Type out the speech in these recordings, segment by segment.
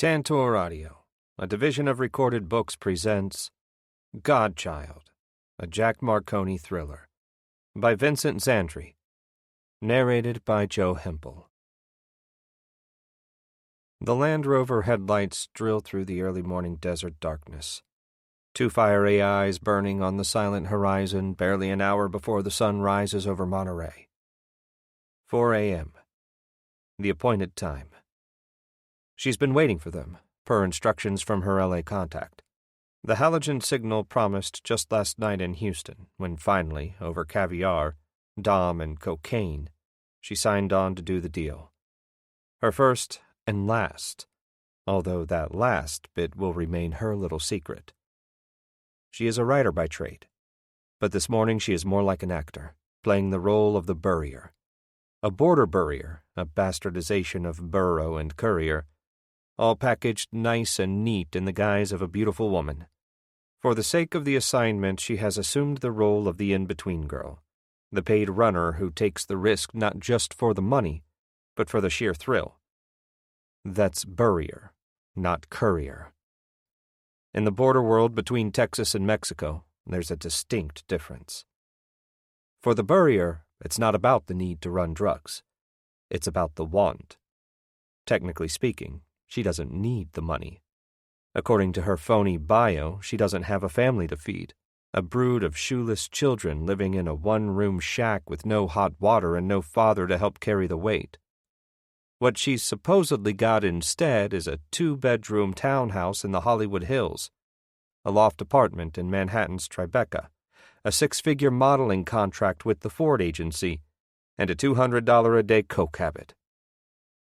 Tantor Audio, a division of Recorded Books, presents Godchild, a Jack Marconi thriller, by Vincent Zandri, narrated by Joe Hempel. The Land Rover headlights drill through the early morning desert darkness. Two fiery eyes burning on the silent horizon barely an hour before the sun rises over Monterey. 4 a.m., the appointed time. She's been waiting for them, per instructions from her LA contact. The halogen signal promised just last night in Houston, when finally, over caviar, dom, and cocaine, she signed on to do the deal. Her first and last, although that last bit will remain her little secret. She is a writer by trade, but this morning she is more like an actor, playing the role of the Burrier. A border Burrier, a bastardization of burro and courier, all packaged nice and neat in the guise of a beautiful woman. For the sake of the assignment, she has assumed the role of the in-between girl, the paid runner who takes the risk not just for the money, but for the sheer thrill. That's Burrier, not courier. In the border world between Texas and Mexico, there's a distinct difference. For the Burrier, it's not about the need to run drugs. It's about the want. Technically speaking, she doesn't need the money. According to her phony bio, she doesn't have a family to feed, a brood of shoeless children living in a one-room shack with no hot water and no father to help carry the weight. What she's supposedly got instead is a 2-bedroom townhouse in the Hollywood Hills, a loft apartment in Manhattan's Tribeca, a 6-figure modeling contract with the Ford agency, and a $200 a day coke habit.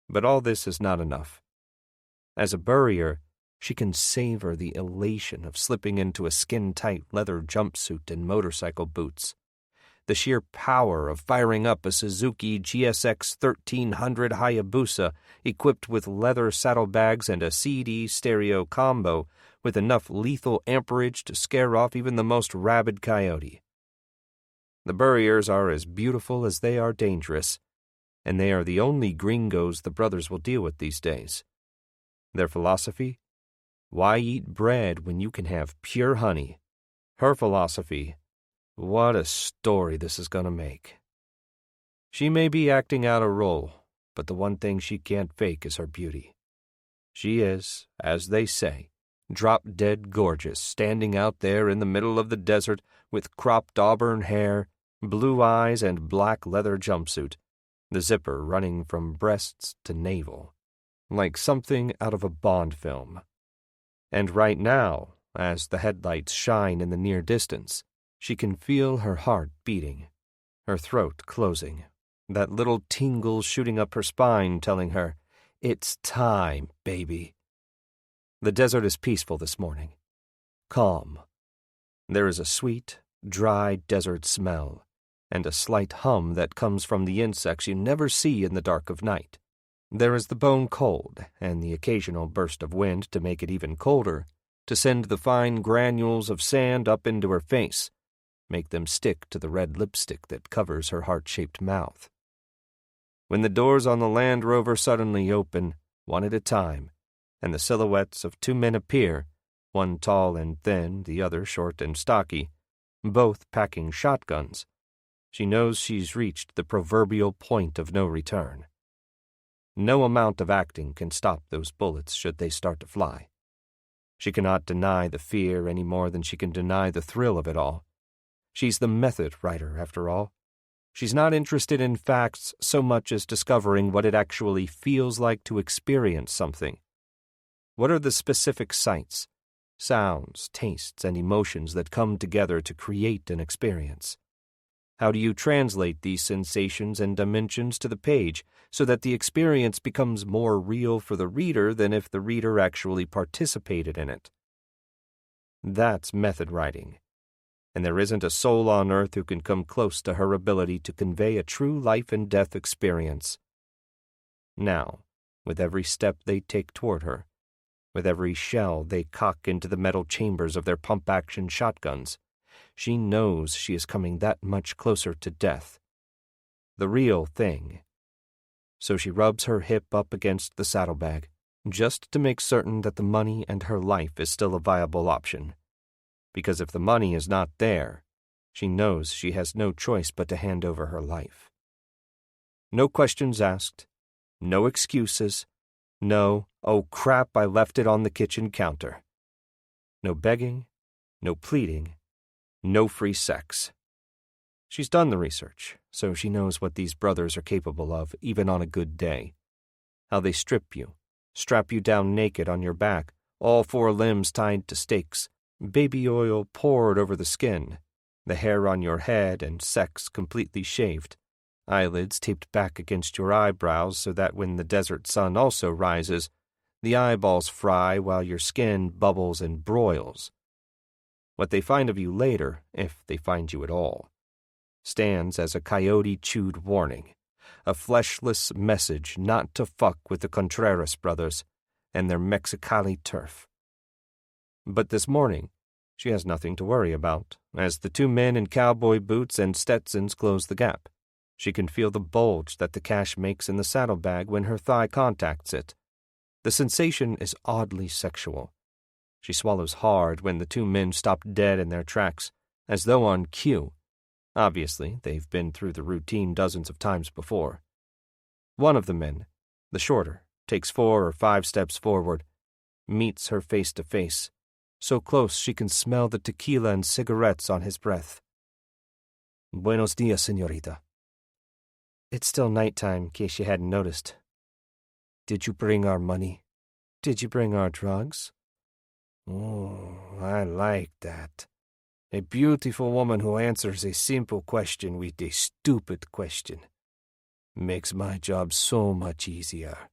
But all this is not enough. As a Burrier, she can savor the elation of slipping into a skin-tight leather jumpsuit and motorcycle boots, the sheer power of firing up a Suzuki GSX 1300 Hayabusa equipped with leather saddlebags and a CD stereo combo with enough lethal amperage to scare off even the most rabid coyote. The Burriers are as beautiful as they are dangerous, and they are the only gringos the brothers will deal with these days. Their philosophy? Why eat bread when you can have pure honey? Her philosophy? What a story this is going to make. She may be acting out a role, but the one thing she can't fake is her beauty. She is, as they say, drop-dead gorgeous, standing out there in the middle of the desert with cropped auburn hair, blue eyes, and black leather jumpsuit, the zipper running from breasts to navel, like something out of a Bond film. And right now, as the headlights shine in the near distance, she can feel her heart beating, her throat closing, that little tingle shooting up her spine telling her, "It's time, baby." The desert is peaceful this morning, calm. There is a sweet, dry desert smell, and a slight hum that comes from the insects you never see in the dark of night. There is the bone cold, and the occasional burst of wind to make it even colder, to send the fine granules of sand up into her face, make them stick to the red lipstick that covers her heart-shaped mouth. When the doors on the Land Rover suddenly open, one at a time, and the silhouettes of 2 men appear, one tall and thin, the other short and stocky, both packing shotguns, she knows she's reached the proverbial point of no return. No amount of acting can stop those bullets should they start to fly. She cannot deny the fear any more than she can deny the thrill of it all. She's the method writer, after all. She's not interested in facts so much as discovering what it actually feels like to experience something. What are the specific sights, sounds, tastes, and emotions that come together to create an experience? How do you translate these sensations and dimensions to the page so that the experience becomes more real for the reader than if the reader actually participated in it? That's method writing, and there isn't a soul on earth who can come close to her ability to convey a true life and death experience. Now, with every step they take toward her, with every shell they cock into the metal chambers of their pump-action shotguns, she knows she is coming that much closer to death. The real thing. So she rubs her hip up against the saddlebag, just to make certain that the money and her life is still a viable option. Because if the money is not there, she knows she has no choice but to hand over her life. No questions asked, no excuses, no, "oh crap, I left it on the kitchen counter." No begging, no pleading, no free sex. She's done the research, so she knows what these brothers are capable of, even on a good day. How they strip you, strap you down naked on your back, all four limbs tied to stakes, baby oil poured over the skin, the hair on your head and sex completely shaved, eyelids taped back against your eyebrows so that when the desert sun also rises, the eyeballs fry while your skin bubbles and broils. What they find of you later, if they find you at all, stands as a coyote-chewed warning, a fleshless message not to fuck with the Contreras brothers and their Mexicali turf. But this morning, she has nothing to worry about, as the two men in cowboy boots and Stetsons close the gap. She can feel the bulge that the cash makes in the saddlebag when her thigh contacts it. The sensation is oddly sexual. She swallows hard when the two men stop dead in their tracks, as though on cue. Obviously, they've been through the routine dozens of times before. One of the men, the shorter, takes 4 or 5 steps forward, meets her face to face, so close she can smell the tequila and cigarettes on his breath. "Buenos dias, señorita." "It's still nighttime, in case you hadn't noticed." "Did you bring our money? Did you bring our drugs?" "Oh, I like that. A beautiful woman who answers a simple question with a stupid question. Makes my job so much easier."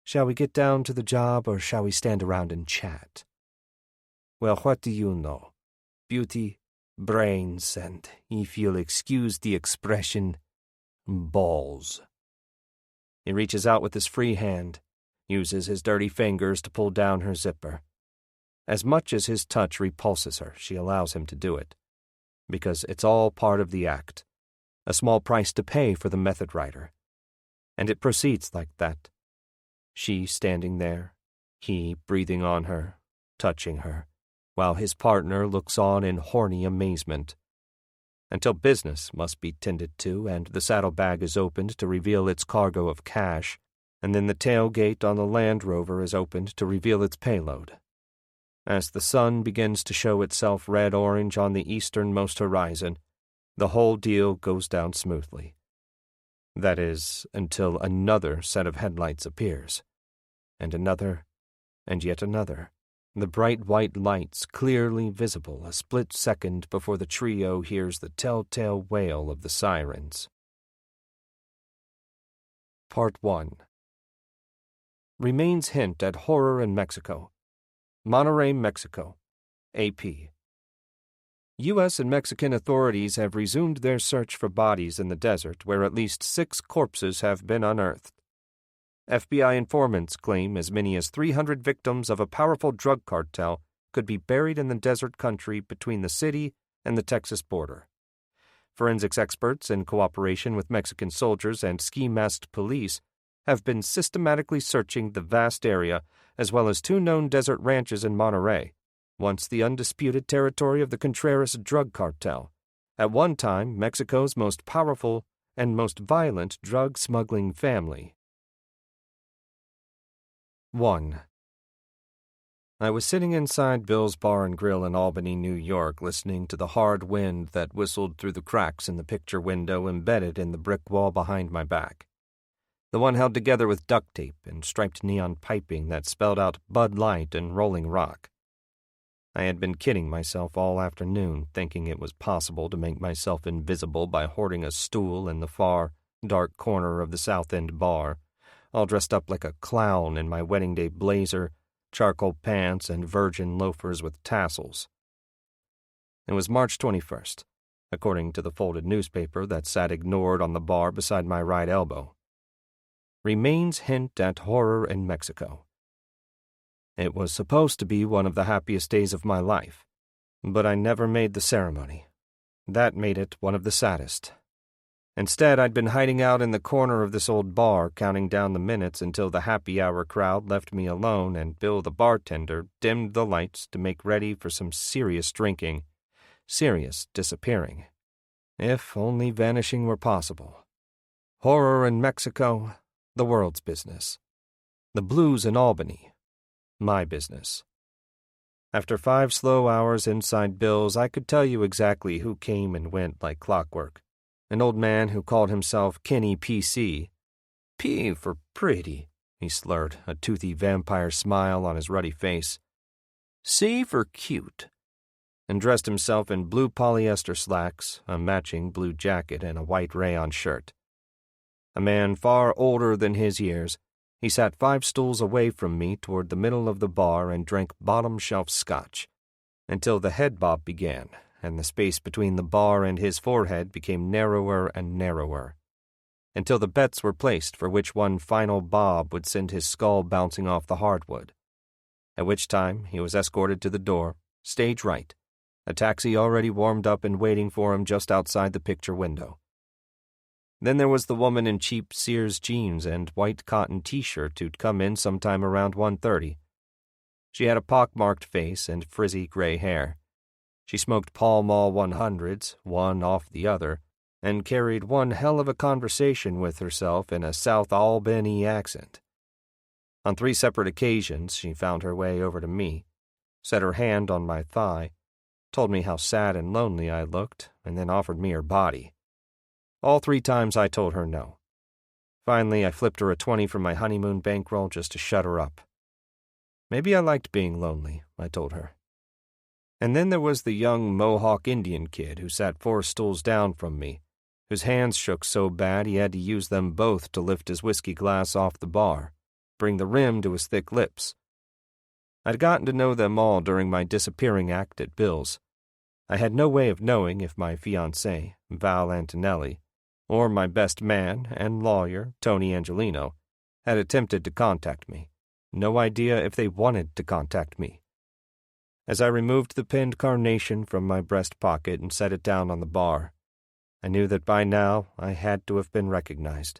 "Shall we get down to the job, or shall we stand around and chat?" "Well, what do you know? Beauty, brains, and, if you'll excuse the expression, balls." He reaches out with his free hand, uses his dirty fingers to pull down her zipper. As much as his touch repulses her, she allows him to do it, because it's all part of the act, a small price to pay for the method writer. And it proceeds like that. She standing there, he breathing on her, touching her, while his partner looks on in horny amazement. Until business must be tended to and the saddlebag is opened to reveal its cargo of cash, and then the tailgate on the Land Rover is opened to reveal its payload. As the sun begins to show itself red-orange on the easternmost horizon, the whole deal goes down smoothly. That is, until another set of headlights appears, and another, and yet another, the bright white lights clearly visible a split second before the trio hears the telltale wail of the sirens. Part 1. Remains hint at horror in Mexico. Monterrey, Mexico. AP. U.S. and Mexican authorities have resumed their search for bodies in the desert where at least 6 corpses have been unearthed. FBI informants claim as many as 300 victims of a powerful drug cartel could be buried in the desert country between the city and the Texas border. Forensics experts, in cooperation with Mexican soldiers and ski-masked police, have been systematically searching the vast area as well as 2 known desert ranches in Monterrey, once the undisputed territory of the Contreras drug cartel, at one time Mexico's most powerful and most violent drug smuggling family. 1. I was sitting inside Bill's Bar and Grill in Albany, New York, listening to the hard wind that whistled through the cracks in the picture window embedded in the brick wall behind my back. The one held together with duct tape and striped neon piping that spelled out Bud Light and Rolling Rock. I had been kidding myself all afternoon, thinking it was possible to make myself invisible by hoarding a stool in the far, dark corner of the South End bar, all dressed up like a clown in my wedding day blazer, charcoal pants, and virgin loafers with tassels. It was March 21st, according to the folded newspaper that sat ignored on the bar beside my right elbow. Remains hint at horror in Mexico. It was supposed to be one of the happiest days of my life, but I never made the ceremony. That made it one of the saddest. Instead, I'd been hiding out in the corner of this old bar, counting down the minutes until the happy hour crowd left me alone and Bill the bartender dimmed the lights to make ready for some serious drinking, serious disappearing. If only vanishing were possible. Horror in Mexico, the world's business. The blues in Albany, my business. After 5 slow hours inside Bill's, I could tell you exactly who came and went like clockwork. An old man who called himself Kenny P.C. P for pretty, he slurred, a toothy vampire smile on his ruddy face. C for cute, and dressed himself in blue polyester slacks, a matching blue jacket, and a white rayon shirt. A man far older than his years, he sat 5 stools away from me toward the middle of the bar and drank bottom-shelf scotch, until the head bob began, and the space between the bar and his forehead became narrower and narrower, until the bets were placed for which one final bob would send his skull bouncing off the hardwood, at which time he was escorted to the door, stage right, a taxi already warmed up and waiting for him just outside the picture window. Then there was the woman in cheap Sears jeans and white cotton t-shirt who'd come in sometime around 1:30. She had a pockmarked face and frizzy gray hair. She smoked Pall Mall 100s, one off the other, and carried one hell of a conversation with herself in a South Albany accent. On 3 separate occasions she found her way over to me, set her hand on my thigh, told me how sad and lonely I looked, and then offered me her body. All 3 times I told her no. Finally, I flipped her a 20 from my honeymoon bankroll just to shut her up. Maybe I liked being lonely, I told her. And then there was the young Mohawk Indian kid who sat 4 stools down from me, whose hands shook so bad he had to use them both to lift his whiskey glass off the bar, bring the rim to his thick lips. I'd gotten to know them all during my disappearing act at Bill's. I had no way of knowing if my fiancée, Val Antonelli, or my best man and lawyer, Tony Angelino, had attempted to contact me. No idea if they wanted to contact me. As I removed the pinned carnation from my breast pocket and set it down on the bar, I knew that by now I had to have been recognized,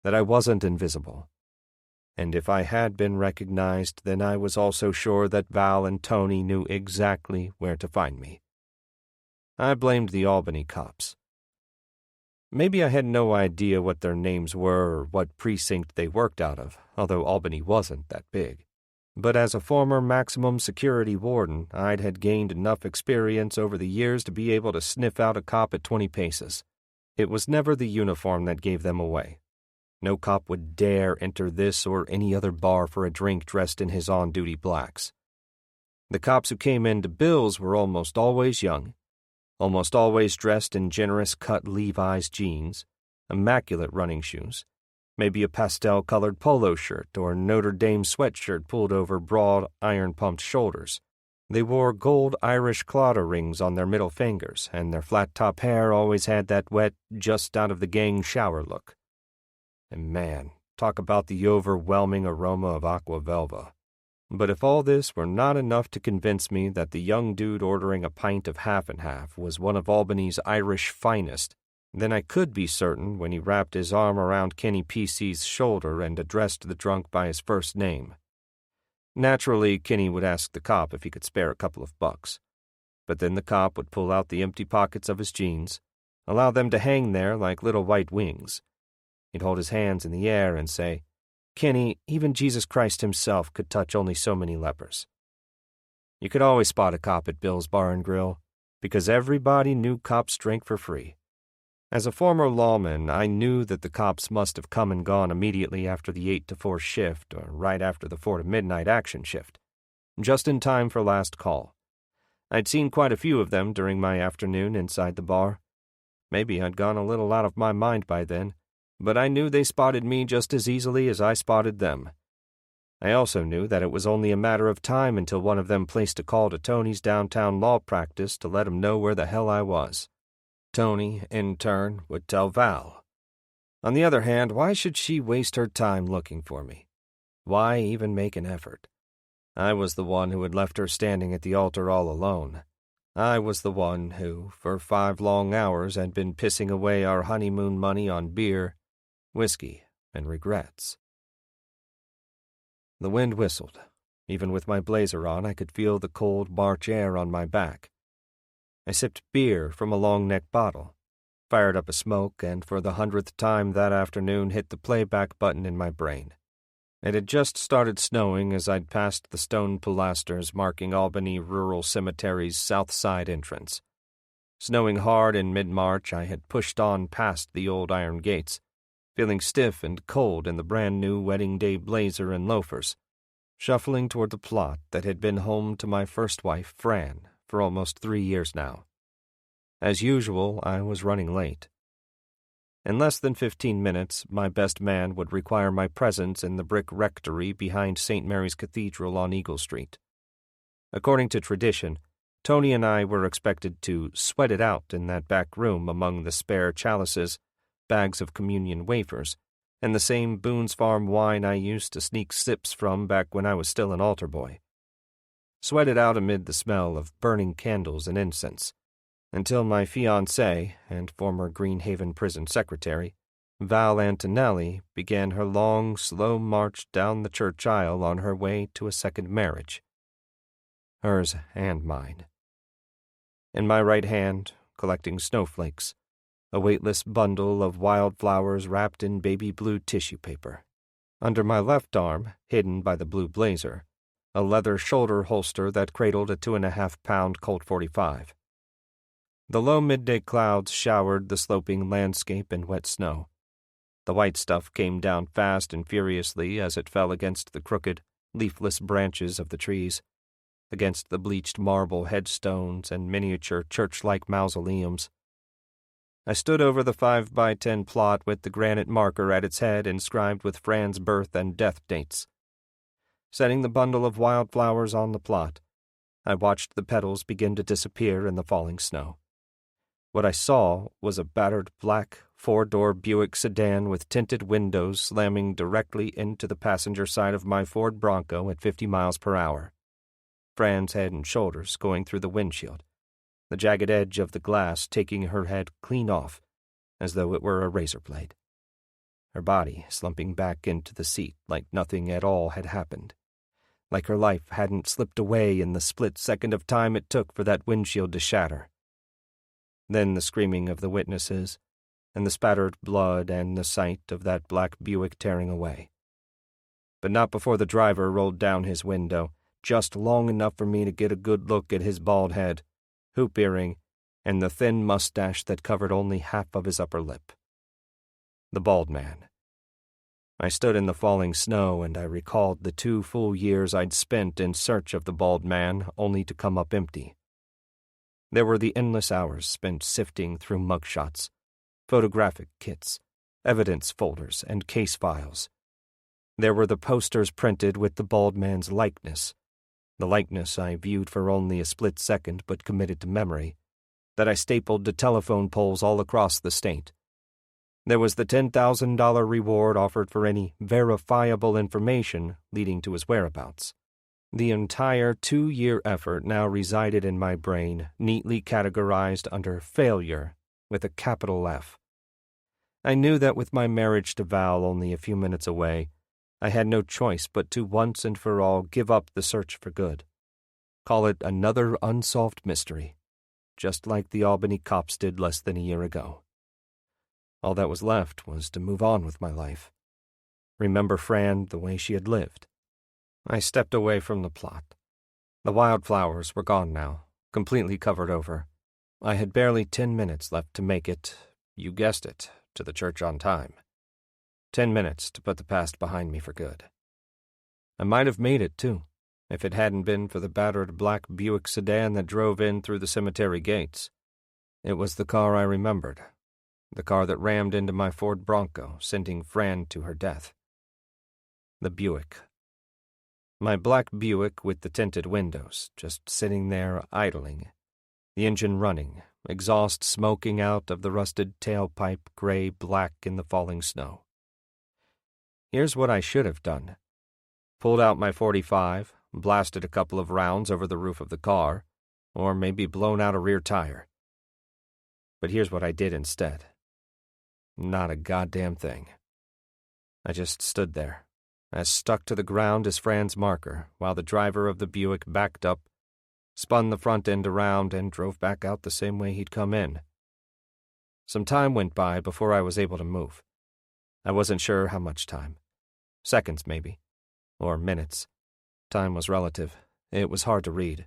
that I wasn't invisible. And if I had been recognized, then I was also sure that Val and Tony knew exactly where to find me. I blamed the Albany cops. Maybe I had no idea what their names were or what precinct they worked out of, although Albany wasn't that big. But as a former maximum security warden, I'd had gained enough experience over the years to be able to sniff out a cop at 20 paces. It was never the uniform that gave them away. No cop would dare enter this or any other bar for a drink dressed in his on-duty blacks. The cops who came into Bill's were almost always young, almost always dressed in generous cut Levi's jeans, immaculate running shoes, maybe a pastel-colored polo shirt or Notre Dame sweatshirt pulled over broad, iron-pumped shoulders. They wore gold Irish clotter rings on their middle fingers, and their flat-top hair always had that wet, just-out-of-the-gang shower look. And man, talk about the overwhelming aroma of aqua velva. But if all this were not enough to convince me that the young dude ordering a pint of half and half was one of Albany's Irish finest, then I could be certain when he wrapped his arm around Kenny P.C.'s shoulder and addressed the drunk by his first name. Naturally, Kenny would ask the cop if he could spare a couple of bucks. But then the cop would pull out the empty pockets of his jeans, allow them to hang there like little white wings. He'd hold his hands in the air and say, "Kenny, even Jesus Christ himself could touch only so many lepers." You could always spot a cop at Bill's Bar and Grill, because everybody knew cops drank for free. As a former lawman, I knew that the cops must have come and gone immediately after the 8 to 4 shift or right after the 4 to midnight action shift, just in time for last call. I'd seen quite a few of them during my afternoon inside the bar. Maybe I'd gone a little out of my mind by then, but I knew they spotted me just as easily as I spotted them. I also knew that it was only a matter of time until one of them placed a call to Tony's downtown law practice to let him know where the hell I was. Tony, in turn, would tell Val. On the other hand, why should she waste her time looking for me? Why even make an effort? I was the one who had left her standing at the altar all alone. I was the one who, for 5 long hours, had been pissing away our honeymoon money on beer, whiskey, and regrets. The wind whistled. Even with my blazer on, I could feel the cold March air on my back. I sipped beer from a long-neck bottle, fired up a smoke, and for the 100th time that afternoon hit the playback button in my brain. It had just started snowing as I'd passed the stone pilasters marking Albany Rural Cemetery's south side entrance. Snowing hard in mid-March, I had pushed on past the old iron gates, feeling stiff and cold in the brand-new wedding day blazer and loafers, shuffling toward the plot that had been home to my first wife, Fran, for almost 3 years now. As usual, I was running late. In less than 15 minutes, my best man would require my presence in the brick rectory behind St. Mary's Cathedral on Eagle Street. According to tradition, Tony and I were expected to sweat it out in that back room among the spare chalices, bags of communion wafers, and the same Boone's Farm wine I used to sneak sips from back when I was still an altar boy. Sweat it out amid the smell of burning candles and incense, until my fiancée and former Greenhaven prison secretary, Val Antonelli, began her long, slow march down the church aisle on her way to a second marriage. Hers and mine. In my right hand, collecting snowflakes, a weightless bundle of wildflowers wrapped in baby blue tissue paper. Under my left arm, hidden by the blue blazer, a leather shoulder holster that cradled a 2.5-pound Colt .45. The low midday clouds showered the sloping landscape in wet snow. The white stuff came down fast and furiously as it fell against the crooked, leafless branches of the trees, against the bleached marble headstones and miniature church-like mausoleums. I stood over the 5x10 plot with the granite marker at its head inscribed with Fran's birth and death dates. Setting the bundle of wildflowers on the plot, I watched the petals begin to disappear in the falling snow. What I saw was a battered black 4-door Buick sedan with tinted windows slamming directly into the passenger side of my Ford Bronco at 50 miles per hour. Fran's head and shoulders going through the windshield, the jagged edge of the glass taking her head clean off, as though it were a razor blade. Her body slumping back into the seat like nothing at all had happened, like her life hadn't slipped away in the split second of time it took for that windshield to shatter. Then the screaming of the witnesses, and the spattered blood and the sight of that black Buick tearing away. But not before the driver rolled down his window, just long enough for me to get a good look at his bald head, hoop earring, and the thin mustache that covered only half of his upper lip. The bald man. I stood in the falling snow, and I recalled the 2 full years I'd spent in search of the bald man, only to come up empty. There were the endless hours spent sifting through mugshots, photographic kits, evidence folders, and case files. There were the posters printed with the bald man's likeness, the likeness I viewed for only a split second but committed to memory, that I stapled to telephone poles all across the state. There was the $10,000 reward offered for any verifiable information leading to his whereabouts. The entire 2-year effort now resided in my brain, neatly categorized under failure with a capital F. I knew that with my marriage to Val only a few minutes away, I had no choice but to once and for all give up the search for good. Call it another unsolved mystery, just like the Albany cops did less than a year ago. All that was left was to move on with my life. Remember Fran the way she had lived. I stepped away from the plot. The wildflowers were gone now, completely covered over. I had barely 10 minutes left to make it, you guessed it, to the church on time. 10 minutes to put the past behind me for good. I might have made it, too, if it hadn't been for the battered black Buick sedan that drove in through the cemetery gates. It was the car I remembered, the car that rammed into my Ford Bronco, sending Fran to her death. The Buick. My black Buick with the tinted windows, just sitting there idling, the engine running, exhaust smoking out of the rusted tailpipe gray-black in the falling snow. Here's what I should have done. Pulled out my .45, blasted a couple of rounds over the roof of the car, or maybe blown out a rear tire. But here's what I did instead. Not a goddamn thing. I just stood there, as stuck to the ground as Fran's marker, while the driver of the Buick backed up, spun the front end around, and drove back out the same way he'd come in. Some time went by before I was able to move. I wasn't sure how much time. Seconds, maybe. Or minutes. Time was relative. It was hard to read.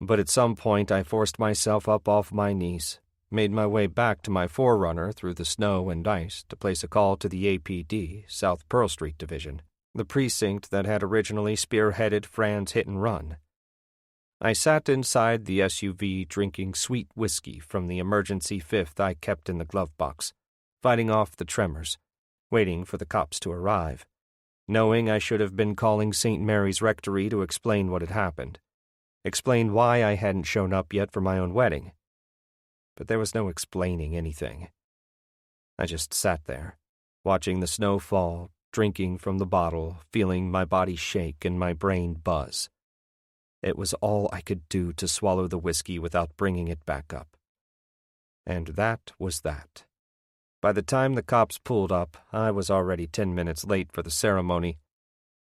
But at some point I forced myself up off my knees, made my way back to my Forerunner through the snow and ice to place a call to the APD, South Pearl Street Division, the precinct that had originally spearheaded Fran's hit and run. I sat inside the SUV drinking sweet whiskey from the emergency fifth I kept in the glove box, fighting off the tremors, waiting for the cops to arrive, knowing I should have been calling St. Mary's Rectory to explain what had happened, explain why I hadn't shown up yet for my own wedding. But there was no explaining anything. I just sat there, watching the snow fall, drinking from the bottle, feeling my body shake and my brain buzz. It was all I could do to swallow the whiskey without bringing it back up. And that was that. By the time the cops pulled up, I was already 10 minutes late for the ceremony.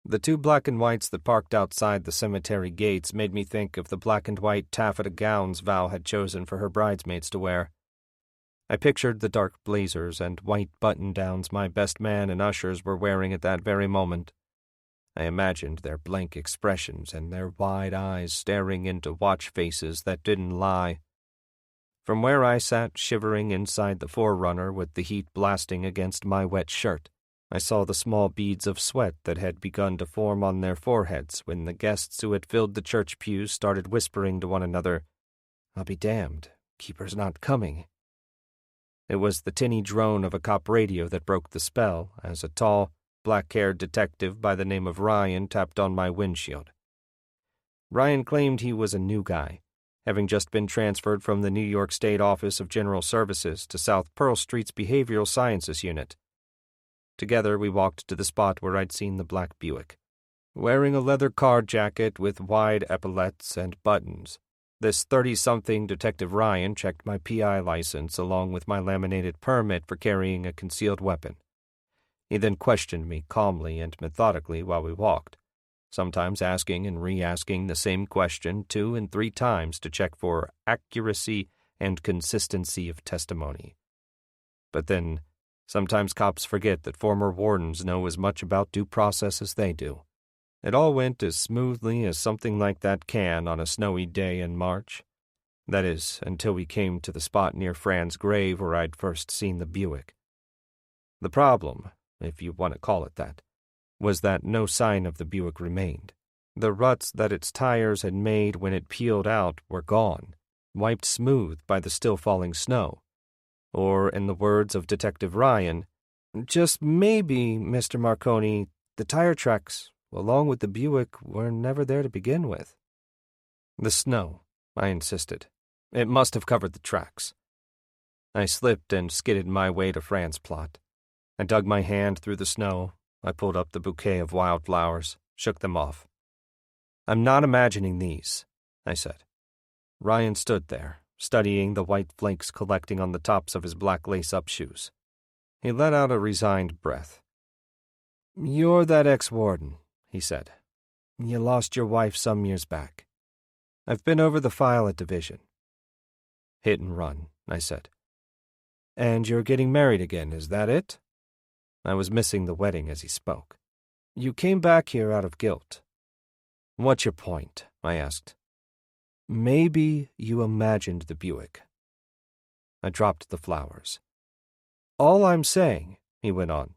The two black and whites that parked outside the cemetery gates made me think of the black and white taffeta gowns Val had chosen for her bridesmaids to wear. I pictured the dark blazers and white button-downs my best man and ushers were wearing at that very moment. I imagined their blank expressions and their wide eyes staring into watch faces that didn't lie. From where I sat shivering inside the Forerunner with the heat blasting against my wet shirt, I saw the small beads of sweat that had begun to form on their foreheads when the guests who had filled the church pews started whispering to one another, "I'll be damned, Keeper's not coming." It was the tinny drone of a cop radio that broke the spell as a tall, black-haired detective by the name of Ryan tapped on my windshield. Ryan claimed he was a new guy, having just been transferred from the New York State Office of General Services to South Pearl Street's Behavioral Sciences Unit. Together we walked to the spot where I'd seen the black Buick. Wearing a leather card jacket with wide epaulettes and buttons, this 30-something Detective Ryan checked my PI license along with my laminated permit for carrying a concealed weapon. He then questioned me calmly and methodically while we walked, sometimes asking and re-asking the same question 2 and 3 times to check for accuracy and consistency of testimony. But then, sometimes cops forget that former wardens know as much about due process as they do. It all went as smoothly as something like that can on a snowy day in March. That is, until we came to the spot near Fran's grave where I'd first seen the Buick. The problem, if you want to call it that, was that no sign of the Buick remained. The ruts that its tires had made when it peeled out were gone, wiped smooth by the still-falling snow. Or, in the words of Detective Ryan, "Just maybe, Mr. Marconi, the tire tracks, along with the Buick, were never there to begin with." "The snow," I insisted. "It must have covered the tracks." I slipped and skidded my way to Fran's plot. I dug my hand through the snow. I pulled up the bouquet of wildflowers, shook them off. "I'm not imagining these," I said. Ryan stood there, studying the white flakes collecting on the tops of his black lace-up shoes. He let out a resigned breath. "You're that ex-warden," he said. "You lost your wife some years back. I've been over the file at Division." "Hit and run," I said. "And you're getting married again, is that it?" I was missing the wedding as he spoke. "You came back here out of guilt." "What's your point?" I asked. "Maybe you imagined the Buick." I dropped the flowers. "All I'm saying," he went on,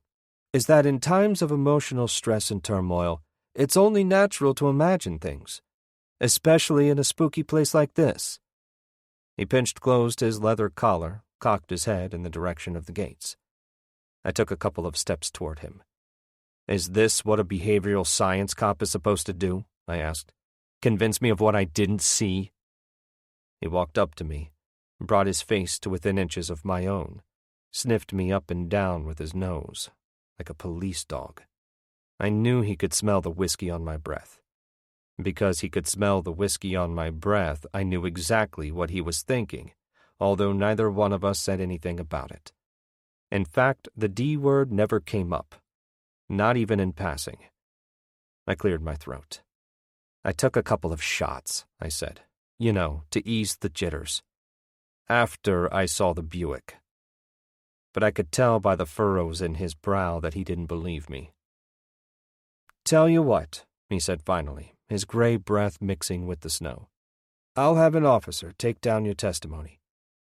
"is that in times of emotional stress and turmoil, it's only natural to imagine things, especially in a spooky place like this." He pinched closed his leather collar, cocked his head in the direction of the gates. I took a couple of steps toward him. "Is this what a behavioral science cop is supposed to do?" I asked. "Convince me of what I didn't see?" He walked up to me, brought his face to within inches of my own, sniffed me up and down with his nose, like a police dog. I knew he could smell the whiskey on my breath. Because he could smell the whiskey on my breath, I knew exactly what he was thinking, although neither one of us said anything about it. In fact, the D word never came up, not even in passing. I cleared my throat. I took a couple of shots, I said, to ease the jitters. After I saw the Buick. But I could tell by the furrows in his brow that he didn't believe me. "Tell you what," he said finally, his gray breath mixing with the snow. "I'll have an officer take down your testimony,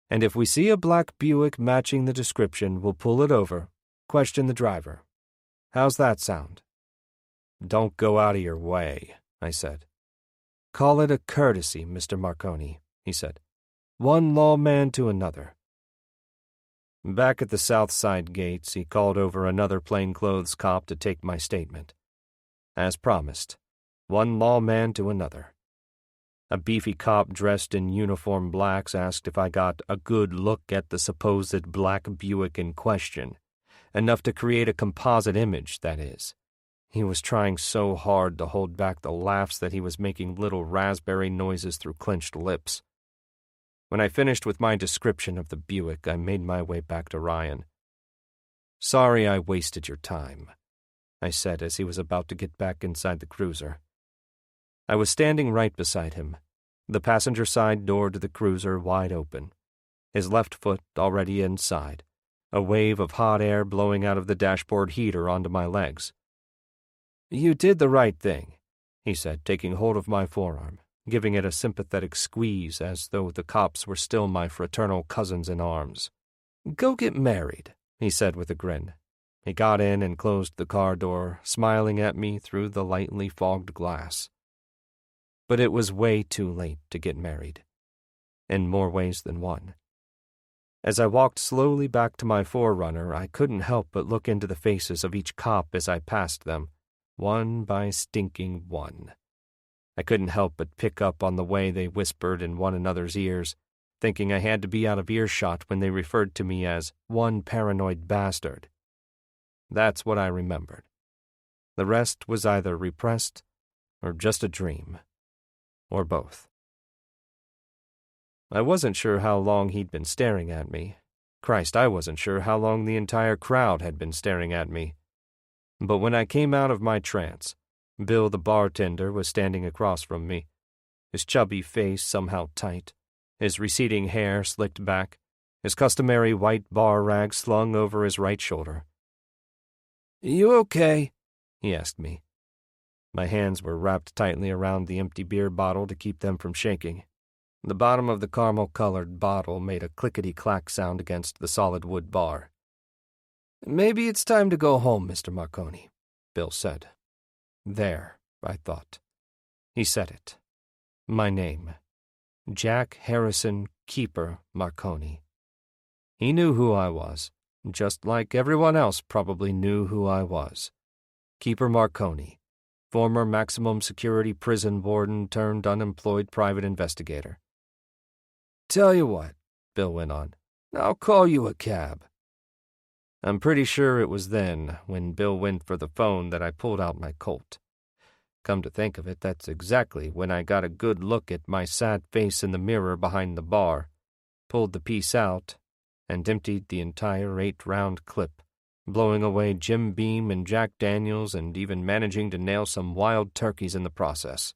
and if we see a black Buick matching the description, we'll pull it over, question the driver. How's that sound?" "Don't go out of your way," I said. "Call it a courtesy, Mr. Marconi," he said. "One lawman to another." Back at the South Side gates, he called over another plainclothes cop to take my statement. As promised, one lawman to another. A beefy cop dressed in uniform blacks asked if I got a good look at the supposed black Buick in question, enough to create a composite image, that is. He was trying so hard to hold back the laughs that he was making little raspberry noises through clenched lips. When I finished with my description of the Buick, I made my way back to Ryan. "Sorry I wasted your time," I said as he was about to get back inside the cruiser. I was standing right beside him, the passenger side door to the cruiser wide open, his left foot already inside, a wave of hot air blowing out of the dashboard heater onto my legs. "You did the right thing," he said, taking hold of my forearm, giving it a sympathetic squeeze as though the cops were still my fraternal cousins in arms. "Go get married," he said with a grin. He got in and closed the car door, smiling at me through the lightly fogged glass. But it was way too late to get married, in more ways than one. As I walked slowly back to my Forerunner, I couldn't help but look into the faces of each cop as I passed them, one by stinking one. I couldn't help but pick up on the way they whispered in one another's ears, thinking I had to be out of earshot when they referred to me as one paranoid bastard. That's what I remembered. The rest was either repressed or just a dream, or both. I wasn't sure how long he'd been staring at me. Christ, I wasn't sure how long the entire crowd had been staring at me. But when I came out of my trance, Bill the bartender was standing across from me, his chubby face somehow tight, his receding hair slicked back, his customary white bar rag slung over his right shoulder. "You okay?" he asked me. My hands were wrapped tightly around the empty beer bottle to keep them from shaking. The bottom of the caramel-colored bottle made a clickety-clack sound against the solid wood bar. "Maybe it's time to go home, Mr. Marconi," Bill said. There, I thought. He said it. My name. Jack Harrison Keeper Marconi. He knew who I was, just like everyone else probably knew who I was. Keeper Marconi, former maximum security prison warden turned unemployed private investigator. "Tell you what," Bill went on, "I'll call you a cab." I'm pretty sure it was then, when Bill went for the phone, that I pulled out my Colt. Come to think of it, that's exactly when I got a good look at my sad face in the mirror behind the bar, pulled the piece out, and emptied the entire 8-round clip, blowing away Jim Beam and Jack Daniels and even managing to nail some wild turkeys in the process.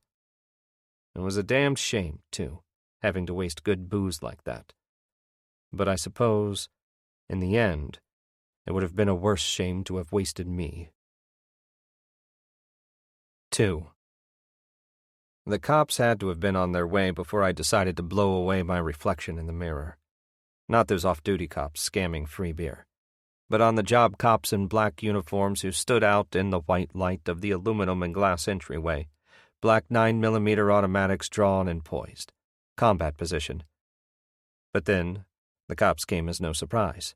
It was a damned shame, too, having to waste good booze like that. But I suppose, in the end, it would have been a worse shame to have wasted me. 2. The cops had to have been on their way before I decided to blow away my reflection in the mirror. Not those off-duty cops scamming free beer, but on-the-job cops in black uniforms who stood out in the white light of the aluminum and glass entryway, black 9mm automatics drawn and poised, combat position. But then, the cops came as no surprise.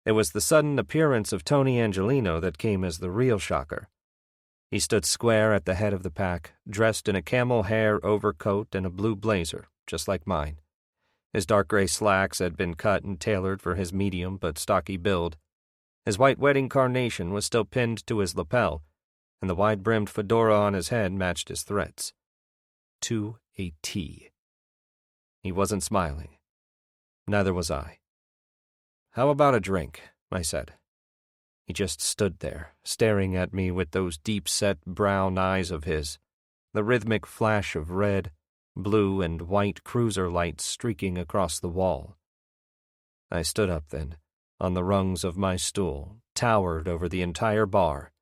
It was the sudden appearance of Tony Angelino that came as the real shocker. He stood square at the head of the pack, dressed in a camel hair overcoat and a blue blazer, just like mine. His dark gray slacks had been cut and tailored for his medium but stocky build. His white wedding carnation was still pinned to his lapel, and the wide-brimmed fedora on his head matched his threads. to a T. He wasn't smiling. Neither was I. "How about a drink?" I said. He just stood there, staring at me with those deep-set brown eyes of his, the rhythmic flash of red, blue, and white cruiser lights streaking across the wall. I stood up then, on the rungs of my stool, towered over the entire bar,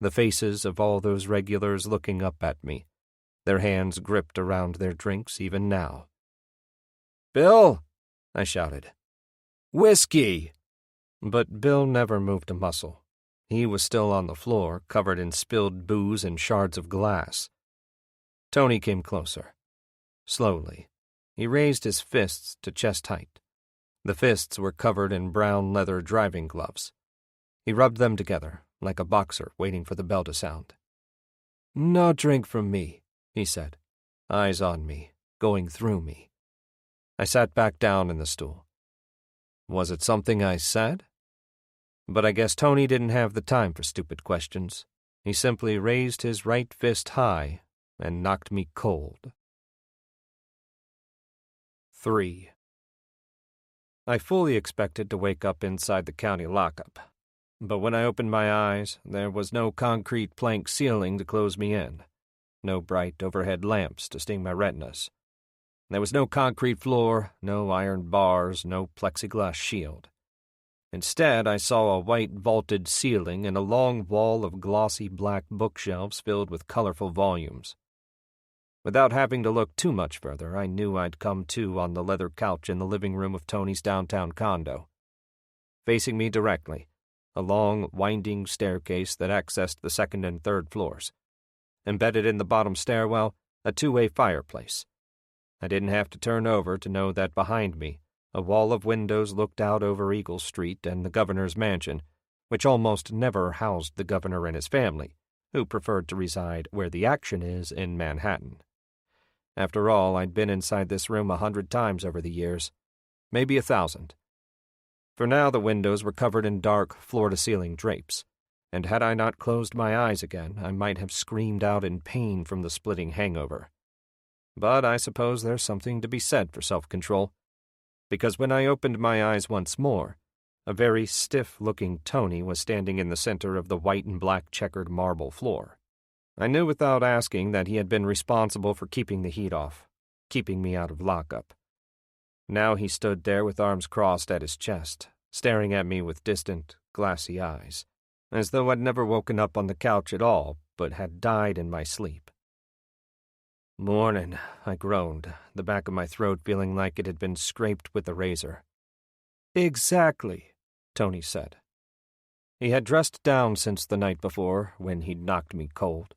the faces of all those regulars looking up at me, their hands gripped around their drinks even now. "Bill!" I shouted. "Whiskey!" But Bill never moved a muscle. He was still on the floor, covered in spilled booze and shards of glass. Tony came closer. Slowly, he raised his fists to chest height. The fists were covered in brown leather driving gloves. He rubbed them together, like a boxer waiting for the bell to sound. "No drink from me," he said, eyes on me, going through me. I sat back down in the stool. Was it something I said? But I guess Tony didn't have the time for stupid questions. He simply raised his right fist high and knocked me cold. 3. I fully expected to wake up inside the county lockup, but when I opened my eyes, there was no concrete plank ceiling to close me in, no bright overhead lamps to sting my retinas. There was no concrete floor, no iron bars, no plexiglass shield. Instead, I saw a white vaulted ceiling and a long wall of glossy black bookshelves filled with colorful volumes. Without having to look too much further, I knew I'd come to on the leather couch in the living room of Tony's downtown condo. Facing me directly, a long, winding staircase that accessed the second and third floors. Embedded in the bottom stairwell, a two-way fireplace. I didn't have to turn over to know that behind me, a wall of windows looked out over Eagle Street and the governor's mansion, which almost never housed the governor and his family, who preferred to reside where the action is in Manhattan. After all, I'd been inside this room 100 times over the years, maybe 1,000. For now, the windows were covered in dark, floor-to-ceiling drapes, and had I not closed my eyes again, I might have screamed out in pain from the splitting hangover. But I suppose there's something to be said for self-control, because when I opened my eyes once more, a very stiff-looking Tony was standing in the center of the white and black checkered marble floor. I knew without asking that he had been responsible for keeping the heat off, keeping me out of lockup. Now he stood there with arms crossed at his chest, staring at me with distant, glassy eyes, as though I'd never woken up on the couch at all, but had died in my sleep. "Mornin'," I groaned, the back of my throat feeling like it had been scraped with a razor. "Exactly," Tony said. He had dressed down since the night before, when he'd knocked me cold.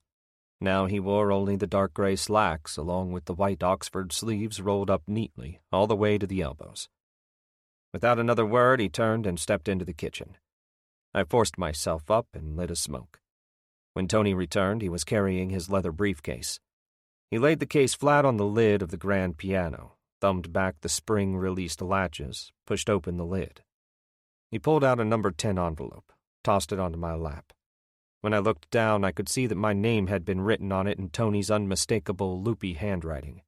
Now he wore only the dark gray slacks, along with the white Oxford sleeves rolled up neatly, all the way to the elbows. Without another word, he turned and stepped into the kitchen. I forced myself up and lit a smoke. When Tony returned, he was carrying his leather briefcase. He laid the case flat on the lid of the grand piano, thumbed back the spring-released latches, pushed open the lid. He pulled out a number 10 envelope, tossed it onto my lap. When I looked down, I could see that my name had been written on it in Tony's unmistakable, loopy handwriting.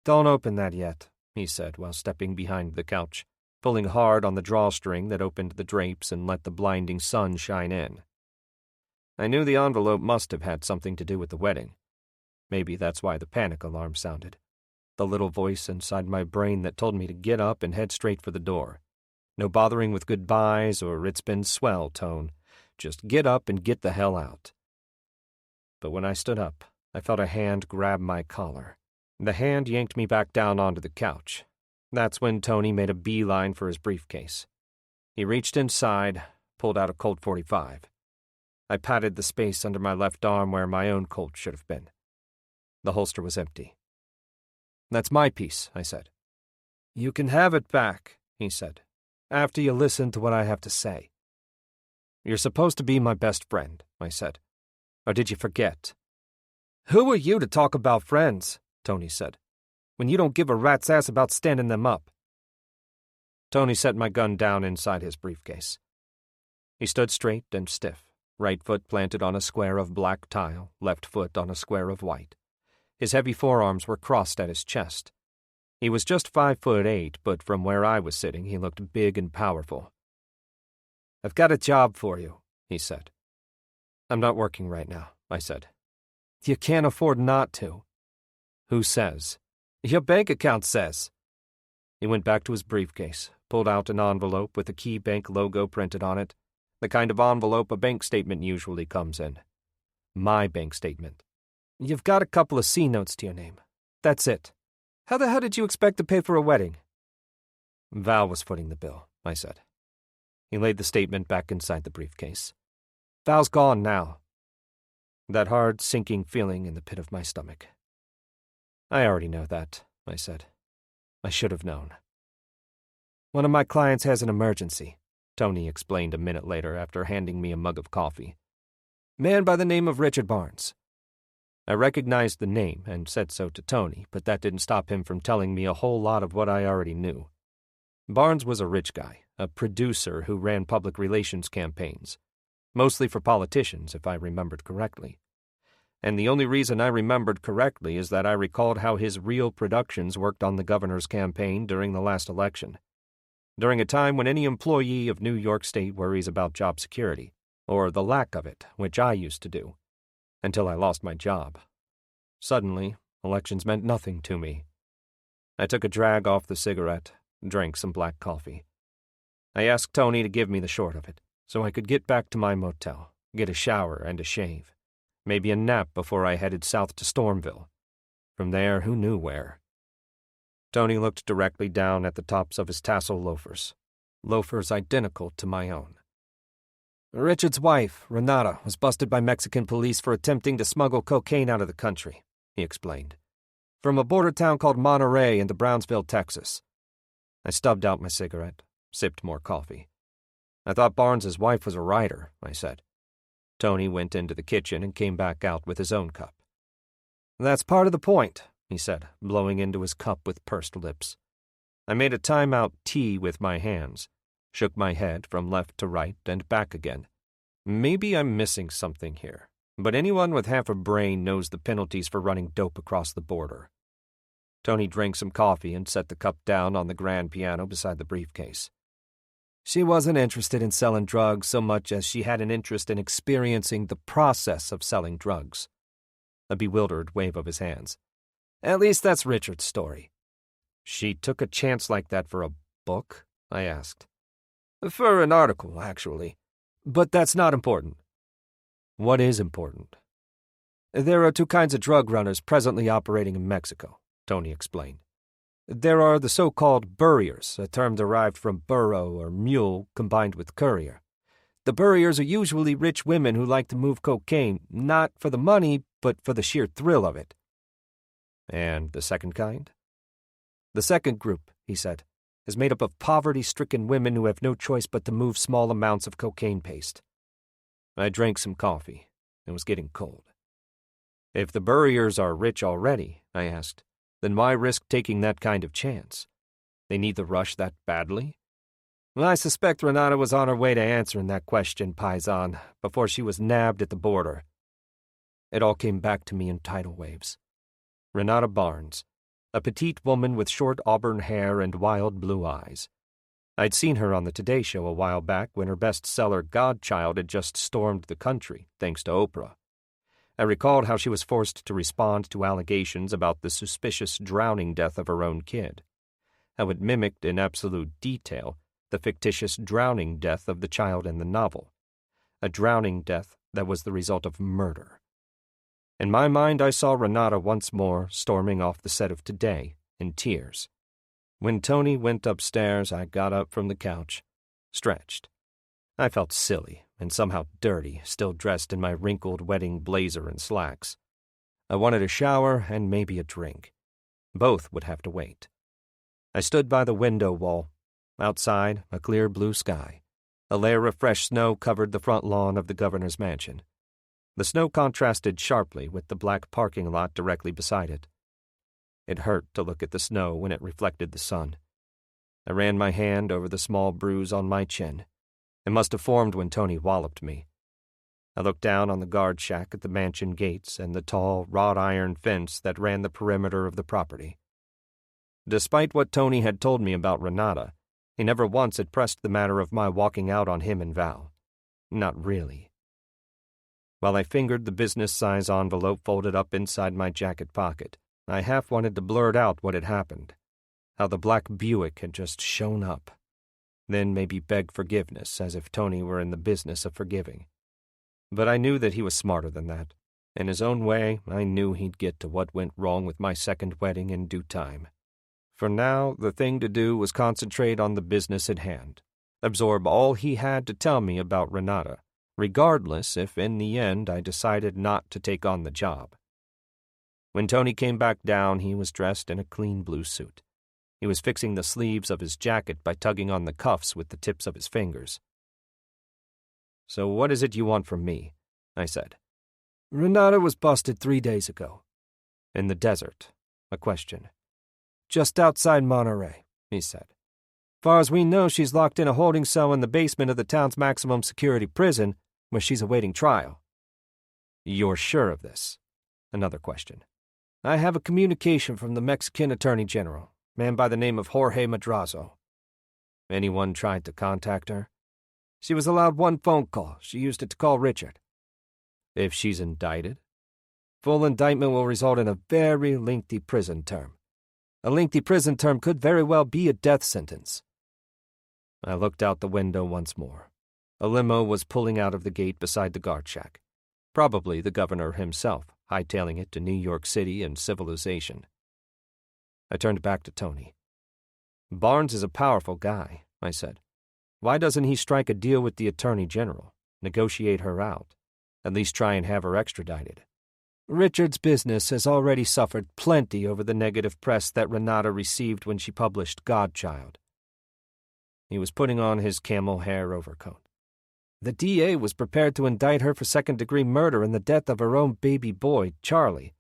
"Don't open that yet," he said while stepping behind the couch, pulling hard on the drawstring that opened the drapes and let the blinding sun shine in. I knew the envelope must have had something to do with the wedding. Maybe that's why the panic alarm sounded. The little voice inside my brain that told me to get up and head straight for the door. No bothering with goodbyes or "it's been swell" tone. Just get up and get the hell out. But when I stood up, I felt a hand grab my collar. The hand yanked me back down onto the couch. That's when Tony made a beeline for his briefcase. He reached inside, pulled out a Colt .45. I patted the space under my left arm where my own Colt should have been. The holster was empty. "That's my piece," I said. "You can have it back," he said, "after you listen to what I have to say." "You're supposed to be my best friend," I said. "Or did you forget?" "Who are you to talk about friends?" Tony said, "when you don't give a rat's ass about standing them up." Tony set my gun down inside his briefcase. He stood straight and stiff, right foot planted on a square of black tile, left foot on a square of white. His heavy forearms were crossed at his chest. He was just 5'8", but from where I was sitting, he looked big and powerful. "I've got a job for you," he said. "I'm not working right now," I said. "You can't afford not to." "Who says?" "Your bank account says." He went back to his briefcase, pulled out an envelope with a Key Bank logo printed on it, the kind of envelope a bank statement usually comes in. My bank statement. "You've got a couple of C notes to your name. That's it. How the hell did you expect to pay for a wedding?" "Val was footing the bill," I said. He laid the statement back inside the briefcase. "Val's gone now." That hard, sinking feeling in the pit of my stomach. "I already know that," I said. "I should have known." "One of my clients has an emergency," Tony explained a minute later after handing me a mug of coffee. "Man by the name of Richard Barnes." I recognized the name and said so to Tony, but that didn't stop him from telling me a whole lot of what I already knew. Barnes was a rich guy, a producer who ran public relations campaigns, mostly for politicians, if I remembered correctly. And the only reason I remembered correctly is that I recalled how his real productions worked on the governor's campaign during the last election, during a time when any employee of New York State worries about job security, or the lack of it, which I used to do, until I lost my job. Suddenly, elections meant nothing to me. I took a drag off the cigarette, drank some black coffee. I asked Tony to give me the short of it, so I could get back to my motel, get a shower and a shave, maybe a nap before I headed south to Stormville. From there, who knew where? Tony looked directly down at the tops of his tassel loafers identical to my own. "Richard's wife, Renata, was busted by Mexican police for attempting to smuggle cocaine out of the country," he explained, "from a border town called Monterey into Brownsville, Texas." I stubbed out my cigarette, sipped more coffee. "I thought Barnes's wife was a writer," I said. Tony went into the kitchen and came back out with his own cup. "That's part of the point," he said, blowing into his cup with pursed lips. I made a time-out T with my hands, shook my head from left to right and back again. Maybe I'm missing something here, but anyone with half a brain knows the penalties for running dope across the border. Tony drank some coffee and set the cup down on the grand piano beside the briefcase. "She wasn't interested in selling drugs so much as she had an interest in experiencing the process of selling drugs." A bewildered wave of his hands. "At least that's Richard's story." "She took a chance like that for a book?" I asked. "For an article, actually. But that's not important." "What is important?" "There are two kinds of drug runners presently operating in Mexico," Tony explained. "There are the so-called burriers, a term derived from burro or mule combined with courier. The burriers are usually rich women who like to move cocaine, not for the money, but for the sheer thrill of it." "And the second kind?" "The second group," he said, "is made up of poverty-stricken women who have no choice but to move small amounts of cocaine paste." I drank some coffee. It was getting cold. "If the burriers are rich already," I asked, "then why risk taking that kind of chance? They need the rush that badly?" "I suspect Renata was on her way to answering that question, Paisan, before she was nabbed at the border." It all came back to me in tidal waves. Renata Barnes, a petite woman with short auburn hair and wild blue eyes. I'd seen her on the Today Show a while back when her bestseller Godchild had just stormed the country, thanks to Oprah. I recalled how she was forced to respond to allegations about the suspicious drowning death of her own kid, how it mimicked in absolute detail the fictitious drowning death of the child in the novel, a drowning death that was the result of murder. In my mind, I saw Renata once more storming off the set of Today in tears. When Tony went upstairs, I got up from the couch, stretched. I felt silly and somehow dirty, still dressed in my wrinkled wedding blazer and slacks. I wanted a shower and maybe a drink. Both would have to wait. I stood by the window wall. Outside, a clear blue sky. A layer of fresh snow covered the front lawn of the governor's mansion. The snow contrasted sharply with the black parking lot directly beside it. It hurt to look at the snow when it reflected the sun. I ran my hand over the small bruise on my chin. It must have formed when Tony walloped me. I looked down on the guard shack at the mansion gates and the tall, wrought-iron fence that ran the perimeter of the property. Despite what Tony had told me about Renata, he never once had pressed the matter of my walking out on him and Val. Not really. While I fingered the business-size envelope folded up inside my jacket pocket, I half wanted to blurt out what had happened, how the black Buick had just shown up, then maybe beg forgiveness as if Tony were in the business of forgiving. But I knew that he was smarter than that. In his own way, I knew he'd get to what went wrong with my second wedding in due time. For now, the thing to do was concentrate on the business at hand, absorb all he had to tell me about Renata, regardless if in the end I decided not to take on the job. When Tony came back down, he was dressed in a clean blue suit. He was fixing the sleeves of his jacket by tugging on the cuffs with the tips of his fingers. "So what is it you want from me?" I said. "Renata was busted 3 days ago." "In the desert?" A question. "Just outside Monterey," he said. "Far as we know, she's locked in a holding cell in the basement of the town's maximum security prison, where she's awaiting trial." "You're sure of this?" Another question. "I have a communication from the Mexican Attorney General, a man by the name of Jorge Madrazo." "Anyone tried to contact her?" "She was allowed one phone call. She used it to call Richard." "If she's indicted?" "Full indictment will result in a very lengthy prison term. A lengthy prison term could very well be a death sentence." I looked out the window once more. A limo was pulling out of the gate beside the guard shack. Probably the governor himself, hightailing it to New York City and civilization. I turned back to Tony. "Barnes is a powerful guy," I said. "Why doesn't he strike a deal with the Attorney General, negotiate her out, at least try and have her extradited?" "Richard's business has already suffered plenty over the negative press that Renata received when she published Godchild." He was putting on his camel hair overcoat. "The DA was prepared to indict her for second-degree murder in the death of her own baby boy, Charlie.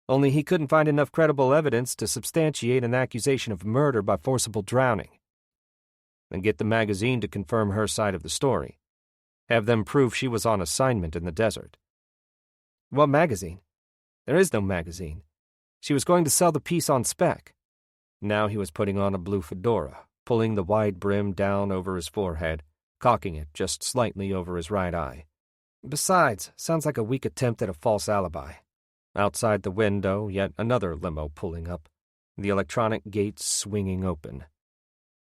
Only he couldn't find enough credible evidence to substantiate an accusation of murder by forcible drowning. And get the magazine to confirm her side of the story. Have them prove she was on assignment in the desert." "What magazine? There is no magazine. She was going to sell the piece on spec." Now he was putting on a blue fedora, pulling the wide brim down over his forehead, cocking it just slightly over his right eye. "Besides, sounds like a weak attempt at a false alibi." Outside the window, yet another limo pulling up, the electronic gates swinging open.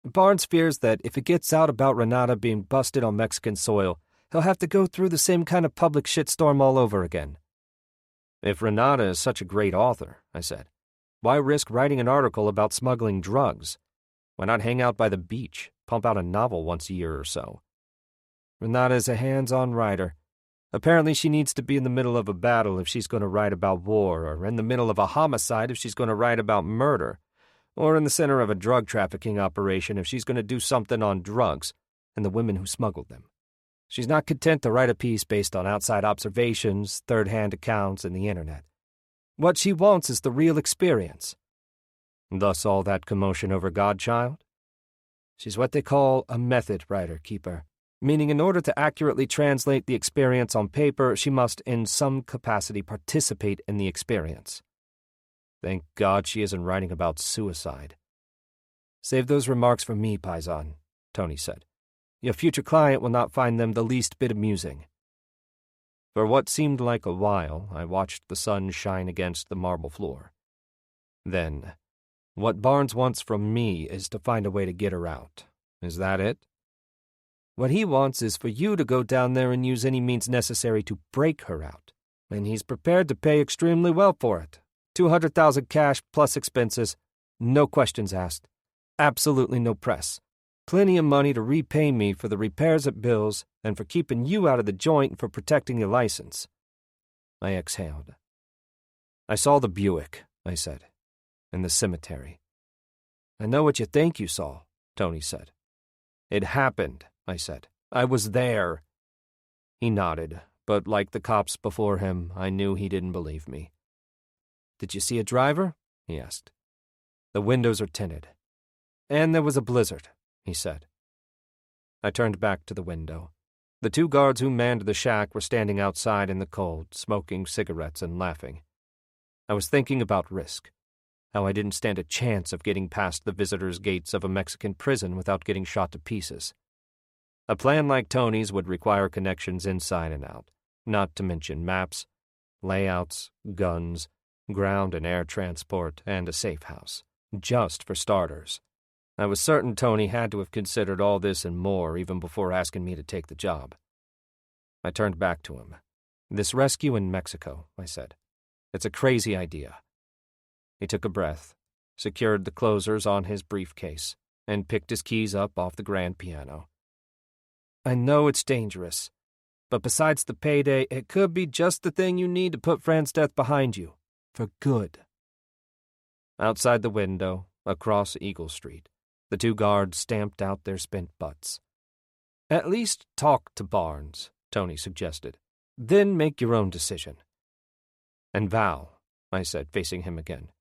"Barnes fears that if it gets out about Renata being busted on Mexican soil, he'll have to go through the same kind of public shitstorm all over again." "If Renata is such a great author," I said, "why risk writing an article about smuggling drugs? Why not hang out by the beach, pump out a novel once a year or so?" "Renata is a hands-on writer. Apparently she needs to be in the middle of a battle if she's going to write about war, or in the middle of a homicide if she's going to write about murder, or in the center of a drug trafficking operation if she's going to do something on drugs and the women who smuggled them. She's not content to write a piece based on outside observations, third-hand accounts, and the internet. What she wants is the real experience." "Thus all that commotion over Godchild?" "She's what they call a method writer, Keeper, meaning in order to accurately translate the experience on paper, she must in some capacity participate in the experience." "Thank God she isn't writing about suicide." "Save those remarks for me, Paisan," Tony said. "Your future client will not find them the least bit amusing." For what seemed like a while, I watched the sun shine against the marble floor. Then, "What Barnes wants from me is to find a way to get her out. Is that it?" "What he wants is for you to go down there and use any means necessary to break her out. And he's prepared to pay extremely well for it. 200,000 cash plus expenses, no questions asked. Absolutely no press. Plenty of money to repay me for the repairs at Bill's and for keeping you out of the joint and for protecting your license." I exhaled. "I saw the Buick," I said, "in the cemetery." "I know what you think you saw," Tony said. "It happened," I said. "I was there." He nodded, but like the cops before him, I knew he didn't believe me. "Did you see a driver?" he asked. "The windows are tinted." "And there was a blizzard," he said. I turned back to the window. The 2 guards who manned the shack were standing outside in the cold, smoking cigarettes and laughing. I was thinking about risk, how I didn't stand a chance of getting past the visitors' gates of a Mexican prison without getting shot to pieces. A plan like Tony's would require connections inside and out, not to mention maps, layouts, guns, ground and air transport, and a safe house, just for starters. I was certain Tony had to have considered all this and more even before asking me to take the job. I turned back to him. "This rescue in Mexico," I said. "It's a crazy idea." He took a breath, secured the closers on his briefcase, and picked his keys up off the grand piano. "I know it's dangerous, but besides the payday, it could be just the thing you need to put Fran's death behind you. For good." Outside the window, across Eagle Street, the 2 guards stamped out their spent butts. "At least talk to Barnes," Tony suggested. "Then make your own decision." "And Val," I said, facing him again.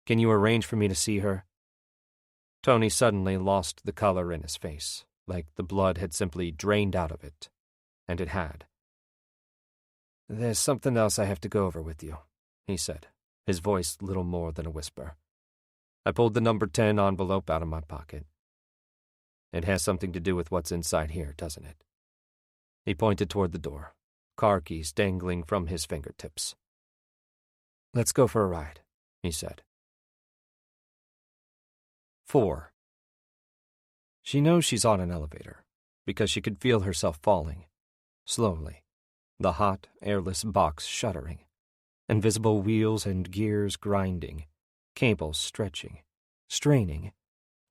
"Can you arrange for me to see her?" Tony suddenly lost the color in his face, like the blood had simply drained out of it. And it had. "There's something else I have to go over with you," he said, his voice little more than a whisper. I pulled the number 10 envelope out of my pocket. "It has something to do with what's inside here, doesn't it?" He pointed toward the door, car keys dangling from his fingertips. "Let's go for a ride," he said. 4. She knows she's on an elevator, because she could feel herself falling, slowly, the hot, airless box shuddering, invisible wheels and gears grinding, cables stretching, straining,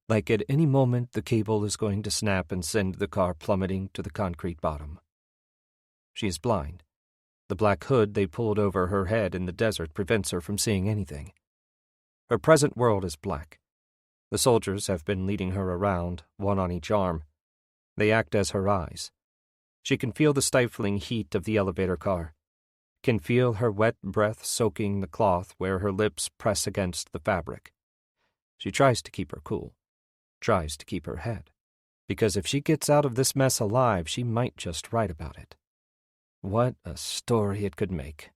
like at any moment the cable is going to snap and send the car plummeting to the concrete bottom. She is blind. The black hood they pulled over her head in the desert prevents her from seeing anything. Her present world is black. The soldiers have been leading her around, one on each arm. They act as her eyes. She can feel the stifling heat of the elevator car, can feel her wet breath soaking the cloth where her lips press against the fabric. She tries to keep her cool, tries to keep her head, because if she gets out of this mess alive, she might just write about it. What a story it could make.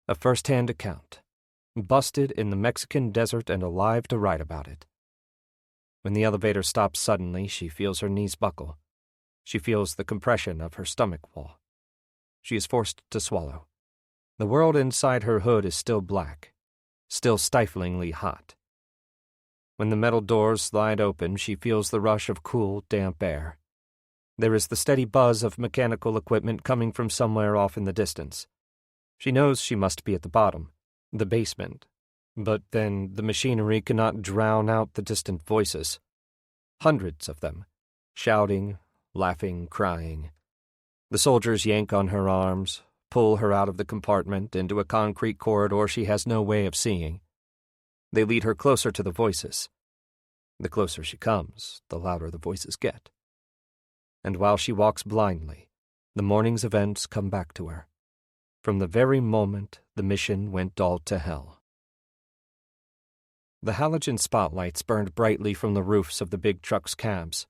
A first-hand account. Busted in the Mexican desert and alive to write about it. When the elevator stops suddenly, she feels her knees buckle. She feels the compression of her stomach wall. She is forced to swallow. The world inside her hood is still black, still stiflingly hot. When the metal doors slide open, she feels the rush of cool, damp air. There is the steady buzz of mechanical equipment coming from somewhere off in the distance. She knows she must be at the bottom, the basement, but then the machinery cannot drown out the distant voices. Hundreds of them, shouting, laughing, crying. The soldiers yank on her arms, pull her out of the compartment into a concrete corridor she has no way of seeing. They lead her closer to the voices. The closer she comes, the louder the voices get. And while she walks blindly, the morning's events come back to her. From the very moment the mission went all to hell. The halogen spotlights burned brightly from the roofs of the big truck's cabs.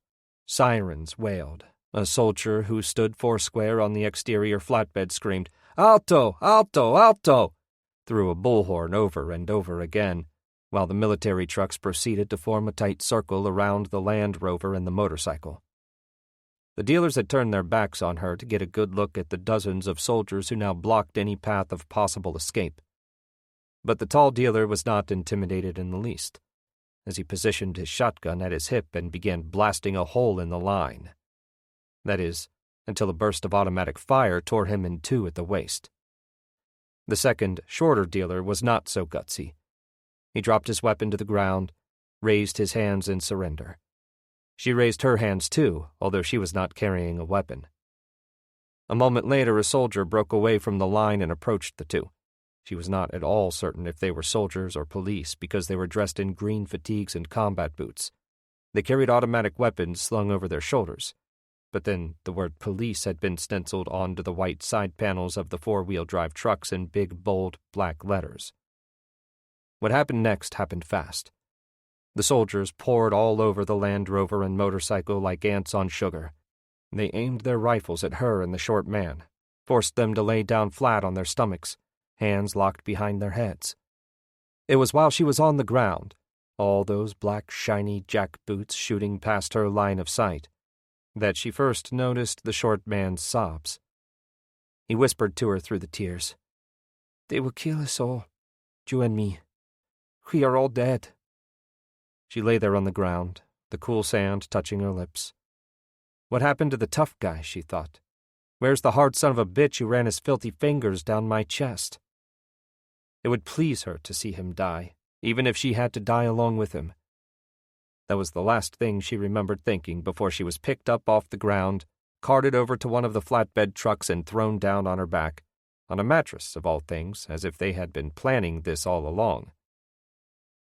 Sirens wailed. A soldier who stood foursquare on the exterior flatbed screamed, "Alto! Alto! Alto!" through a bullhorn over and over again, while the military trucks proceeded to form a tight circle around the Land Rover and the motorcycle. The dealers had turned their backs on her to get a good look at the dozens of soldiers who now blocked any path of possible escape. But the tall dealer was not intimidated in the least, as he positioned his shotgun at his hip and began blasting a hole in the line. That is, until a burst of automatic fire tore him in two at the waist. The second, shorter dealer was not so gutsy. He dropped his weapon to the ground, raised his hands in surrender. She raised her hands too, although she was not carrying a weapon. A moment later, a soldier broke away from the line and approached the two. She was not at all certain if they were soldiers or police because they were dressed in green fatigues and combat boots. They carried automatic weapons slung over their shoulders, but then the word police had been stenciled onto the white side panels of the four-wheel drive trucks in big, bold, black letters. What happened next happened fast. The soldiers poured all over the Land Rover and motorcycle like ants on sugar. They aimed their rifles at her and the short man, forced them to lay down flat on their stomachs, hands locked behind their heads. It was while she was on the ground, all those black shiny jack boots shooting past her line of sight, that she first noticed the short man's sobs. He whispered to her through the tears, "They will kill us all, you and me. We are all dead." She lay there on the ground, the cool sand touching her lips. What happened to the tough guy, she thought? Where's the hard son of a bitch who ran his filthy fingers down my chest? It would please her to see him die, even if she had to die along with him. That was the last thing she remembered thinking before she was picked up off the ground, carted over to one of the flatbed trucks and thrown down on her back, on a mattress of all things, as if they had been planning this all along.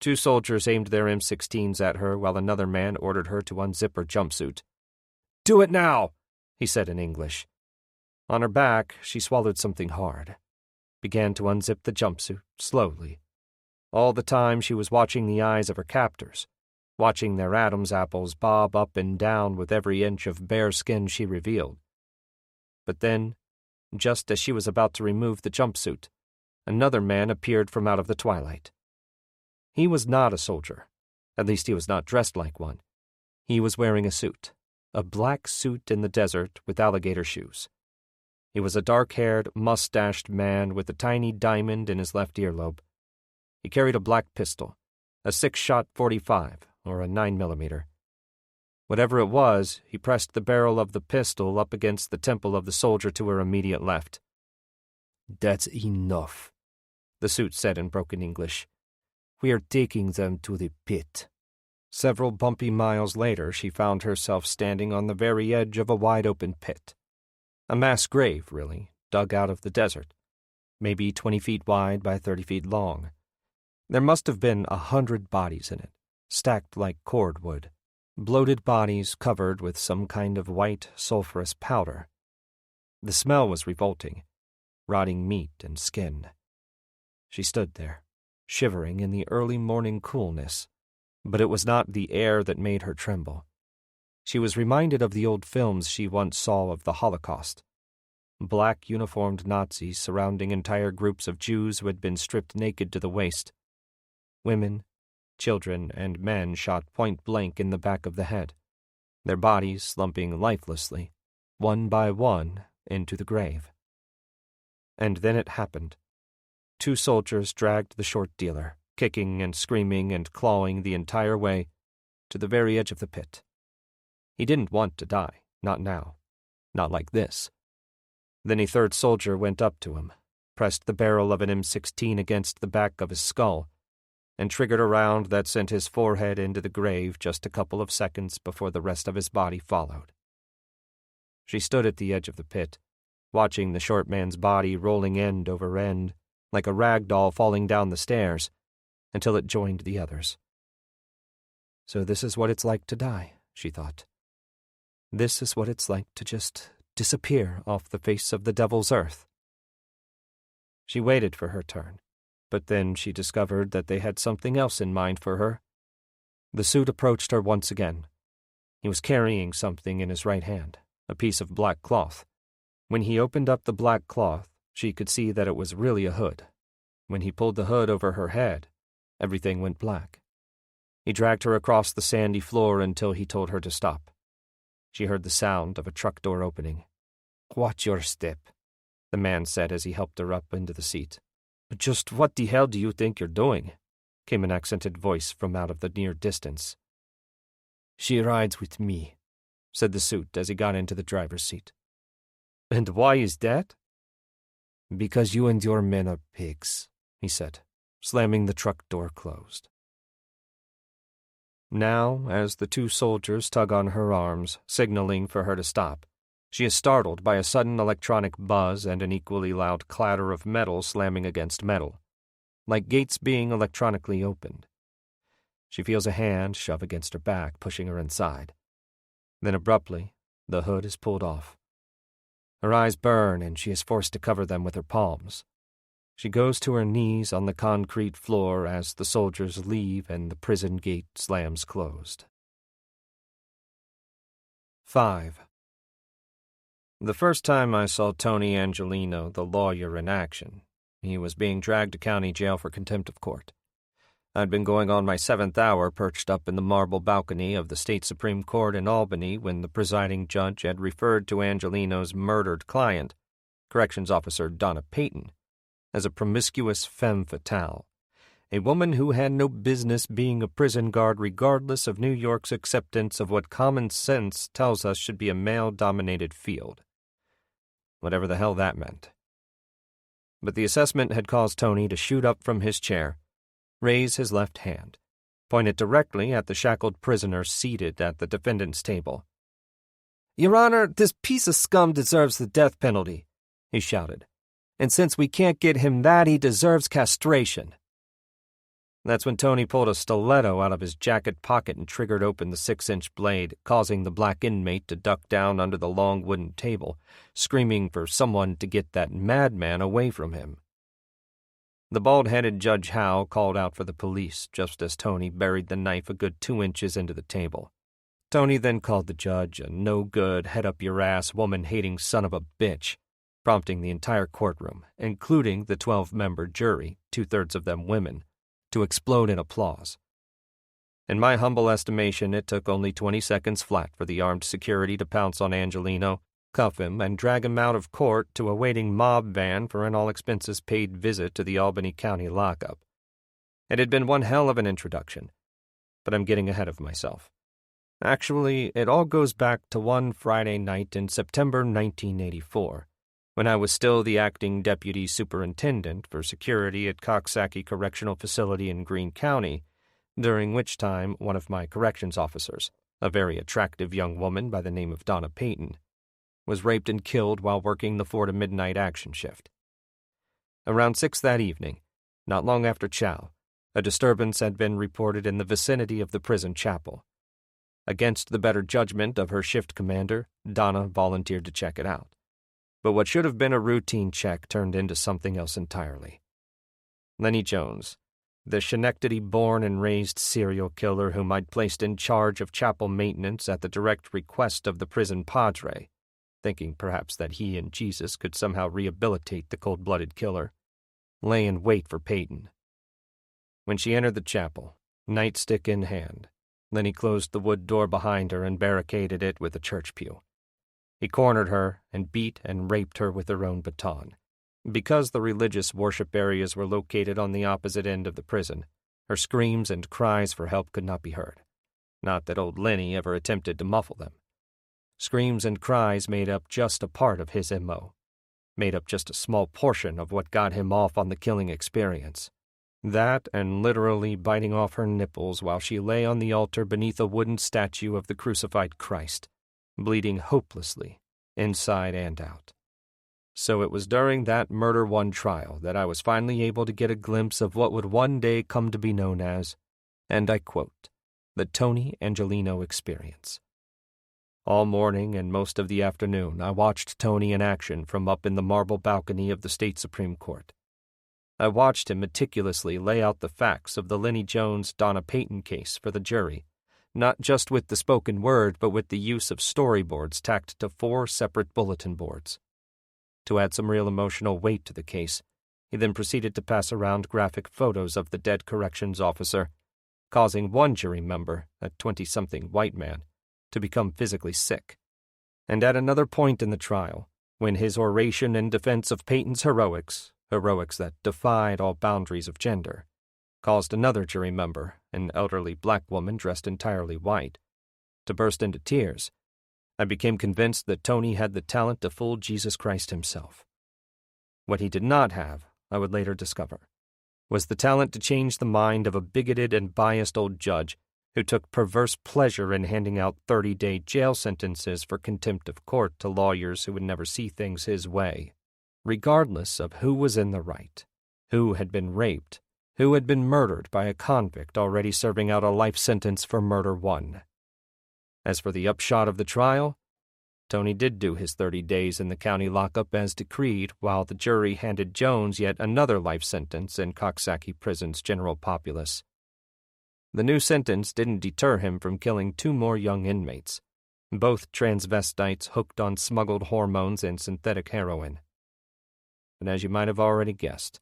2 soldiers aimed their M16s at her while another man ordered her to unzip her jumpsuit. "Do it now," he said in English. On her back, she swallowed something hard, began to unzip the jumpsuit slowly. All the time she was watching the eyes of her captors, watching their Adam's apples bob up and down with every inch of bare skin she revealed. But then, just as she was about to remove the jumpsuit, another man appeared from out of the twilight. He was not a soldier, at least he was not dressed like one. He was wearing a suit, a black suit in the desert with alligator shoes. He was a dark-haired, mustached man with a tiny diamond in his left earlobe. He carried a black pistol, a 6-shot .45 or a 9mm. Whatever it was, he pressed the barrel of the pistol up against the temple of the soldier to her immediate left. "That's enough," the suit said in broken English. "We are taking them to the pit." Several bumpy miles later, she found herself standing on the very edge of a wide-open pit. A mass grave, really, dug out of the desert, maybe 20 feet wide by 30 feet long. There must have been 100 bodies in it, stacked like cordwood, bloated bodies covered with some kind of white, sulphurous powder. The smell was revolting, rotting meat and skin. She stood there, shivering in the early morning coolness, but it was not the air that made her tremble. She was reminded of the old films she once saw of the Holocaust. Black uniformed Nazis surrounding entire groups of Jews who had been stripped naked to the waist. Women, children, and men shot point-blank in the back of the head, their bodies slumping lifelessly, one by one, into the grave. And then it happened. 2 soldiers dragged the short dealer, kicking and screaming and clawing the entire way, to the very edge of the pit. He didn't want to die, not now, not like this. Then a 3rd soldier went up to him, pressed the barrel of an M16 against the back of his skull, and triggered a round that sent his forehead into the grave just a couple of seconds before the rest of his body followed. She stood at the edge of the pit, watching the short man's body rolling end over end, like a rag doll falling down the stairs, until it joined the others. So this is what it's like to die, she thought. This is what it's like to just disappear off the face of the devil's earth. She waited for her turn, but then she discovered that they had something else in mind for her. The suit approached her once again. He was carrying something in his right hand, a piece of black cloth. When he opened up the black cloth, she could see that it was really a hood. When he pulled the hood over her head, everything went black. He dragged her across the sandy floor until he told her to stop. She heard the sound of a truck door opening. "Watch your step," the man said as he helped her up into the seat. "Just what the hell do you think you're doing?" came an accented voice from out of the near distance. "She rides with me," said the suit as he got into the driver's seat. "And why is that?" "Because you and your men are pigs," he said, slamming the truck door closed. Now, as the 2 soldiers tug on her arms, signaling for her to stop, she is startled by a sudden electronic buzz and an equally loud clatter of metal slamming against metal, like gates being electronically opened. She feels a hand shove against her back, pushing her inside. Then abruptly, the hood is pulled off. Her eyes burn and she is forced to cover them with her palms. She goes to her knees on the concrete floor as the soldiers leave and the prison gate slams closed. 5. The first time I saw Tony Angelino, the lawyer, in action, he was being dragged to county jail for contempt of court. I'd been going on my 7th hour perched up in the marble balcony of the state Supreme Court in Albany when the presiding judge had referred to Angelino's murdered client, Corrections Officer Donna Payton, as a promiscuous femme fatale, a woman who had no business being a prison guard regardless of New York's acceptance of what common sense tells us should be a male-dominated field. Whatever the hell that meant. But the assessment had caused Tony to shoot up from his chair, raise his left hand, point it directly at the shackled prisoner seated at the defendant's table. "Your Honor, this piece of scum deserves the death penalty," he shouted. "And since we can't get him that, he deserves castration." That's when Tony pulled a stiletto out of his jacket pocket and triggered open the 6-inch blade, causing the black inmate to duck down under the long wooden table, screaming for someone to get that madman away from him. The bald-headed Judge Howe called out for the police just as Tony buried the knife a good 2 inches into the table. Tony then called the judge a no-good, head-up-your-ass, woman-hating son of a bitch, prompting the entire courtroom, including the 12-member jury, 2/3 of them women, to explode in applause. In my humble estimation, it took only 20 seconds flat for the armed security to pounce on Angelino, cuff him, and drag him out of court to a waiting mob van for an all-expenses-paid visit to the Albany County lockup. It had been one hell of an introduction, but I'm getting ahead of myself. Actually, it all goes back to one Friday night in September 1984, when I was still the acting deputy superintendent for security at Coxsackie Correctional Facility in Greene County, during which time one of my corrections officers, a very attractive young woman by the name of Donna Payton, was raped and killed while working the 4 to midnight action shift. Around 6 that evening, not long after chow, a disturbance had been reported in the vicinity of the prison chapel. Against the better judgment of her shift commander, Donna volunteered to check it out. But what should have been a routine check turned into something else entirely. Lenny Jones, the Schenectady-born and raised serial killer whom I'd placed in charge of chapel maintenance at the direct request of the prison padre, thinking perhaps that he and Jesus could somehow rehabilitate the cold-blooded killer, lay in wait for Payton. When she entered the chapel, nightstick in hand, Lenny closed the wood door behind her and barricaded it with a church pew. He cornered her and beat and raped her with her own baton. Because the religious worship areas were located on the opposite end of the prison, her screams and cries for help could not be heard. Not that old Lenny ever attempted to muffle them. Screams and cries made up just a part of his M.O., made up just a small portion of what got him off on the killing experience. That and literally biting off her nipples while she lay on the altar beneath a wooden statue of the crucified Christ, bleeding hopelessly, inside and out. So it was during that Murder One trial that I was finally able to get a glimpse of what would one day come to be known as, and I quote, the Tony Angelino experience. All morning and most of the afternoon, I watched Tony in action from up in the marble balcony of the state Supreme Court. I watched him meticulously lay out the facts of the Lenny Jones-Donna Payton case for the jury, not just with the spoken word, but with the use of storyboards tacked to 4 separate bulletin boards. To add some real emotional weight to the case, he then proceeded to pass around graphic photos of the dead corrections officer, causing one jury member, a 20-something white man, to become physically sick. And at another point in the trial, when his oration in defense of Payton's heroics that defied all boundaries of gender, caused another jury member, an elderly black woman dressed entirely white, to burst into tears, I became convinced that Tony had the talent to fool Jesus Christ himself. What he did not have, I would later discover, was the talent to change the mind of a bigoted and biased old judge who took perverse pleasure in handing out 30-day jail sentences for contempt of court to lawyers who would never see things his way, regardless of who was in the right, who had been raped, who had been murdered by a convict already serving out a life sentence for murder one. As for the upshot of the trial, Tony did do his 30 days in the county lockup as decreed, while the jury handed Jones yet another life sentence in Coxsackie Prison's general populace. The new sentence didn't deter him from killing 2 more young inmates, both transvestites hooked on smuggled hormones and synthetic heroin. But as you might have already guessed,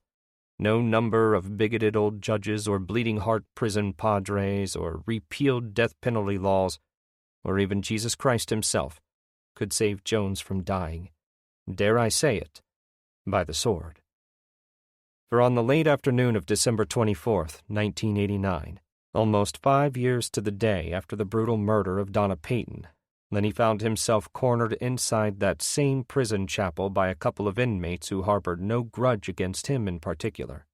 no number of bigoted old judges or bleeding-heart prison padres or repealed death penalty laws, or even Jesus Christ himself, could save Jones from dying, dare I say it, by the sword. For on the late afternoon of December 24th, 1989, almost 5 years to the day after the brutal murder of Donna Payton, Lenny found himself cornered inside that same prison chapel by a couple of inmates who harbored no grudge against him in particular.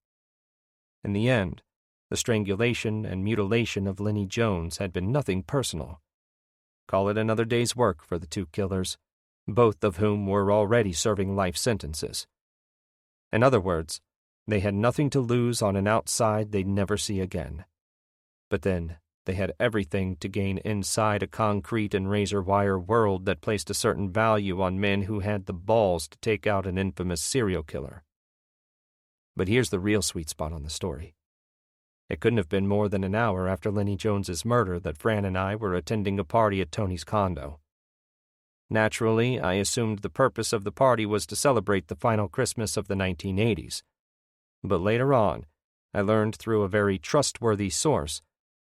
In the end, the strangulation and mutilation of Lenny Jones had been nothing personal. Call it another day's work for the two killers, both of whom were already serving life sentences. In other words, they had nothing to lose on an outside they'd never see again. But then, they had everything to gain inside a concrete and razor-wire world that placed a certain value on men who had the balls to take out an infamous serial killer. But here's the real sweet spot on the story. It couldn't have been more than an hour after Lenny Jones's murder that Fran and I were attending a party at Tony's condo. Naturally, I assumed the purpose of the party was to celebrate the final Christmas of the 1980s. But later on, I learned through a very trustworthy source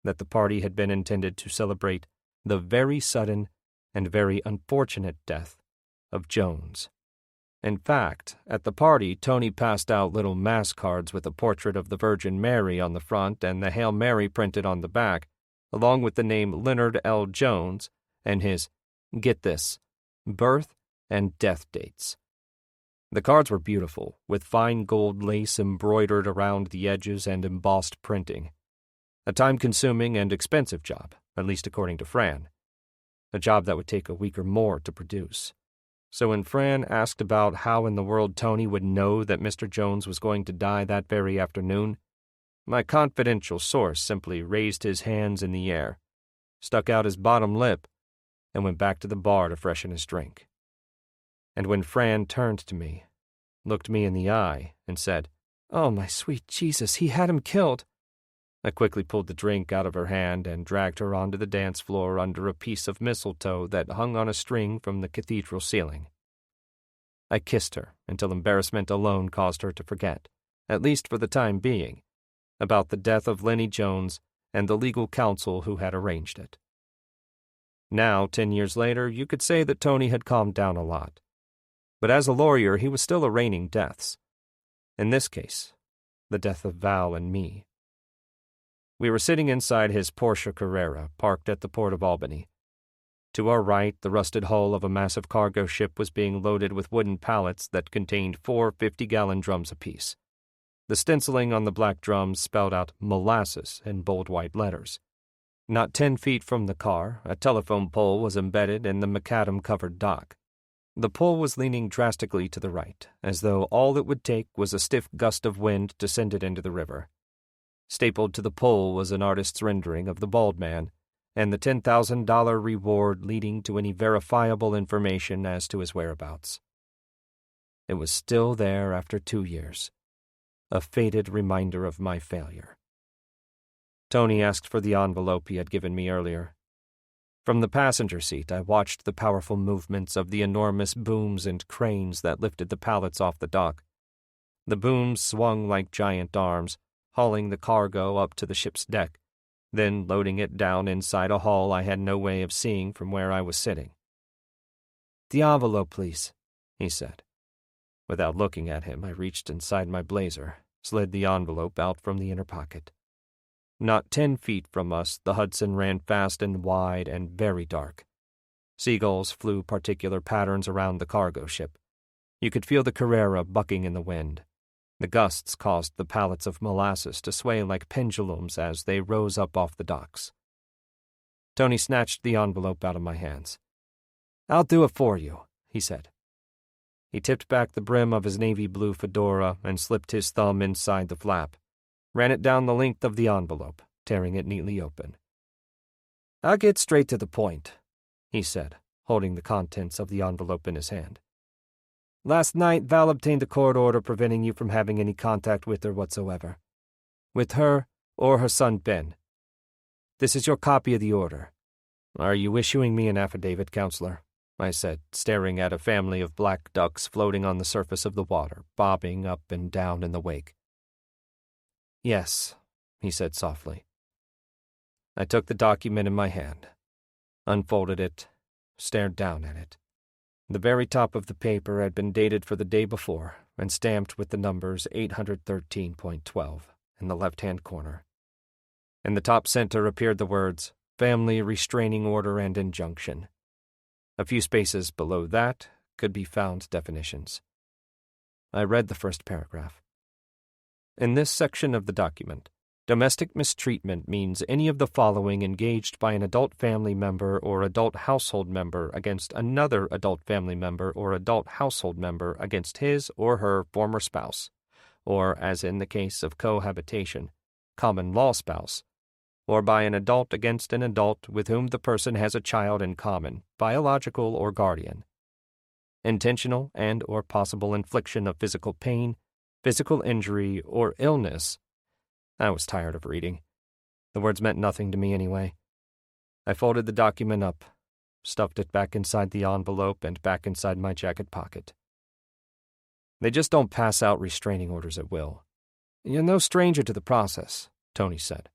that the party had been intended to celebrate the very sudden and very unfortunate death of Jones. In fact, at the party, Tony passed out little mass cards with a portrait of the Virgin Mary on the front and the Hail Mary printed on the back, along with the name Leonard L. Jones and his, get this, birth and death dates. The cards were beautiful, with fine gold lace embroidered around the edges and embossed printing. A time-consuming and expensive job, at least according to Fran. A job that would take a week or more to produce. So when Fran asked about how in the world Tony would know that Mr. Jones was going to die that very afternoon, my confidential source simply raised his hands in the air, stuck out his bottom lip, and went back to the bar to freshen his drink. And when Fran turned to me, looked me in the eye, and said, "Oh, my sweet Jesus, he had him killed," I quickly pulled the drink out of her hand and dragged her onto the dance floor under a piece of mistletoe that hung on a string from the cathedral ceiling. I kissed her until embarrassment alone caused her to forget, at least for the time being, about the death of Lenny Jones and the legal counsel who had arranged it. Now, 10 years later, you could say that Tony had calmed down a lot. But as a lawyer, he was still arraigning deaths. In this case, the death of Val and me. We were sitting inside his Porsche Carrera, parked at the Port of Albany. To our right, the rusted hull of a massive cargo ship was being loaded with wooden pallets that contained 4 50-gallon drums apiece. The stenciling on the black drums spelled out molasses in bold white letters. Not 10 feet from the car, a telephone pole was embedded in the macadam-covered dock. The pole was leaning drastically to the right, as though all it would take was a stiff gust of wind to send it into the river. Stapled to the pole was an artist's rendering of the bald man, and the $10,000 reward leading to any verifiable information as to his whereabouts. It was still there after 2 years, a faded reminder of my failure. Tony asked for the envelope he had given me earlier. From the passenger seat, I watched the powerful movements of the enormous booms and cranes that lifted the pallets off the dock. The booms swung like giant arms, hauling the cargo up to the ship's deck, then loading it down inside a hull I had no way of seeing from where I was sitting. "The envelope, please," he said. Without looking at him, I reached inside my blazer, slid the envelope out from the inner pocket. Not 10 feet from us, the Hudson ran fast and wide and very dark. Seagulls flew particular patterns around the cargo ship. You could feel the Carrera bucking in the wind. The gusts caused the pallets of molasses to sway like pendulums as they rose up off the docks. Tony snatched the envelope out of my hands. "I'll do it for you," he said. He tipped back the brim of his navy blue fedora and slipped his thumb inside the flap, ran it down the length of the envelope, tearing it neatly open. "I'll get straight to the point," he said, holding the contents of the envelope in his hand. "Last night, Val obtained a court order preventing you from having any contact with her whatsoever. With her or her son Ben. This is your copy of the order. "Are you issuing me an affidavit, counselor?" I said, staring at a family of black ducks floating on the surface of the water, bobbing up and down in the wake. "Yes," he said softly. I took the document in my hand, unfolded it, stared down at it. The very top of the paper had been dated for the day before and stamped with the numbers 813.12 in the left-hand corner. In the top center appeared the words, "Family Restraining Order and Injunction." A few spaces below that could be found definitions. I read the first paragraph. In this section of the document, domestic mistreatment means any of the following engaged by an adult family member or adult household member against another adult family member or adult household member against his or her former spouse, or, as in the case of cohabitation, common law spouse, or by an adult against an adult with whom the person has a child in common, biological or guardian. Intentional and or possible infliction of physical pain, physical injury, or illness. I was tired of reading. The words meant nothing to me anyway. I folded the document up, stuffed it back inside the envelope and back inside my jacket pocket. They just don't pass out restraining orders at will. "You're no stranger to the process," Tony said.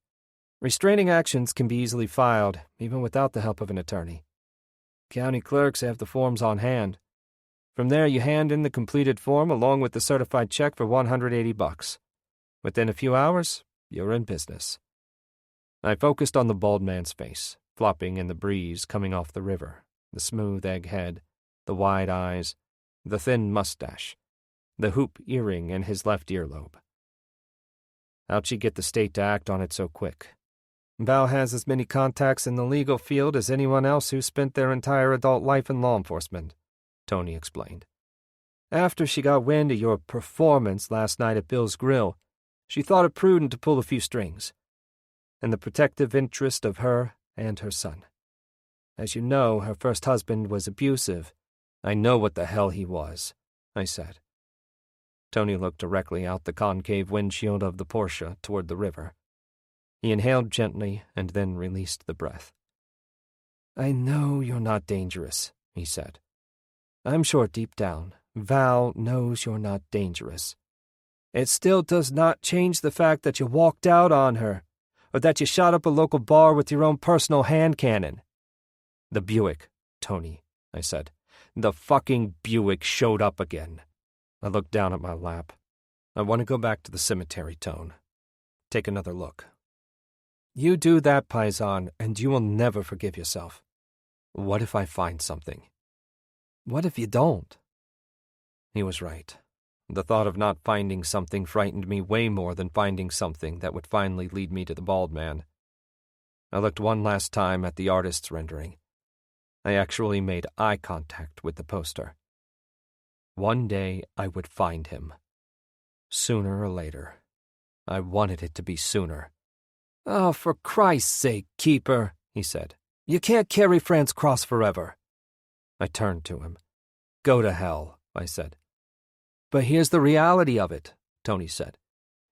"Restraining actions can be easily filed, even without the help of an attorney. County clerks have the forms on hand. From there, you hand in the completed form along with the certified check for $180. Within a few hours, you're in business." I focused on the bald man's face, flopping in the breeze coming off the river, the smooth egg head, the wide eyes, the thin mustache, the hoop earring in his left earlobe. How'd she get the state to act on it so quick? Val has as many contacts in the legal field as anyone else who spent their entire adult life in law enforcement, Tony explained. After she got wind of your performance last night at Bill's Grill, she thought it prudent to pull a few strings, in the protective interest of her and her son. As you know, her first husband was abusive. "I know what the hell he was," I said. Tony looked directly out the concave windshield of the Porsche toward the river. He inhaled gently and then released the breath. "I know you're not dangerous," he said. "I'm sure deep down, Val knows you're not dangerous. It still does not change the fact that you walked out on her, or that you shot up a local bar with your own personal hand cannon." "The Buick, Tony," I said. "The fucking Buick showed up again." I looked down at my lap. "I want to go back to the cemetery, Tone. Take another look." "You do that, Paisan, and you will never forgive yourself." "What if I find something?" "What if you don't?" He was right. The thought of not finding something frightened me way more than finding something that would finally lead me to the bald man. I looked one last time at the artist's rendering. I actually made eye contact with the poster. One day I would find him. Sooner or later. I wanted it to be sooner. "Oh, for Christ's sake, Keeper," he said. "You can't carry Fran's cross forever." I turned to him. "Go to hell," I said. "But here's the reality of it," Tony said.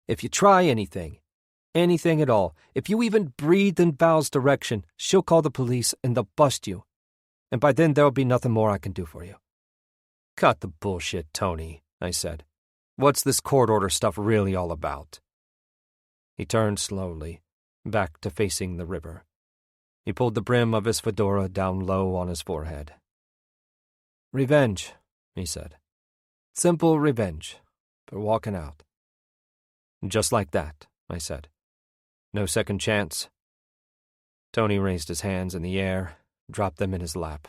"If you try anything at all, if you even breathe in Val's direction, she'll call the police and they'll bust you. And by then there'll be nothing more I can do for you." "Cut the bullshit, Tony," I said. "What's this court order stuff really all about?" He turned slowly, back to facing the river. He pulled the brim of his fedora down low on his forehead. "Revenge," he said. "Simple revenge for walking out." "Just like that," I said. "No second chance?" Tony raised his hands in the air, dropped them in his lap.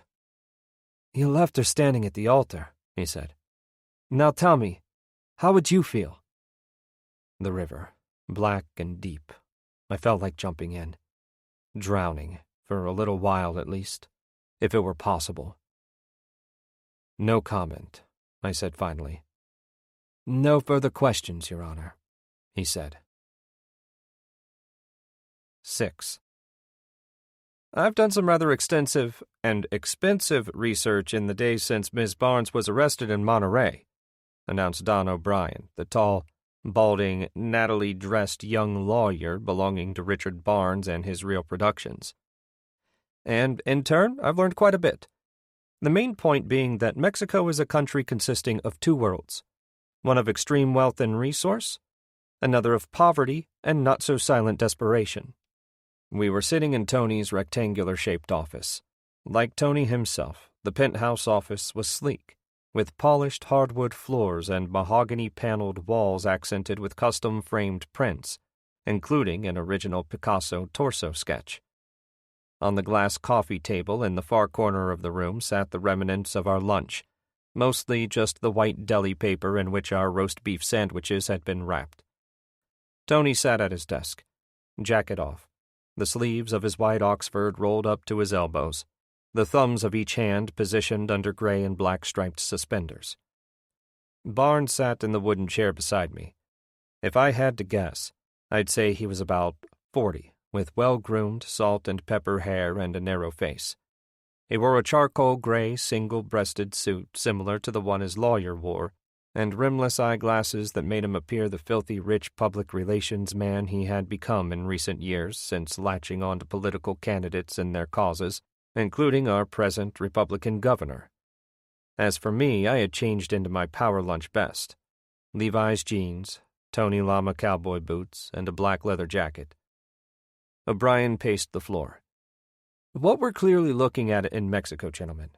"You left her standing at the altar," he said. "Now tell me, how would you feel?" The river, black and deep. I felt like jumping in. Drowning, for a little while at least, if it were possible. "No comment," I said finally. "No further questions, Your Honor," he said. 6. I've done some rather extensive and expensive research in the days since Miss Barnes was arrested in Monterey, announced Don O'Brien, the tall, balding, nattily-dressed young lawyer belonging to Richard Barnes and his Real Productions. And, in turn, I've learned quite a bit. The main point being that Mexico is a country consisting of two worlds, one of extreme wealth and resource, another of poverty and not-so-silent desperation. We were sitting in Tony's rectangular-shaped office. Like Tony himself, the penthouse office was sleek, with polished hardwood floors and mahogany-paneled walls accented with custom-framed prints, including an original Picasso torso sketch. On the glass coffee table in the far corner of the room sat the remnants of our lunch, mostly just the white deli paper in which our roast beef sandwiches had been wrapped. Tony sat at his desk, jacket off, the sleeves of his white Oxford rolled up to his elbows, the thumbs of each hand positioned under gray and black striped suspenders. Barnes sat in the wooden chair beside me. If I had to guess, I'd say he was about 40, with well-groomed salt and pepper hair and a narrow face. He wore a charcoal gray single-breasted suit similar to the one his lawyer wore, and rimless eyeglasses that made him appear the filthy rich public relations man he had become in recent years since latching on to political candidates and their causes, including our present Republican governor. As for me, I had changed into my power lunch best, Levi's jeans, Tony Lama cowboy boots, and a black leather jacket. O'Brien paced the floor. "What we're clearly looking at in Mexico, gentlemen,"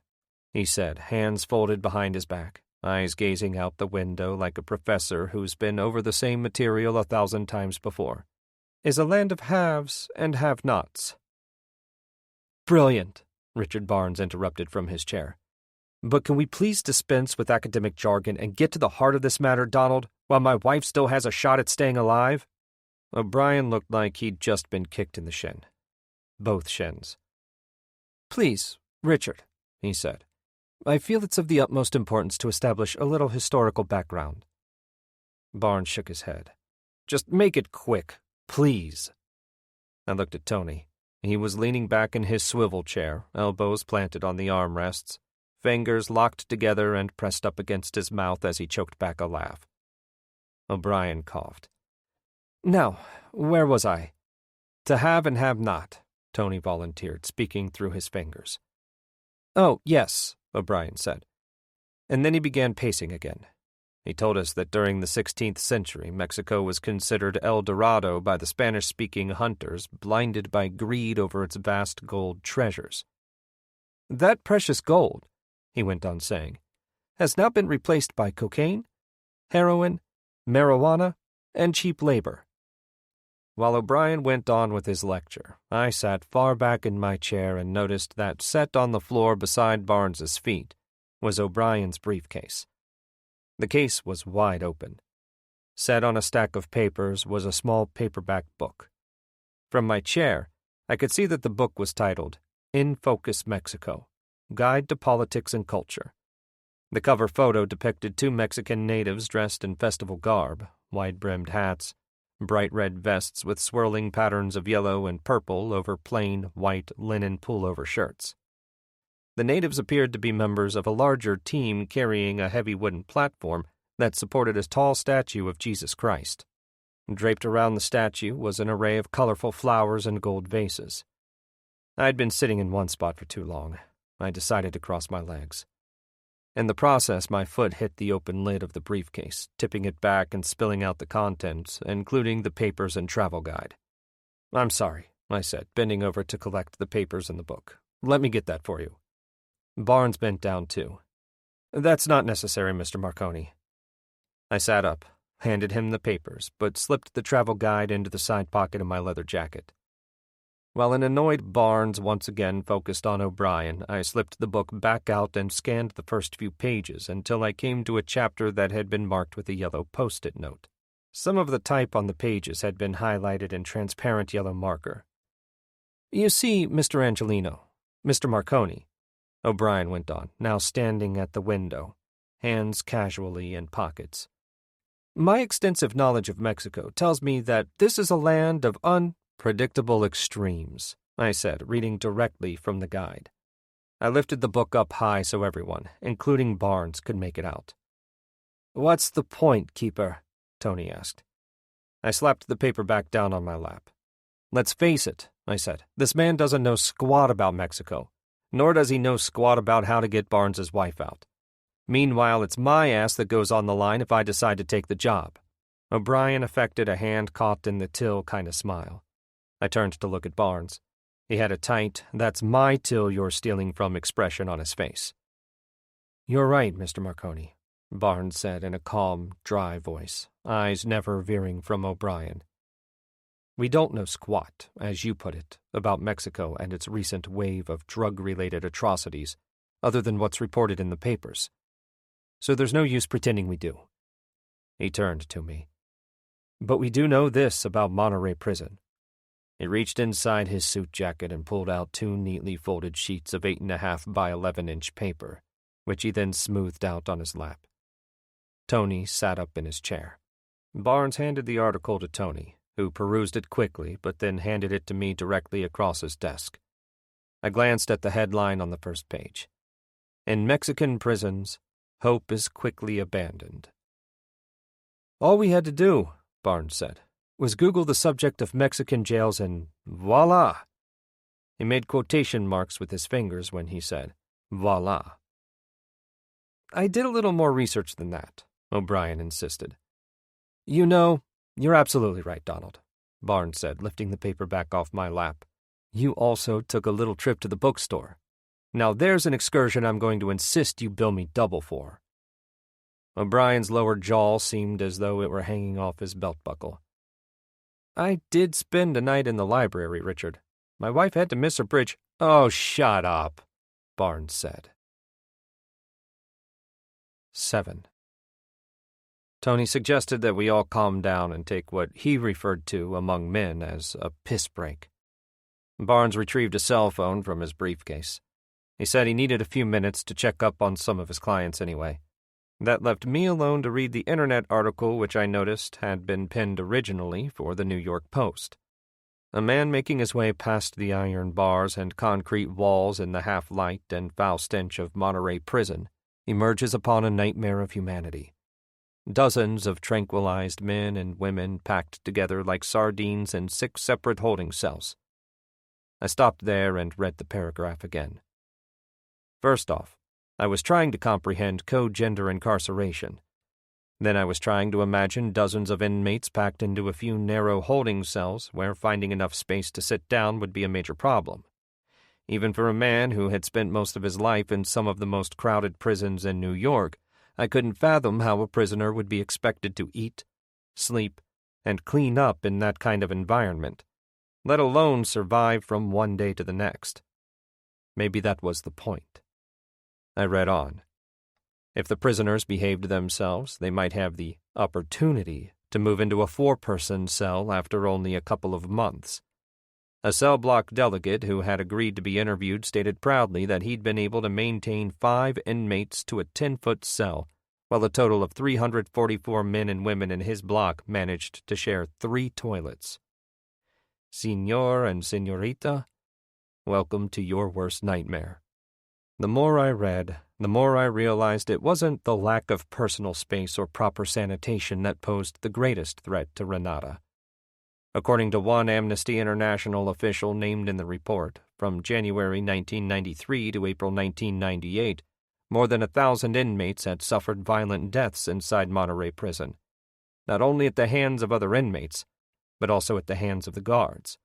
he said, hands folded behind his back, eyes gazing out the window like a professor who's been over the same material 1,000 times before, "is a land of haves and have-nots." "Brilliant," Richard Barnes interrupted from his chair. "But can we please dispense with academic jargon and get to the heart of this matter, Donald, while my wife still has a shot at staying alive?" O'Brien looked like he'd just been kicked in the shin. Both shins. "Please, Richard," he said. "I feel it's of the utmost importance to establish a little historical background." Barnes shook his head. "Just make it quick, please." I looked at Tony. He was leaning back in his swivel chair, elbows planted on the armrests, fingers locked together and pressed up against his mouth as he choked back a laugh. O'Brien coughed. "Now, where was I?" "To have and have not," Tony volunteered, speaking through his fingers. "Oh, yes," O'Brien said. And then he began pacing again. He told us that during the 16th century, Mexico was considered El Dorado by the Spanish-speaking hunters, blinded by greed over its vast gold treasures. "That precious gold," he went on saying, "has now been replaced by cocaine, heroin, marijuana, and cheap labor." While O'Brien went on with his lecture, I sat far back in my chair and noticed that set on the floor beside Barnes's feet was O'Brien's briefcase. The case was wide open. Set on a stack of papers was a small paperback book. From my chair, I could see that the book was titled In Focus Mexico, Guide to Politics and Culture. The cover photo depicted two Mexican natives dressed in festival garb, wide-brimmed hats, bright red vests with swirling patterns of yellow and purple over plain, white linen pullover shirts. The natives appeared to be members of a larger team carrying a heavy wooden platform that supported a tall statue of Jesus Christ. Draped around the statue was an array of colorful flowers and gold vases. I'd been sitting in one spot for too long. I decided to cross my legs. In the process, my foot hit the open lid of the briefcase, tipping it back and spilling out the contents, including the papers and travel guide. "I'm sorry," I said, bending over to collect the papers and the book. "Let me get that for you." Barnes bent down too. "That's not necessary, Mr. Marconi." I sat up, handed him the papers, but slipped the travel guide into the side pocket of my leather jacket. While an annoyed Barnes once again focused on O'Brien, I slipped the book back out and scanned the first few pages until I came to a chapter that had been marked with a yellow post-it note. Some of the type on the pages had been highlighted in transparent yellow marker. "You see, Mr. Angelino, Mr. Marconi," O'Brien went on, now standing at the window, hands casually in pockets. "My extensive knowledge of Mexico tells me that this is a land of unpredictable extremes," I said, reading directly from the guide. I lifted the book up high so everyone, including Barnes, could make it out. "What's the point, Keeper?" Tony asked. I slapped the paperback down on my lap. Let's face it, I said. This man doesn't know squat about Mexico, nor does he know squat about how to get Barnes's wife out. Meanwhile, it's my ass that goes on the line if I decide to take the job. O'Brien affected a hand caught in the till kind of smile. I turned to look at Barnes. He had a tight, "that's my till you're stealing from" expression on his face. "You're right, Mr. Marconi," Barnes said in a calm, dry voice, eyes never veering from O'Brien. "We don't know squat, as you put it, about Mexico and its recent wave of drug-related atrocities, other than what's reported in the papers. So there's no use pretending we do." He turned to me. "But we do know this about Monterey Prison." He reached inside his suit jacket and pulled out 2 neatly folded sheets of 8.5 by 11-inch paper, which he then smoothed out on his lap. Tony sat up in his chair. Barnes handed the article to Tony, who perused it quickly but then handed it to me directly across his desk. I glanced at the headline on the first page. "In Mexican prisons, hope is quickly abandoned." "All we had to do," Barnes said, "was Google the subject of Mexican jails and voila!" He made quotation marks with his fingers when he said, "voila." "I did a little more research than that," O'Brien insisted. "You know, you're absolutely right, Donald," Barnes said, lifting the paper back off my lap. "You also took a little trip to the bookstore. Now there's an excursion I'm going to insist you bill me double for." O'Brien's lower jaw seemed as though it were hanging off his belt buckle. "I did spend a night in the library, Richard. My wife had to miss her bridge." "Oh, shut up," Barnes said. 7. Tony suggested that we all calm down and take what he referred to among men as a piss break. Barnes retrieved a cell phone from his briefcase. He said he needed a few minutes to check up on some of his clients anyway. That left me alone to read the internet article which I noticed had been penned originally for the New York Post. A man making his way past the iron bars and concrete walls in the half-light and foul stench of Monterey Prison emerges upon a nightmare of humanity. Dozens of tranquilized men and women packed together like sardines in 6 separate holding cells. I stopped there and read the paragraph again. First off, I was trying to comprehend co-gender incarceration. Then I was trying to imagine dozens of inmates packed into a few narrow holding cells where finding enough space to sit down would be a major problem. Even for a man who had spent most of his life in some of the most crowded prisons in New York, I couldn't fathom how a prisoner would be expected to eat, sleep, and clean up in that kind of environment, let alone survive from one day to the next. Maybe that was the point. I read on. If the prisoners behaved themselves, they might have the opportunity to move into a 4-person cell after only a couple of months. A cell block delegate who had agreed to be interviewed stated proudly that he'd been able to maintain 5 inmates to a 10-foot cell, while a total of 344 men and women in his block managed to share 3 toilets. Senor and Senorita, welcome to your worst nightmare. The more I read, the more I realized it wasn't the lack of personal space or proper sanitation that posed the greatest threat to Renata. According to one Amnesty International official named in the report, from January 1993 to April 1998, more than 1,000 inmates had suffered violent deaths inside Monterey Prison, not only at the hands of other inmates, but also at the hands of the guards.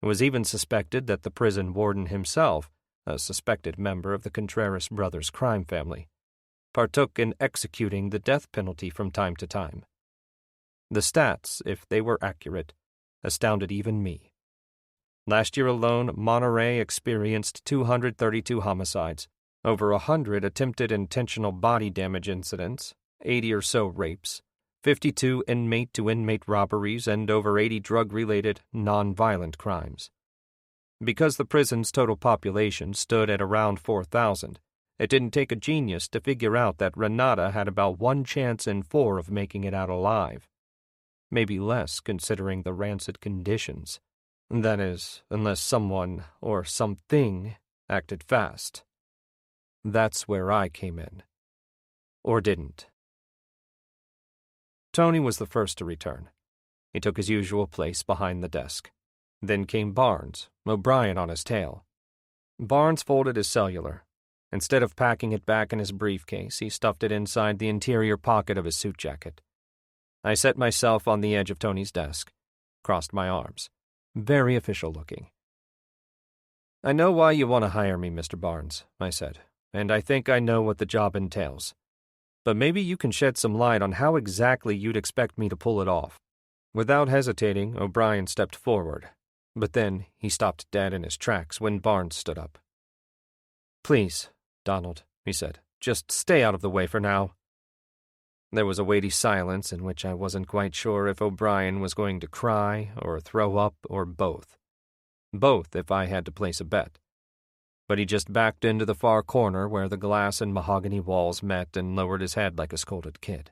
It was even suspected that the prison warden himself, a suspected member of the Contreras brothers' crime family, partook in executing the death penalty from time to time. The stats, if they were accurate, astounded even me. Last year alone, Monterey experienced 232 homicides, over 100 attempted intentional body damage incidents, 80 or so rapes, 52 inmate-to-inmate robberies, and over 80 drug-related, non-violent crimes. Because the prison's total population stood at around 4,000, it didn't take a genius to figure out that Renata had about 1 chance in 4 of making it out alive. Maybe less considering the rancid conditions. That is, unless someone or something acted fast. That's where I came in. Or didn't. Tony was the first to return. He took his usual place behind the desk. Then came Barnes, O'Brien on his tail. Barnes folded his cellular. Instead of packing it back in his briefcase, he stuffed it inside the interior pocket of his suit jacket. I set myself on the edge of Tony's desk, crossed my arms. Very official looking. "I know why you want to hire me, Mr. Barnes," I said, "and I think I know what the job entails. But maybe you can shed some light on how exactly you'd expect me to pull it off." Without hesitating, O'Brien stepped forward, but then he stopped dead in his tracks when Barnes stood up. "Please, Donald," he said, "just stay out of the way for now." There was a weighty silence in which I wasn't quite sure if O'Brien was going to cry or throw up or both. Both if I had to place a bet. But he just backed into the far corner where the glass and mahogany walls met and lowered his head like a scolded kid.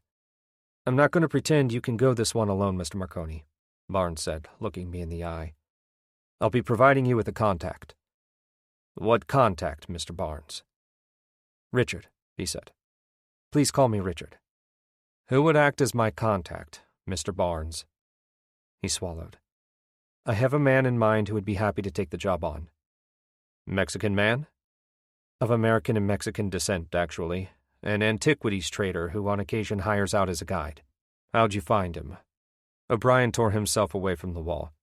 "I'm not going to pretend you can go this one alone, Mr. Marconi," Barnes said, looking me in the eye. "I'll be providing you with a contact." "What contact, Mr. Barnes?" "Richard," he said. "Please call me Richard." "Who would act as my contact, Mr. Barnes?" He swallowed. "I have a man in mind who would be happy to take the job on." "Mexican man?" "Of American and Mexican descent, actually. An antiquities trader who on occasion hires out as a guide." "How'd you find him?" O'Brien tore himself away from the wall.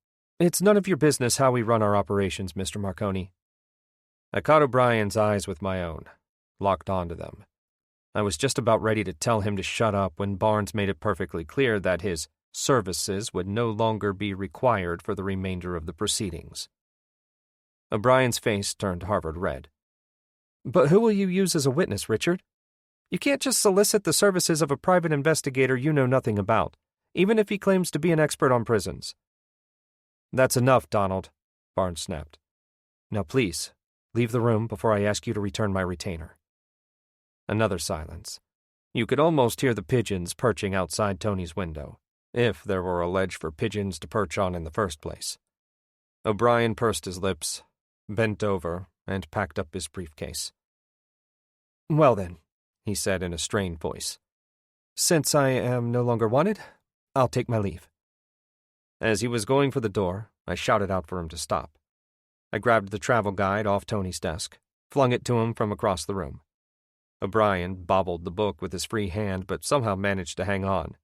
"It's none of your business how we run our operations, Mr. Marconi." I caught O'Brien's eyes with my own, locked onto them. I was just about ready to tell him to shut up when Barnes made it perfectly clear that his services would no longer be required for the remainder of the proceedings. O'Brien's face turned Harvard red. "But who will you use as a witness, Richard? You can't just solicit the services of a private investigator you know nothing about, even if he claims to be an expert on prisons." "That's enough, Donald," Barnes snapped. "Now please, leave the room before I ask you to return my retainer." Another silence. You could almost hear the pigeons perching outside Tony's window, if there were a ledge for pigeons to perch on in the first place. O'Brien pursed his lips, bent over, and packed up his briefcase. "Well then," he said in a strained voice, "since I am no longer wanted, I'll take my leave." As he was going for the door, I shouted out for him to stop. I grabbed the travel guide off Tony's desk, flung it to him from across the room. O'Brien bobbled the book with his free hand, but somehow managed to hang on.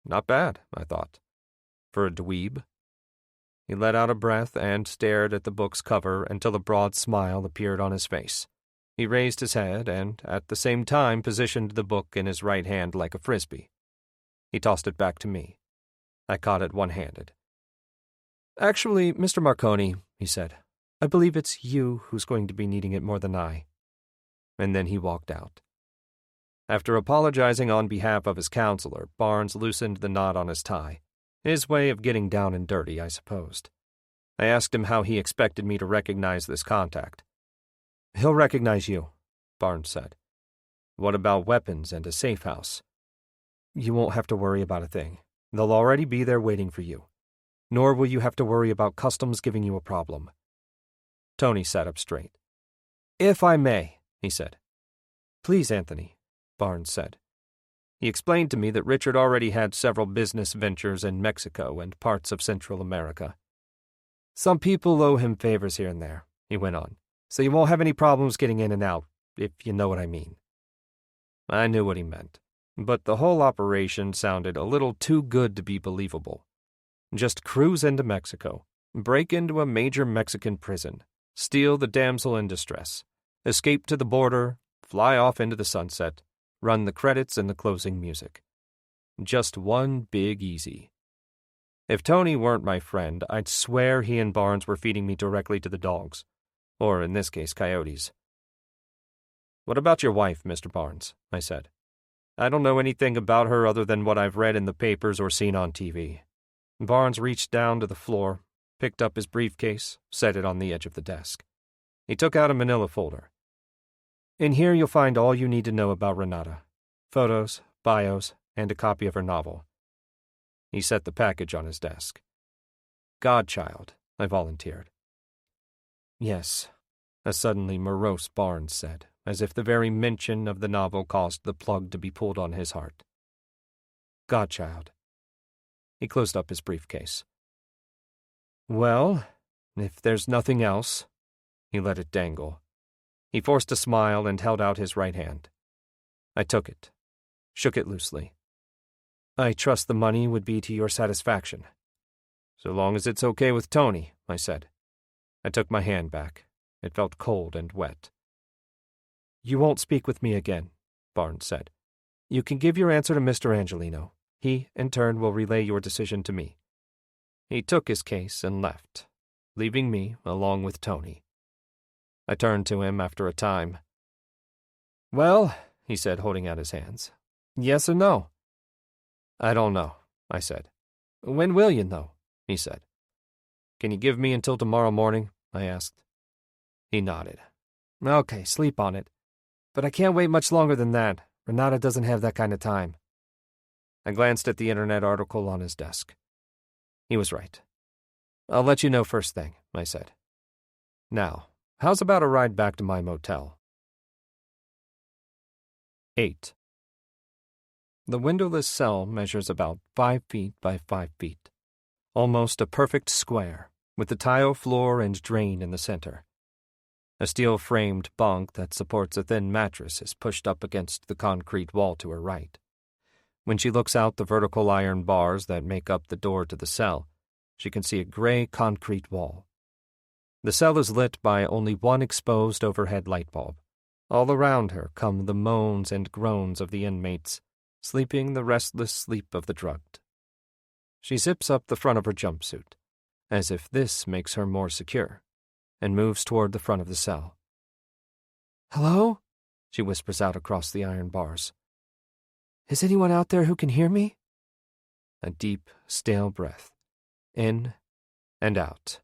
Not bad, I thought, for a dweeb. He let out a breath and stared at the book's cover until a broad smile appeared on his face. He raised his head and, at the same time, positioned the book in his right hand like a frisbee. He tossed it back to me. I caught it one-handed. "Actually, Mr. Marconi," he said, "I believe it's you who's going to be needing it more than I." And then he walked out. After apologizing on behalf of his counselor, Barnes loosened the knot on his tie. His way of getting down and dirty, I supposed. I asked him how he expected me to recognize this contact. "He'll recognize you," Barnes said. "What about weapons and a safe house?" "You won't have to worry about a thing. They'll already be there waiting for you. Nor will you have to worry about customs giving you a problem." Tony sat up straight. "If I may," he said. "Please, Anthony," Barnes said. He explained to me that Richard already had several business ventures in Mexico and parts of Central America. "Some people owe him favors here and there," he went on, "so you won't have any problems getting in and out, if you know what I mean." I knew what he meant, but the whole operation sounded a little too good to be believable. Just cruise into Mexico, break into a major Mexican prison, steal the damsel in distress, escape to the border, fly off into the sunset, run the credits and the closing music. Just one big easy. If Tony weren't my friend, I'd swear he and Barnes were feeding me directly to the dogs, or in this case, coyotes. "What about your wife, Mr. Barnes?" I said. "I don't know anything about her other than what I've read in the papers or seen on TV." Barnes reached down to the floor, picked up his briefcase, set it on the edge of the desk. He took out a manila folder. "In here you'll find all you need to know about Renata. Photos, bios, and a copy of her novel." He set the package on his desk. "Godchild," I volunteered. "Yes," a suddenly morose Barnes said, as if the very mention of the novel caused the plug to be pulled on his heart. "Godchild." He closed up his briefcase. Well, if there's nothing else. He let it dangle. He forced a smile and held out his right hand. I took it, shook it loosely. I trust the money would be to your satisfaction. So long as it's okay with Tony, I said. I took my hand back. It felt cold and wet. You won't speak with me again, Barnes said. You can give your answer to Mr. Angelino. He, in turn, will relay your decision to me. He took his case and left, leaving me along with Tony. I turned to him after a time. Well, he said, holding out his hands. Yes or no? I don't know, I said. When will you know? He said. Can you give me until tomorrow morning? I asked. He nodded. Okay, sleep on it. But I can't wait much longer than that. Renata doesn't have that kind of time. I glanced at the internet article on his desk. He was right. I'll let you know first thing, I said. Now, how's about a ride back to my motel? 8. The windowless cell measures about 5 feet by 5 feet. Almost a perfect square, with the tile floor and drain in the center. A steel-framed bunk that supports a thin mattress is pushed up against the concrete wall to her right. When she looks out the vertical iron bars that make up the door to the cell, she can see a gray concrete wall. The cell is lit by only one exposed overhead light bulb. All around her come the moans and groans of the inmates, sleeping the restless sleep of the drugged. She zips up the front of her jumpsuit, as if this makes her more secure, and moves toward the front of the cell. Hello? She whispers out across the iron bars. Is anyone out there who can hear me? A deep, stale breath. In and out.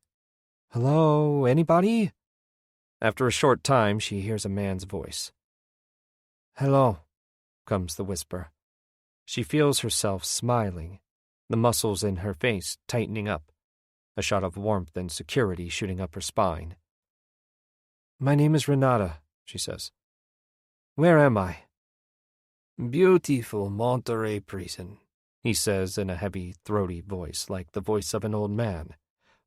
Hello, anybody? After a short time, she hears a man's voice. Hello, comes the whisper. She feels herself smiling, the muscles in her face tightening up, a shot of warmth and security shooting up her spine. My name is Renata, she says. Where am I? Beautiful Monterey prison, he says in a heavy, throaty voice like the voice of an old man,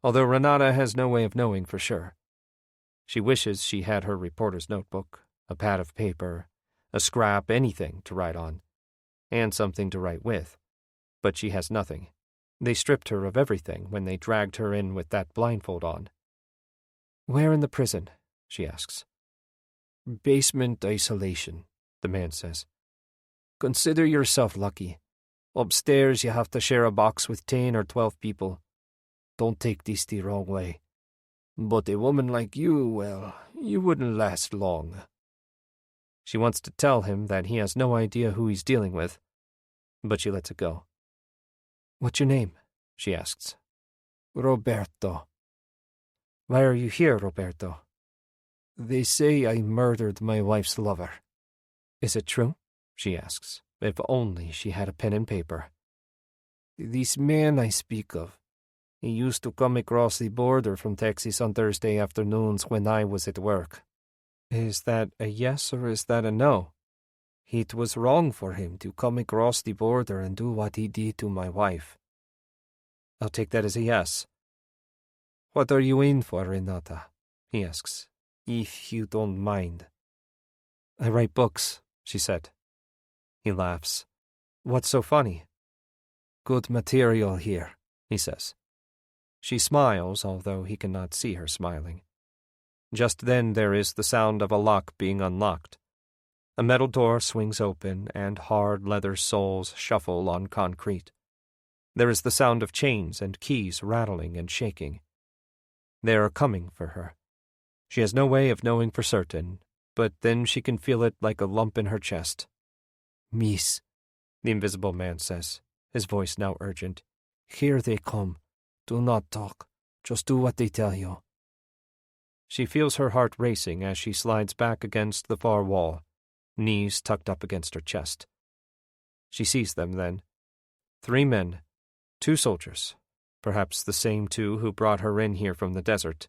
although Renata has no way of knowing for sure. She wishes she had her reporter's notebook, a pad of paper, a scrap, anything to write on, and something to write with. But she has nothing. They stripped her of everything when they dragged her in with that blindfold on. Where in the prison? She asks. Basement isolation, the man says. Consider yourself lucky. Upstairs you have to share a box with 10 or 12 people. Don't take this the wrong way. But a woman like you, well, you wouldn't last long. She wants to tell him that he has no idea who he's dealing with, but she lets it go. What's your name? She asks. Roberto. Why are you here, Roberto? They say I murdered my wife's lover. Is it true? She asks. If only she had a pen and paper. This man I speak of, he used to come across the border from Texas on Thursday afternoons when I was at work. Is that a yes or is that a no? It was wrong for him to come across the border and do what he did to my wife. I'll take that as a yes. What are you in for, Renata? He asks, if you don't mind. I write books, she said. He laughs. What's so funny? Good material here, he says. She smiles, although he cannot see her smiling. Just then there is the sound of a lock being unlocked. A metal door swings open, and hard leather soles shuffle on concrete. There is the sound of chains and keys rattling and shaking. They are coming for her. She has no way of knowing for certain, but then she can feel it like a lump in her chest. Miss, the invisible man says, his voice now urgent. Here they come. Do not talk. Just do what they tell you. She feels her heart racing as she slides back against the far wall, knees tucked up against her chest. She sees them then. 3 men, 2 soldiers, perhaps the same 2 who brought her in here from the desert.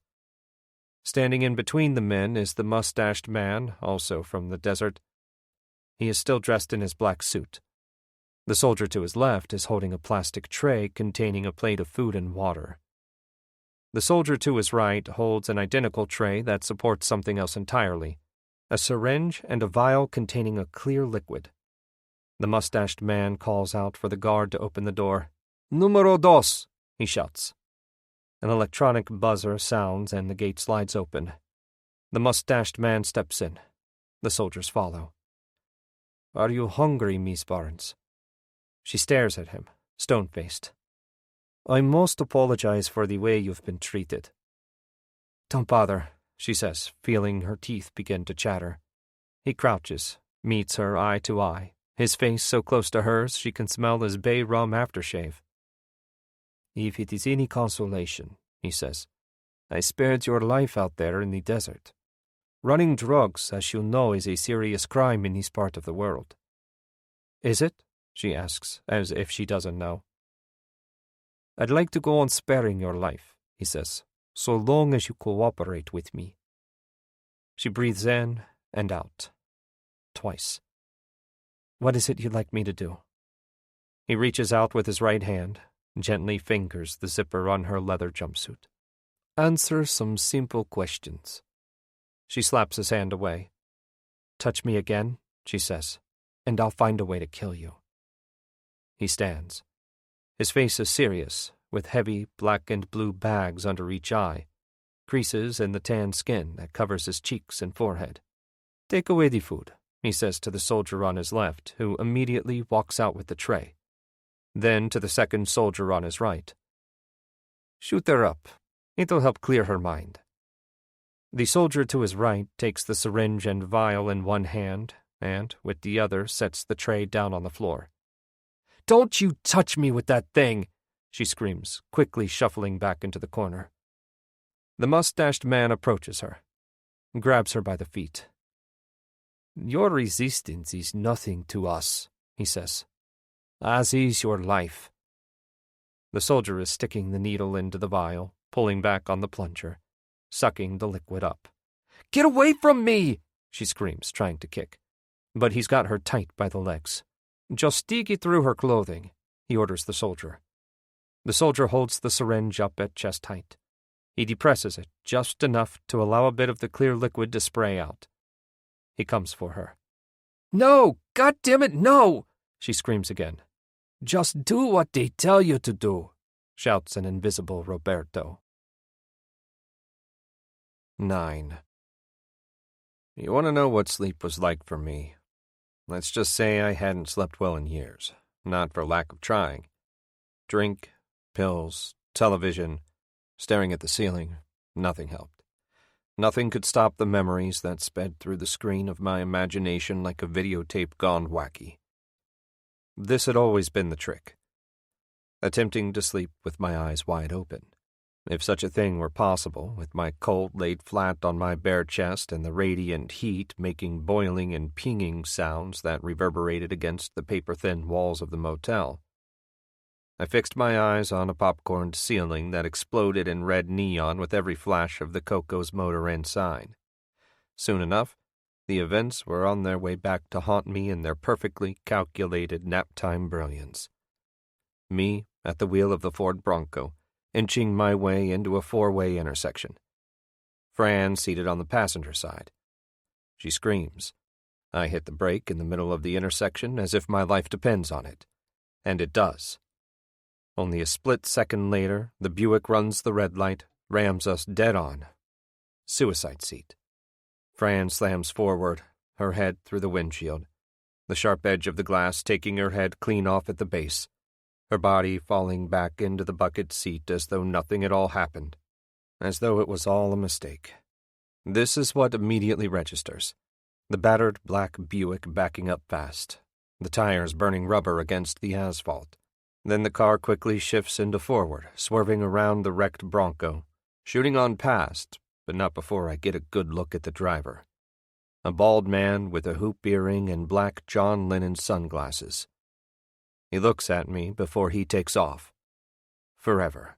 Standing in between the men is the mustached man, also from the desert. He is still dressed in his black suit. The soldier to his left is holding a plastic tray containing a plate of food and water. The soldier to his right holds an identical tray that supports something else entirely, a syringe and a vial containing a clear liquid. The mustached man calls out for the guard to open the door. "Numero dos," he shouts. An electronic buzzer sounds and the gate slides open. The mustached man steps in. The soldiers follow. "Are you hungry, Miss Barnes?" She stares at him, stone-faced. "I must apologize for the way you've been treated." "Don't bother," she says, feeling her teeth begin to chatter. He crouches, meets her eye to eye, his face so close to hers she can smell his bay rum aftershave. "If it is any consolation," he says, "I spared your life out there in the desert. Running drugs, as you know, is a serious crime in this part of the world." "Is it?" she asks, as if she doesn't know. "I'd like to go on sparing your life," he says, "so long as you cooperate with me." She breathes in and out. Twice. "What is it you'd like me to do?" He reaches out with his right hand, gently fingers the zipper on her leather jumpsuit. "Answer some simple questions." She slaps his hand away. "Touch me again," she says, "and I'll find a way to kill you." He stands. His face is serious, with heavy black and blue bags under each eye, creases in the tan skin that covers his cheeks and forehead. "Take away the food," he says to the soldier on his left, who immediately walks out with the tray. Then to the second soldier on his right. "Shoot her up. It'll help clear her mind." The soldier to his right takes the syringe and vial in one hand and, with the other, sets the tray down on the floor. "Don't you touch me with that thing!" she screams, quickly shuffling back into the corner. The mustached man approaches her, grabs her by the feet. "Your resistance is nothing to us," he says, "as is your life." The soldier is sticking the needle into the vial, pulling back on the plunger, sucking the liquid up. "Get away from me!" she screams, trying to kick. But he's got her tight by the legs. "Just stick it through her clothing," he orders the soldier. The soldier holds the syringe up at chest height. He depresses it just enough to allow a bit of the clear liquid to spray out. He comes for her. "No! God damn it, no!" she screams again. "Just do what they tell you to do," shouts an invisible Roberto. 9. You want to know what sleep was like for me? Let's just say I hadn't slept well in years, not for lack of trying. Drink, pills, television, staring at the ceiling, nothing helped. Nothing could stop the memories that sped through the screen of my imagination like a videotape gone wacky. This had always been the trick. Attempting to sleep with my eyes wide open. If such a thing were possible, with my cold laid flat on my bare chest and the radiant heat making boiling and pinging sounds that reverberated against the paper-thin walls of the motel. I fixed my eyes on a popcorned ceiling that exploded in red neon with every flash of the Coco's Motor Inn sign. Soon enough, the events were on their way back to haunt me in their perfectly calculated nap-time brilliance. Me, at the wheel of the Ford Bronco, inching my way into a four-way intersection. Fran seated on the passenger side. She screams. I hit the brake in the middle of the intersection as if my life depends on it. And it does. Only a split second later, the Buick runs the red light, rams us dead on. Suicide seat. Fran slams forward, her head through the windshield, the sharp edge of the glass taking her head clean off at the base, her body falling back into the bucket seat as though nothing at all happened, as though it was all a mistake. This is what immediately registers. The battered black Buick backing up fast, the tires burning rubber against the asphalt. Then the car quickly shifts into forward, swerving around the wrecked Bronco, shooting on past, but not before I get a good look at the driver. A bald man with a hoop earring and black John Lennon sunglasses. He looks at me before he takes off. Forever.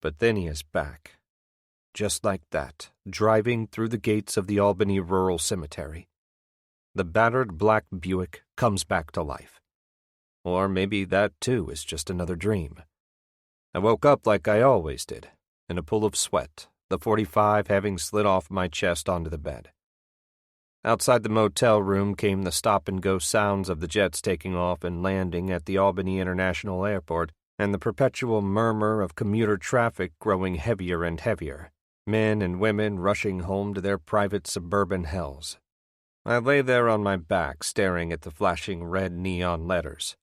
But then he is back. Just like that, driving through the gates of the Albany Rural Cemetery. The battered black Buick comes back to life. Or maybe that, too, is just another dream. I woke up like I always did, in a pool of sweat, the .45 having slid off my chest onto the bed. Outside the motel room came the stop-and-go sounds of the jets taking off and landing at the Albany International Airport, and the perpetual murmur of commuter traffic growing heavier and heavier, men and women rushing home to their private suburban hells. I lay there on my back, staring at the flashing red neon letters.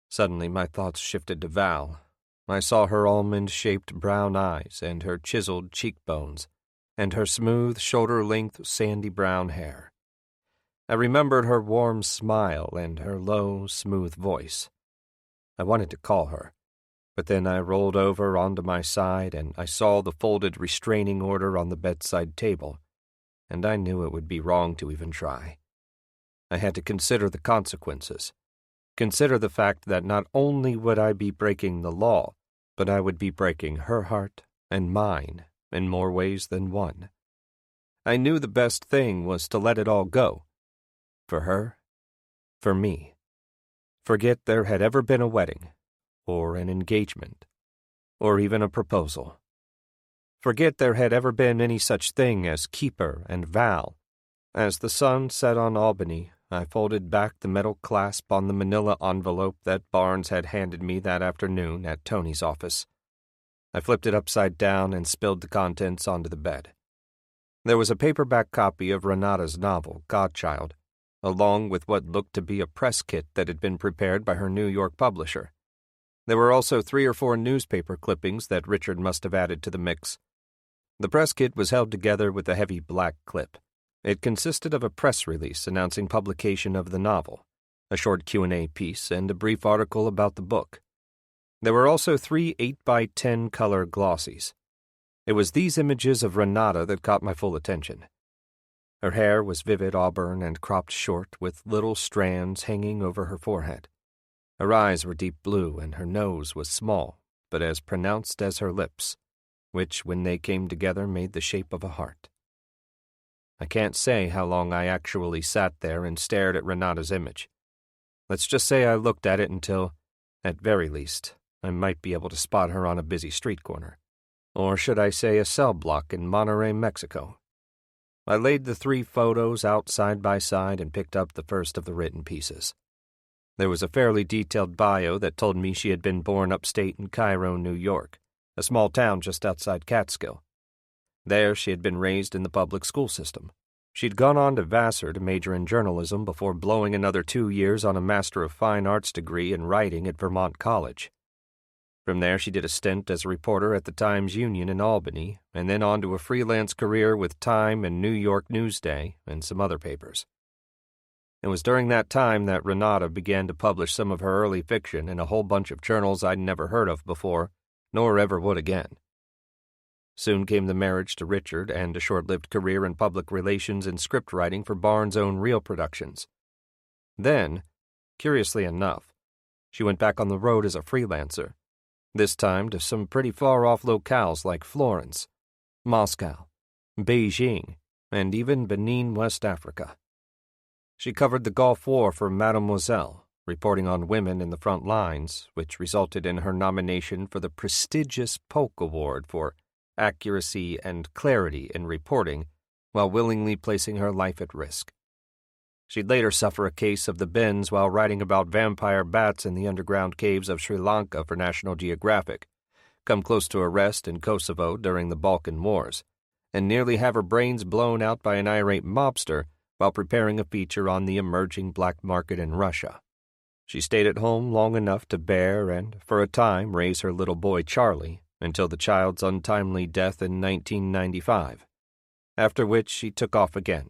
Suddenly my thoughts shifted to Val. I saw her almond-shaped brown eyes and her chiseled cheekbones, and her smooth, shoulder-length, sandy brown hair. I remembered her warm smile and her low, smooth voice. I wanted to call her, but then I rolled over onto my side and I saw the folded restraining order on the bedside table, and I knew it would be wrong to even try. I had to consider the consequences. Consider the fact that not only would I be breaking the law, but I would be breaking her heart and mine in more ways than one. I knew the best thing was to let it all go. For her, for me. Forget there had ever been a wedding, or an engagement, or even a proposal. Forget there had ever been any such thing as Keeper and Val. As the sun set on Albany, I folded back the metal clasp on the manila envelope that Barnes had handed me that afternoon at Tony's office. I flipped it upside down and spilled the contents onto the bed. There was a paperback copy of Renata's novel, Godchild, along with what looked to be a press kit that had been prepared by her New York publisher. There were also 3 or 4 newspaper clippings that Richard must have added to the mix. The press kit was held together with a heavy black clip. It consisted of a press release announcing publication of the novel, a short Q&A piece, and a brief article about the book. There were also 3 8x10 color glossies. It was these images of Renata that caught my full attention. Her hair was vivid auburn and cropped short, with little strands hanging over her forehead. Her eyes were deep blue, and her nose was small, but as pronounced as her lips, which, when they came together, made the shape of a heart. I can't say how long I actually sat there and stared at Renata's image. Let's just say I looked at it until, at very least, I might be able to spot her on a busy street corner. Or should I say a cell block in Monterrey, Mexico? I laid the 3 photos out side by side and picked up the first of the written pieces. There was a fairly detailed bio that told me she had been born upstate in Cairo, New York, a small town just outside Catskill. There she had been raised in the public school system. She'd gone on to Vassar to major in journalism before blowing another 2 years on a Master of Fine Arts degree in writing at Vermont College. From there she did a stint as a reporter at the Times-Union in Albany, and then on to a freelance career with Time and New York Newsday and some other papers. It was during that time that Renata began to publish some of her early fiction in a whole bunch of journals I'd never heard of before, nor ever would again. Soon came the marriage to Richard and a short-lived career in public relations and script writing for Barnes' own reel productions. Then, curiously enough, she went back on the road as a freelancer, this time to some pretty far-off locales like Florence, Moscow, Beijing, and even Benin, West Africa. She covered the Gulf War for Mademoiselle, reporting on women in the front lines, which resulted in her nomination for the prestigious Polk Award for accuracy and clarity in reporting while willingly placing her life at risk. She'd later suffer a case of the bends while writing about vampire bats in the underground caves of Sri Lanka for National Geographic, come close to arrest in Kosovo during the Balkan Wars, and nearly have her brains blown out by an irate mobster while preparing a feature on the emerging black market in Russia. She stayed at home long enough to bear and, for a time, raise her little boy Charlie until the child's untimely death in 1995, after which she took off again,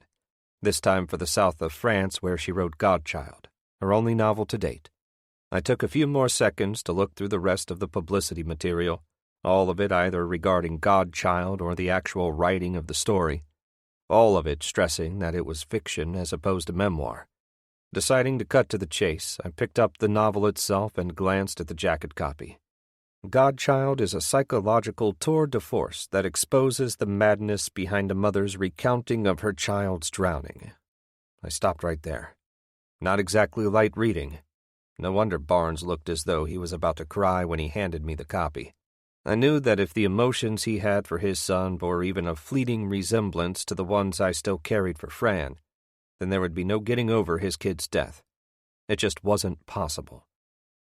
this time for the south of France where she wrote Godchild, her only novel to date. I took a few more seconds to look through the rest of the publicity material, all of it either regarding Godchild or the actual writing of the story, all of it stressing that it was fiction as opposed to memoir. Deciding to cut to the chase, I picked up the novel itself and glanced at the jacket copy. Godchild is a psychological tour de force that exposes the madness behind a mother's recounting of her child's drowning. I stopped right there. Not exactly light reading. No wonder Barnes looked as though he was about to cry when he handed me the copy. I knew that if the emotions he had for his son bore even a fleeting resemblance to the ones I still carried for Fran, then there would be no getting over his kid's death. It just wasn't possible.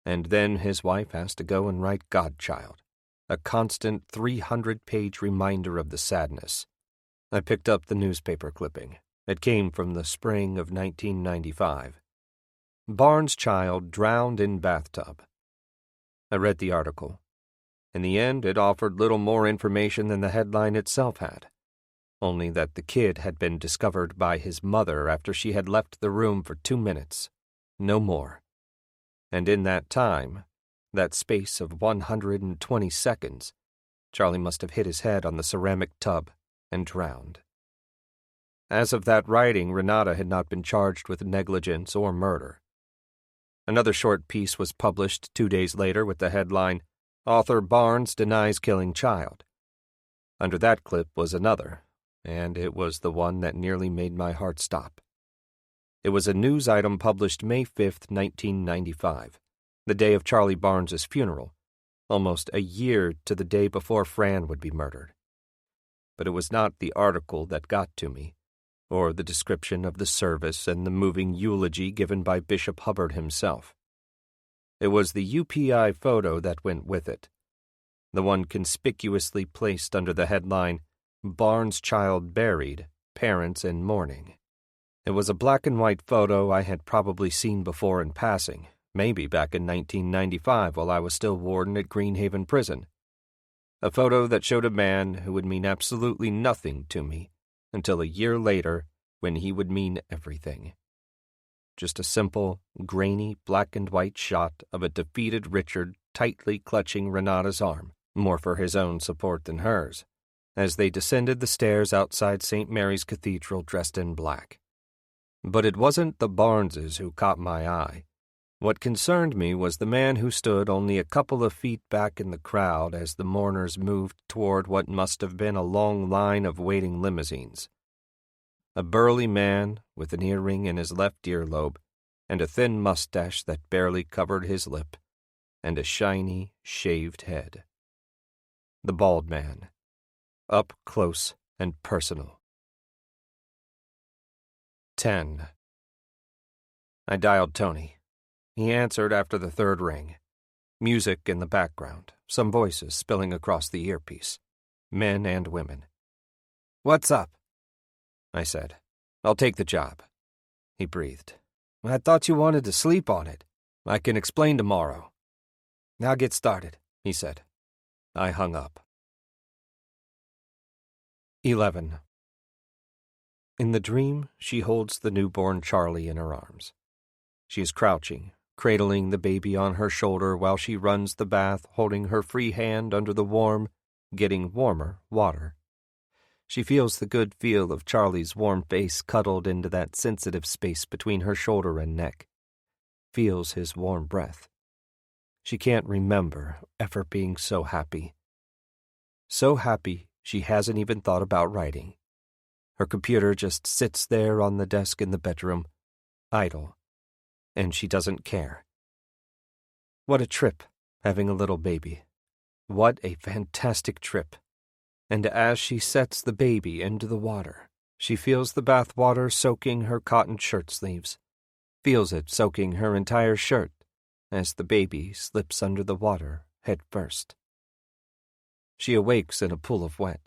And then his wife has to go and write Godchild, a constant 300-page reminder of the sadness. I picked up the newspaper clipping. It came from the spring of 1995. Barnes' child drowned in bathtub. I read the article. In the end, it offered little more information than the headline itself had, only that the kid had been discovered by his mother after she had left the room for 2 minutes. No more. And in that time, that space of 120 seconds, Charlie must have hit his head on the ceramic tub and drowned. As of that writing, Renata had not been charged with negligence or murder. Another short piece was published 2 days later with the headline, "Author Barnes Denies Killing Child." Under that clip was another, and it was the one that nearly made my heart stop. It was a news item published May 5th, 1995, the day of Charlie Barnes's funeral, almost a year to the day before Fran would be murdered. But it was not the article that got to me, or the description of the service and the moving eulogy given by Bishop Hubbard himself. It was the UPI photo that went with it, the one conspicuously placed under the headline, "Barnes' Child Buried, Parents in Mourning." It was a black and white photo I had probably seen before in passing, maybe back in 1995 while I was still warden at Greenhaven Prison. A photo that showed a man who would mean absolutely nothing to me until a year later when he would mean everything. Just a simple, grainy, black and white shot of a defeated Richard tightly clutching Renata's arm, more for his own support than hers, as they descended the stairs outside St. Mary's Cathedral dressed in black. But it wasn't the Barneses who caught my eye. What concerned me was the man who stood only a couple of feet back in the crowd as the mourners moved toward what must have been a long line of waiting limousines. A burly man with an earring in his left earlobe and a thin mustache that barely covered his lip, and a shiny, shaved head. The bald man, up close and personal. 10. I dialed Tony. He answered after the third ring. Music in the background, some voices spilling across the earpiece. Men and women. "What's up?" I said. "I'll take the job." He breathed. "I thought you wanted to sleep on it. I can explain tomorrow." "I'll get started," he said. I hung up. 11. In the dream, she holds the newborn Charlie in her arms. She is crouching, cradling the baby on her shoulder while she runs the bath, holding her free hand under the warm, getting warmer, water. She feels the good feel of Charlie's warm face cuddled into that sensitive space between her shoulder and neck. Feels his warm breath. She can't remember ever being so happy. So happy she hasn't even thought about writing. Her computer just sits there on the desk in the bedroom, idle, and she doesn't care. What a trip, having a little baby. What a fantastic trip. And as she sets the baby into the water, she feels the bath water soaking her cotton shirt sleeves, feels it soaking her entire shirt as the baby slips under the water head first. She awakes in a pool of wet,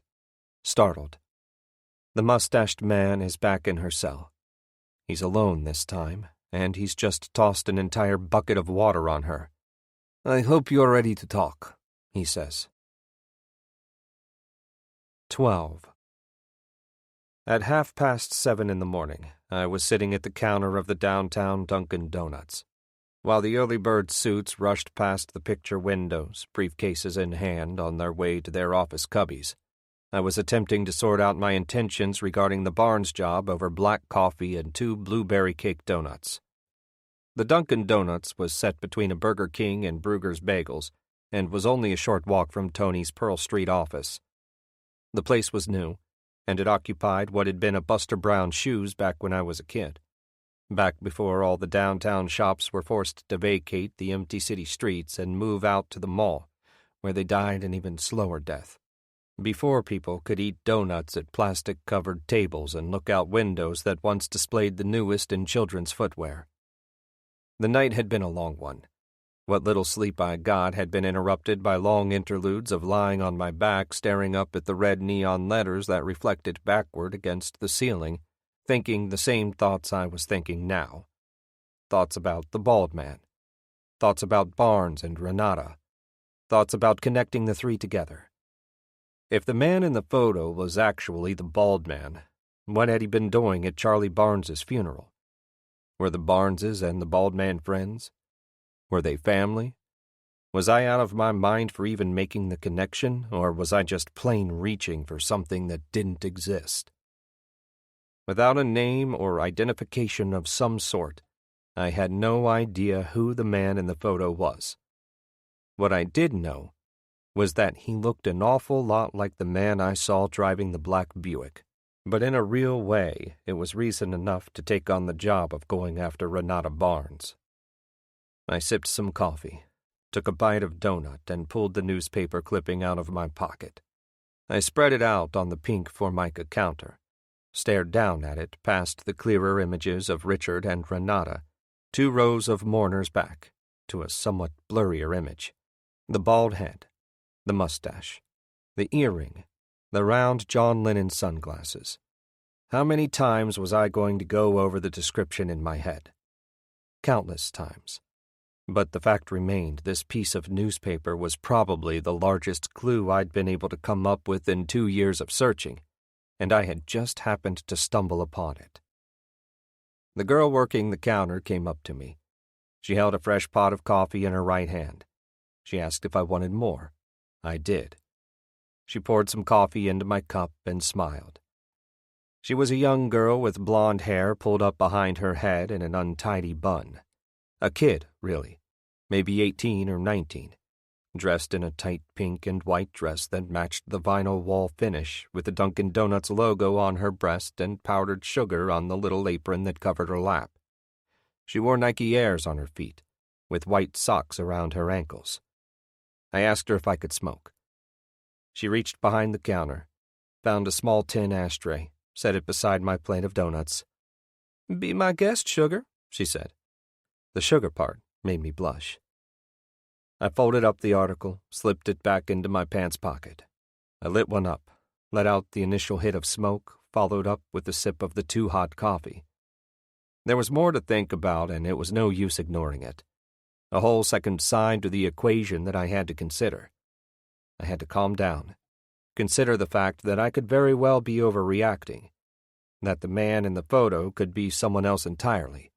startled. The mustached man is back in her cell. He's alone this time, and he's just tossed an entire bucket of water on her. "I hope you're ready to talk," he says. 12. At 7:30 in the morning, I was sitting at the counter of the downtown Dunkin' Donuts. While the early bird suits rushed past the picture windows, briefcases in hand, on their way to their office cubbies, I was attempting to sort out my intentions regarding the Barnes job over black coffee and 2 blueberry cake donuts. The Dunkin' Donuts was set between a Burger King and Brugger's Bagels, and was only a short walk from Tony's Pearl Street office. The place was new, and it occupied what had been a Buster Brown Shoes back when I was a kid. back before all the downtown shops were forced to vacate the empty city streets and move out to the mall, where they died an even slower death. Before people could eat donuts at plastic-covered tables and look out windows that once displayed the newest in children's footwear. The night had been a long one. What little sleep I got had been interrupted by long interludes of lying on my back staring up at the red neon letters that reflected backward against the ceiling, thinking the same thoughts I was thinking now. Thoughts about the bald man. Thoughts about Barnes and Renata. Thoughts about connecting the three together. If the man in the photo was actually the bald man, what had he been doing at Charlie Barnes's funeral? Were the Barneses and the bald man friends? Were they family? Was I out of my mind for even making the connection, or was I just plain reaching for something that didn't exist? Without a name or identification of some sort, I had no idea who the man in the photo was. What I did know was that he looked an awful lot like the man I saw driving the black Buick, but in a real way it was reason enough to take on the job of going after Renata Barnes. I sipped some coffee, took a bite of donut, and pulled the newspaper clipping out of my pocket. I spread it out on the pink Formica counter, stared down at it past the clearer images of Richard and Renata, 2 rows of mourners back, to a somewhat blurrier image. The bald head, the mustache, the earring, the round John Lennon sunglasses. How many times was I going to go over the description in my head? Countless times. But the fact remained this piece of newspaper was probably the largest clue I'd been able to come up with in 2 years of searching, and I had just happened to stumble upon it. The girl working the counter came up to me. She held a fresh pot of coffee in her right hand. She asked if I wanted more. I did. She poured some coffee into my cup and smiled. She was a young girl with blonde hair pulled up behind her head in an untidy bun. A kid, really, maybe 18 or 19, dressed in a tight pink and white dress that matched the vinyl wall finish with the Dunkin' Donuts logo on her breast and powdered sugar on the little apron that covered her lap. She wore Nike Airs on her feet, with white socks around her ankles. I asked her if I could smoke. She reached behind the counter, found a small tin ashtray, set it beside my plate of donuts. "Be my guest, sugar," she said. The sugar part made me blush. I folded up the article, slipped it back into my pants pocket. I lit one up, let out the initial hit of smoke, followed up with a sip of the too-hot coffee. There was more to think about, and it was no use ignoring it. A whole second side to the equation that I had to consider. I had to calm down, consider the fact that I could very well be overreacting, that the man in the photo could be someone else entirely.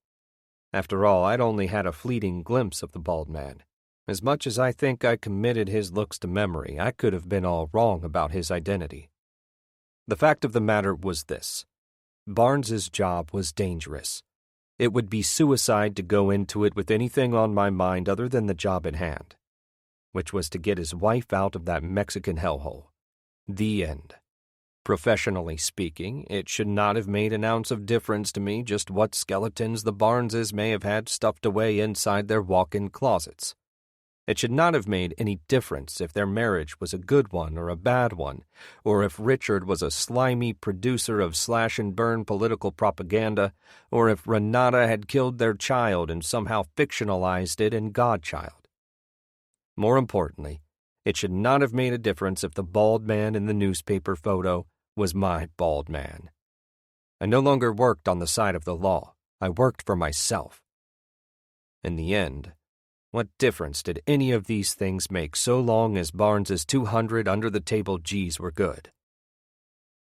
After all, I'd only had a fleeting glimpse of the bald man. As much as I think I committed his looks to memory, I could have been all wrong about his identity. The fact of the matter was this. Barnes's job was dangerous. It would be suicide to go into it with anything on my mind other than the job at hand, which was to get his wife out of that Mexican hellhole. The end. Professionally speaking, it should not have made an ounce of difference to me just what skeletons the Barneses may have had stuffed away inside their walk-in closets. It should not have made any difference if their marriage was a good one or a bad one, or if Richard was a slimy producer of slash-and-burn political propaganda, or if Renata had killed their child and somehow fictionalized it in Godchild. More importantly, it should not have made a difference if the bald man in the newspaper photo was my bald man. I no longer worked on the side of the law. I worked for myself. In the end, what difference did any of these things make so long as Barnes's 200 under-the-table G's were good?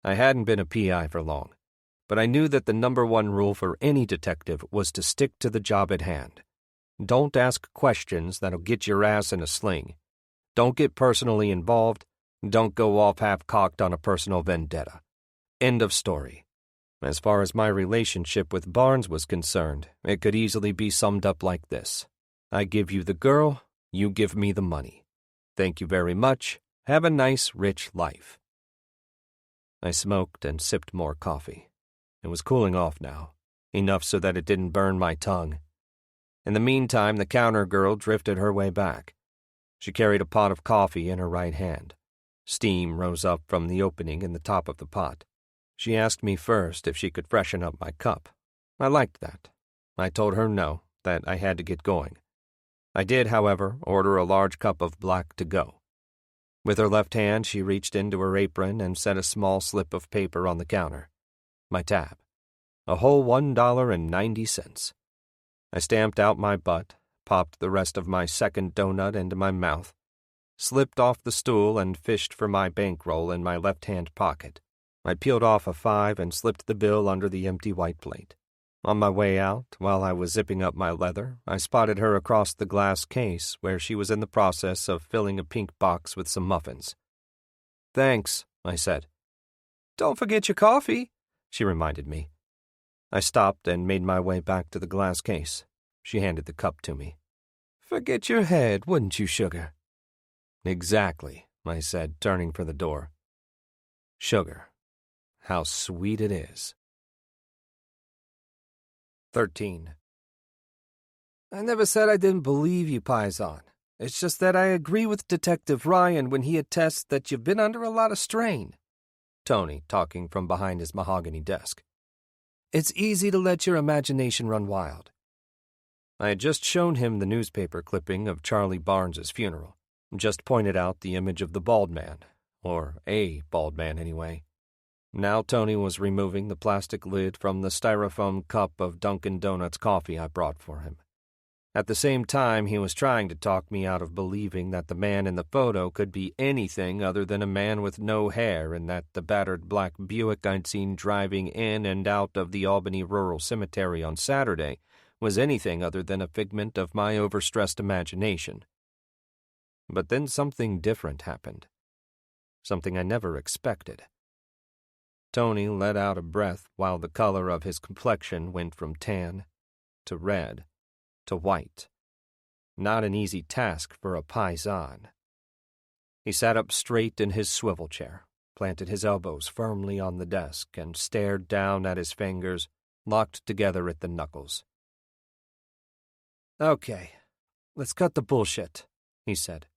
I hadn't been a PI for long, but I knew that the number one rule for any detective was to stick to the job at hand. Don't ask questions that'll get your ass in a sling. Don't get personally involved. Don't go off half-cocked on a personal vendetta. End of story. As far as my relationship with Barnes was concerned, it could easily be summed up like this. I give you the girl, you give me the money. Thank you very much. Have a nice, rich life. I smoked and sipped more coffee. It was cooling off now, enough so that it didn't burn my tongue. In the meantime, the counter girl drifted her way back. She carried a pot of coffee in her right hand. Steam rose up from the opening in the top of the pot. She asked me first if she could freshen up my cup. I liked that. I told her no, that I had to get going. I did, however, order a large cup of black to go. With her left hand, she reached into her apron and set a small slip of paper on the counter. My tab. A whole $1.90. I stamped out my butt, popped the rest of my second donut into my mouth, slipped off the stool and fished for my bankroll in my left-hand pocket. I peeled off a 5 and slipped the bill under the empty white plate. On my way out, while I was zipping up my leather, I spotted her across the glass case where she was in the process of filling a pink box with some muffins. "Thanks," I said. "Don't forget your coffee," she reminded me. I stopped and made my way back to the glass case. She handed the cup to me. "Forget your head, wouldn't you, sugar?" "Exactly," I said, turning for the door. Sugar. How sweet it is. 13. I never said I didn't believe you, Paisan. It's just that I agree with Detective Ryan when he attests that you've been under a lot of strain. Tony, talking from behind his mahogany desk. It's easy to let your imagination run wild. I had just shown him the newspaper clipping of Charlie Barnes's funeral, just pointed out the image of the bald man, or a bald man anyway. Now Tony was removing the plastic lid from the styrofoam cup of Dunkin' Donuts coffee I brought for him. At the same time, he was trying to talk me out of believing that the man in the photo could be anything other than a man with no hair and that the battered black Buick I'd seen driving in and out of the Albany Rural Cemetery on Saturday was anything other than a figment of my overstressed imagination. But then something different happened. Something I never expected. Tony let out a breath while the color of his complexion went from tan to red to white. Not an easy task for a paisan. He sat up straight in his swivel chair, planted his elbows firmly on the desk, and stared down at his fingers, locked together at the knuckles. "Okay, let's cut the bullshit," he said,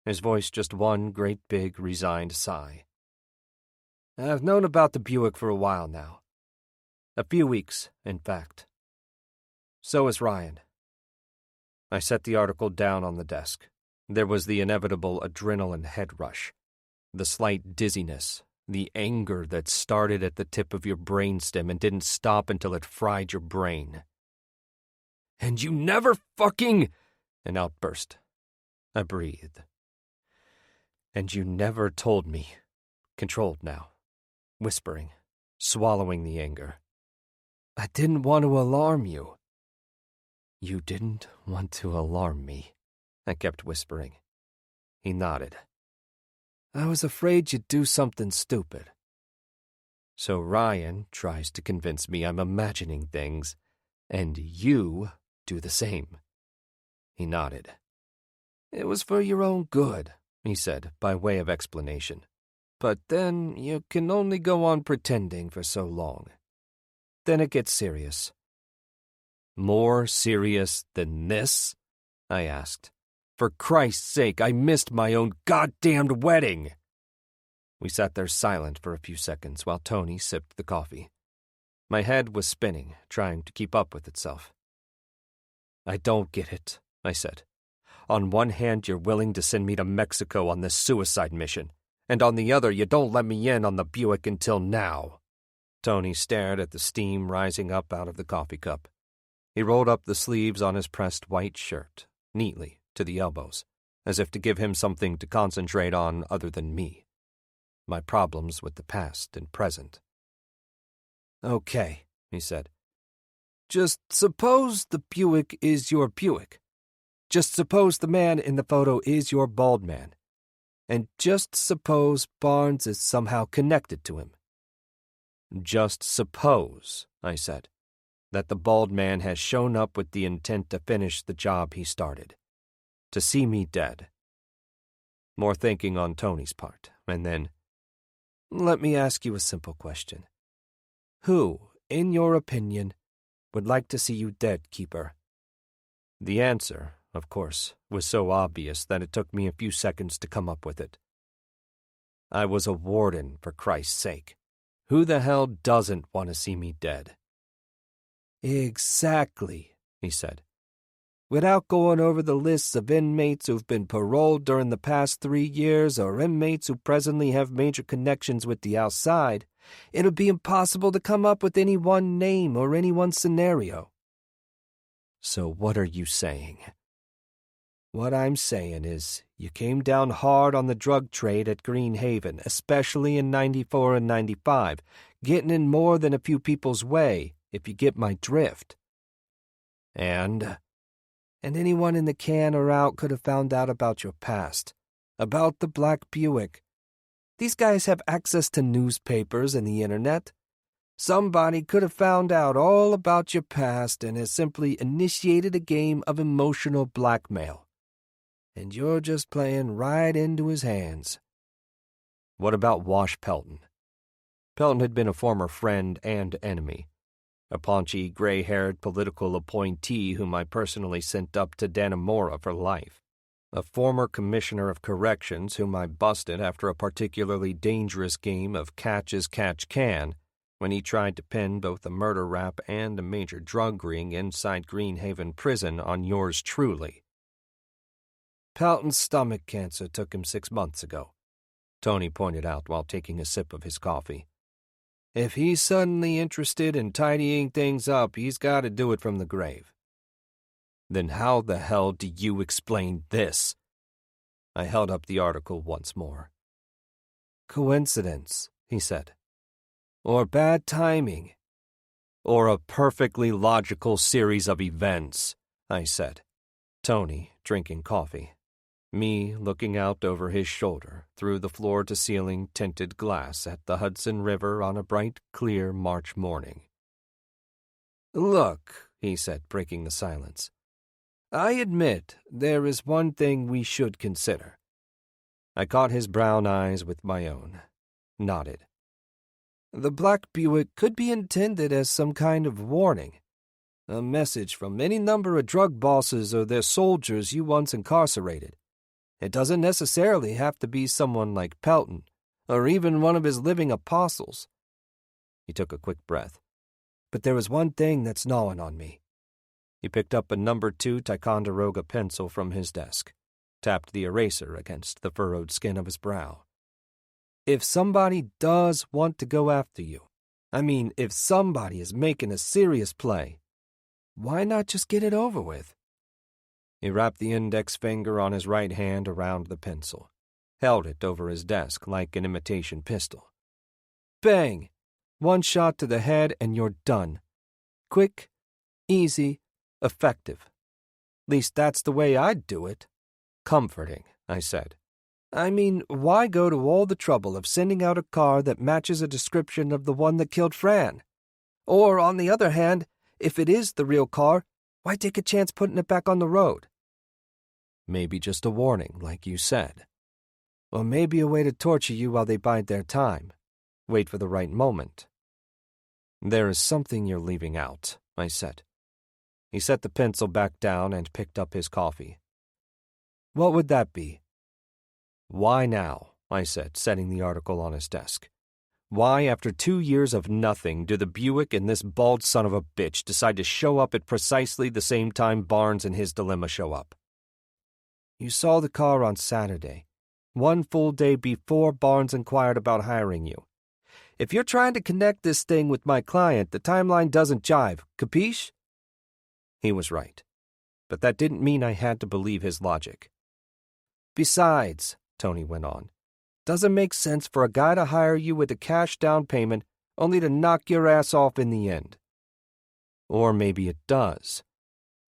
his voice just one great big resigned sigh. "I've known about the Buick for a while now. A few weeks, in fact. So has Ryan." I set the article down on the desk. There was the inevitable adrenaline head rush, the slight dizziness, the anger that started at the tip of your brainstem and didn't stop until it fried your brain. "And you never fucking—" An outburst. I breathed. "And you never told me." Controlled now. Whispering, swallowing the anger. "I didn't want to alarm you." "You didn't want to alarm me," I kept whispering. He nodded. "I was afraid you'd do something stupid." "So Ryan tries to convince me I'm imagining things, and you do the same." He nodded. "It was for your own good," he said, by way of explanation. "But then you can only go on pretending for so long. Then it gets serious." "More serious than this?" I asked. "For Christ's sake, I missed my own goddamned wedding!" We sat there silent for a few seconds while Tony sipped the coffee. My head was spinning, trying to keep up with itself. "I don't get it," I said. "On one hand, you're willing to send me to Mexico on this suicide mission, and on the other, you don't let me in on the Buick until now." Tony stared at the steam rising up out of the coffee cup. He rolled up the sleeves on his pressed white shirt, neatly, to the elbows, as if to give him something to concentrate on other than me. My problems with the past and present. "Okay," he said. "Just suppose the Buick is your Buick. Just suppose the man in the photo is your bald man. And just suppose Barnes is somehow connected to him." "Just suppose," I said, "that the bald man has shown up with the intent to finish the job he started. To see me dead." More thinking on Tony's part, and then, "Let me ask you a simple question. Who, in your opinion, Would like to see you dead, Keeper." The answer, of course, was so obvious that it took me a few seconds to come up with it. I was a warden, for Christ's sake. Who the hell doesn't want to see me dead? "Exactly," he said. "Without going over the lists of inmates who've been paroled during the past 3 years or inmates who presently have major connections with the outside, it'll be impossible to come up with any one name or any one scenario." "So what are you saying?" "What I'm saying is, you came down hard on the drug trade at Green Haven, especially in 94 and 95, getting in more than a few people's way, if you get my drift. And anyone in the can or out could have found out about your past, about the Black Buick. These guys have access to newspapers and the internet. Somebody could have found out all about your past and has simply initiated a game of emotional blackmail. And you're just playing right into his hands." What about Wash Pelton? Pelton had been a former friend and enemy, a paunchy, gray-haired political appointee whom I personally sent up to Dannemora for life, a former commissioner of corrections whom I busted after a particularly dangerous game of catch-as-catch-can when he tried to pin both a murder rap and a major drug ring inside Green Haven Prison on yours truly. "Pelton's stomach cancer took him 6 months ago," Tony pointed out while taking a sip of his coffee. "If he's suddenly interested in tidying things up, he's got to do it from the grave." "Then how the hell do you explain this?" I held up the article once more. "Coincidence," he said. "Or bad timing." "Or a perfectly logical series of events," I said. Tony drinking coffee. Me looking out over his shoulder through the floor-to-ceiling tinted glass at the Hudson River on a bright, clear March morning. "Look," he said, breaking the silence, "I admit there is one thing we should consider." I caught his brown eyes with my own, nodded. "The Black Buick could be intended as some kind of warning, a message from any number of drug bosses or their soldiers you once incarcerated. It doesn't necessarily have to be someone like Pelton, or even one of his living apostles." He took a quick breath. "But there is one thing that's gnawing on me." He picked up a No. 2 Ticonderoga pencil from his desk, tapped the eraser against the furrowed skin of his brow. "If somebody does want to go after you, if somebody is making a serious play, why not just get it over with?" He wrapped the index finger on his right hand around the pencil, held it over his desk like an imitation pistol. "Bang! One shot to the head and you're done. Quick, easy, effective. Least that's the way I'd do it." "Comforting," I said. Why go to all the trouble of sending out a car that matches a description of the one that killed Fran? Or, on the other hand, if it is the real car, why take a chance putting it back on the road?" "Maybe just a warning, like you said. Or maybe a way to torture you while they bide their time. Wait for the right moment." "There is something you're leaving out," I said. He set the pencil back down and picked up his coffee. "What would that be?" "Why now?" I said, setting the article on his desk. "Why, after 2 years of nothing, do the Buick and this bald son of a bitch decide to show up at precisely the same time Barnes and his dilemma show up?" "You saw the car on Saturday, 1 full day before Barnes inquired about hiring you. If you're trying to connect this thing with my client, the timeline doesn't jive, capiche?" He was right, but that didn't mean I had to believe his logic. "Besides," Tony went on, "doesn't make sense for a guy to hire you with a cash down payment only to knock your ass off in the end." "Or maybe it does."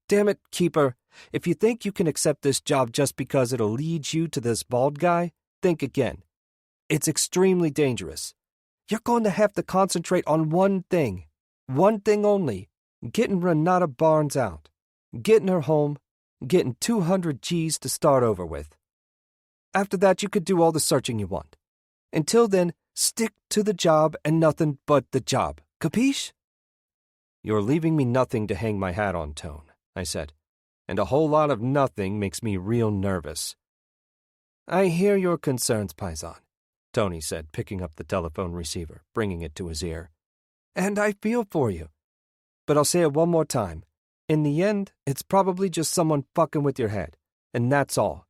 "Damn it, Keeper, if you think you can accept this job just because it'll lead you to this bald guy, think again. It's extremely dangerous. You're going to have to concentrate on one thing only, getting Renata Barnes out, getting her home, getting 200 G's to start over with. After that, you could do all the searching you want. Until then, stick to the job and nothing but the job. Capiche?" "You're leaving me nothing to hang my hat on, Tone," I said, "and a whole lot of nothing makes me real nervous." "I hear your concerns, Paisan," Tony said, picking up the telephone receiver, bringing it to his ear. "And I feel for you. But I'll say it one more time. In the end, it's probably just someone fucking with your head, and that's all.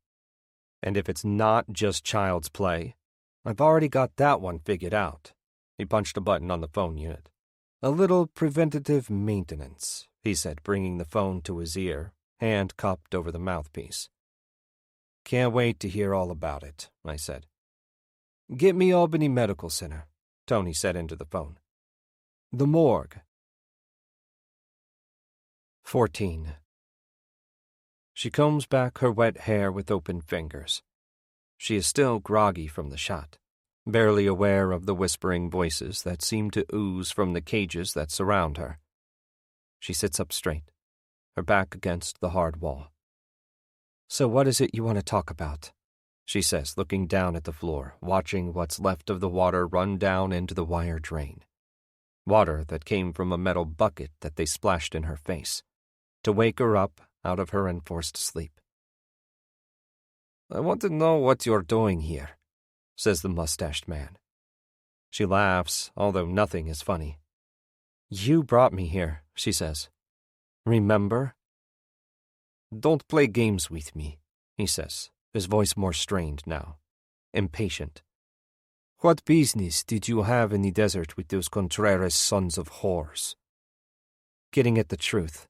And if it's not just child's play, I've already got that one figured out." He punched a button on the phone unit. "A little preventative maintenance," he said, bringing the phone to his ear, hand cupped over the mouthpiece. "Can't wait to hear all about it," I said. "Get me Albany Medical Center," Tony said into the phone. "The morgue." 14. She combs back her wet hair with open fingers. She is still groggy from the shot, barely aware of the whispering voices that seem to ooze from the cages that surround her. She sits up straight, her back against the hard wall. "So what is it you want to talk about?" she says, looking down at the floor, watching what's left of the water run down into the wire drain. Water that came from a metal bucket that they splashed in her face, to wake her up out of her enforced sleep. "I want to know what you're doing here," says the mustached man. She laughs, although nothing is funny. "You brought me here," she says. "Remember?" "Don't play games with me," he says, his voice more strained now, impatient. "What business did you have in the desert with those Contreras sons of whores?" "Getting at the truth."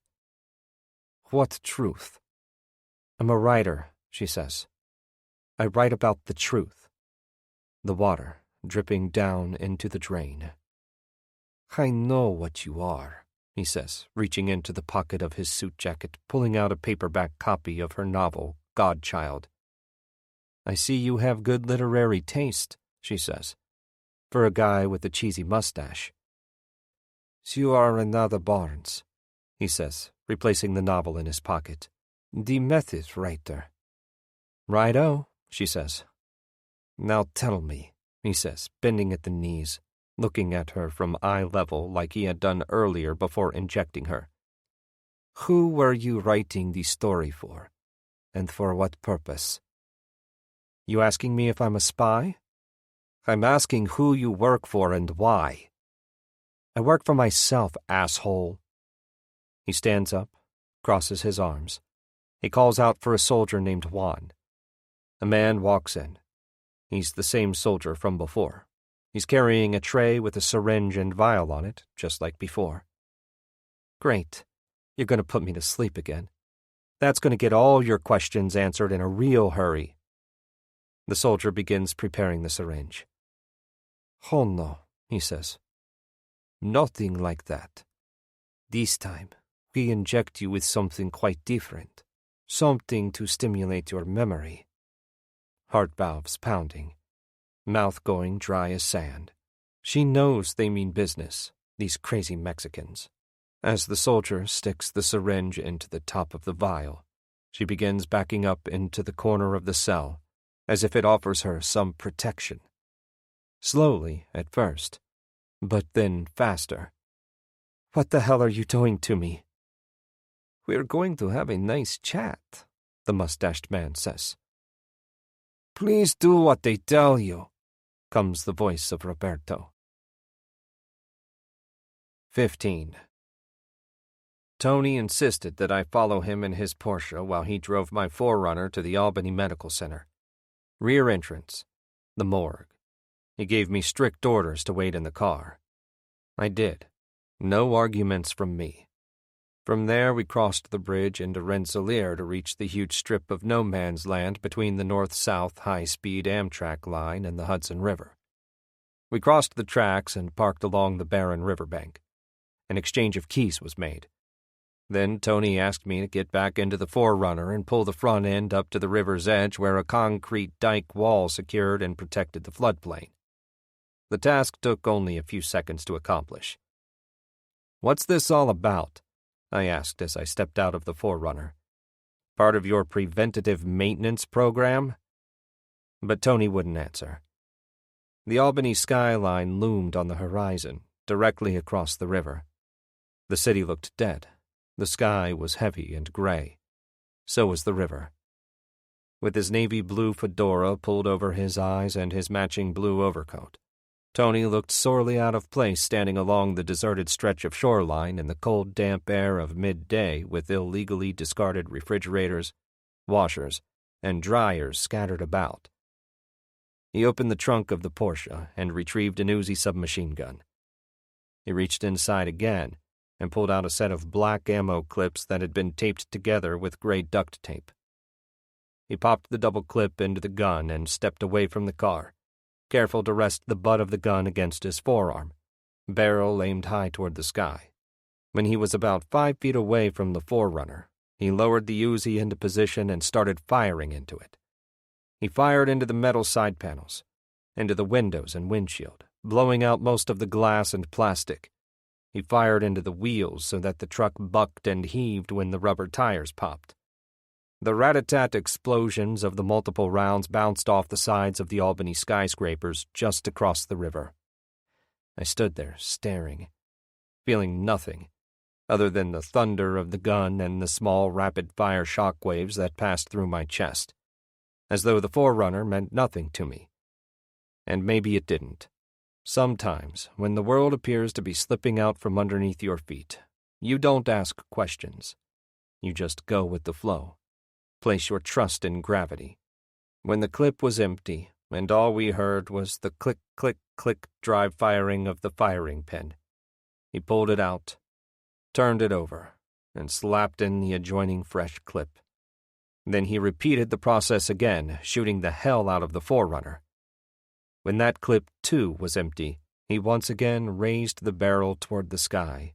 "What truth?" "I'm a writer," she says. "I write about the truth." The water dripping down into the drain. "I know what you are," he says, reaching into the pocket of his suit jacket, pulling out a paperback copy of her novel, Godchild. "I see you have good literary taste," she says, "for a guy with a cheesy mustache." "You are another Barnes," he says, replacing the novel in his pocket. "The method writer." "Righto," she says. "Now tell me," he says, bending at the knees, looking at her from eye level like he had done earlier before injecting her. "Who were you writing the story for, and for what purpose?" "You asking me if I'm a spy?" "I'm asking who you work for and why." "I work for myself, asshole." He stands up, crosses his arms. He calls out for a soldier named Juan. A man walks in. He's the same soldier from before. He's carrying a tray with a syringe and vial on it, just like before. "Great. You're going to put me to sleep again. That's going to get all your questions answered in a real hurry." The soldier begins preparing the syringe. "Oh no," he says. "Nothing like that. This time, we inject you with something quite different. Something to stimulate your memory." Heart valves pounding. Mouth going dry as sand. She knows they mean business, these crazy Mexicans. As the soldier sticks the syringe into the top of the vial, she begins backing up into the corner of the cell, as if it offers her some protection. Slowly at first, but then faster. "What the hell are you doing to me?" "We're going to have a nice chat," the mustached man says. "Please do what they tell you," comes the voice of Roberto. 15. Tony insisted that I follow him in his Porsche while he drove my Forerunner to the Albany Medical Center. Rear entrance, the morgue. He gave me strict orders to wait in the car. I did. No arguments from me. From there we crossed the bridge into Rensselaer to reach the huge strip of no man's land between the north-south high-speed Amtrak line and the Hudson River. We crossed the tracks and parked along the barren riverbank. An exchange of keys was made. Then Tony asked me to get back into the Forerunner and pull the front end up to the river's edge where a concrete dike wall secured and protected the floodplain. The task took only a few seconds to accomplish. "What's this all about?" I asked as I stepped out of the Forerunner. "Part of your preventative maintenance program?" But Tony wouldn't answer. The Albany skyline loomed on the horizon, directly across the river. The city looked dead. The sky was heavy and gray. So was the river. With his navy blue fedora pulled over his eyes and his matching blue overcoat, Tony looked sorely out of place standing along the deserted stretch of shoreline in the cold, damp air of midday with illegally discarded refrigerators, washers, and dryers scattered about. He opened the trunk of the Porsche and retrieved an Uzi submachine gun. He reached inside again and pulled out a set of black ammo clips that had been taped together with gray duct tape. He popped the double clip into the gun and stepped away from the car, careful to rest the butt of the gun against his forearm, barrel aimed high toward the sky. When he was about 5 feet away from the forerunner, he lowered the Uzi into position and started firing into it. He fired into the metal side panels, into the windows and windshield, blowing out most of the glass and plastic. He fired into the wheels so that the truck bucked and heaved when the rubber tires popped. The rat-a-tat explosions of the multiple rounds bounced off the sides of the Albany skyscrapers just across the river. I stood there, staring, feeling nothing, other than the thunder of the gun and the small rapid-fire shockwaves that passed through my chest, as though the forerunner meant nothing to me. And maybe it didn't. Sometimes, when the world appears to be slipping out from underneath your feet, you don't ask questions. You just go with the flow. Place your trust in gravity. When the clip was empty, and all we heard was the click, click, click drive firing of the firing pin, he pulled it out, turned it over, and slapped in the adjoining fresh clip. Then he repeated the process again, shooting the hell out of the forerunner. When that clip, too, was empty, he once again raised the barrel toward the sky.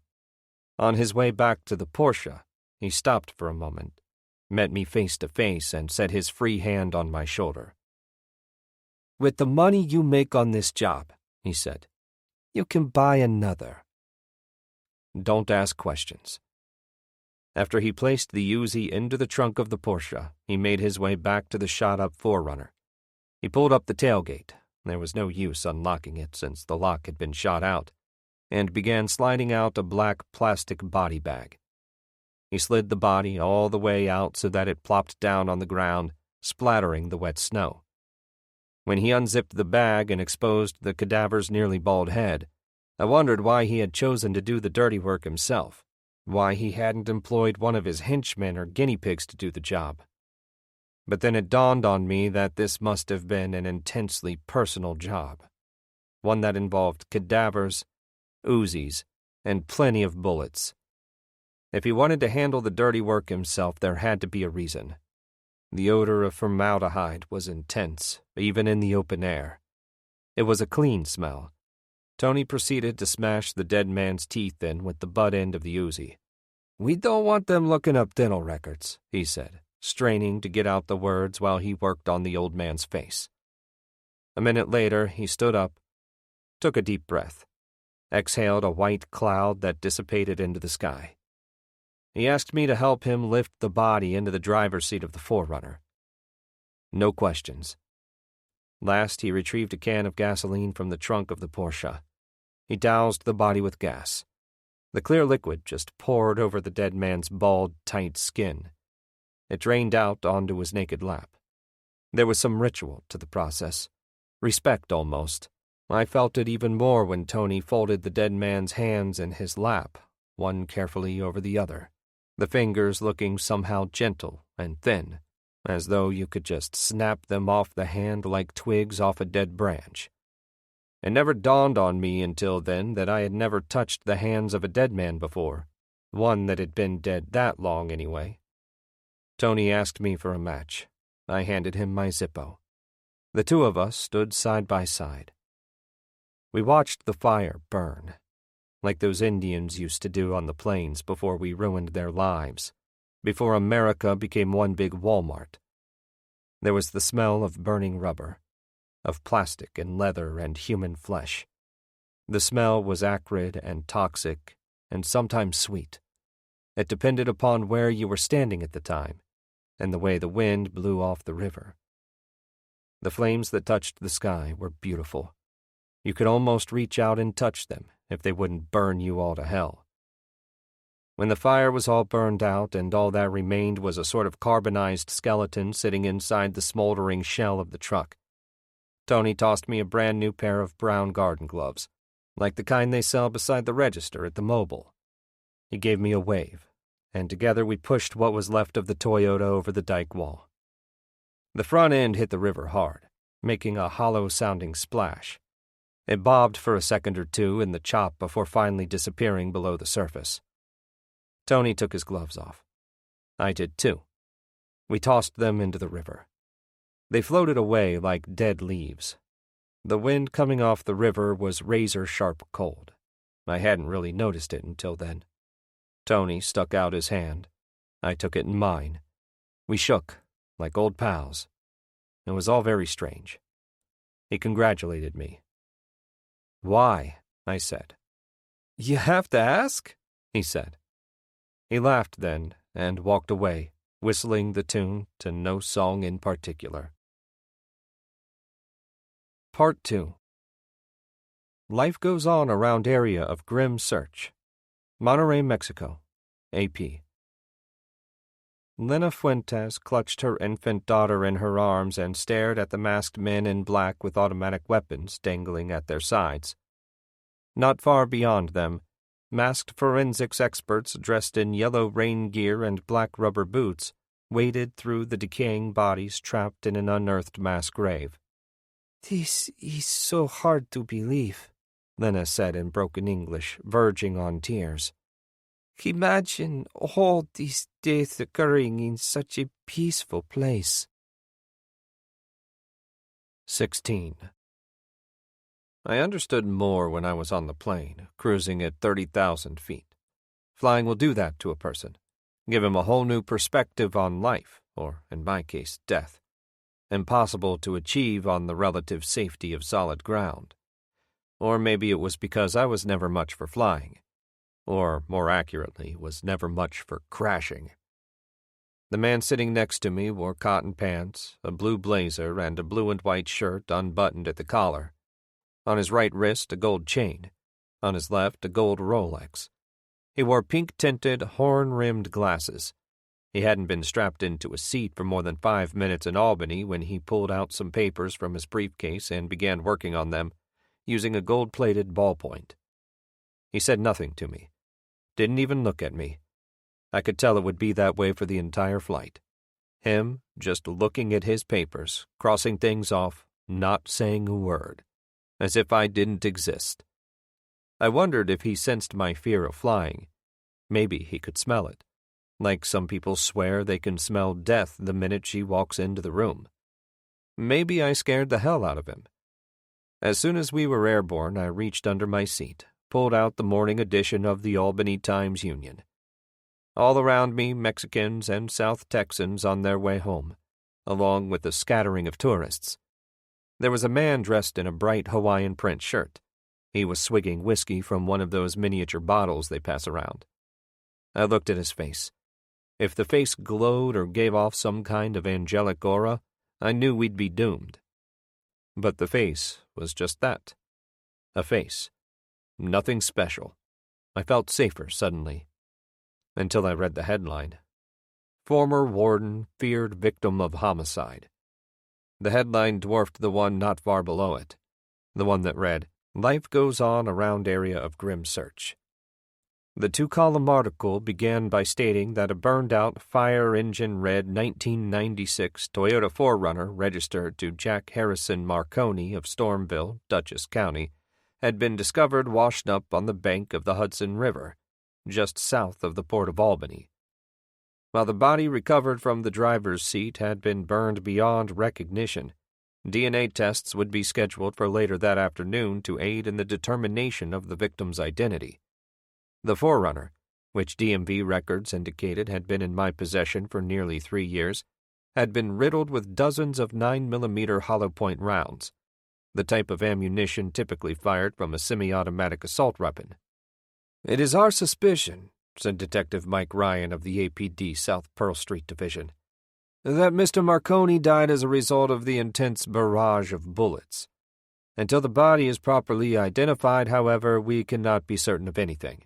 On his way back to the Porsche, he stopped for a moment, met me face to face, and set his free hand on my shoulder. "With the money you make on this job," he said, "you can buy another." Don't ask questions. After he placed the Uzi into the trunk of the Porsche, he made his way back to the shot-up forerunner. He pulled up the tailgate. There was no use unlocking it since the lock had been shot out, and began sliding out a black plastic body bag. He slid the body all the way out so that it plopped down on the ground, splattering the wet snow. When he unzipped the bag and exposed the cadaver's nearly bald head, I wondered why he had chosen to do the dirty work himself, why he hadn't employed one of his henchmen or guinea pigs to do the job. But then it dawned on me that this must have been an intensely personal job, one that involved cadavers, Uzis, and plenty of bullets. If he wanted to handle the dirty work himself, there had to be a reason. The odor of formaldehyde was intense, even in the open air. It was a clean smell. Tony proceeded to smash the dead man's teeth in with the butt end of the Uzi. "We don't want them looking up dental records," he said, straining to get out the words while he worked on the old man's face. A minute later, he stood up, took a deep breath, exhaled a white cloud that dissipated into the sky. He asked me to help him lift the body into the driver's seat of the forerunner. No questions. Last, he retrieved a can of gasoline from the trunk of the Porsche. He doused the body with gas. The clear liquid just poured over the dead man's bald, tight skin. It drained out onto his naked lap. There was some ritual to the process. Respect, almost. I felt it even more when Tony folded the dead man's hands in his lap, one carefully over the other, the fingers looking somehow gentle and thin, as though you could just snap them off the hand like twigs off a dead branch. It never dawned on me until then that I had never touched the hands of a dead man before, one that had been dead that long anyway. Tony asked me for a match. I handed him my Zippo. The two of us stood side by side. We watched the fire burn, like those Indians used to do on the plains before we ruined their lives, before America became one big Walmart. There was the smell of burning rubber, of plastic and leather and human flesh. The smell was acrid and toxic and sometimes sweet. It depended upon where you were standing at the time and the way the wind blew off the river. The flames that touched the sky were beautiful. You could almost reach out and touch them if they wouldn't burn you all to hell. When the fire was all burned out and all that remained was a sort of carbonized skeleton sitting inside the smoldering shell of the truck, Tony tossed me a brand-new pair of brown garden gloves, like the kind they sell beside the register at the Mobile. He gave me a wave, and together we pushed what was left of the Toyota over the dike wall. The front end hit the river hard, making a hollow-sounding splash. It bobbed for a second or two in the chop before finally disappearing below the surface. Tony took his gloves off. I did too. We tossed them into the river. They floated away like dead leaves. The wind coming off the river was razor-sharp cold. I hadn't really noticed it until then. Tony stuck out his hand. I took it in mine. We shook, like old pals. It was all very strange. He congratulated me. "Why?" I said. "You have to ask," he said. He laughed then and walked away, whistling the tune to no song in particular. Part 2. Life goes on around area of grim search. Monterrey, Mexico. AP. Lena Fuentes clutched her infant daughter in her arms and stared at the masked men in black with automatic weapons dangling at their sides. Not far beyond them, masked forensics experts dressed in yellow rain gear and black rubber boots waded through the decaying bodies trapped in an unearthed mass grave. "This is so hard to believe," Lena said in broken English, verging on tears. "Imagine all this death occurring in such a peaceful place." 16. I understood more when I was on the plane, cruising at 30,000 feet. Flying will do that to a person. Give him a whole new perspective on life, or, in my case, death. Impossible to achieve on the relative safety of solid ground. Or maybe it was because I was never much for flying. Or, more accurately, was never much for crashing. The man sitting next to me wore cotton pants, a blue blazer, and a blue and white shirt unbuttoned at the collar. On his right wrist, a gold chain. On his left, a gold Rolex. He wore pink-tinted, horn-rimmed glasses. He hadn't been strapped into a seat for more than 5 minutes in Albany when he pulled out some papers from his briefcase and began working on them, using a gold-plated ballpoint. He said nothing to me. Didn't even look at me. I could tell it would be that way for the entire flight. Him just looking at his papers, crossing things off, not saying a word, as if I didn't exist. I wondered if he sensed my fear of flying. Maybe he could smell it, like some people swear they can smell death the minute she walks into the room. Maybe I scared the hell out of him. As soon as we were airborne, I reached under my seat, pulled out the morning edition of the Albany Times-Union. All around me, Mexicans and South Texans on their way home, along with a scattering of tourists. There was a man dressed in a bright Hawaiian print shirt. He was swigging whiskey from one of those miniature bottles they pass around. I looked at his face. If the face glowed or gave off some kind of angelic aura, I knew we'd be doomed. But the face was just that. A face. Nothing special. I felt safer suddenly. Until I read the headline. Former warden feared victim of homicide. The headline dwarfed the one not far below it. The one that read, Life goes on around area of grim search. The 2-column article began by stating that a burned-out, fire-engine-red 1996 Toyota 4Runner registered to Jack Harrison Marconi of Stormville, Dutchess County, had been discovered washed up on the bank of the Hudson River, just south of the port of Albany. While the body recovered from the driver's seat had been burned beyond recognition, DNA tests would be scheduled for later that afternoon to aid in the determination of the victim's identity. The 4Runner, which DMV records indicated had been in my possession for nearly 3 years, had been riddled with dozens of 9mm hollow-point rounds, the type of ammunition typically fired from a semi-automatic assault weapon. "It is our suspicion," said Detective Mike Ryan of the APD South Pearl Street Division, "that Mr. Marconi died as a result of the intense barrage of bullets. Until the body is properly identified, however, we cannot be certain of anything."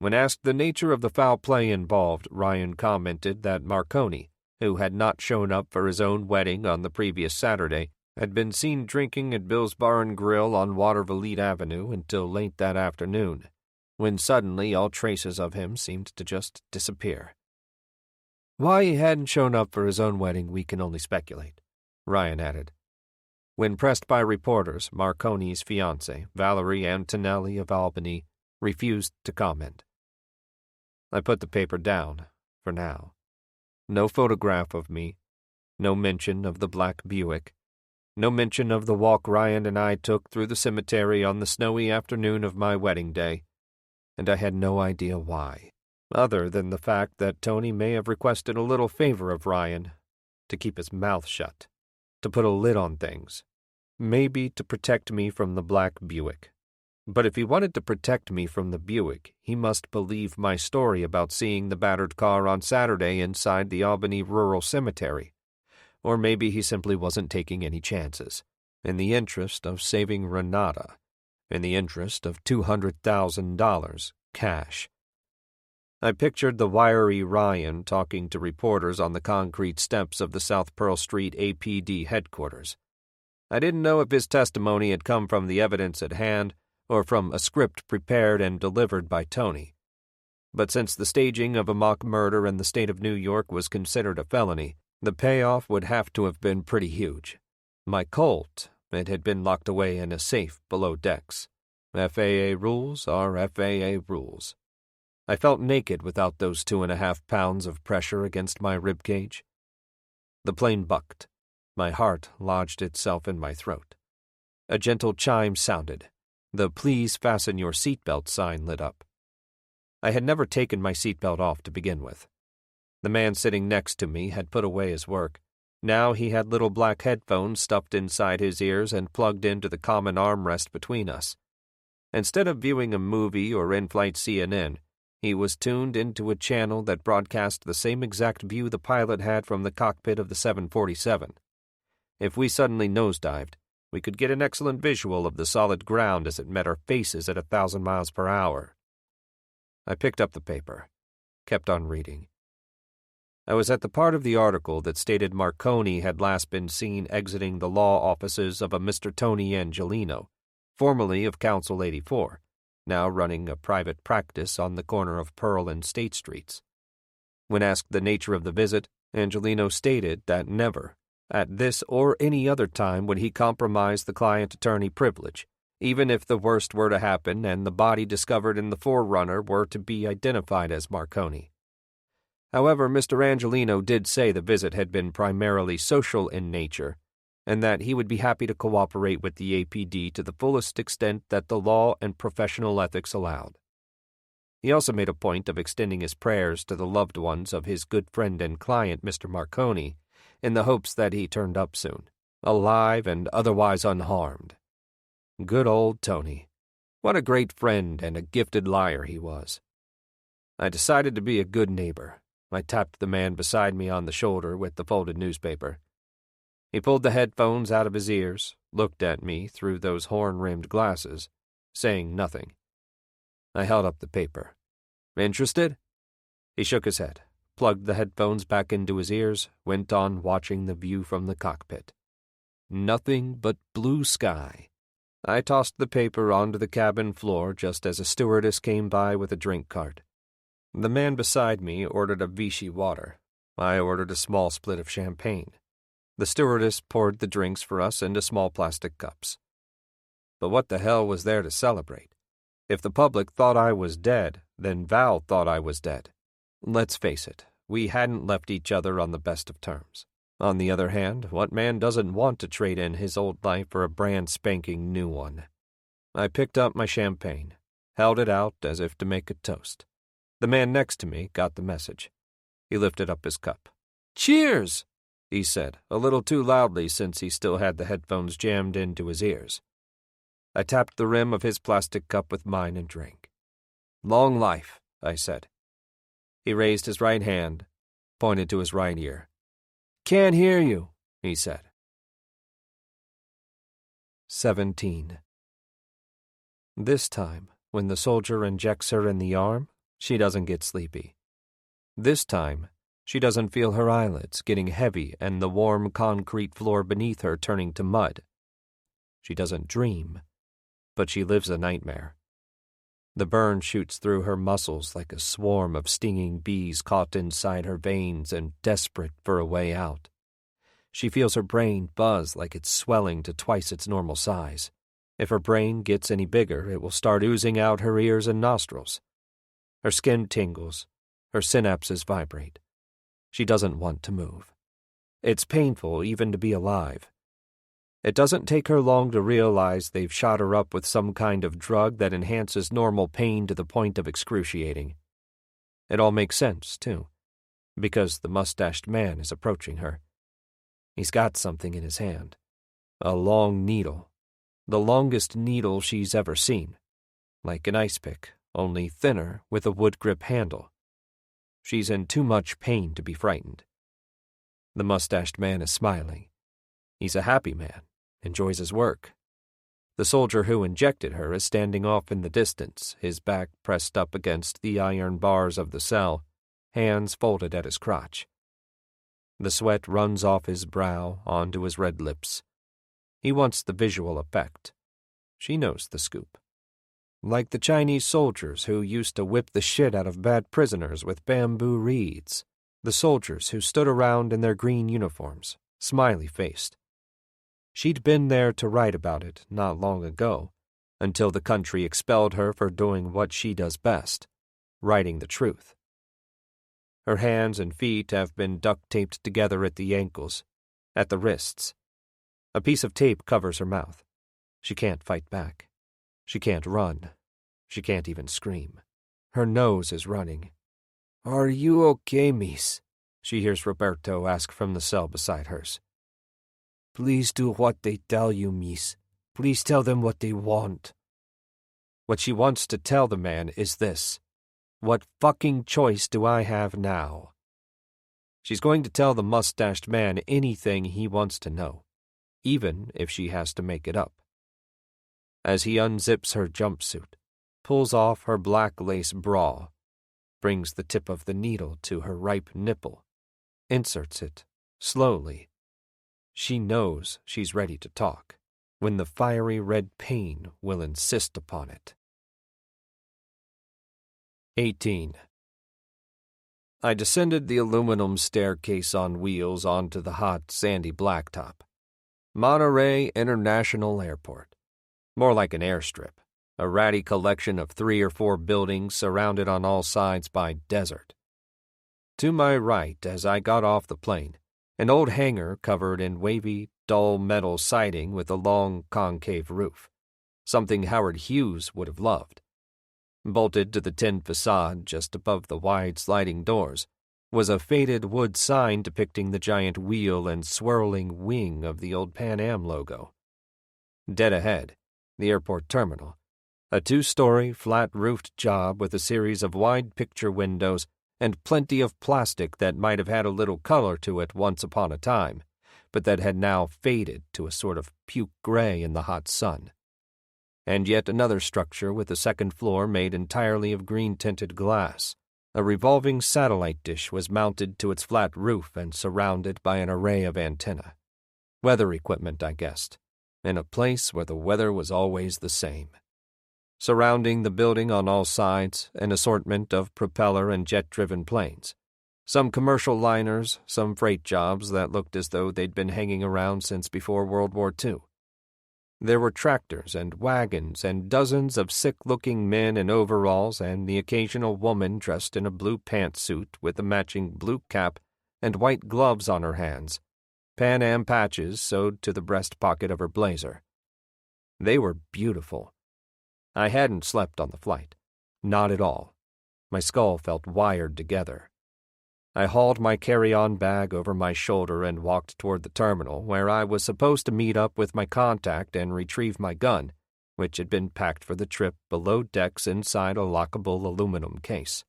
When asked the nature of the foul play involved, Ryan commented that Marconi, who had not shown up for his own wedding on the previous Saturday, had been seen drinking at Bill's Bar and Grill on Watervliet Avenue until late that afternoon, when suddenly all traces of him seemed to just disappear. Why he hadn't shown up for his own wedding we can only speculate, Ryan added. When pressed by reporters, Marconi's fiancée, Valerie Antonelli of Albany, refused to comment. I put the paper down, for now. No photograph of me, no mention of the black Buick, no mention of the walk Ryan and I took through the cemetery on the snowy afternoon of my wedding day, and I had no idea why, other than the fact that Tony may have requested a little favor of Ryan, to keep his mouth shut, to put a lid on things, maybe to protect me from the black Buick. But if he wanted to protect me from the Buick, he must believe my story about seeing the battered car on Saturday inside the Albany Rural Cemetery. Or maybe he simply wasn't taking any chances, in the interest of saving Renata, in the interest of $200,000 cash. I pictured the wiry Ryan talking to reporters on the concrete steps of the South Pearl Street APD headquarters. I didn't know if his testimony had come from the evidence at hand or from a script prepared and delivered by Tony. But since the staging of a mock murder in the state of New York was considered a felony, the payoff would have to have been pretty huge. My Colt, it had been locked away in a safe below decks. FAA rules are FAA rules. I felt naked without those 2.5 pounds of pressure against my ribcage. The plane bucked. My heart lodged itself in my throat. A gentle chime sounded. The "Please fasten your seatbelt" sign lit up. I had never taken my seatbelt off to begin with. The man sitting next to me had put away his work. Now he had little black headphones stuffed inside his ears and plugged into the common armrest between us. Instead of viewing a movie or in-flight CNN, he was tuned into a channel that broadcast the same exact view the pilot had from the cockpit of the 747. If we suddenly nosedived, we could get an excellent visual of the solid ground as it met our faces at 1,000 miles per hour. I picked up the paper, kept on reading. I was at the part of the article that stated Marconi had last been seen exiting the law offices of a Mr. Tony Angelino, formerly of Council 84, now running a private practice on the corner of Pearl and State Streets. When asked the nature of the visit, Angelino stated that never, at this or any other time, would he compromise the client-attorney privilege, even if the worst were to happen and the body discovered in the Forerunner were to be identified as Marconi. However, Mr. Angelino did say the visit had been primarily social in nature, and that he would be happy to cooperate with the APD to the fullest extent that the law and professional ethics allowed. He also made a point of extending his prayers to the loved ones of his good friend and client, Mr. Marconi, in the hopes that he turned up soon, alive and otherwise unharmed. Good old Tony. What a great friend and a gifted liar he was. I decided to be a good neighbor. I tapped the man beside me on the shoulder with the folded newspaper. He pulled the headphones out of his ears, looked at me through those horn-rimmed glasses, saying nothing. I held up the paper. Interested? He shook his head, plugged the headphones back into his ears, went on watching the view from the cockpit. Nothing but blue sky. I tossed the paper onto the cabin floor just as a stewardess came by with a drink cart. The man beside me ordered a Vichy water. I ordered a small split of champagne. The stewardess poured the drinks for us into small plastic cups. But what the hell was there to celebrate? If the public thought I was dead, then Val thought I was dead. Let's face it, we hadn't left each other on the best of terms. On the other hand, what man doesn't want to trade in his old life for a brand spanking new one? I picked up my champagne, held it out as if to make a toast. The man next to me got the message. He lifted up his cup. "Cheers!" he said, a little too loudly since he still had the headphones jammed into his ears. I tapped the rim of his plastic cup with mine and drank. "Long life," I said. He raised his right hand, pointed to his right ear. "Can't hear you," he said. 17. This time, when the soldier injects her in the arm, She doesn't get sleepy. This time, she doesn't feel her eyelids getting heavy and the warm concrete floor beneath her turning to mud. She doesn't dream, but she lives a nightmare. The burn shoots through her muscles like a swarm of stinging bees caught inside her veins and desperate for a way out. She feels her brain buzz like it's swelling to twice its normal size. If her brain gets any bigger, it will start oozing out her ears and nostrils. Her skin tingles. Her synapses vibrate. She doesn't want to move. It's painful even to be alive. It doesn't take her long to realize they've shot her up with some kind of drug that enhances normal pain to the point of excruciating. It all makes sense, too, because the mustached man is approaching her. He's got something in his hand. A long needle. The longest needle she's ever seen. Like an ice pick, only thinner with a wood grip handle. She's in too much pain to be frightened. The mustached man is smiling. He's a happy man, enjoys his work. The soldier who injected her is standing off in the distance, his back pressed up against the iron bars of the cell, hands folded at his crotch. The sweat runs off his brow onto his red lips. He wants the visual effect. She knows the scoop. Like the Chinese soldiers who used to whip the shit out of bad prisoners with bamboo reeds. The soldiers who stood around in their green uniforms, smiley-faced. She'd been there to write about it not long ago, until the country expelled her for doing what she does best, writing the truth. Her hands and feet have been duct-taped together at the ankles, at the wrists. A piece of tape covers her mouth. She can't fight back. She can't run. She can't even scream. Her nose is running. "Are you okay, miss?" she hears Roberto ask from the cell beside hers. "Please do what they tell you, miss. Please tell them what they want." What she wants to tell the man is this: what fucking choice do I have now? She's going to tell the mustached man anything he wants to know, even if she has to make it up. As he unzips her jumpsuit, pulls off her black lace bra, brings the tip of the needle to her ripe nipple, inserts it, slowly. She knows she's ready to talk, when the fiery red pain will insist upon it. 18. I descended the aluminum staircase on wheels onto the hot, sandy blacktop. Monterey International Airport. More like an airstrip, a ratty collection of 3 or 4 buildings surrounded on all sides by desert. To my right, as I got off the plane, an old hangar covered in wavy, dull metal siding with a long, concave roof, something Howard Hughes would have loved. Bolted to the tin facade just above the wide sliding doors was a faded wood sign depicting the giant wheel and swirling wing of the old Pan Am logo. Dead ahead, the airport terminal, a 2-story, flat-roofed job with a series of wide picture windows and plenty of plastic that might have had a little color to it once upon a time, but that had now faded to a sort of puke gray in the hot sun. And yet another structure with a second floor made entirely of green-tinted glass. A revolving satellite dish was mounted to its flat roof and surrounded by an array of antennae. Weather equipment, I guessed, in a place where the weather was always the same. Surrounding the building on all sides, an assortment of propeller and jet-driven planes. Some commercial liners, some freight jobs that looked as though they'd been hanging around since before World War II. There were tractors and wagons and dozens of sick-looking men in overalls and the occasional woman dressed in a blue pantsuit with a matching blue cap and white gloves on her hands, Pan Am patches sewed to the breast pocket of her blazer. They were beautiful. I hadn't slept on the flight. Not at all. My skull felt wired together. I hauled my carry-on bag over my shoulder and walked toward the terminal, where I was supposed to meet up with my contact and retrieve my gun, which had been packed for the trip below decks inside a lockable aluminum case.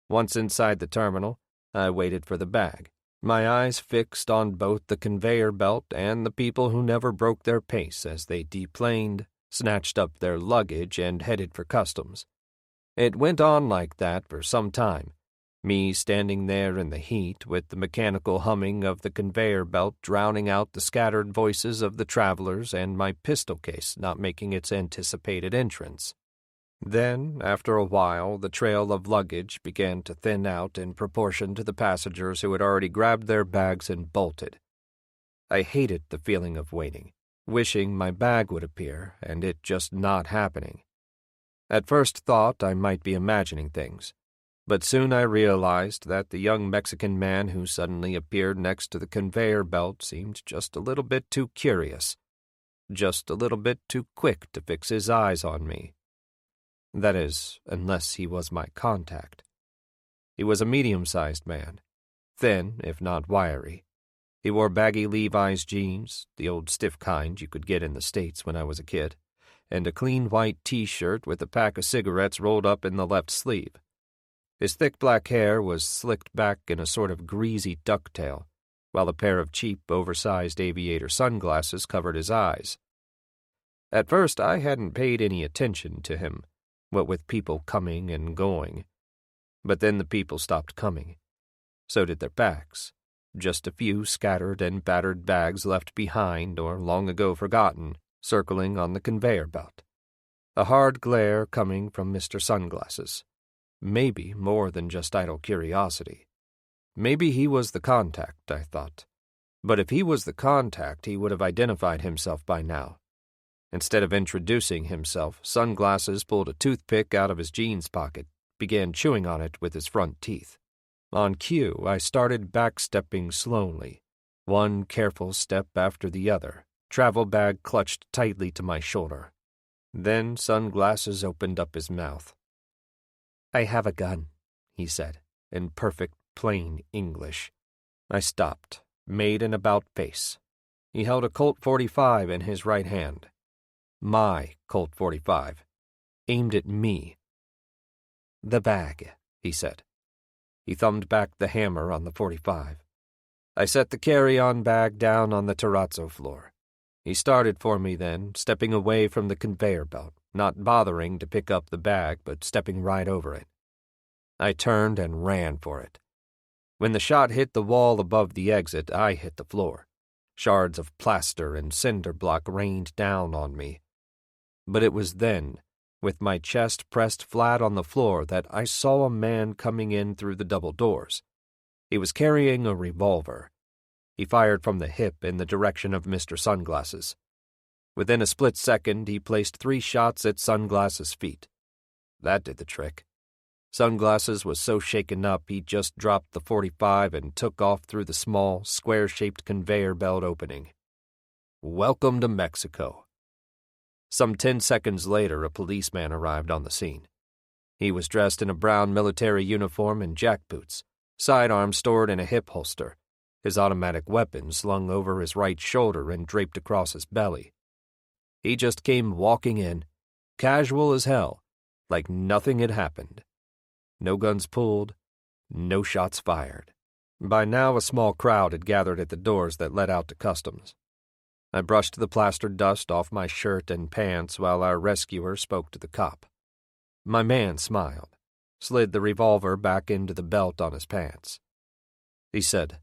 Once inside the terminal, I waited for the bag, my eyes fixed on both the conveyor belt and the people who never broke their pace as they deplaned, snatched up their luggage, and headed for customs. It went on like that for some time, me standing there in the heat with the mechanical humming of the conveyor belt drowning out the scattered voices of the travelers and my pistol case not making its anticipated entrance. Then, after a while, the trail of luggage began to thin out in proportion to the passengers who had already grabbed their bags and bolted. I hated the feeling of waiting, wishing my bag would appear, and it just not happening. At first thought I might be imagining things, but soon I realized that the young Mexican man who suddenly appeared next to the conveyor belt seemed just a little bit too curious, just a little bit too quick to fix his eyes on me. That is, unless he was my contact. He was a medium-sized man, thin if not wiry. He wore baggy Levi's jeans, the old stiff kind you could get in the States when I was a kid, and a clean white T-shirt with a pack of cigarettes rolled up in the left sleeve. His thick black hair was slicked back in a sort of greasy ducktail, while a pair of cheap, oversized aviator sunglasses covered his eyes. At first I hadn't paid any attention to him, what with people coming and going. But then the people stopped coming. So did their bags. Just a few scattered and battered bags left behind or long ago forgotten, circling on the conveyor belt. A hard glare coming from Mr. Sunglasses. Maybe more than just idle curiosity. Maybe he was the contact, I thought. But if he was the contact, he would have identified himself by now. Instead of introducing himself, Sunglasses pulled a toothpick out of his jeans pocket, began chewing on it with his front teeth. On cue, I started backstepping slowly, one careful step after the other, travel bag clutched tightly to my shoulder. Then Sunglasses opened up his mouth. "I have a gun," he said, in perfect, plain English. I stopped, made an about-face. He held a Colt .45 in his right hand. My Colt .45, aimed at me. "The bag," he said. He thumbed back the hammer on the .45. I set the carry-on bag down on the terrazzo floor. He started for me then, stepping away from the conveyor belt, not bothering to pick up the bag, but stepping right over it. I turned and ran for it. When the shot hit the wall above the exit, I hit the floor. Shards of plaster and cinder block rained down on me. But it was then, with my chest pressed flat on the floor, that I saw a man coming in through the double doors. He was carrying a revolver. He fired from the hip in the direction of Mr. Sunglasses. Within a split second, he placed 3 shots at Sunglasses' feet. That did the trick. Sunglasses was so shaken up he just dropped the .45 and took off through the small, square-shaped conveyor belt opening. Welcome to Mexico. Some 10 seconds later, a policeman arrived on the scene. He was dressed in a brown military uniform and jackboots, sidearms stored in a hip holster, his automatic weapon slung over his right shoulder and draped across his belly. He just came walking in, casual as hell, like nothing had happened. No guns pulled, no shots fired. By now a small crowd had gathered at the doors that led out to customs. I brushed the plaster dust off my shirt and pants while our rescuer spoke to the cop. My man smiled, slid the revolver back into the belt on his pants. He said,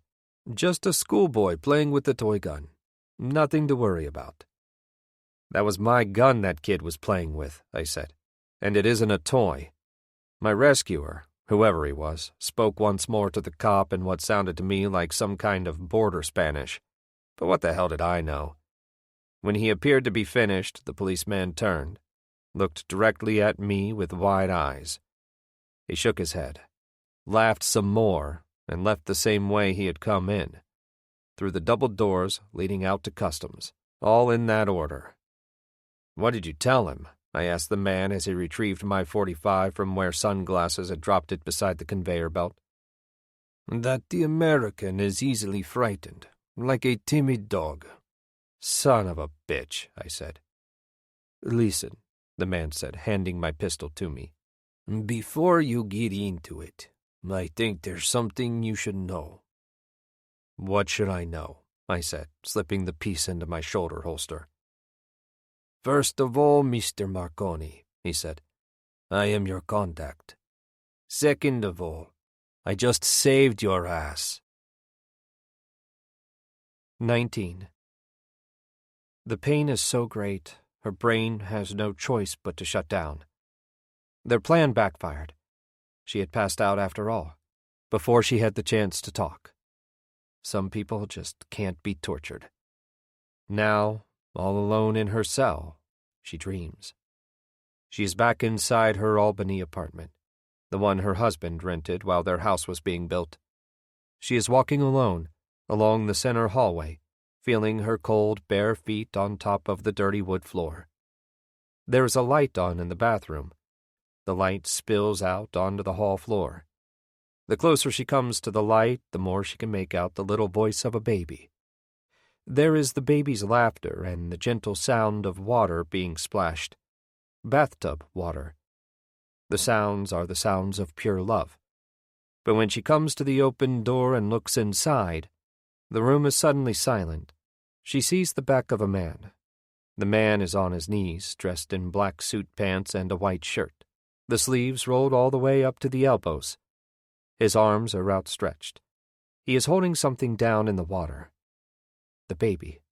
"Just a schoolboy playing with the toy gun. Nothing to worry about." "That was my gun that kid was playing with," I said, "and it isn't a toy." My rescuer, whoever he was, spoke once more to the cop in what sounded to me like some kind of border Spanish. But what the hell did I know? When he appeared to be finished, the policeman turned, looked directly at me with wide eyes. He shook his head, laughed some more, and left the same way he had come in, through the double doors leading out to customs, all in that order. "What did you tell him?" I asked the man as he retrieved my .45 from where Sunglasses had dropped it beside the conveyor belt. "That the American is easily frightened, like a timid dog." "Son of a bitch," I said. "Listen," the man said, handing my pistol to me. "Before you get into it, I think there's something you should know." "What should I know?" I said, slipping the piece into my shoulder holster. "First of all, Mr. Marconi," he said, I am your contact. Second of all, I just saved your ass. 19. The pain is so great, her brain has no choice but to shut down. Their plan backfired. She had passed out after all, before she had the chance to talk. Some people just can't be tortured. Now, all alone in her cell, she dreams. She is back inside her Albany apartment, the one her husband rented while their house was being built. She is walking alone along the center hallway, feeling her cold, bare feet on top of the dirty wood floor. There is a light on in the bathroom. The light spills out onto the hall floor. The closer she comes to the light, the more she can make out the little voice of a baby. There is the baby's laughter and the gentle sound of water being splashed. Bathtub water. The sounds are the sounds of pure love. But when she comes to the open door and looks inside, the room is suddenly silent. She sees the back of a man. The man is on his knees, dressed in black suit pants and a white shirt, the sleeves rolled all the way up to the elbows. His arms are outstretched. He is holding something down in the water. The baby.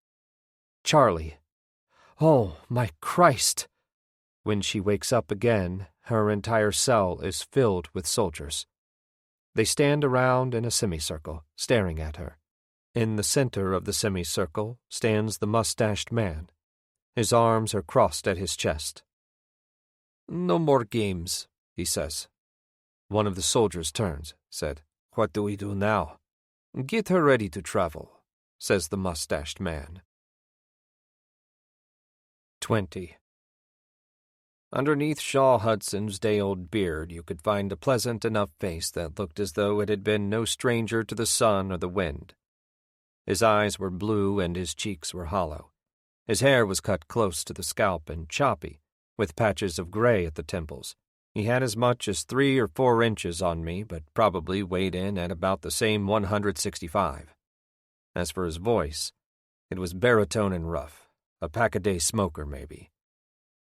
Charlie. Oh, my Christ! When she wakes up again, her entire cell is filled with soldiers. They stand around in a semicircle, staring at her. In the center of the semicircle stands the mustached man. His arms are crossed at his chest. "No more games," he says. One of the soldiers turns, said, "What do we do now?" "Get her ready to travel," says the mustached man. 20. Underneath Shaw Hudson's day-old beard, you could find a pleasant enough face that looked as though it had been no stranger to the sun or the wind. His eyes were blue and his cheeks were hollow. His hair was cut close to the scalp and choppy, with patches of gray at the temples. He had as much as 3 or 4 inches on me, but probably weighed in at about the same 165. As for his voice, it was baritone and rough, a pack-a-day smoker maybe.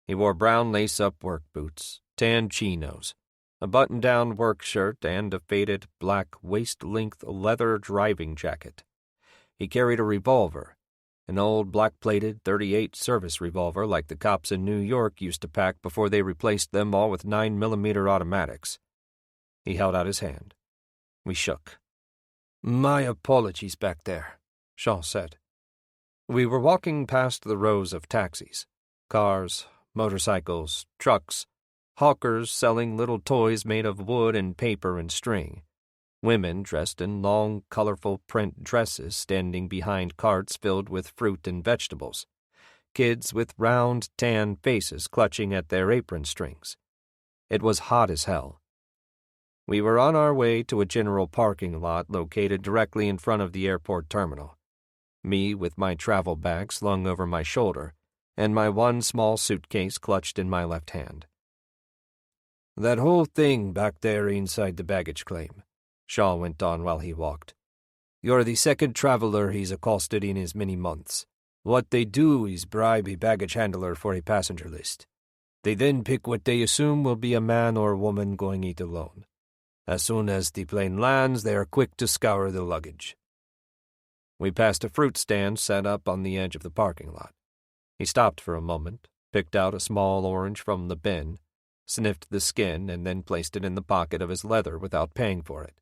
He wore brown lace-up work boots, tan chinos, a button-down work shirt, and a faded black waist-length leather driving jacket. He carried a revolver, an old black-plated .38 service revolver like the cops in New York used to pack before they replaced them all with 9mm automatics. He held out his hand. We shook. "My apologies back there," Shaw said. We were walking past the rows of taxis, cars, motorcycles, trucks, hawkers selling little toys made of wood and paper and string, women dressed in long, colorful print dresses standing behind carts filled with fruit and vegetables, kids with round, tan faces clutching at their apron strings. It was hot as hell. We were on our way to a general parking lot located directly in front of the airport terminal, me with my travel bag slung over my shoulder, and my one small suitcase clutched in my left hand. "That whole thing back there inside the baggage claim," Shaw went on while he walked. "You're the second traveler he's accosted in as many months. What they do is bribe a baggage handler for a passenger list. They then pick what they assume will be a man or woman going it alone. As soon as the plane lands, they are quick to scour the luggage." We passed a fruit stand set up on the edge of the parking lot. He stopped for a moment, picked out a small orange from the bin, sniffed the skin, and then placed it in the pocket of his leather without paying for it.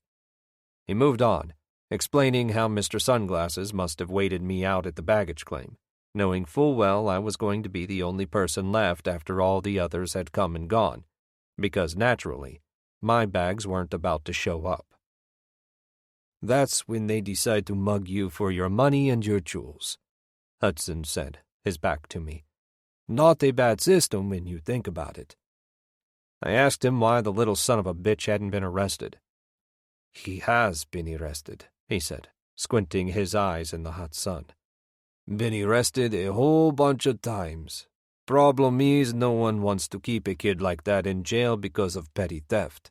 He moved on, explaining how Mr. Sunglasses must have waited me out at the baggage claim, knowing full well I was going to be the only person left after all the others had come and gone, because naturally, my bags weren't about to show up. "That's when they decide to mug you for your money and your jewels," Hudson said, his back to me. "Not a bad system when you think about it." I asked him why the little son of a bitch hadn't been arrested. "He has been arrested," he said, squinting his eyes in the hot sun. "Been arrested a whole bunch of times. Problem is, no one wants to keep a kid like that in jail because of petty theft.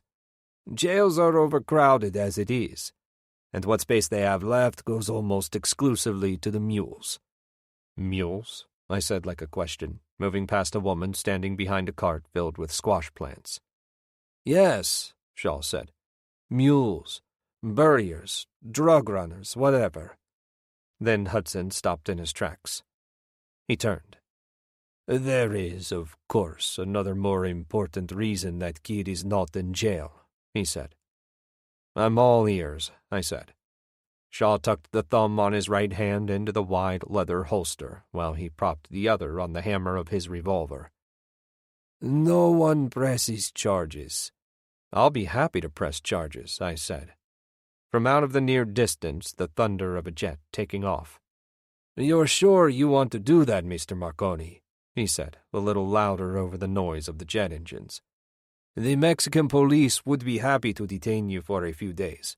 Jails are overcrowded as it is, and what space they have left goes almost exclusively to the mules." "Mules?" I said like a question, moving past a woman standing behind a cart filled with squash plants. Yes, Shaw said. Mules, burriers, drug runners, whatever. Then Hudson stopped in his tracks. He turned. There is, of course, another more important reason that kid is not in jail, he said. I'm all ears, I said. Shaw tucked the thumb on his right hand into the wide leather holster, while he propped the other on the hammer of his revolver. No one presses charges. I'll be happy to press charges, I said. From out of the near distance, the thunder of a jet taking off. You're sure you want to do that, Mr. Marconi? He said, a little louder over the noise of the jet engines. The Mexican police would be happy to detain you for a few days,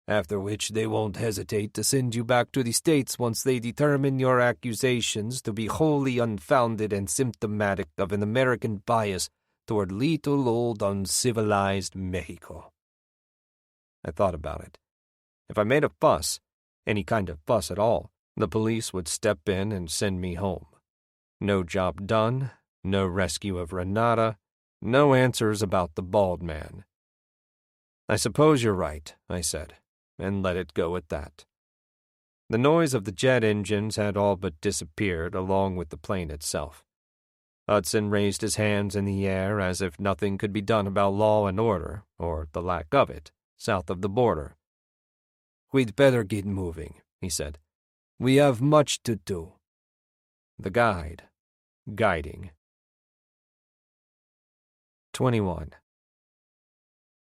after which they won't hesitate to send you back to the States once they determine your accusations to be wholly unfounded and symptomatic of an American bias toward little old uncivilized Mexico. I thought about it. If I made a fuss, any kind of fuss at all, the police would step in and send me home. No job done, no rescue of Renata, no answers about the bald man. I suppose you're right, I said, and let it go at that. The noise of the jet engines had all but disappeared along with the plane itself. Hudson raised his hands in the air as if nothing could be done about law and order, or the lack of it, south of the border. We'd better get moving, he said. We have much to do. The guide, guiding. 21.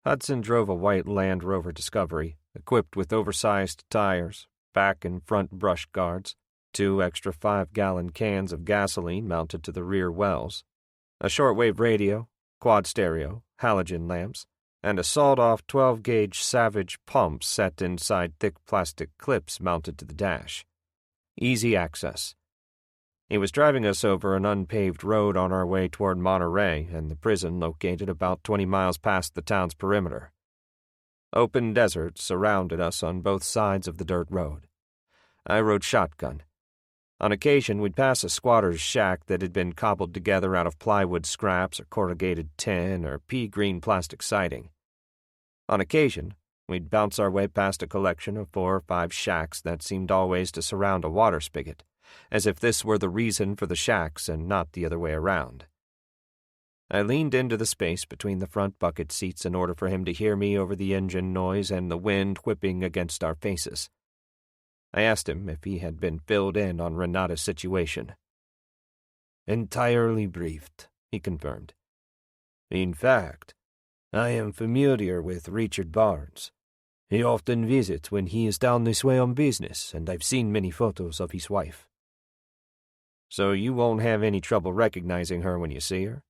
Hudson drove a white Land Rover Discovery, equipped with oversized tires, back and front brush guards, 2 extra 5-gallon cans of gasoline mounted to the rear wells, a shortwave radio, quad stereo, halogen lamps, and a sawed-off 12-gauge Savage pump set inside thick plastic clips mounted to the dash. Easy access. He was driving us over an unpaved road on our way toward Monterey and the prison located about 20 miles past the town's perimeter. Open desert surrounded us on both sides of the dirt road. I rode shotgun. On occasion, we'd pass a squatter's shack that had been cobbled together out of plywood scraps or corrugated tin or pea-green plastic siding. On occasion, we'd bounce our way past a collection of 4 or 5 shacks that seemed always to surround a water spigot, as if this were the reason for the shacks and not the other way around. I leaned into the space between the front bucket seats in order for him to hear me over the engine noise and the wind whipping against our faces. I asked him if he had been filled in on Renata's situation. Entirely briefed, he confirmed. In fact, I am familiar with Richard Barnes. He often visits when he is down this way on business, and I've seen many photos of his wife. So you won't have any trouble recognizing her when you see her?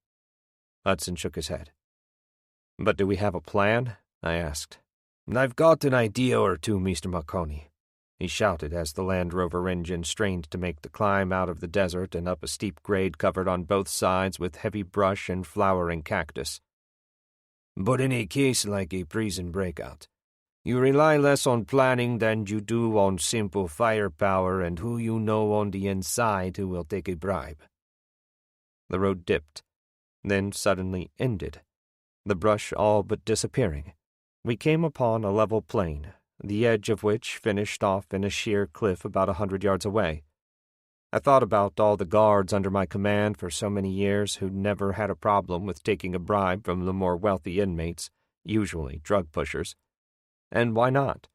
Hudson shook his head. But do we have a plan? I asked. I've got an idea or two, Mr. Marconi, he shouted as the Land Rover engine strained to make the climb out of the desert and up a steep grade covered on both sides with heavy brush and flowering cactus. But in a case like a prison breakout, you rely less on planning than you do on simple firepower and who you know on the inside who will take a bribe. The road dipped, then suddenly ended, the brush all but disappearing. We came upon a level plain, the edge of which finished off in a sheer cliff about 100 yards away. I thought about all the guards under my command for so many years who never had a problem with taking a bribe from the more wealthy inmates, usually drug pushers. And why not?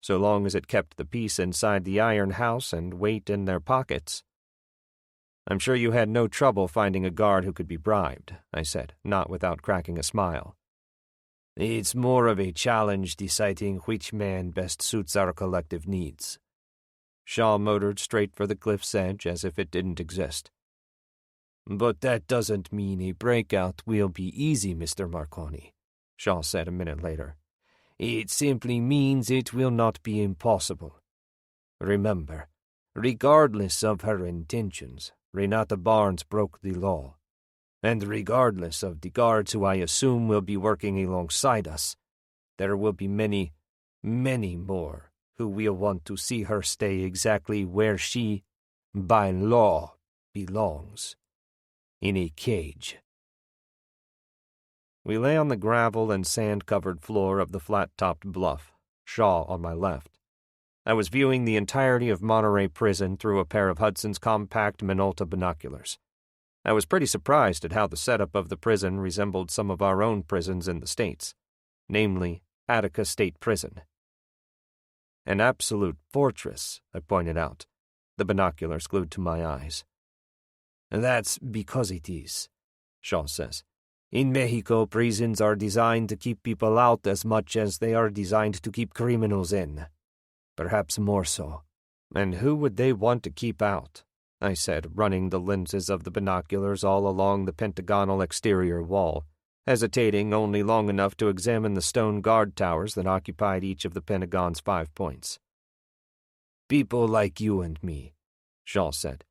So long as it kept the peace inside the iron house and weight in their pockets. I'm sure you had no trouble finding a guard who could be bribed, I said, not without cracking a smile. It's more of a challenge deciding which man best suits our collective needs. Shaw motored straight for the cliff's edge as if it didn't exist. But that doesn't mean a breakout will be easy, Mr. Marconi, Shaw said a minute later. It simply means it will not be impossible. Remember, regardless of her intentions, Renata Barnes broke the law. And regardless of the guards who I assume will be working alongside us, there will be many, many more who will want to see her stay exactly where she, by law, belongs. In a cage. We lay on the gravel and sand-covered floor of the flat-topped bluff, Shaw on my left. I was viewing the entirety of Monterey Prison through a pair of Hudson's compact Minolta binoculars. I was pretty surprised at how the setup of the prison resembled some of our own prisons in the States, namely Attica State Prison. An absolute fortress, I pointed out, the binoculars glued to my eyes. That's because it is, Shaw says. In Mexico, prisons are designed to keep people out as much as they are designed to keep criminals in. Perhaps more so. And who would they want to keep out? I said, running the lenses of the binoculars all along the pentagonal exterior wall, hesitating only long enough to examine the stone guard towers that occupied each of the Pentagon's 5 points. People like you and me, Shaw said.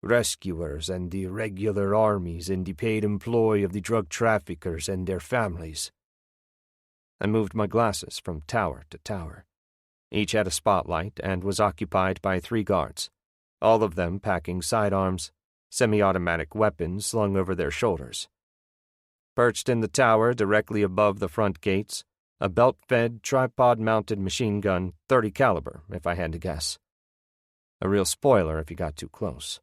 Rescuers and the regular armies in the paid employ of the drug traffickers and their families. I moved my glasses from tower to tower. Each had a spotlight and was occupied by 3 guards, all of them packing sidearms, semi-automatic weapons slung over their shoulders. Perched in the tower directly above the front gates, a belt-fed, tripod-mounted machine gun, 30 caliber, if I had to guess. A real spoiler if you got too close.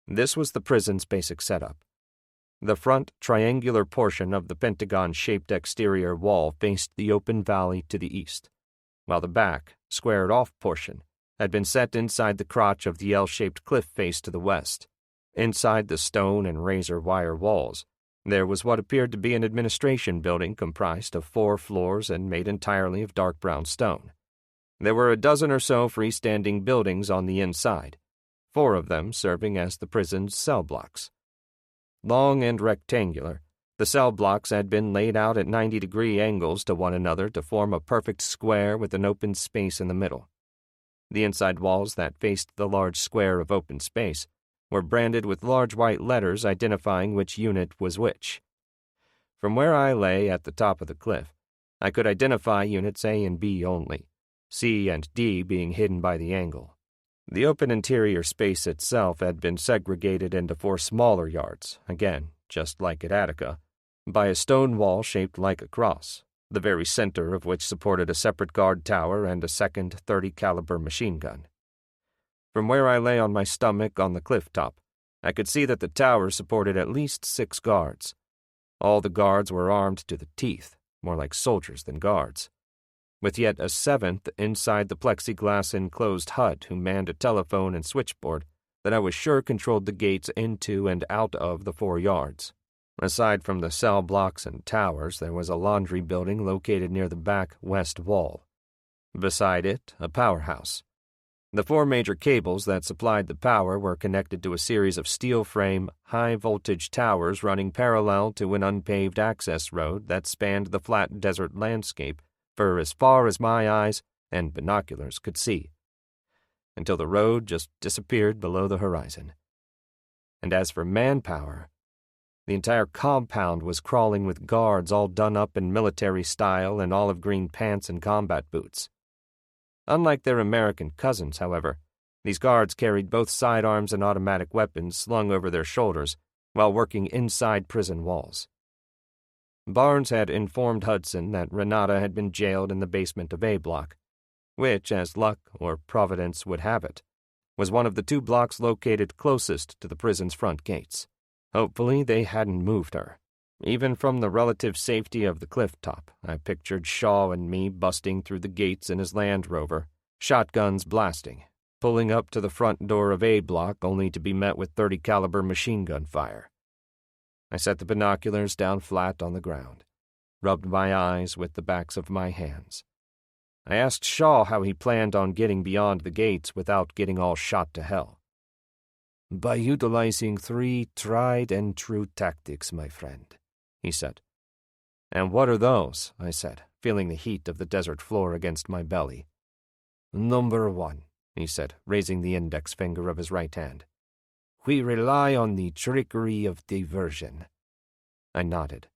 This was the prison's basic setup. The front triangular portion of the pentagon-shaped exterior wall faced the open valley to the east, while the back, squared-off portion had been set inside the crotch of the L-shaped cliff face to the west. Inside the stone and razor wire walls, there was what appeared to be an administration building comprised of 4 floors and made entirely of dark brown stone. There were a dozen or so freestanding buildings on the inside, 4 of them serving as the prison's cell blocks. Long and rectangular, the cell blocks had been laid out at 90-degree angles to one another to form a perfect square with an open space in the middle. The inside walls that faced the large square of open space were branded with large white letters identifying which unit was which. From where I lay at the top of the cliff, I could identify units A and B only, C and D being hidden by the angle. The open interior space itself had been segregated into 4 smaller yards, again, just like at Attica, by a stone wall shaped like a cross, the very center of which supported a separate guard tower and a second 30 caliber machine gun. From where I lay on my stomach on the cliff top, I could see that the tower supported at least 6 guards. All the guards were armed to the teeth, more like soldiers than guards, with yet a 7th inside the plexiglass-enclosed hut who manned a telephone and switchboard that I was sure controlled the gates into and out of the 4 yards. Aside from the cell blocks and towers, there was a laundry building located near the back west wall. Beside it, a powerhouse. The 4 major cables that supplied the power were connected to a series of steel-frame, high-voltage towers running parallel to an unpaved access road that spanned the flat desert landscape for as far as my eyes and binoculars could see, until the road just disappeared below the horizon. And as for manpower, the entire compound was crawling with guards all done up in military style in olive green pants and combat boots. Unlike their American cousins, however, these guards carried both sidearms and automatic weapons slung over their shoulders while working inside prison walls. Barnes had informed Hudson that Renata had been jailed in the basement of A Block, which, as luck or providence would have it, was one of the 2 blocks located closest to the prison's front gates. Hopefully they hadn't moved her. Even from the relative safety of the cliff top, I pictured Shaw and me busting through the gates in his Land Rover, shotguns blasting, pulling up to the front door of A Block only to be met with 30 caliber machine gun fire. I set the binoculars down flat on the ground, rubbed my eyes with the backs of my hands. I asked Shaw how he planned on getting beyond the gates without getting all shot to hell. By utilizing 3 tried and true tactics, my friend, he said. And what are those? I said, feeling the heat of the desert floor against my belly. Number 1, he said, raising the index finger of his right hand. We rely on the trickery of diversion. I nodded.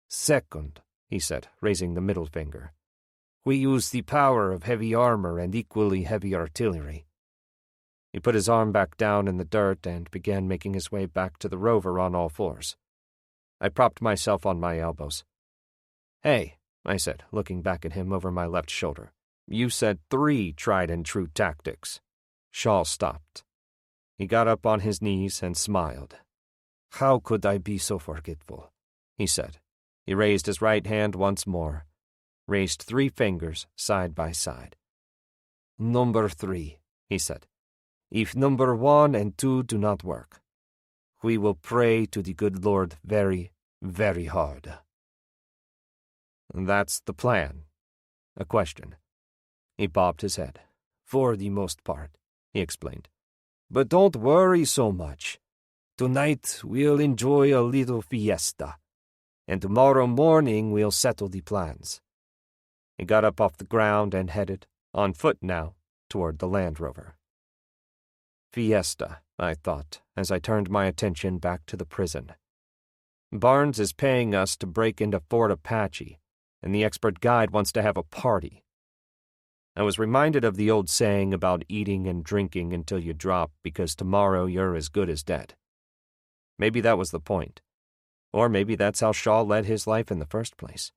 Second, he said, raising the middle finger. We use the power of heavy armor and equally heavy artillery. He put his arm back down in the dirt and began making his way back to the rover on all 4s. I propped myself on my elbows. "Hey," I said, looking back at him over my left shoulder. "You said 3 tried-and-true tactics." Shaw stopped. He got up on his knees and smiled. "How could I be so forgetful?" he said. He raised his right hand once more, raised 3 fingers side by side. "Number 3, he said. "If number 1 and 2 do not work, we will pray to the good Lord very, very hard." "That's the plan." A question. He bobbed his head. "For the most part," he explained. "But don't worry so much. Tonight we'll enjoy a little fiesta, and tomorrow morning we'll settle the plans." He got up off the ground and headed, on foot now, toward the Land Rover. Fiesta, I thought, as I turned my attention back to the prison. Barnes is paying us to break into Fort Apache, and the expert guide wants to have a party. I was reminded of the old saying about eating and drinking until you drop because tomorrow you're as good as dead. Maybe that was the point. Or maybe that's how Shaw led his life in the first place.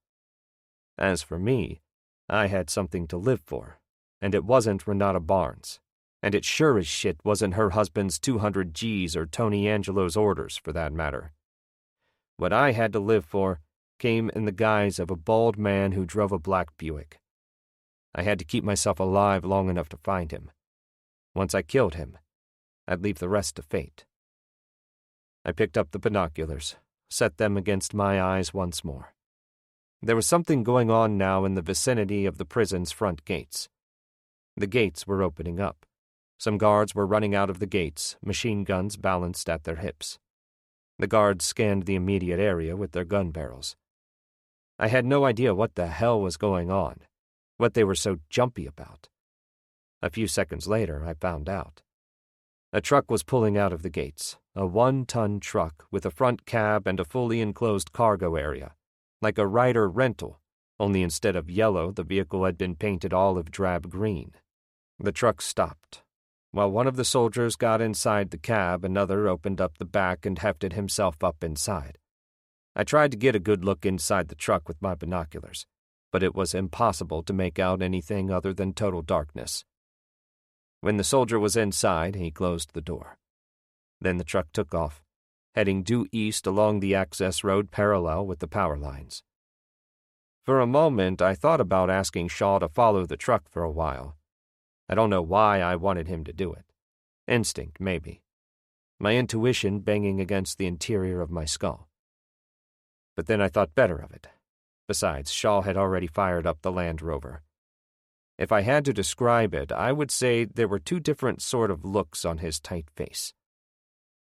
As for me, I had something to live for, and it wasn't Renata Barnes, and it sure as shit wasn't her husband's 200 G's or Tony Angelo's orders, for that matter. What I had to live for came in the guise of a bald man who drove a black Buick. I had to keep myself alive long enough to find him. Once I killed him, I'd leave the rest to fate. I picked up the binoculars, set them against my eyes once more. There was something going on now in the vicinity of the prison's front gates. The gates were opening up. Some guards were running out of the gates, machine guns balanced at their hips. The guards scanned the immediate area with their gun barrels. I had no idea what the hell was going on, what they were so jumpy about. A few seconds later, I found out. A truck was pulling out of the gates, a 1-ton truck with a front cab and a fully enclosed cargo area, like a Ryder rental, only instead of yellow, the vehicle had been painted olive drab green. The truck stopped. While one of the soldiers got inside the cab, another opened up the back and hefted himself up inside. I tried to get a good look inside the truck with my binoculars, but it was impossible to make out anything other than total darkness. When the soldier was inside, he closed the door. Then the truck took off, heading due east along the access road parallel with the power lines. For a moment, I thought about asking Shaw to follow the truck for a while. I don't know why I wanted him to do it. Instinct, maybe. My intuition banging against the interior of my skull. But then I thought better of it. Besides, Shaw had already fired up the Land Rover. If I had to describe it, I would say there were 2 different sort of looks on his tight face.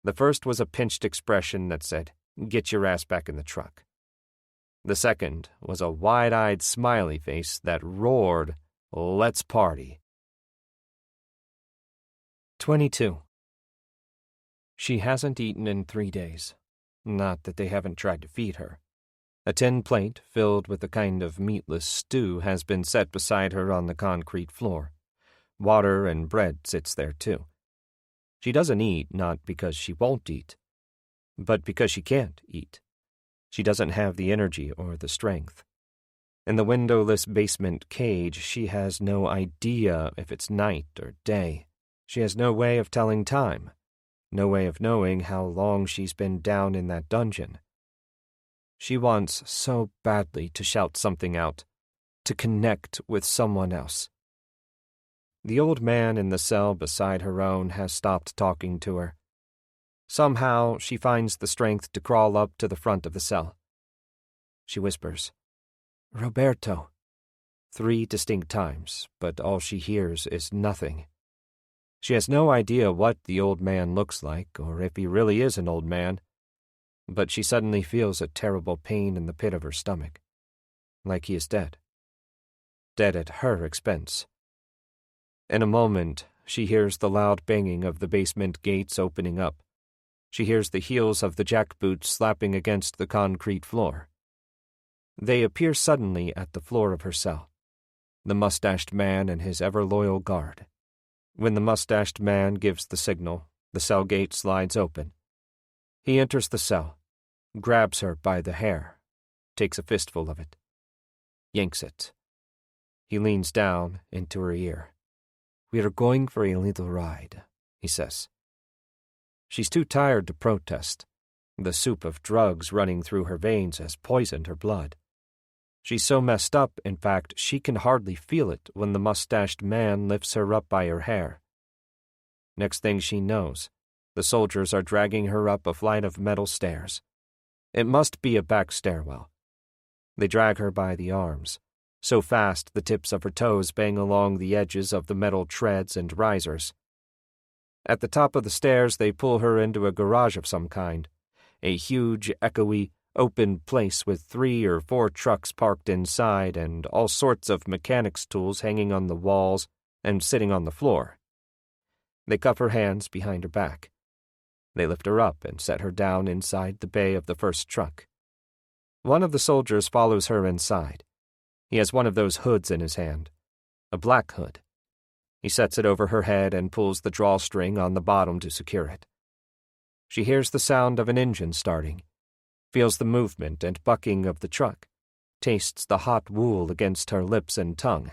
The first was a pinched expression that said, "Get your ass back in the truck." The second was a wide-eyed smiley face that roared, "Let's party." 22. She hasn't eaten in 3 days. Not that they haven't tried to feed her. A tin plate filled with a kind of meatless stew has been set beside her on the concrete floor. Water and bread sits there too. She doesn't eat not because she won't eat, but because she can't eat. She doesn't have the energy or the strength. In the windowless basement cage, she has no idea if it's night or day. She has no way of telling time, no way of knowing how long she's been down in that dungeon. She wants so badly to shout something out, to connect with someone else. The old man in the cell beside her own has stopped talking to her. Somehow she finds the strength to crawl up to the front of the cell. She whispers, "Roberto," 3 distinct times, but all she hears is nothing. She has no idea what the old man looks like, or if he really is an old man, but she suddenly feels a terrible pain in the pit of her stomach, like he is dead. Dead at her expense. In a moment, she hears the loud banging of the basement gates opening up. She hears the heels of the jackboots slapping against the concrete floor. They appear suddenly at the floor of her cell, the mustached man and his ever-loyal guard. When the mustached man gives the signal, the cell gate slides open. He enters the cell, grabs her by the hair, takes a fistful of it, yanks it. He leans down into her ear. "We are going for a little ride," he says. She's too tired to protest. The soup of drugs running through her veins has poisoned her blood. She's so messed up, in fact, she can hardly feel it when the mustached man lifts her up by her hair. Next thing she knows, the soldiers are dragging her up a flight of metal stairs. It must be a back stairwell. They drag her by the arms, so fast the tips of her toes bang along the edges of the metal treads and risers. At the top of the stairs, they pull her into a garage of some kind, a huge, echoey, open place with 3 or 4 trucks parked inside and all sorts of mechanics tools hanging on the walls and sitting on the floor. They cuff her hands behind her back. They lift her up and set her down inside the bay of the first truck. One of the soldiers follows her inside. He has one of those hoods in his hand, a black hood. He sets it over her head and pulls the drawstring on the bottom to secure it. She hears the sound of an engine starting, feels the movement and bucking of the truck, tastes the hot wool against her lips and tongue.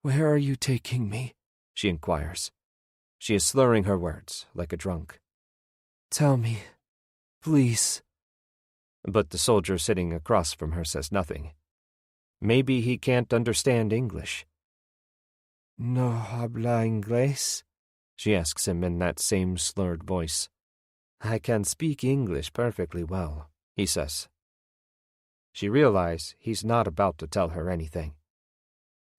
"Where are you taking me?" she inquires. She is slurring her words like a drunk. "Tell me, please." But the soldier sitting across from her says nothing. Maybe he can't understand English. "No habla inglés?" she asks him in that same slurred voice. "I can speak English perfectly well," he says. She realizes he's not about to tell her anything.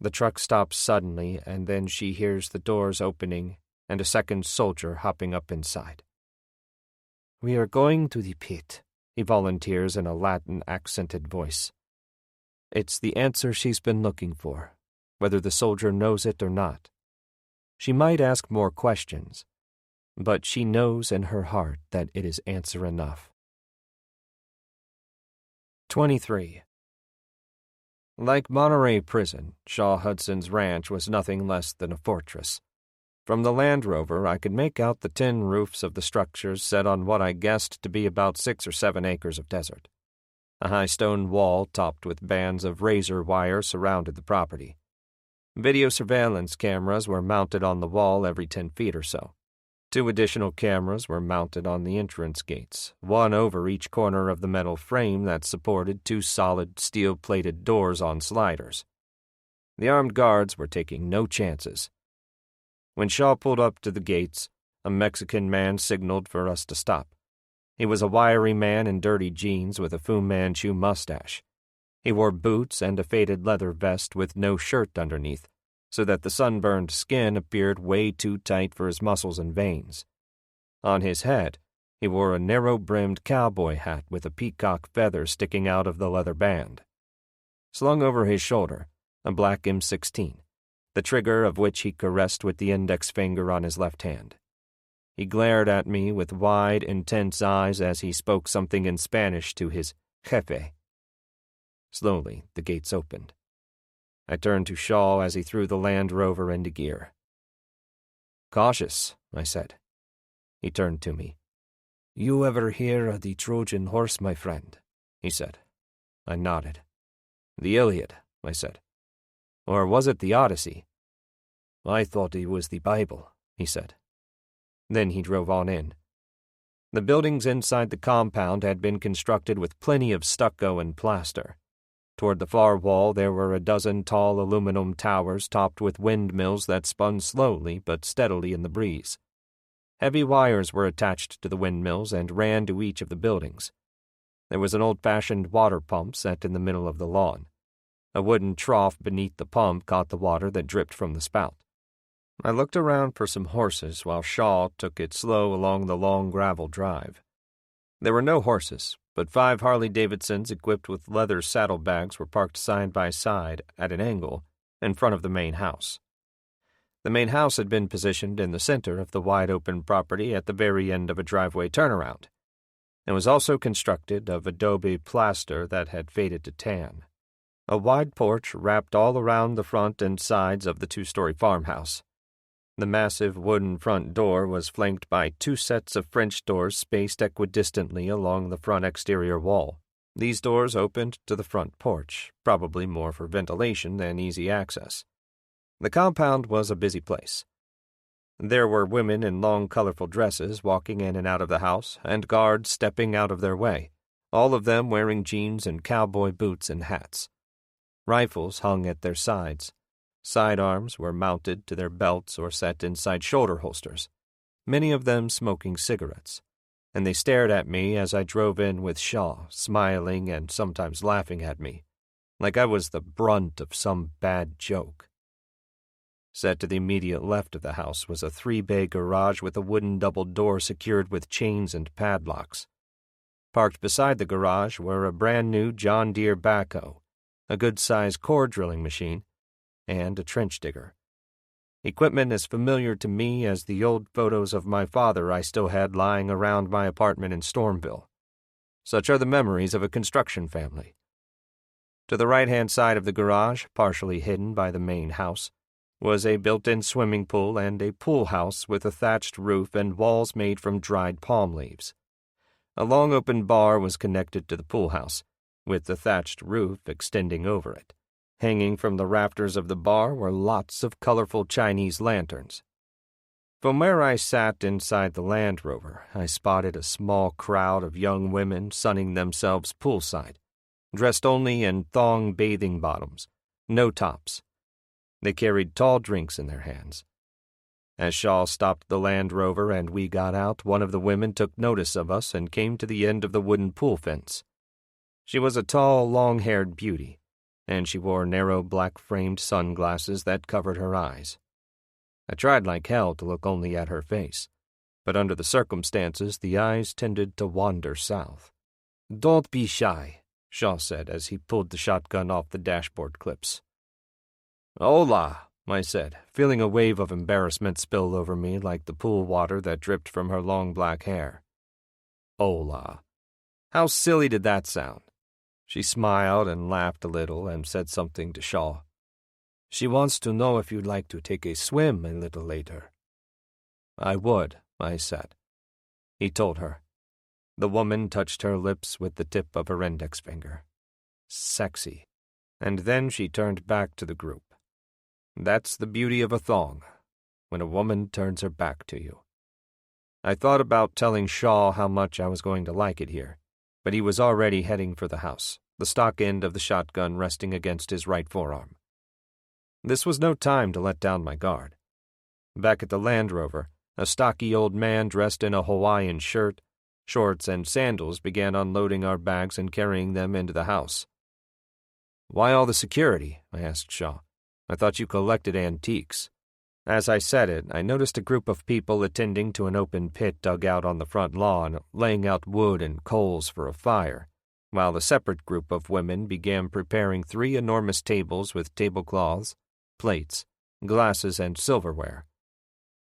The truck stops suddenly, and then she hears the doors opening and a second soldier hopping up inside. "We are going to the pit," he volunteers in a Latin-accented voice. It's the answer she's been looking for, whether the soldier knows it or not. She might ask more questions, but she knows in her heart that it is answer enough. 23. Like Monterey Prison, Shaw Hudson's ranch was nothing less than a fortress. From the Land Rover, I could make out the tin roofs of the structures set on what I guessed to be about 6 or 7 acres of desert. A high stone wall topped with bands of razor wire surrounded the property. Video surveillance cameras were mounted on the wall every 10 feet or so. 2 additional cameras were mounted on the entrance gates, one over each corner of the metal frame that supported 2 solid steel-plated doors on sliders. The armed guards were taking no chances. When Shaw pulled up to the gates, a Mexican man signaled for us to stop. He was a wiry man in dirty jeans with a Fu Manchu mustache. He wore boots and a faded leather vest with no shirt underneath, so that the sunburned skin appeared way too tight for his muscles and veins. On his head, he wore a narrow-brimmed cowboy hat with a peacock feather sticking out of the leather band. Slung over his shoulder, a black M16, the trigger of which he caressed with the index finger on his left hand. He glared at me with wide, intense eyes as he spoke something in Spanish to his jefe. Slowly, the gates opened. I turned to Shaw as he threw the Land Rover into gear. "Cautious," I said. He turned to me. "You ever hear of the Trojan horse, my friend?" he said. I nodded. "The Iliad," I said. "Or was it the Odyssey?" "I thought it was the Bible," he said. Then he drove on in. The buildings inside the compound had been constructed with plenty of stucco and plaster. Toward the far wall there were a dozen tall aluminum towers topped with windmills that spun slowly but steadily in the breeze. Heavy wires were attached to the windmills and ran to each of the buildings. There was an old-fashioned water pump set in the middle of the lawn. A wooden trough beneath the pump caught the water that dripped from the spout. I looked around for some horses while Shaw took it slow along the long gravel drive. There were no horses, but 5 Harley-Davidsons equipped with leather saddlebags were parked side by side at an angle in front of the main house. The main house had been positioned in the center of the wide-open property at the very end of a driveway turnaround. It was also constructed of adobe plaster that had faded to tan. A wide porch wrapped all around the front and sides of the 2-story farmhouse. The massive wooden front door was flanked by 2 sets of French doors spaced equidistantly along the front exterior wall. These doors opened to the front porch, probably more for ventilation than easy access. The compound was a busy place. There were women in long, colorful dresses walking in and out of the house, and guards stepping out of their way, all of them wearing jeans and cowboy boots and hats. Rifles hung at their sides. Sidearms were mounted to their belts or set inside shoulder holsters, many of them smoking cigarettes, and they stared at me as I drove in with Shaw, smiling and sometimes laughing at me, like I was the brunt of some bad joke. Set to the immediate left of the house was a 3-bay garage with a wooden double door secured with chains and padlocks. Parked beside the garage were a brand-new John Deere backhoe, a good-sized core drilling machine, and a trench digger. Equipment as familiar to me as the old photos of my father I still had lying around my apartment in Stormville. Such are the memories of a construction family. To the right-hand side of the garage, partially hidden by the main house, was a built-in swimming pool and a pool house with a thatched roof and walls made from dried palm leaves. A long open bar was connected to the pool house, with the thatched roof extending over it. Hanging from the rafters of the bar were lots of colorful Chinese lanterns. From where I sat inside the Land Rover, I spotted a small crowd of young women sunning themselves poolside, dressed only in thong bathing bottoms, no tops. They carried tall drinks in their hands. As Shaw stopped the Land Rover and we got out, one of the women took notice of us and came to the end of the wooden pool fence. She was a tall, long-haired beauty, and she wore narrow black-framed sunglasses that covered her eyes. I tried like hell to look only at her face, but under the circumstances the eyes tended to wander south. "Don't be shy," Shaw said as he pulled the shotgun off the dashboard clips. "Hola," I said, feeling a wave of embarrassment spill over me like the pool water that dripped from her long black hair. Hola. How silly did that sound? She smiled and laughed a little and said something to Shaw. "She wants to know if you'd like to take a swim a little later." "I would," I said. He told her. The woman touched her lips with the tip of her index finger. Sexy. And then she turned back to the group. That's the beauty of a thong, when a woman turns her back to you. I thought about telling Shaw how much I was going to like it here, but he was already heading for the house, the stock end of the shotgun resting against his right forearm. This was no time to let down my guard. Back at the Land Rover, a stocky old man dressed in a Hawaiian shirt, shorts, and sandals began unloading our bags and carrying them into the house. "Why all the security?" I asked Shaw. "I thought you collected antiques." As I said it, I noticed a group of people attending to an open pit dug out on the front lawn, laying out wood and coals for a fire, while the separate group of women began preparing 3 enormous tables with tablecloths, plates, glasses, and silverware.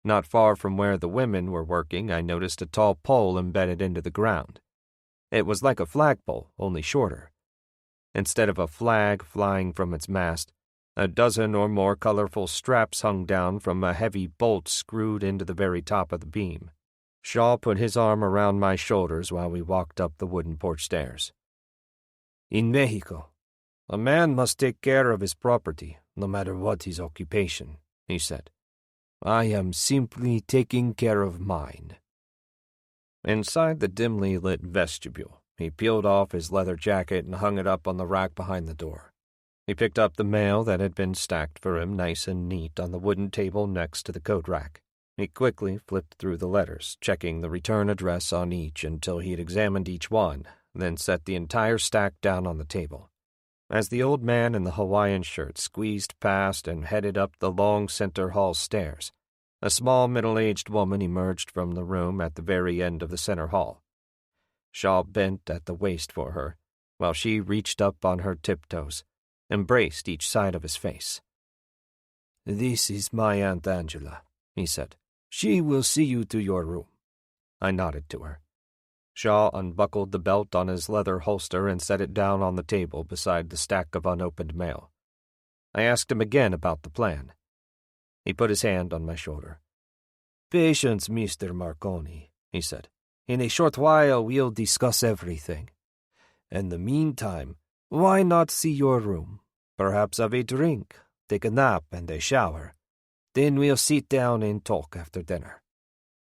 Not far from where the women were working, I noticed a tall pole embedded into the ground. It was like a flagpole, only shorter. Instead of a flag flying from its mast, a dozen or more colorful straps hung down from a heavy bolt screwed into the very top of the beam. Shaw put his arm around my shoulders while we walked up the wooden porch stairs. "In Mexico, a man must take care of his property, no matter what his occupation," he said. "I am simply taking care of mine." Inside the dimly lit vestibule, he peeled off his leather jacket and hung it up on the rack behind the door. He picked up the mail that had been stacked for him nice and neat on the wooden table next to the coat rack. He quickly flipped through the letters, checking the return address on each until he had examined each one, then set the entire stack down on the table. As the old man in the Hawaiian shirt squeezed past and headed up the long center hall stairs, a small middle-aged woman emerged from the room at the very end of the center hall. Shaw bent at the waist for her, while she reached up on her tiptoes, embraced each side of his face. "This is my Aunt Angela," he said. "She will see you to your room." I nodded to her. Shaw unbuckled the belt on his leather holster and set it down on the table beside the stack of unopened mail. I asked him again about the plan. He put his hand on my shoulder. "Patience, Mr. Marconi," he said. "In a short while we'll discuss everything. In the meantime, why not see your room? Perhaps have a drink, take a nap and a shower. Then we'll sit down and talk after dinner."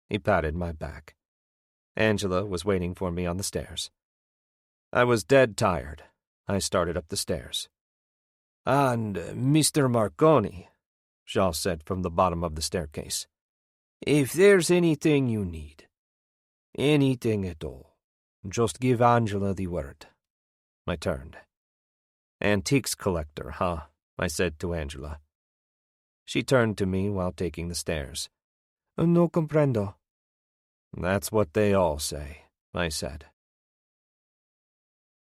He patted my back. Angela was waiting for me on the stairs. I was dead tired. I started up the stairs. "And, Mr. Marconi," Shaw said from the bottom of the staircase, "if there's anything you need, anything at all, just give Angela the word." I turned. "Antiques collector, huh?" I said to Angela. She turned to me while taking the stairs. "No comprendo." "That's what they all say," I said.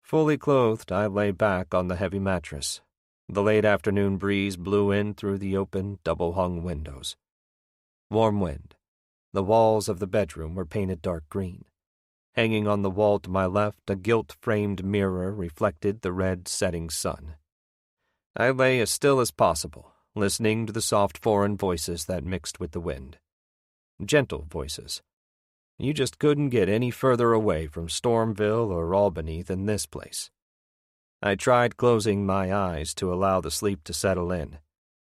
Fully clothed, I lay back on the heavy mattress. The late afternoon breeze blew in through the open, double-hung windows. Warm wind. The walls of the bedroom were painted dark green. Hanging on the wall to my left, a gilt-framed mirror reflected the red setting sun. I lay as still as possible, listening to the soft foreign voices that mixed with the wind. Gentle voices. You just couldn't get any further away from Stormville or Albany than this place. I tried closing my eyes to allow the sleep to settle in,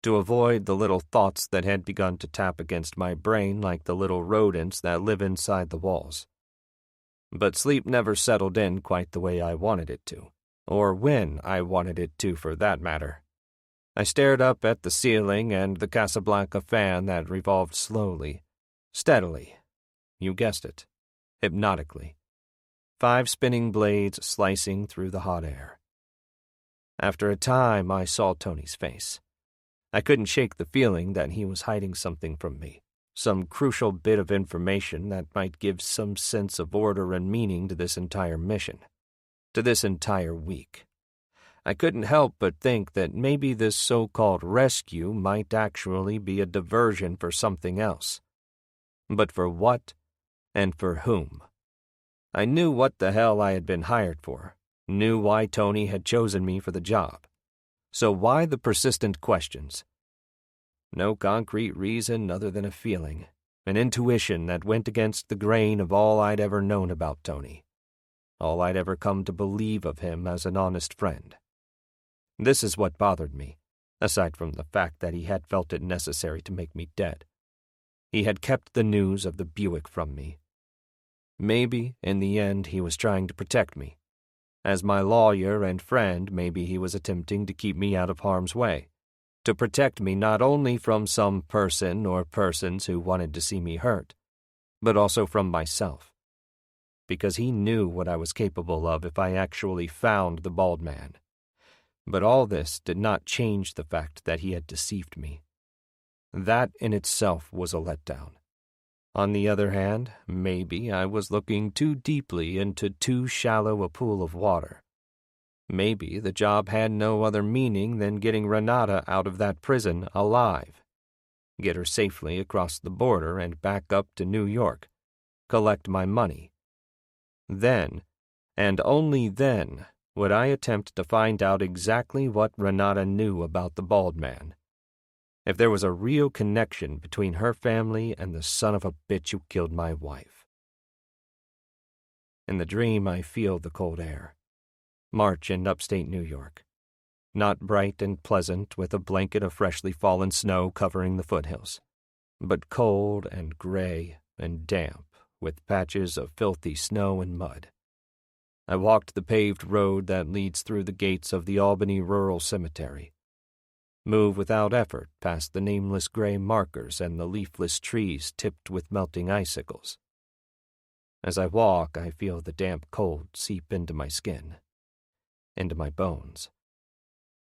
to avoid the little thoughts that had begun to tap against my brain like the little rodents that live inside the walls. But sleep never settled in quite the way I wanted it to, or when I wanted it to for that matter. I stared up at the ceiling and the Casablanca fan that revolved slowly, steadily. You guessed it, hypnotically. 5 spinning blades slicing through the hot air. After a time, I saw Tony's face. I couldn't shake the feeling that he was hiding something from me, some crucial bit of information that might give some sense of order and meaning to this entire mission, to this entire week. I couldn't help but think that maybe this so-called rescue might actually be a diversion for something else. But for what? And for whom? I knew what the hell I had been hired for, knew why Tony had chosen me for the job. So why the persistent questions? No concrete reason other than a feeling, an intuition that went against the grain of all I'd ever known about Tony, all I'd ever come to believe of him as an honest friend. This is what bothered me, aside from the fact that he had felt it necessary to make me dead. He had kept the news of the Buick from me. Maybe, in the end, he was trying to protect me. As my lawyer and friend, maybe he was attempting to keep me out of harm's way, to protect me not only from some person or persons who wanted to see me hurt, but also from myself. Because he knew what I was capable of if I actually found the bald man. But all this did not change the fact that he had deceived me. That in itself was a letdown. On the other hand, maybe I was looking too deeply into too shallow a pool of water. Maybe the job had no other meaning than getting Renata out of that prison alive. Get her safely across the border and back up to New York. Collect my money. Then, and only then, would I attempt to find out exactly what Renata knew about the bald man. If there was a real connection between her family and the son of a bitch who killed my wife. In the dream, I feel the cold air. March in upstate New York. Not bright and pleasant with a blanket of freshly fallen snow covering the foothills, but cold and gray and damp with patches of filthy snow and mud. I walked the paved road that leads through the gates of the Albany Rural Cemetery. Move without effort past the nameless gray markers and the leafless trees tipped with melting icicles. As I walk, I feel the damp cold seep into my skin, into my bones.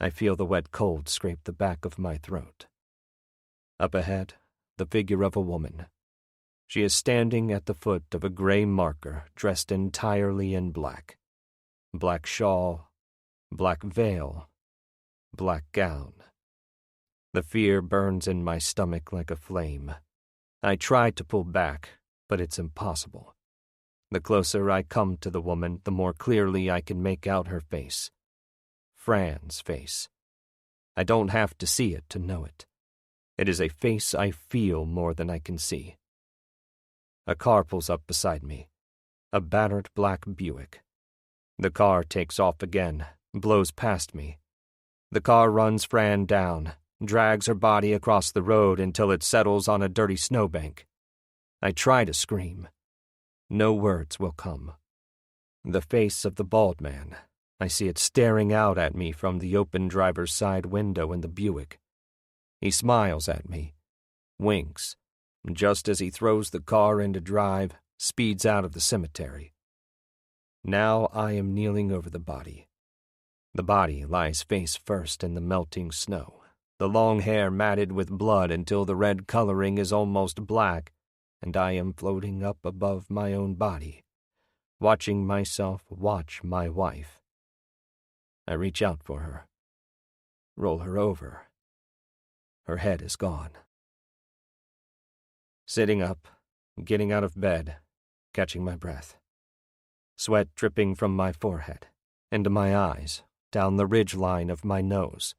I feel the wet cold scrape the back of my throat. Up ahead, the figure of a woman. She is standing at the foot of a gray marker dressed entirely in black. Black shawl, black veil, black gown. The fear burns in my stomach like a flame. I try to pull back, but it's impossible. The closer I come to the woman, the more clearly I can make out her face. Fran's face. I don't have to see it to know it. It is a face I feel more than I can see. A car pulls up beside me, a battered black Buick. The car takes off again, blows past me. The car runs Fran down, drags her body across the road until it settles on a dirty snowbank. I try to scream. No words will come. The face of the bald man. I see it staring out at me from the open driver's side window in the Buick. He smiles at me, winks, just as he throws the car into drive, speeds out of the cemetery. Now I am kneeling over the body. The body lies face first in the melting snow, the long hair matted with blood until the red coloring is almost black, and I am floating up above my own body, watching myself watch my wife. I reach out for her, roll her over. Her head is gone. Sitting up, getting out of bed, catching my breath. Sweat dripping from my forehead, into my eyes, down the ridge line of my nose.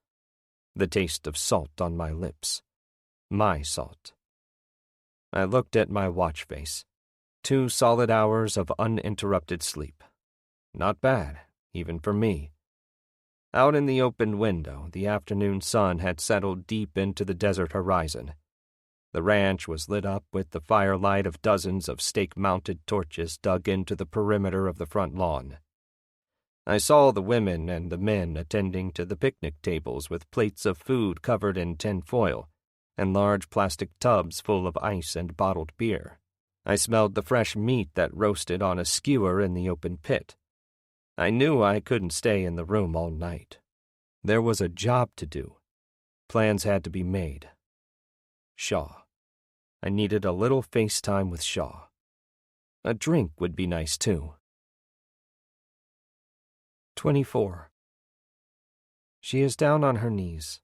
The taste of salt on my lips. My salt. I looked at my watch face. 2 solid hours of uninterrupted sleep. Not bad, even for me. Out in the open window, the afternoon sun had settled deep into the desert horizon. The ranch was lit up with the firelight of dozens of stake-mounted torches dug into the perimeter of the front lawn. I saw the women and the men attending to the picnic tables with plates of food covered in tin foil and large plastic tubs full of ice and bottled beer. I smelled the fresh meat that roasted on a skewer in the open pit. I knew I couldn't stay in the room all night. There was a job to do. Plans had to be made. Shaw. I needed a little face time with Shaw. A drink would be nice, too. 24. She is down on her knees,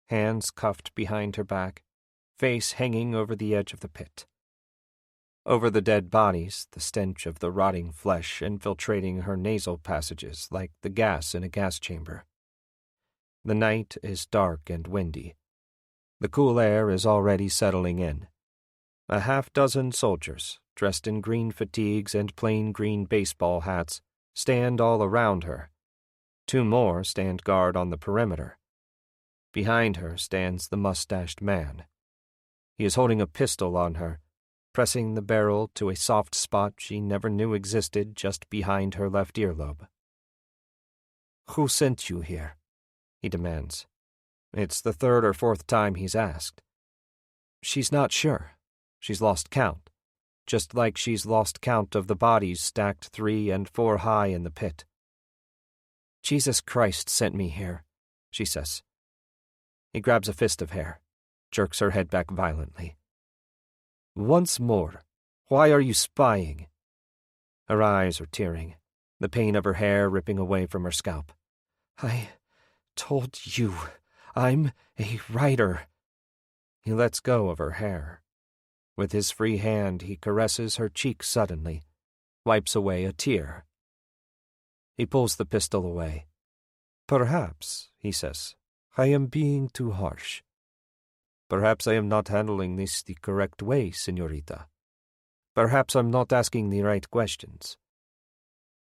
hands cuffed behind her back, face hanging over the edge of the pit. Over the dead bodies, the stench of the rotting flesh infiltrating her nasal passages like the gas in a gas chamber. The night is dark and windy. The cool air is already settling in. A half-dozen soldiers, dressed in green fatigues and plain green baseball hats, stand all around her. 2 more stand guard on the perimeter. Behind her stands the mustached man. He is holding a pistol on her, pressing the barrel to a soft spot she never knew existed just behind her left earlobe. "Who sent you here?" he demands. It's the 3rd or 4th time he's asked. She's not sure. She's lost count, just like she's lost count of the bodies stacked 3 and 4 high in the pit. "Jesus Christ sent me here," she says. He grabs a fist of hair, jerks her head back violently. "Once more, why are you spying?" Her eyes are tearing, the pain of her hair ripping away from her scalp. "I told you, I'm a writer." He lets go of her hair. With his free hand, he caresses her cheek suddenly, wipes away a tear. He pulls the pistol away. "Perhaps," he says, "I am being too harsh. Perhaps I am not handling this the correct way, señorita. Perhaps I'm not asking the right questions."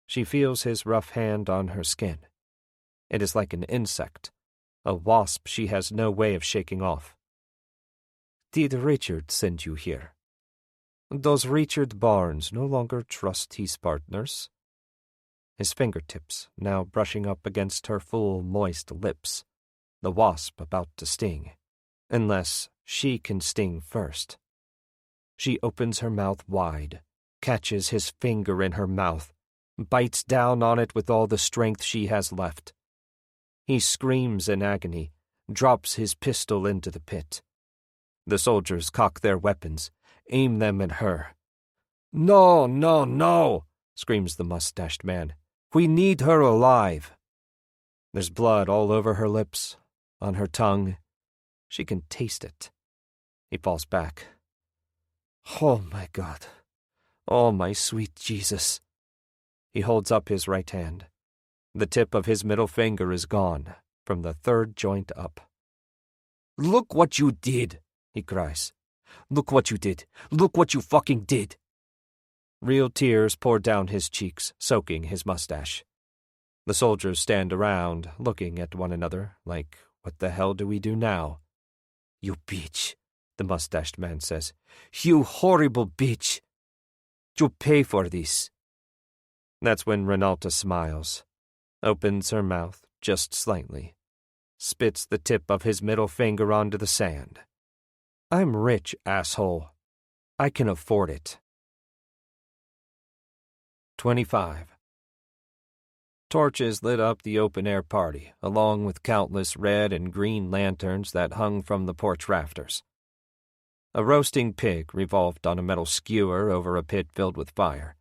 She feels his rough hand on her skin. It is like an insect, a wasp she has no way of shaking off. "Did Richard send you here? Does Richard Barnes no longer trust his partners?" His fingertips now brushing up against her full, moist lips, the wasp about to sting. Unless she can sting first. She opens her mouth wide, catches his finger in her mouth, bites down on it with all the strength she has left. He screams in agony, drops his pistol into the pit. The soldiers cock their weapons, aim them at her. "No, no, no," screams the mustached man. "We need her alive." There's blood all over her lips, on her tongue. She can taste it. He falls back. "Oh, my God. Oh, my sweet Jesus." He holds up his right hand. The tip of his middle finger is gone, from the 3rd joint up. "Look what you did," he cries. "Look what you did. Look what you fucking did." Real tears pour down his cheeks, soaking his mustache. The soldiers stand around, looking at one another, like, what the hell do we do now? "You bitch," the mustached man says. "You horrible bitch. You'll pay for this." That's when Renalta smiles, opens her mouth just slightly, spits the tip of his middle finger onto the sand. "I'm rich, asshole. I can afford it." 25. Torches lit up the open-air party, along with countless red and green lanterns that hung from the porch rafters. A roasting pig revolved on a metal skewer over a pit filled with fire.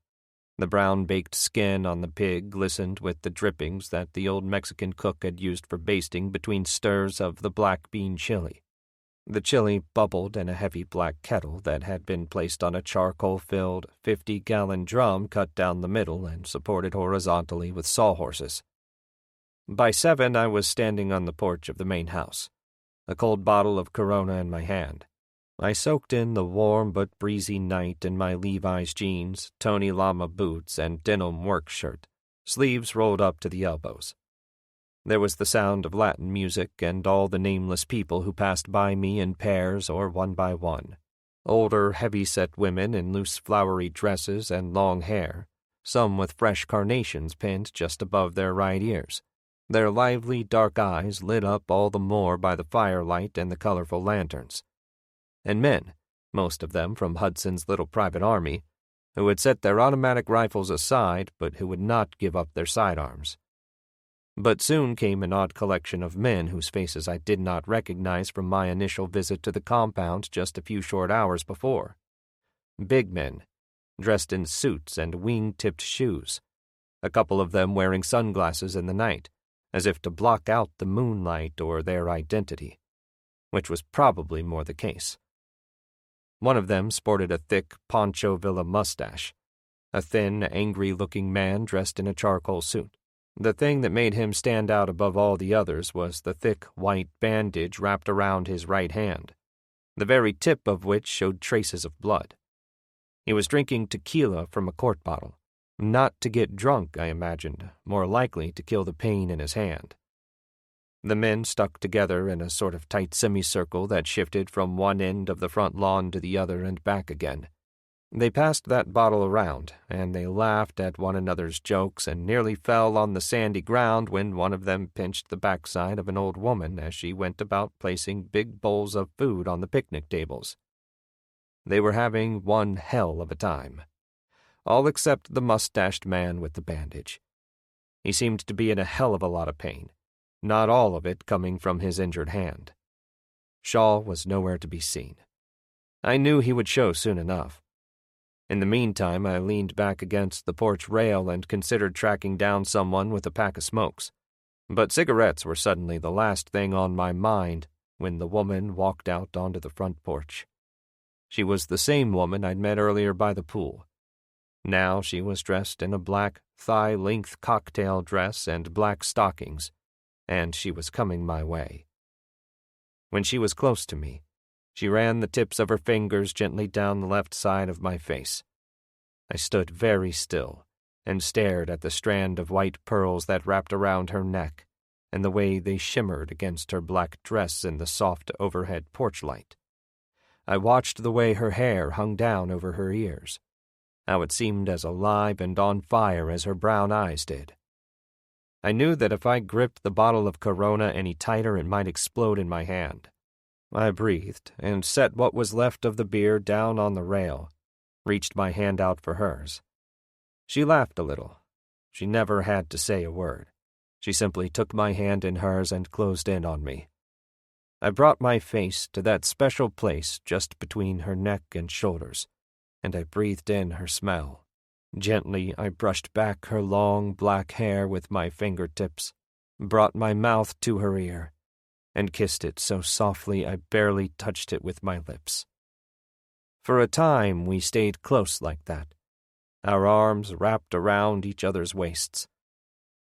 The brown-baked skin on the pig glistened with the drippings that the old Mexican cook had used for basting between stirs of the black bean chili. The chili bubbled in a heavy black kettle that had been placed on a charcoal-filled 50-gallon drum cut down the middle and supported horizontally with sawhorses. By 7, I was standing on the porch of the main house, a cold bottle of Corona in my hand. I soaked in the warm but breezy night in my Levi's jeans, Tony Lama boots, and denim work shirt, sleeves rolled up to the elbows. There was the sound of Latin music and all the nameless people who passed by me in pairs or one by one. Older, heavy-set women in loose flowery dresses and long hair, some with fresh carnations pinned just above their right ears, their lively dark eyes lit up all the more by the firelight and the colorful lanterns. And men, most of them from Hudson's little private army, who had set their automatic rifles aside but who would not give up their sidearms. But soon came an odd collection of men whose faces I did not recognize from my initial visit to the compound just a few short hours before. Big men, dressed in suits and wing-tipped shoes, a couple of them wearing sunglasses in the night, as if to block out the moonlight or their identity, which was probably more the case. One of them sported a thick Pancho Villa mustache, a thin, angry-looking man dressed in a charcoal suit. The thing that made him stand out above all the others was the thick white bandage wrapped around his right hand, the very tip of which showed traces of blood. He was drinking tequila from a quart bottle, not to get drunk, I imagined, more likely to kill the pain in his hand. The men stuck together in a sort of tight semicircle that shifted from one end of the front lawn to the other and back again. They passed that bottle around, and they laughed at one another's jokes and nearly fell on the sandy ground when one of them pinched the backside of an old woman as she went about placing big bowls of food on the picnic tables. They were having one hell of a time, all except the mustached man with the bandage. He seemed to be in a hell of a lot of pain, not all of it coming from his injured hand. Shaw was nowhere to be seen. I knew he would show soon enough. In the meantime, I leaned back against the porch rail and considered tracking down someone with a pack of smokes. But cigarettes were suddenly the last thing on my mind when the woman walked out onto the front porch. She was the same woman I'd met earlier by the pool. Now she was dressed in a black, thigh-length cocktail dress and black stockings, and she was coming my way. When she was close to me, she ran the tips of her fingers gently down the left side of my face. I stood very still and stared at the strand of white pearls that wrapped around her neck and the way they shimmered against her black dress in the soft overhead porch light. I watched the way her hair hung down over her ears, how it seemed as alive and on fire as her brown eyes did. I knew that if I gripped the bottle of Corona any tighter, it might explode in my hand. I breathed and set what was left of the beer down on the rail, reached my hand out for hers. She laughed a little. She never had to say a word. She simply took my hand in hers and closed in on me. I brought my face to that special place just between her neck and shoulders, and I breathed in her smell. Gently, I brushed back her long black hair with my fingertips, brought my mouth to her ear, and kissed it so softly I barely touched it with my lips. For a time we stayed close like that, our arms wrapped around each other's waists.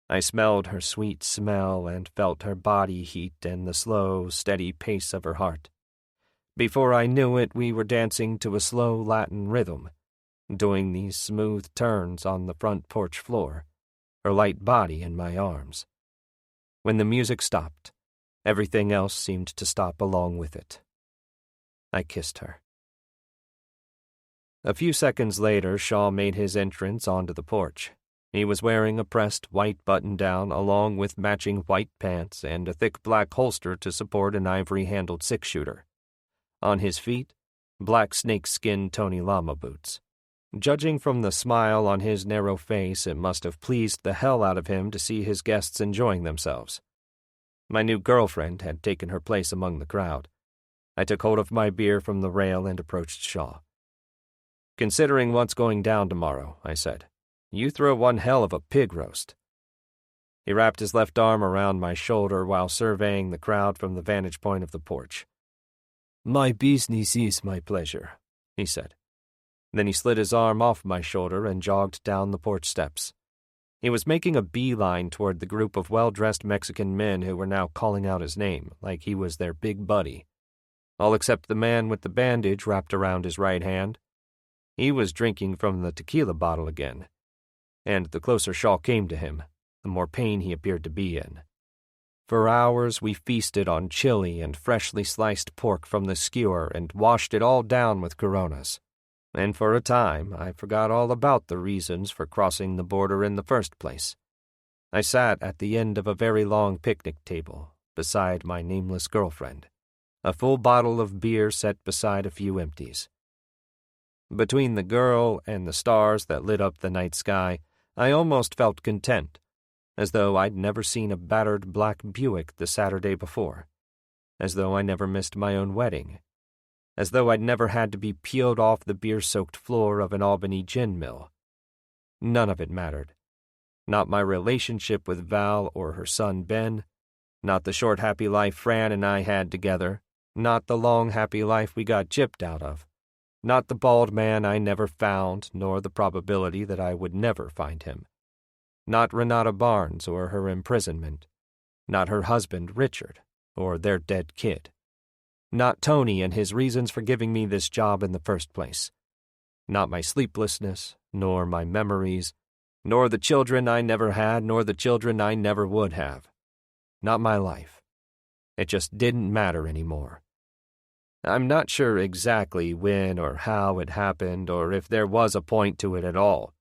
I smelled her sweet smell and felt her body heat and the slow, steady pace of her heart. Before I knew it, we were dancing to a slow Latin rhythm, doing these smooth turns on the front porch floor, her light body in my arms. When the music stopped, everything else seemed to stop along with it. I kissed her. A few seconds later, Shaw made his entrance onto the porch. He was wearing a pressed white button-down along with matching white pants and a thick black holster to support an ivory-handled six-shooter. On his feet, black snakeskin Tony Lama boots. Judging from the smile on his narrow face, it must have pleased the hell out of him to see his guests enjoying themselves. My new girlfriend had taken her place among the crowd. I took hold of my beer from the rail and approached Shaw. "Considering what's going down tomorrow," I said, "you throw one hell of a pig roast." He wrapped his left arm around my shoulder while surveying the crowd from the vantage point of the porch. "My business is my pleasure," he said. Then he slid his arm off my shoulder and jogged down the porch steps. He was making a beeline toward the group of well-dressed Mexican men who were now calling out his name, like he was their big buddy. All except the man with the bandage wrapped around his right hand. He was drinking from the tequila bottle again, and the closer Shaw came to him, the more pain he appeared to be in. For hours we feasted on chili and freshly sliced pork from the skewer and washed it all down with Coronas. And for a time, I forgot all about the reasons for crossing the border in the first place. I sat at the end of a very long picnic table, beside my nameless girlfriend, a full bottle of beer set beside a few empties. Between the girl and the stars that lit up the night sky, I almost felt content, as though I'd never seen a battered black Buick the Saturday before, as though I never missed my own wedding, as though I'd never had to be peeled off the beer-soaked floor of an Albany gin mill. None of it mattered. Not my relationship with Val or her son Ben, not the short happy life Fran and I had together, not the long happy life we got gypped out of, not the bald man I never found, nor the probability that I would never find him. Not Renata Barnes or her imprisonment, not her husband Richard or their dead kid. Not Tony and his reasons for giving me this job in the first place. Not my sleeplessness, nor my memories, nor the children I never had, nor the children I never would have. Not my life. It just didn't matter anymore. I'm not sure exactly when or how it happened, or if there was a point to it at all.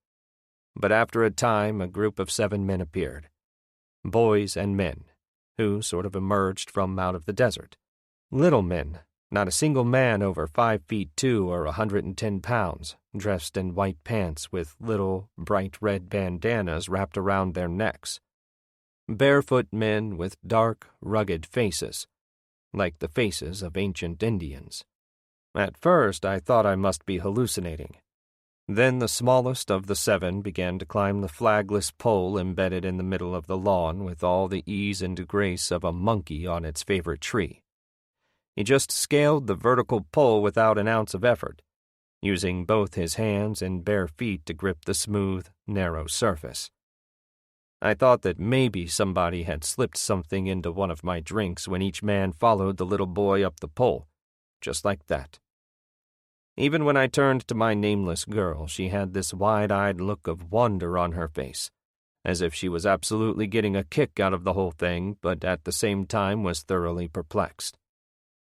But after a time, a group of 7 men appeared. Boys and men, who sort of emerged from out of the desert. Little men, not a single man over 5'2" or 110 pounds, dressed in white pants with little, bright red bandanas wrapped around their necks. Barefoot men with dark, rugged faces, like the faces of ancient Indians. At first, I thought I must be hallucinating. Then the smallest of the 7 began to climb the flagless pole embedded in the middle of the lawn with all the ease and grace of a monkey on its favorite tree. He just scaled the vertical pole without an ounce of effort, using both his hands and bare feet to grip the smooth, narrow surface. I thought that maybe somebody had slipped something into one of my drinks when each man followed the little boy up the pole, just like that. Even when I turned to my nameless girl, she had this wide-eyed look of wonder on her face, as if she was absolutely getting a kick out of the whole thing, but at the same time was thoroughly perplexed.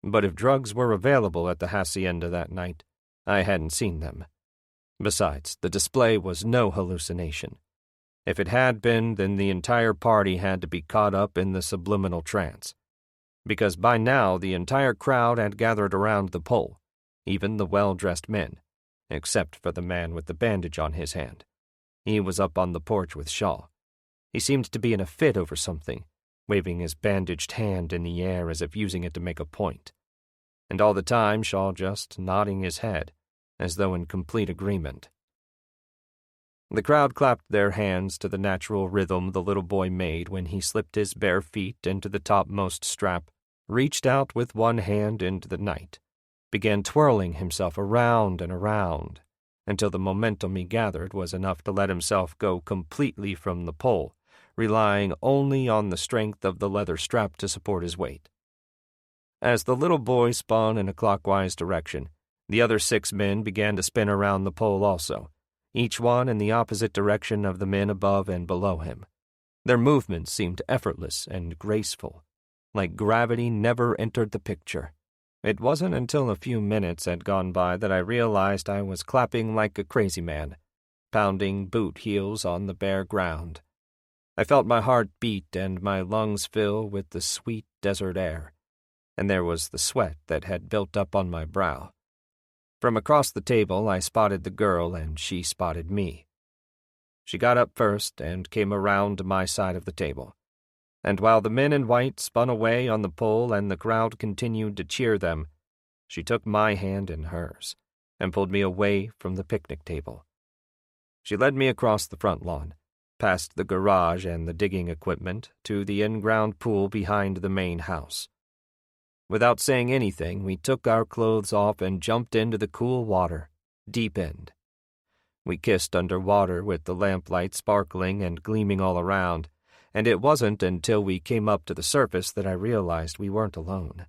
But if drugs were available at the hacienda that night, I hadn't seen them. Besides, the display was no hallucination. If it had been, then the entire party had to be caught up in the subliminal trance, because by now the entire crowd had gathered around the pole, even the well-dressed men, except for the man with the bandage on his hand. He was up on the porch with Shaw. He seemed to be in a fit over something, waving his bandaged hand in the air as if using it to make a point. And all the time Shaw just nodding his head, as though in complete agreement. The crowd clapped their hands to the natural rhythm the little boy made when he slipped his bare feet into the topmost strap, reached out with one hand into the night, began twirling himself around and around, until the momentum he gathered was enough to let himself go completely from the pole, relying only on the strength of the leather strap to support his weight. As the little boy spun in a clockwise direction, the other 6 men began to spin around the pole also, each one in the opposite direction of the men above and below him. Their movements seemed effortless and graceful, like gravity never entered the picture. It wasn't until a few minutes had gone by that I realized I was clapping like a crazy man, pounding boot heels on the bare ground. I felt my heart beat and my lungs fill with the sweet desert air, and there was the sweat that had built up on my brow. From across the table I spotted the girl and she spotted me. She got up first and came around to my side of the table, and while the men in white spun away on the pole and the crowd continued to cheer them, she took my hand in hers and pulled me away from the picnic table. She led me across the front lawn, past the garage and the digging equipment, to the in-ground pool behind the main house. Without saying anything, we took our clothes off and jumped into the cool water, deep end. We kissed under water with the lamplight sparkling and gleaming all around, and it wasn't until we came up to the surface that I realized we weren't alone.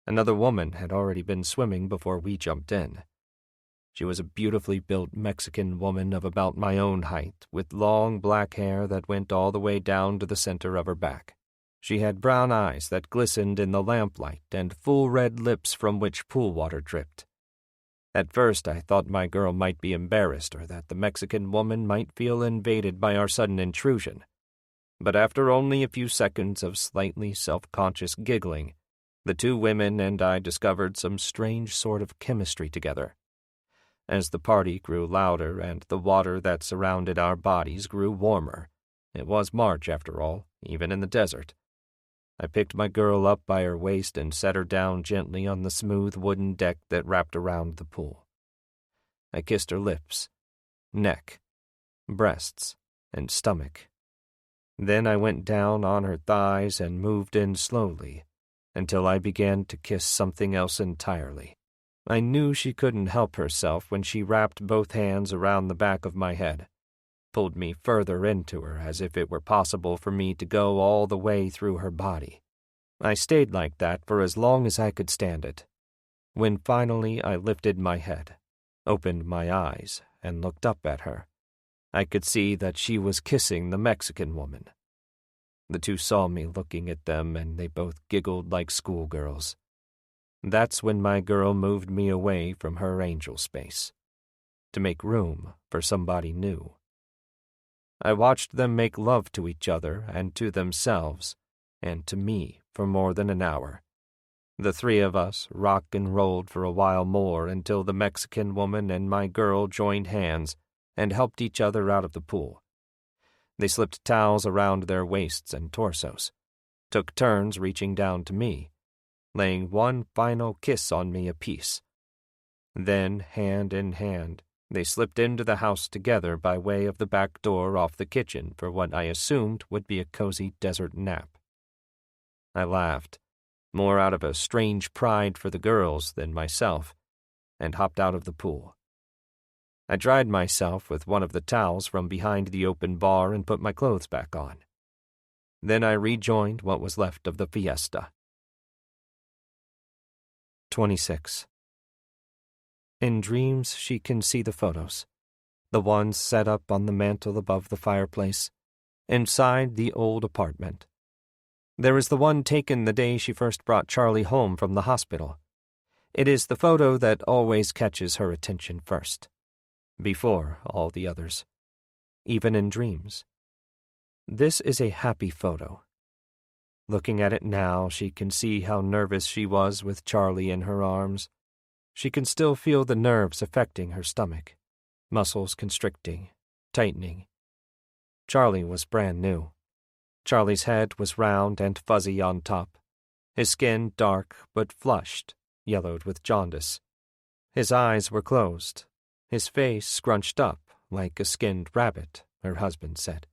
Another woman had already been swimming before we jumped in. She was a beautifully built Mexican woman of about my own height, with long black hair that went all the way down to the center of her back. She had brown eyes that glistened in the lamplight and full red lips from which pool water dripped. At first I thought my girl might be embarrassed or that the Mexican woman might feel invaded by our sudden intrusion. But after only a few seconds of slightly self-conscious giggling, the 2 women and I discovered some strange sort of chemistry together. As the party grew louder and the water that surrounded our bodies grew warmer, it was March after all, even in the desert, I picked my girl up by her waist and set her down gently on the smooth wooden deck that wrapped around the pool. I kissed her lips, neck, breasts, and stomach. Then I went down on her thighs and moved in slowly until I began to kiss something else entirely. I knew she couldn't help herself when she wrapped both hands around the back of my head, pulled me further into her as if it were possible for me to go all the way through her body. I stayed like that for as long as I could stand it. When finally I lifted my head, opened my eyes, and looked up at her, I could see that she was kissing the Mexican woman. The 2 saw me looking at them and they both giggled like schoolgirls. That's when my girl moved me away from her angel space, to make room for somebody new. I watched them make love to each other and to themselves, and to me for more than an hour. The 3 of us rock and rolled for a while more until the Mexican woman and my girl joined hands and helped each other out of the pool. They slipped towels around their waists and torsos, took turns reaching down to me, laying one final kiss on me apiece. Then, hand in hand, they slipped into the house together by way of the back door off the kitchen for what I assumed would be a cozy desert nap. I laughed, more out of a strange pride for the girls than myself, and hopped out of the pool. I dried myself with one of the towels from behind the open bar and put my clothes back on. Then I rejoined what was left of the fiesta. 26. In dreams she can see the photos, the ones set up on the mantel above the fireplace, inside the old apartment. There is the one taken the day she first brought Charlie home from the hospital. It is the photo that always catches her attention first, before all the others, even in dreams. This is a happy photo. Looking at it now, she can see how nervous she was with Charlie in her arms. She can still feel the nerves affecting her stomach, muscles constricting, tightening. Charlie was brand new. Charlie's head was round and fuzzy on top, his skin dark but flushed, yellowed with jaundice. His eyes were closed, his face scrunched up like a skinned rabbit, her husband said.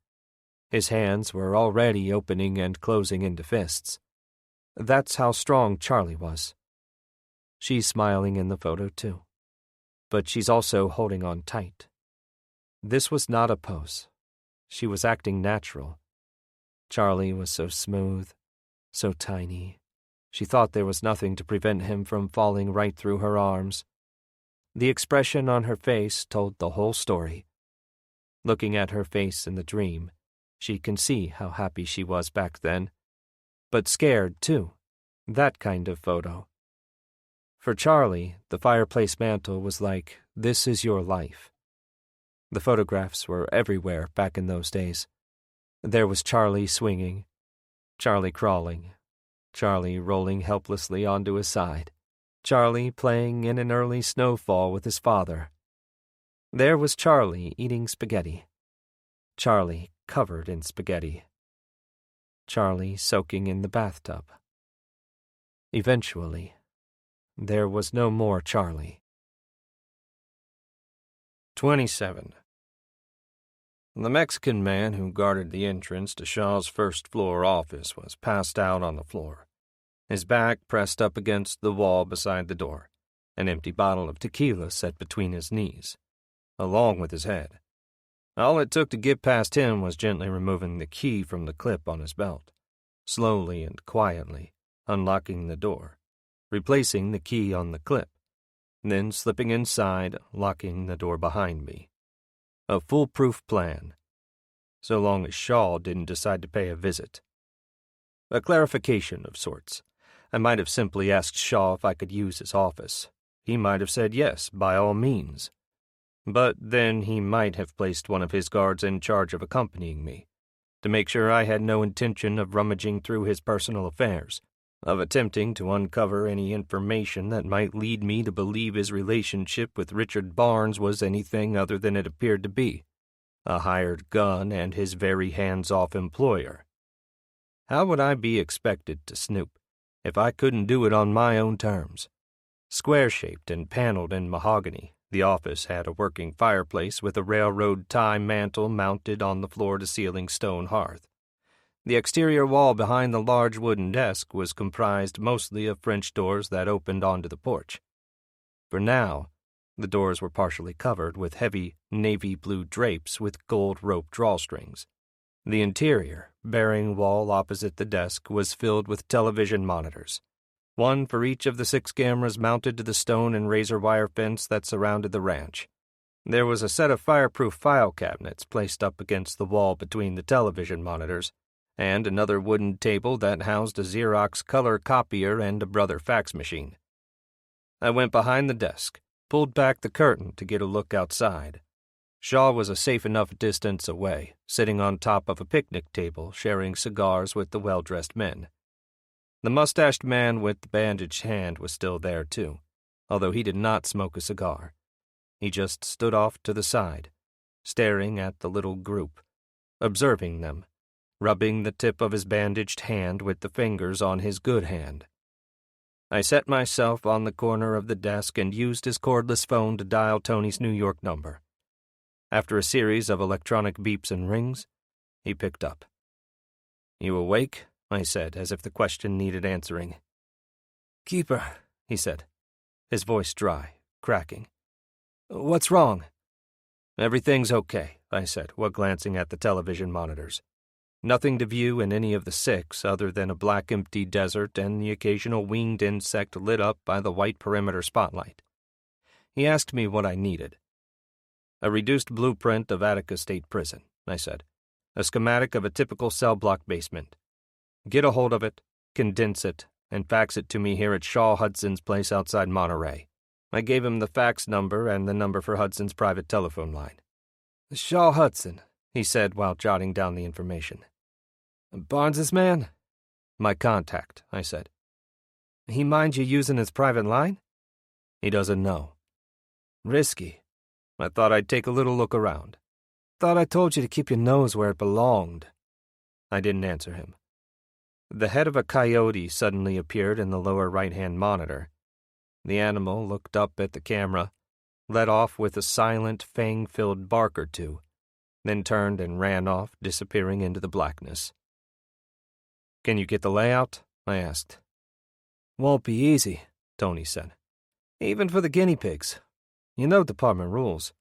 His hands were already opening and closing into fists. That's how strong Charlie was. She's smiling in the photo, too. But she's also holding on tight. This was not a pose. She was acting natural. Charlie was so smooth, so tiny, She thought there was nothing to prevent him from falling right through her arms. The expression on her face told the whole story. Looking at her face in the dream, she can see how happy she was back then. But scared, too. That kind of photo. For Charlie, the fireplace mantle was like, "This is your life." The photographs were everywhere back in those days. There was Charlie swinging, Charlie crawling, Charlie rolling helplessly onto his side, Charlie playing in an early snowfall with his father. There was Charlie eating spaghetti, Charlie covered in spaghetti, Charlie soaking in the bathtub. Eventually, there was no more Charlie. 27. The Mexican man who guarded the entrance to Shaw's first-floor office was passed out on the floor, his back pressed up against the wall beside the door, an empty bottle of tequila set between his knees, along with his head. All it took to get past him was gently removing the key from the clip on his belt, slowly and quietly unlocking the door, replacing the key on the clip, then slipping inside, locking the door behind me. A foolproof plan, so long as Shaw didn't decide to pay a visit. A clarification of sorts. I might have simply asked Shaw if I could use his office. He might have said yes, by all means. But then he might have placed one of his guards in charge of accompanying me, to make sure I had no intention of rummaging through his personal affairs, of attempting to uncover any information that might lead me to believe his relationship with Richard Barnes was anything other than it appeared to be, a hired gun and his very hands-off employer. How would I be expected to snoop if I couldn't do it on my own terms? Square-shaped and paneled in mahogany, the office had a working fireplace with a railroad tie mantel mounted on the floor-to-ceiling stone hearth. The exterior wall behind the large wooden desk was comprised mostly of French doors that opened onto the porch. For now, the doors were partially covered with heavy navy blue drapes with gold rope drawstrings. The interior, bearing wall opposite the desk, was filled with television monitors, one for each of the 6 cameras mounted to the stone and razor wire fence that surrounded the ranch. There was a set of fireproof file cabinets placed up against the wall between the television monitors, and another wooden table that housed a Xerox color copier and a Brother fax machine. I went behind the desk, pulled back the curtain to get a look outside. Shaw was a safe enough distance away, sitting on top of a picnic table, sharing cigars with the well-dressed men. The mustached man with the bandaged hand was still there, too, although he did not smoke a cigar. He just stood off to the side, staring at the little group, observing them, rubbing the tip of his bandaged hand with the fingers on his good hand. I set myself on the corner of the desk and used his cordless phone to dial Tony's New York number. After a series of electronic beeps and rings, he picked up. "You awake?" I said, as if the question needed answering. "Keeper," he said, his voice dry, cracking. "What's wrong?" "Everything's okay," I said, while glancing at the television monitors. Nothing to view in any of the 6 other than a black empty desert and the occasional winged insect lit up by the white perimeter spotlight. He asked me what I needed. "A reduced blueprint of Attica State Prison," I said. "A schematic of a typical cell block basement. Get a hold of it, condense it, and fax it to me here at Shaw Hudson's place outside Monterey." I gave him the fax number and the number for Hudson's private telephone line. "Shaw Hudson," he said while jotting down the information. "Barnes's man?" "My contact," I said. "He minds you using his private line?" "He doesn't know." "Risky. I thought I'd take a little look around." "Thought I told you to keep your nose where it belonged." I didn't answer him. The head of a coyote suddenly appeared in the lower right-hand monitor. The animal looked up at the camera, let off with a silent, fang-filled bark or two, then turned and ran off, disappearing into the blackness. "Can you get the layout?" I asked. "Won't be easy," Tony said. "Even for the guinea pigs. You know department rules.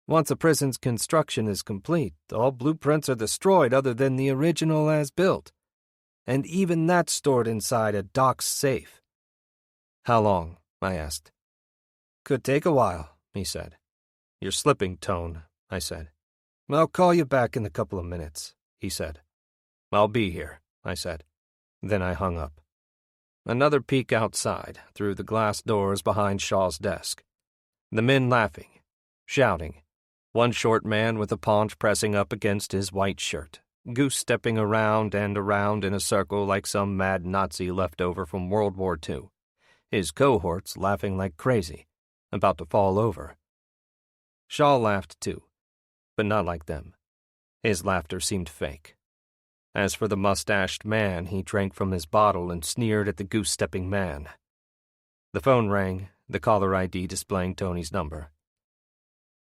Once a prison's construction is complete, all blueprints are destroyed other than the original as built. And even that's stored inside a dock's safe. How long? I asked. Could take a while, he said. You're slipping, Tone, I said. I'll call you back in a couple of minutes, he said. I'll be here, I said. Then I hung up. Another peek outside, through the glass doors behind Shaw's desk. The men laughing, shouting. One short man with a paunch pressing up against his white shirt, goose-stepping around and around in a circle like some mad Nazi left over from World War II. His cohorts laughing like crazy, about to fall over. Shaw laughed too, but not like them. His laughter seemed fake. As for the mustached man, he drank from his bottle and sneered at the goose-stepping man. The phone rang, the caller ID displaying Tony's number.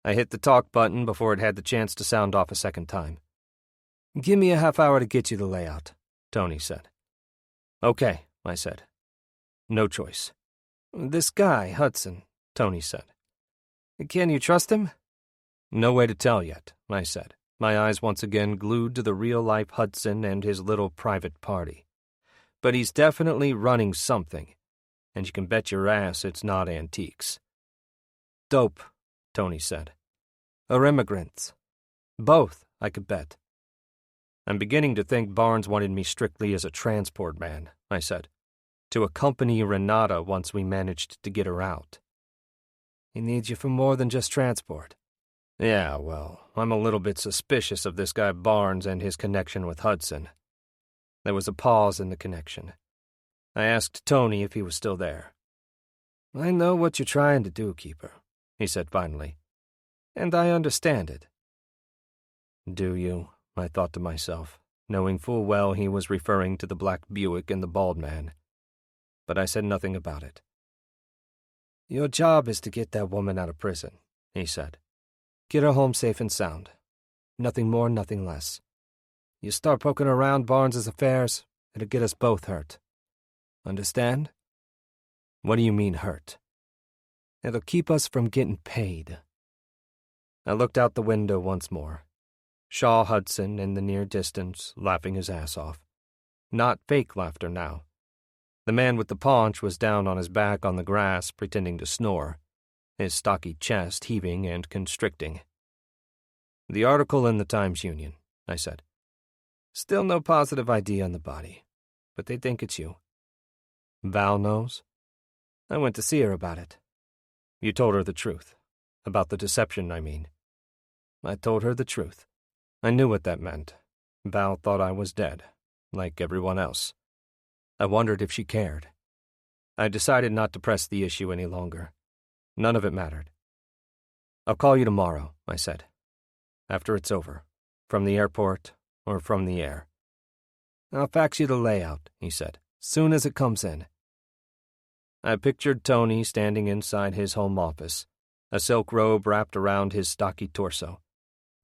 I hit the talk button before it had the chance to sound off a second time. Give me a half hour to get you the layout, Tony said. Okay, I said. No choice. This guy, Hudson, Tony said. Can you trust him? No way to tell yet, I said, my eyes once again glued to the real-life Hudson and his little private party. But he's definitely running something, and you can bet your ass it's not antiques. Dope, Tony said. Or immigrants. Both, I could bet. I'm beginning to think Barnes wanted me strictly as a transport man, I said, to accompany Renata once we managed to get her out. He needs you for more than just transport. Yeah, well, I'm a little bit suspicious of this guy Barnes and his connection with Hudson. There was a pause in the connection. I asked Tony if he was still there. I know what you're trying to do, Keeper, he said finally. And I understand it. Do you? I thought to myself, knowing full well he was referring to the black Buick and the bald man. But I said nothing about it. Your job is to get that woman out of prison, he said. Get her home safe and sound. Nothing more, nothing less. You start poking around Barnes's affairs, it'll get us both hurt. Understand? What do you mean hurt? It'll keep us from getting paid. I looked out the window once more. Shaw Hudson in the near distance, laughing his ass off. Not fake laughter now. The man with the paunch was down on his back on the grass, pretending to snore, his stocky chest heaving and constricting. The article in the Times-Union, I said. Still no positive ID on the body, but they think it's you. Val knows? I went to see her about it. You told her the truth. About the deception, I mean. I told her the truth. I knew what that meant. Val thought I was dead, like everyone else. I wondered if she cared. I decided not to press the issue any longer. None of it mattered. I'll call you tomorrow, I said. After it's over. From the airport or from the air. I'll fax you the layout, he said, soon as it comes in. I pictured Tony standing inside his home office, a silk robe wrapped around his stocky torso.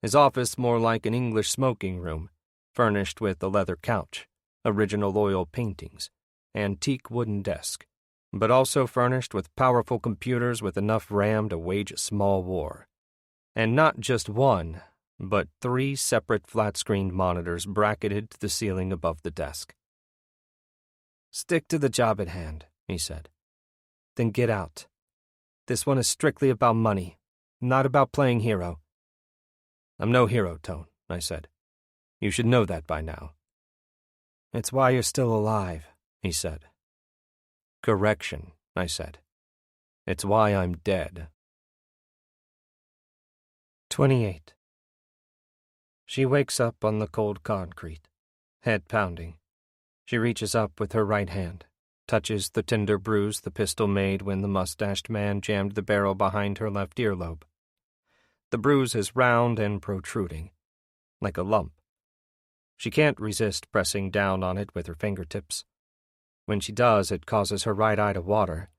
His office more like an English smoking room, furnished with a leather couch, original oil paintings, antique wooden desk, but also furnished with powerful computers with enough RAM to wage a small war. And not just one, but 3 separate flat-screened monitors bracketed to the ceiling above the desk. Stick to the job at hand, he said. Then get out. This one is strictly about money, not about playing hero. I'm no hero, Tone, I said. You should know that by now. It's why you're still alive, he said. Correction, I said. It's why I'm dead. 28. She wakes up on the cold concrete, head pounding. She reaches up with her right hand, touches the tender bruise the pistol made when the mustached man jammed the barrel behind her left earlobe. The bruise is round and protruding, like a lump. She can't resist pressing down on it with her fingertips. When she does, it causes her right eye to water.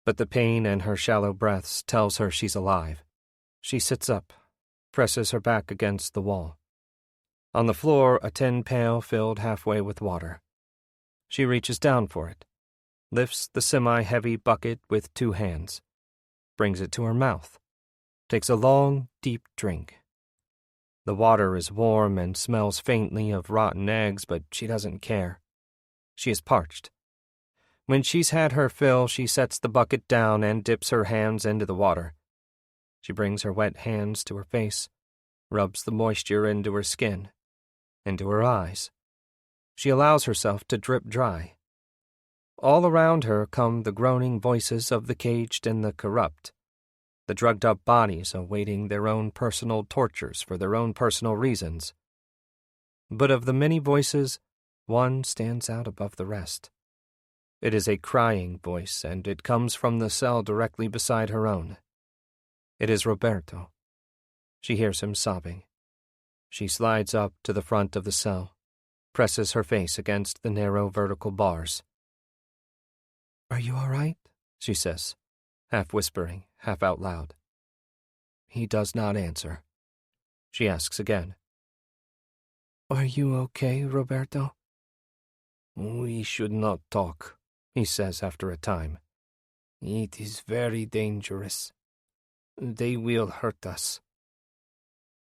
But the pain and her shallow breaths tells her she's alive. She sits up, presses her back against the wall. On the floor, a tin pail filled halfway with water. She reaches down for it, lifts the semi-heavy bucket with 2 hands, brings it to her mouth, takes a long, deep drink. The water is warm and smells faintly of rotten eggs, but she doesn't care. She is parched. When she's had her fill, she sets the bucket down and dips her hands into the water. She brings her wet hands to her face, rubs the moisture into her skin, into her eyes. She allows herself to drip dry. All around her come the groaning voices of the caged and the corrupt, the drugged-up bodies awaiting their own personal tortures for their own personal reasons. But of the many voices, one stands out above the rest. It is a crying voice, and it comes from the cell directly beside her own. It is Roberto. She hears him sobbing. She slides up to the front of the cell, presses her face against the narrow vertical bars. "Are you all right?" she says, half whispering, half out loud. He does not answer. She asks again. "Are you okay, Roberto?" "We should not talk," he says after a time. "It is very dangerous. They will hurt us."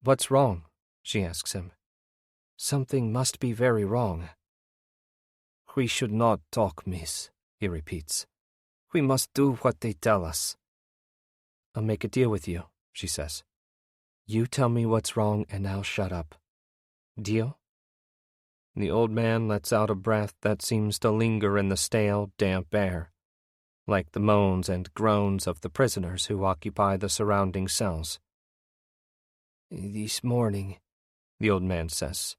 "What's wrong?" she asks him. "Something must be very wrong." "We should not talk, miss," he repeats. "We must do what they tell us." "I'll make a deal with you," she says. "You tell me what's wrong and I'll shut up. Deal?" The old man lets out a breath that seems to linger in the stale, damp air, like the moans and groans of the prisoners who occupy the surrounding cells. "This morning," the old man says,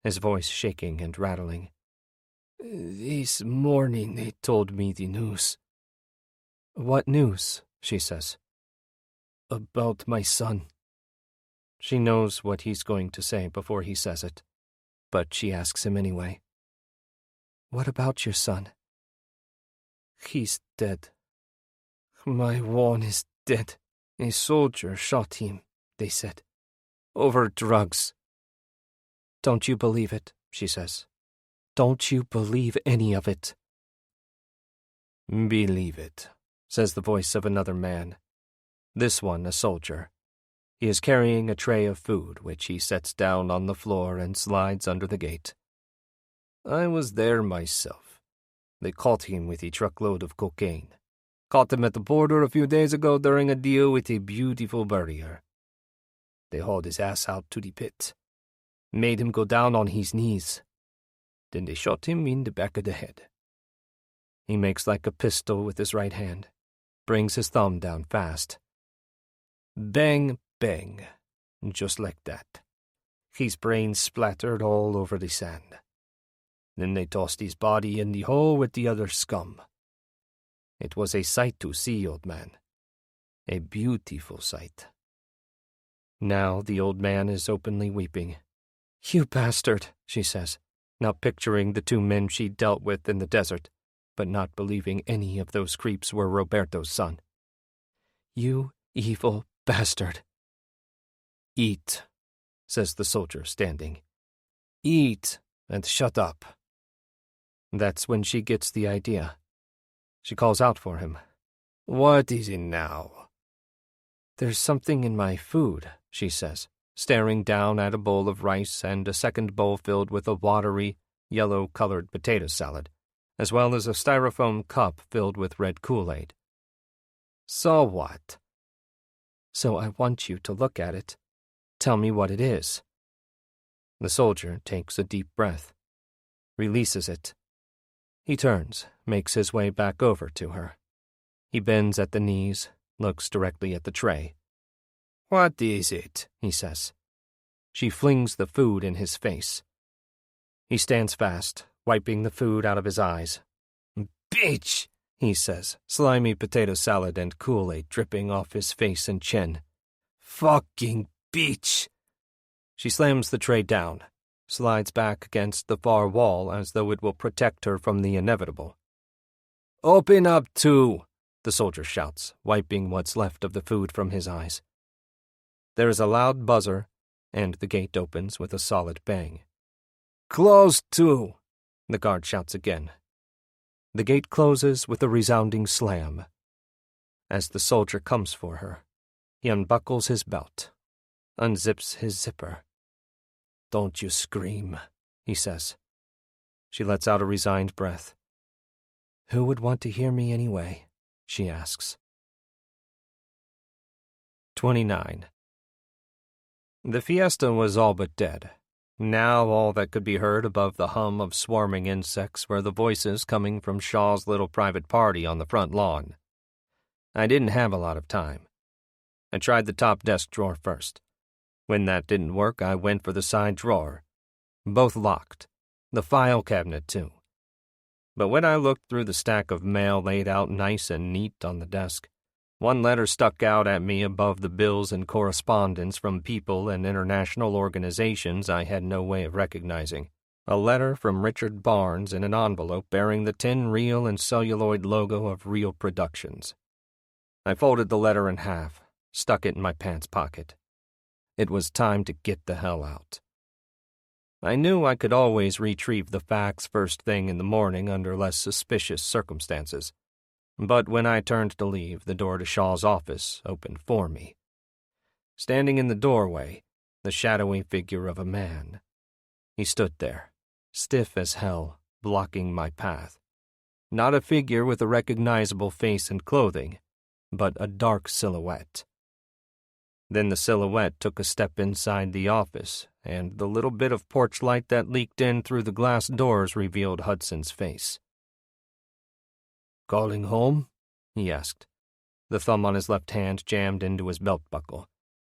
his voice shaking and rattling. "This morning they told me the news." "What news?" she says. "About my son." She knows what he's going to say before he says it, but she asks him anyway. "What about your son?" "He's dead. My one is dead. A soldier shot him, they said. Over drugs." "Don't you believe it?" she says. "Don't you believe any of it?" "Believe it," says the voice of another man, this one a soldier. He is carrying a tray of food, which he sets down on the floor and slides under the gate. "I was there myself. They caught him with a truckload of cocaine. Caught him at the border a few days ago during a deal with a beautiful burrier. They hauled his ass out to the pit, made him go down on his knees. Then they shot him in the back of the head." He makes like a pistol with his right hand, brings his thumb down fast. Bang, bang, just like that. His brains splattered all over the sand. Then they tossed his body in the hole with the other scum. It was a sight to see, old man. A beautiful sight. Now the old man is openly weeping. "You bastard," she says, now picturing the two men she dealt with in the desert, but not believing any of those creeps were Roberto's son. "You evil bastard." "Eat," says the soldier, standing. "Eat and shut up." That's when she gets the idea. She calls out for him. "What is it now?" "There's something in my food," she says, staring down at a bowl of rice and a second bowl filled with a watery, yellow-colored potato salad, as well as a styrofoam cup filled with red Kool-Aid. "So what?" "So I want you to look at it. Tell me what it is." The soldier takes a deep breath, releases it. He turns, makes his way back over to her. He bends at the knees, looks directly at the tray. "What is it?" he says. She flings the food in his face. He stands fast, wiping the food out of his eyes. "Bitch!" he says, slimy potato salad and Kool-Aid dripping off his face and chin. "Fucking bitch!" She slams the tray down, slides back against the far wall as though it will protect her from the inevitable. "Open up too!" the soldier shouts, wiping what's left of the food from his eyes. There is a loud buzzer, and the gate opens with a solid bang. "Close too!" the guard shouts again. The gate closes with a resounding slam. As the soldier comes for her, he unbuckles his belt, unzips his zipper. "Don't you scream," he says. She lets out a resigned breath. Who would want to hear me anyway? She asks. 29. The fiesta was all but dead. Now all that could be heard above the hum of swarming insects were the voices coming from Shaw's little private party on the front lawn. I didn't have a lot of time. I tried the top desk drawer first. When that didn't work, I went for the side drawer. Both locked. The file cabinet, too. But when I looked through the stack of mail laid out nice and neat on the desk, one letter stuck out at me above the bills and correspondence from people and international organizations I had no way of recognizing. A letter from Richard Barnes in an envelope bearing the tin reel and celluloid logo of Reel Productions. I folded the letter in half, stuck it in my pants pocket. It was time to get the hell out. I knew I could always retrieve the facts first thing in the morning under less suspicious circumstances. But when I turned to leave, the door to Shaw's office opened for me. Standing in the doorway, the shadowy figure of a man. He stood there, stiff as hell, blocking my path. Not a figure with a recognizable face and clothing, but a dark silhouette. Then the silhouette took a step inside the office, and the little bit of porch light that leaked in through the glass doors revealed Hudson's face. "Calling home?" he asked, the thumb on his left hand jammed into his belt buckle,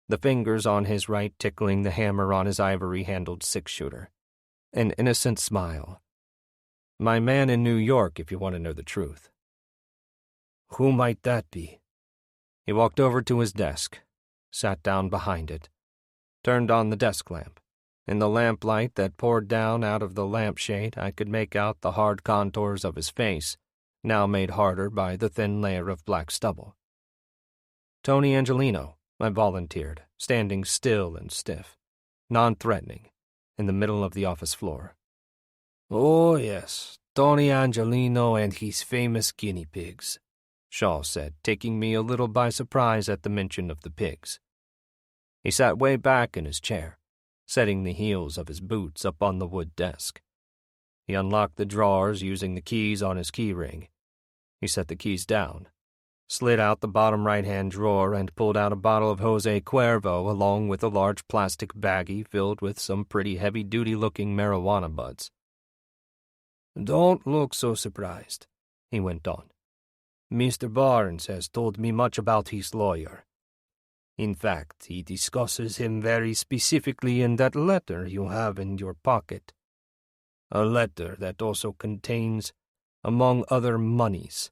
the fingers on his right tickling the hammer on his ivory-handled six-shooter. An innocent smile. "My man in New York, if you want to know the truth." "Who might that be?" He walked over to his desk, sat down behind it, turned on the desk lamp. In the lamplight that poured down out of the lampshade, I could make out the hard contours of his face, now made harder by the thin layer of black stubble. "Tony Angelino," I volunteered, standing still and stiff, non-threatening, in the middle of the office floor. "Oh, yes, Tony Angelino and his famous guinea pigs," Shaw said, taking me a little by surprise at the mention of the pigs. He sat way back in his chair, setting the heels of his boots up on the wood desk. He unlocked the drawers using the keys on his key ring. He set the keys down, slid out the bottom right-hand drawer, and pulled out a bottle of Jose Cuervo along with a large plastic baggie filled with some pretty heavy-duty-looking marijuana buds. "Don't look so surprised," he went on. "Mr. Barnes has told me much about his lawyer. In fact, he discusses him very specifically in that letter you have in your pocket. A letter that also contains, among other monies,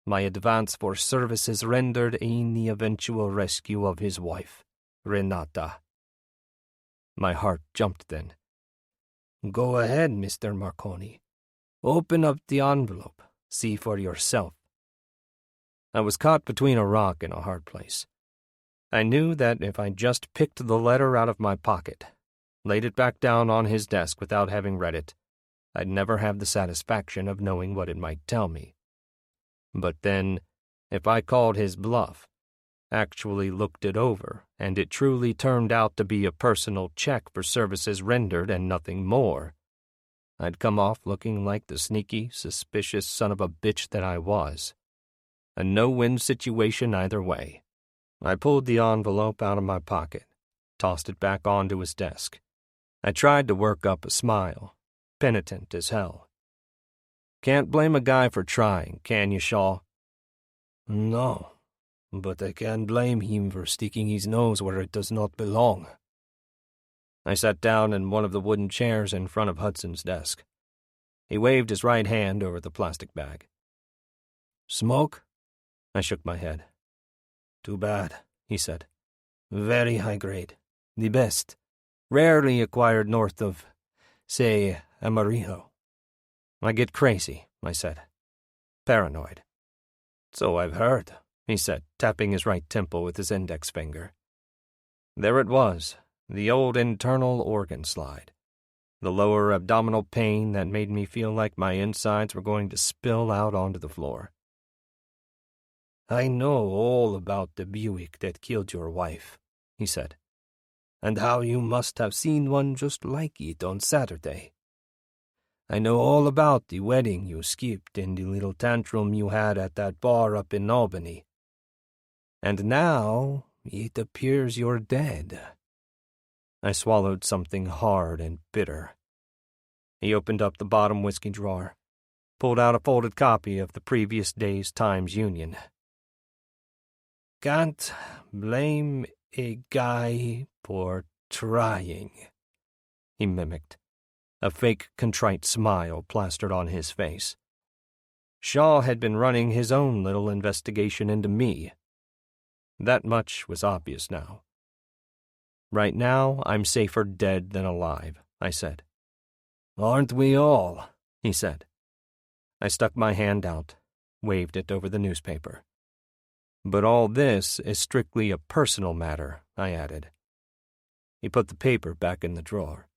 my advance for services rendered in the eventual rescue of his wife, Renata." My heart jumped then. "Go ahead, Mr. Marconi. Open up the envelope. See for yourself." I was caught between a rock and a hard place. I knew that if I just picked the letter out of my pocket, laid it back down on his desk without having read it, I'd never have the satisfaction of knowing what it might tell me. But then, if I called his bluff, actually looked it over, and it truly turned out to be a personal check for services rendered and nothing more, I'd come off looking like the sneaky, suspicious son of a bitch that I was. A no-win situation either way. I pulled the envelope out of my pocket, tossed it back onto his desk. I tried to work up a smile, penitent as hell. Can't blame a guy for trying, can you, Shaw? No, but I can blame him for sticking his nose where it does not belong. I sat down in one of the wooden chairs in front of Hudson's desk. He waved his right hand over the plastic bag. "Smoke?" I shook my head. "Too bad," he said. "Very high grade. The best. Rarely acquired north of, say, Amarillo." "I get crazy," I said. "Paranoid." "So I've heard," he said, tapping his right temple with his index finger. There it was, the old internal organ slide. The lower abdominal pain that made me feel like my insides were going to spill out onto the floor. "I know all about the Buick that killed your wife," he said, "and how you must have seen one just like it on Saturday. I know all about the wedding you skipped and the little tantrum you had at that bar up in Albany. And now it appears you're dead." I swallowed something hard and bitter. He opened up the bottom whiskey drawer, pulled out a folded copy of the previous day's Times-Union. "Can't blame a guy for trying," he mimicked, a fake contrite smile plastered on his face. Shaw had been running his own little investigation into me. That much was obvious now. "Right now, I'm safer dead than alive," I said. "Aren't we all?" he said. I stuck my hand out, waved it over the newspaper. "But all this is strictly a personal matter," I added. He put the paper back in the drawer.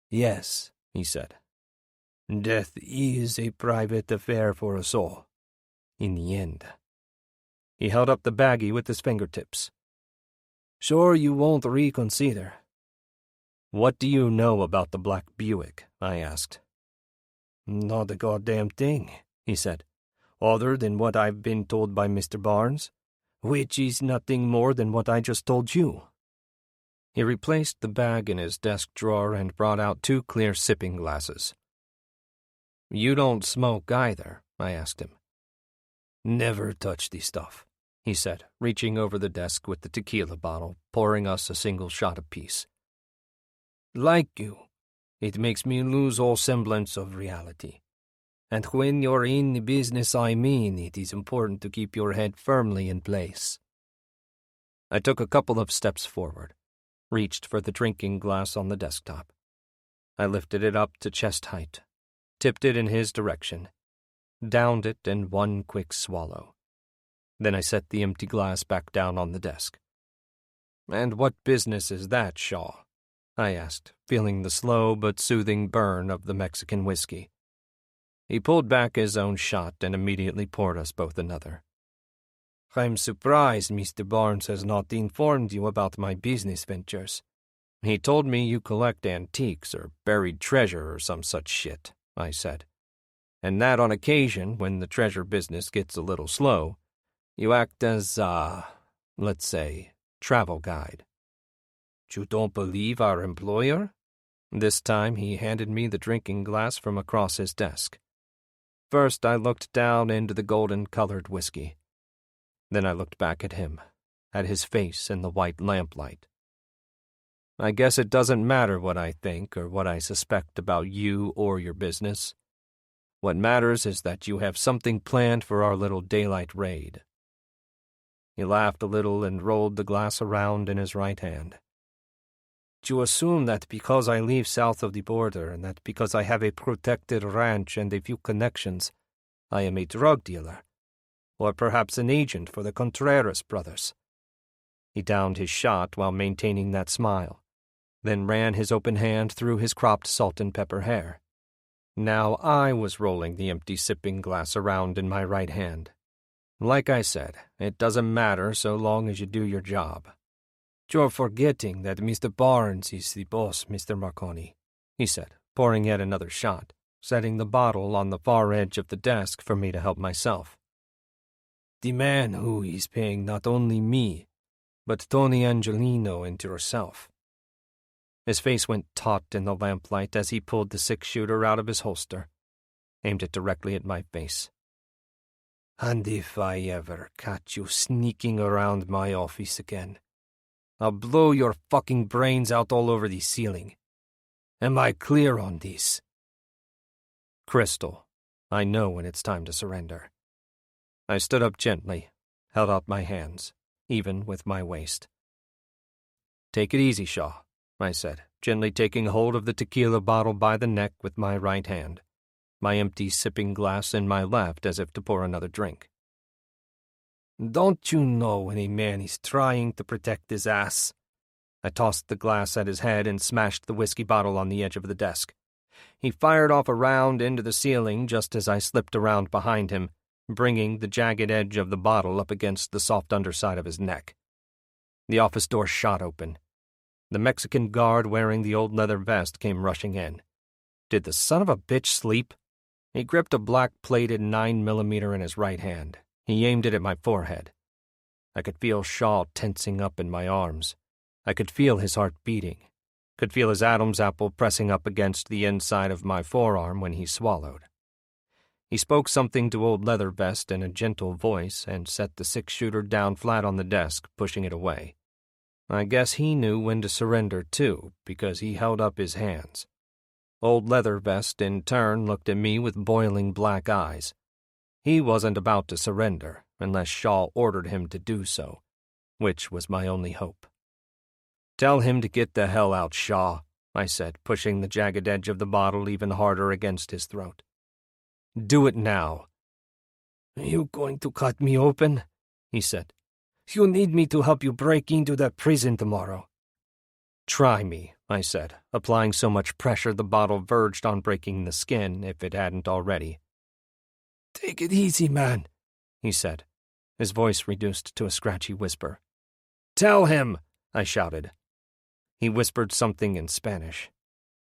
"Yes," he said. "Death is a private affair for us all, in the end." He held up the baggie with his fingertips. "Sure you won't reconsider?" "What do you know about the Black Buick?" I asked. "Not a goddamn thing," he said, "other than what I've been told by Mr. Barnes, which is nothing more than what I just told you." He replaced the bag in his desk drawer and brought out 2 clear sipping glasses. "You don't smoke either?" I asked him. "Never touch the stuff," he said, reaching over the desk with the tequila bottle, pouring us a single shot apiece. "Like you, it makes me lose all semblance of reality. And when you're in the business I'm in, it is important to keep your head firmly in place." I took a couple of steps forward, reached for the drinking glass on the desktop. I lifted it up to chest height, tipped it in his direction, downed it in one quick swallow. Then I set the empty glass back down on the desk. "And what business is that, Shaw?" I asked, feeling the slow but soothing burn of the Mexican whiskey. He pulled back his own shot and immediately poured us both another. "I'm surprised Mr. Barnes has not informed you about my business ventures. He told me you collect antiques or buried treasure or some such shit," I said. "And that on occasion, when the treasure business gets a little slow, you act as, let's say, travel guide." "You don't believe our employer?" This time he handed me the drinking glass from across his desk. First I looked down into the golden-colored whiskey. Then I looked back at him, at his face in the white lamplight. "I guess it doesn't matter what I think or what I suspect about you or your business. What matters is that you have something planned for our little daylight raid." He laughed a little and rolled the glass around in his right hand. "You assume that because I live south of the border and that because I have a protected ranch and a few connections, I am a drug dealer, or perhaps an agent for the Contreras brothers." He downed his shot while maintaining that smile, then ran his open hand through his cropped salt and pepper hair. Now I was rolling the empty sipping glass around in my right hand. "Like I said, it doesn't matter so long as you do your job." "You're forgetting that Mr. Barnes is the boss, Mr. Marconi," he said, pouring yet another shot, setting the bottle on the far edge of the desk for me to help myself. "The man who is paying not only me, but Tony Angelino and yourself." His face went taut in the lamplight as he pulled the 6-shooter out of his holster, aimed it directly at my face. "And if I ever catch you sneaking around my office again, I'll blow your fucking brains out all over the ceiling. Am I clear on this?" Crystal, I know when it's time to surrender. I stood up gently, held out my hands, even with my waist. "Take it easy, Shaw," I said, gently taking hold of the tequila bottle by the neck with my right hand, my empty sipping glass in my left as if to pour another drink. "Don't you know when a man is trying to protect his ass?" I tossed the glass at his head and smashed the whiskey bottle on the edge of the desk. He fired off a round into the ceiling just as I slipped around behind him, bringing the jagged edge of the bottle up against the soft underside of his neck. The office door shot open. The Mexican guard wearing the old leather vest came rushing in. Did the son of a bitch sleep? He gripped a black-plated 9mm in his right hand. He aimed it at my forehead. I could feel Shaw tensing up in my arms. I could feel his heart beating. Could feel his Adam's apple pressing up against the inside of my forearm when he swallowed. He spoke something to old Leathervest in a gentle voice and set the 6-shooter down flat on the desk, pushing it away. I guess he knew when to surrender, too, because he held up his hands. Old Leathervest, in turn, looked at me with boiling black eyes. He wasn't about to surrender unless Shaw ordered him to do so, which was my only hope. "Tell him to get the hell out, Shaw," I said, pushing the jagged edge of the bottle even harder against his throat. "Do it now." "You going to cut me open?" he said. "You need me to help you break into that prison tomorrow." "Try me," I said, applying so much pressure the bottle verged on breaking the skin if it hadn't already. "Take it easy, man," he said, his voice reduced to a scratchy whisper. "Tell him!" I shouted. He whispered something in Spanish.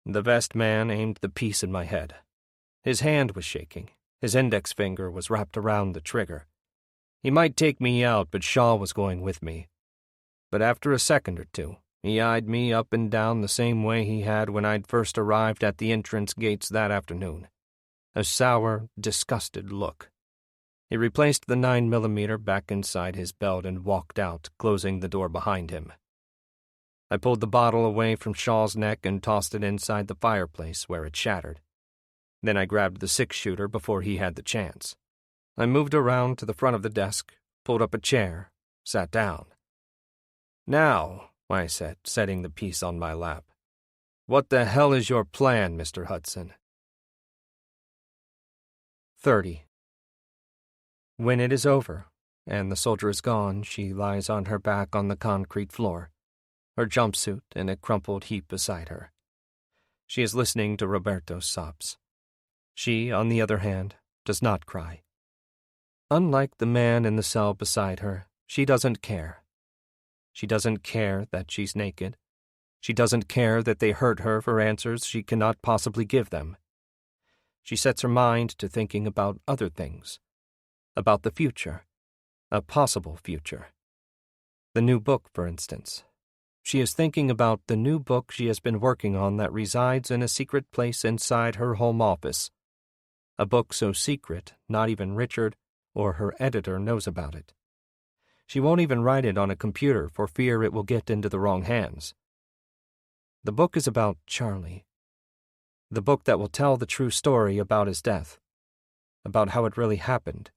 The vest man aimed the piece in my head. His hand was shaking. His index finger was wrapped around the trigger. He might take me out, but Shaw was going with me. But after a second or two, he eyed me up and down the same way he had when I'd first arrived at the entrance gates that afternoon. A sour, disgusted look. He replaced the 9mm back inside his belt and walked out, closing the door behind him. I pulled the bottle away from Shaw's neck and tossed it inside the fireplace where it shattered. Then I grabbed the 6-shooter before he had the chance. I moved around to the front of the desk, pulled up a chair, sat down. "Now," I said, setting the piece on my lap, "what the hell is your plan, Mr. Hudson?" 30. When it is over, and the soldier is gone, she lies on her back on the concrete floor, her jumpsuit in a crumpled heap beside her. She is listening to Roberto's sobs. She, on the other hand, does not cry. Unlike the man in the cell beside her, she doesn't care. She doesn't care that she's naked. She doesn't care that they hurt her for answers she cannot possibly give them. She sets her mind to thinking about other things, about the future, a possible future. The new book, for instance. She is thinking about the new book she has been working on that resides in a secret place inside her home office. A book so secret, not even Richard or her editor knows about it. She won't even write it on a computer for fear it will get into the wrong hands. The book is about Charlie. The book that will tell the true story about his death, about how it really happened,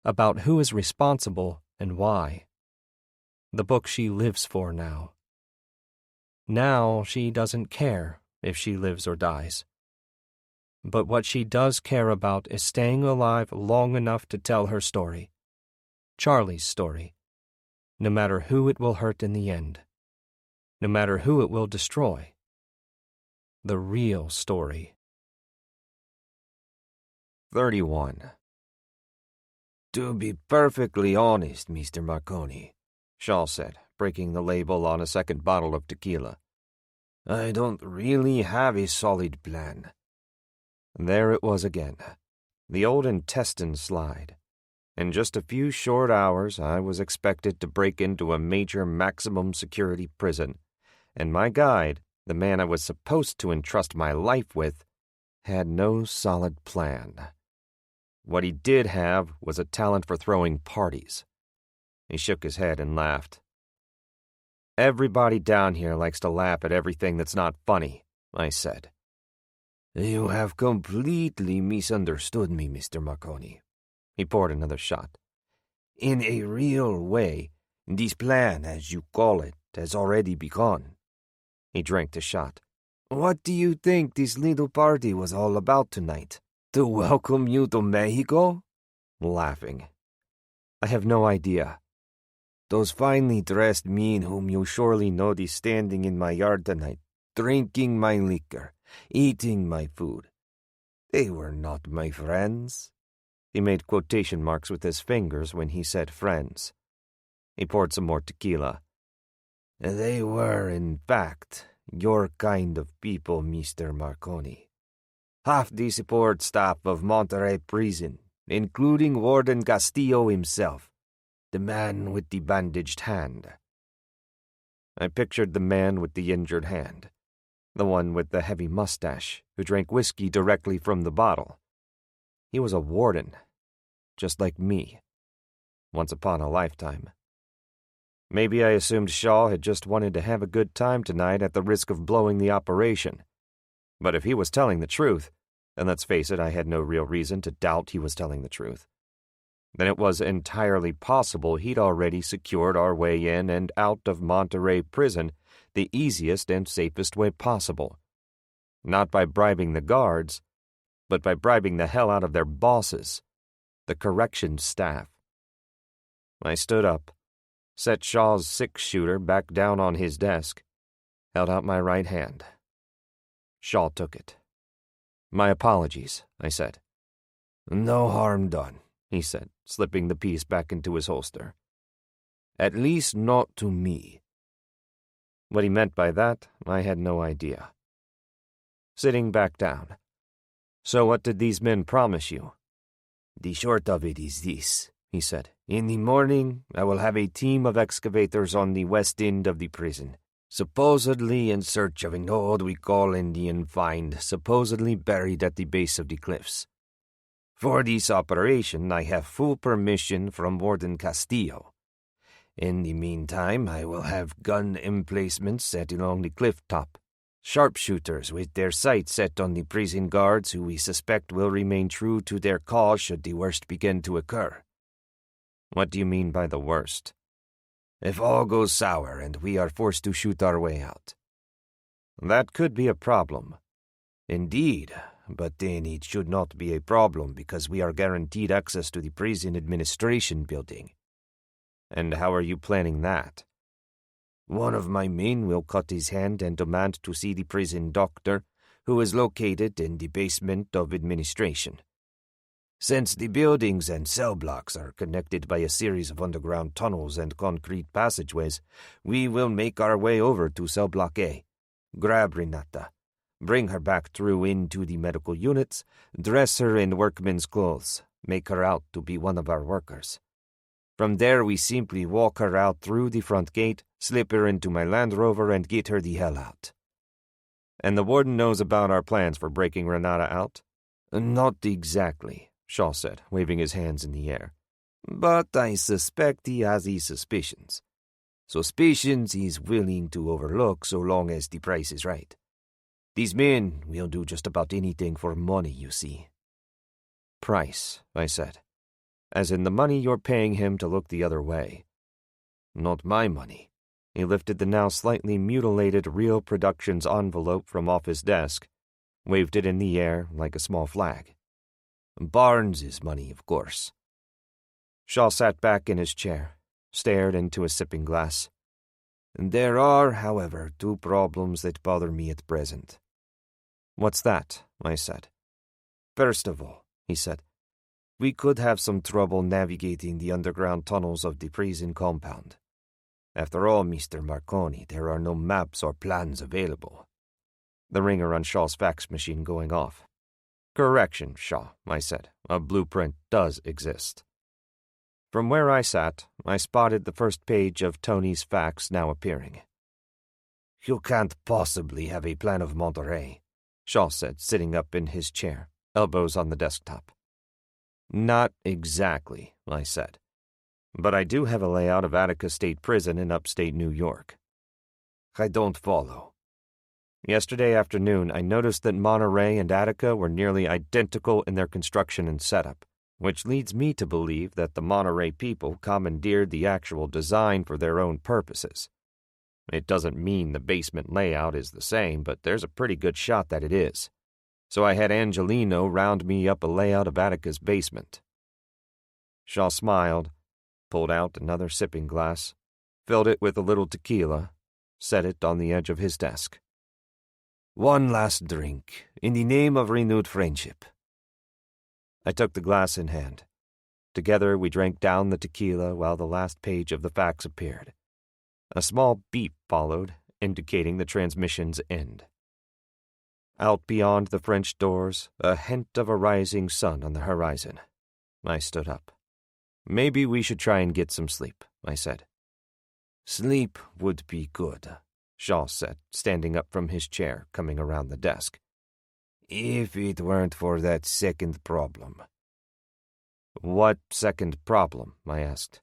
about who is responsible and why. The book she lives for now. Now she doesn't care if she lives or dies. But what she does care about is staying alive long enough to tell her story, Charlie's story, no matter who it will hurt in the end, no matter who it will destroy. The real story. 31. To be perfectly honest, Mr. Marconi, Shaw said, breaking the label on a second bottle of tequila, I don't really have a solid plan. There it was again, the old intestine slide. In just a few short hours, I was expected to break into a major maximum security prison, and my guide, the man I was supposed to entrust my life with, had no solid plan. What he did have was a talent for throwing parties. He shook his head and laughed. Everybody down here likes to laugh at everything that's not funny, I said. You have completely misunderstood me, Mr. Marconi. He poured another shot. In a real way, this plan, as you call it, has already begun. He drank the shot. What do you think this little party was all about tonight? To welcome you to Mexico? Laughing. I have no idea. Those finely dressed men whom you surely noticed standing in my yard tonight, drinking my liquor, eating my food. They were not my friends. He made quotation marks with his fingers when he said friends. He poured some more tequila. They were, in fact, your kind of people, Mr. Marconi. Half the support staff of Monterey Prison, including Warden Castillo himself, the man with the bandaged hand. I pictured the man with the injured hand, the one with the heavy mustache who drank whiskey directly from the bottle. He was a warden, just like me, once upon a lifetime. Maybe I assumed Shaw had just wanted to have a good time tonight at the risk of blowing the operation. But if he was telling the truth, and let's face it, I had no real reason to doubt he was telling the truth, then it was entirely possible he'd already secured our way in and out of Monterey Prison the easiest and safest way possible. Not by bribing the guards, but by bribing the hell out of their bosses, the corrections staff. I stood up, set Shaw's six-shooter back down on his desk, held out my right hand. Shaw took it. "My apologies," I said. "No harm done," he said, slipping the piece back into his holster. "At least not to me." What he meant by that, I had no idea. Sitting back down. "So what did these men promise you?" "The short of it is this," he said. "In the morning, I will have a team of excavators on the west end of the prison, supposedly in search of an old we call Indian find, supposedly buried at the base of the cliffs. For this operation, I have full permission from Warden Castillo. In the meantime, I will have gun emplacements set along the cliff top, sharpshooters with their sights set on the prison guards who we suspect will remain true to their cause should the worst begin to occur." "What do you mean by the worst?" "If all goes sour and we are forced to shoot our way out." "That could be a problem." "Indeed, but then it should not be a problem because we are guaranteed access to the prison administration building." "And how are you planning that?" "One of my men will cut his hand and demand to see the prison doctor, who is located in the basement of administration. Since the buildings and cell blocks are connected by a series of underground tunnels and concrete passageways, we will make our way over to cell block A, grab Renata, bring her back through into the medical units, dress her in workman's clothes, make her out to be one of our workers. From there we simply walk her out through the front gate, slip her into my Land Rover, and get her the hell out." "And the warden knows about our plans for breaking Renata out?" "Not exactly," Shaw said, waving his hands in the air. "But I suspect he has his suspicions. Suspicions he's willing to overlook so long as the price is right. These men will do just about anything for money, you see." "Price," I said. "As in the money you're paying him to look the other way." "Not my money." He lifted the now slightly mutilated Real Productions envelope from off his desk, waved it in the air like a small flag. "Barnes's money, of course." Shaw sat back in his chair, stared into a sipping glass. "There are, however, two problems that bother me at present." "What's that?" I said. "First of all," he said, "we could have some trouble navigating the underground tunnels of the prison compound. After all, Mr. Marconi, there are no maps or plans available." The ringer on Shaw's fax machine going off. "Correction, Shaw," I said. "A blueprint does exist." From where I sat, I spotted the first page of Tony's fax now appearing. "You can't possibly have a plan of Monterey," Shaw said, sitting up in his chair, elbows on the desktop. "Not exactly," I said. "But I do have a layout of Attica State Prison in upstate New York." "I don't follow." "Yesterday afternoon, I noticed that Monterey and Attica were nearly identical in their construction and setup, which leads me to believe that the Monterey people commandeered the actual design for their own purposes. It doesn't mean the basement layout is the same, but there's a pretty good shot that it is. So I had Angelino round me up a layout of Attica's basement." Shaw smiled, pulled out another sipping glass, filled it with a little tequila, set it on the edge of his desk. "One last drink, in the name of renewed friendship." I took the glass in hand. Together we drank down the tequila while the last page of the fax appeared. A small beep followed, indicating the transmission's end. Out beyond the French doors, a hint of a rising sun on the horizon. I stood up. "Maybe we should try and get some sleep," I said. "Sleep would be good," Shaw said, standing up from his chair, coming around the desk. "If it weren't for that second problem." "What second problem?" I asked.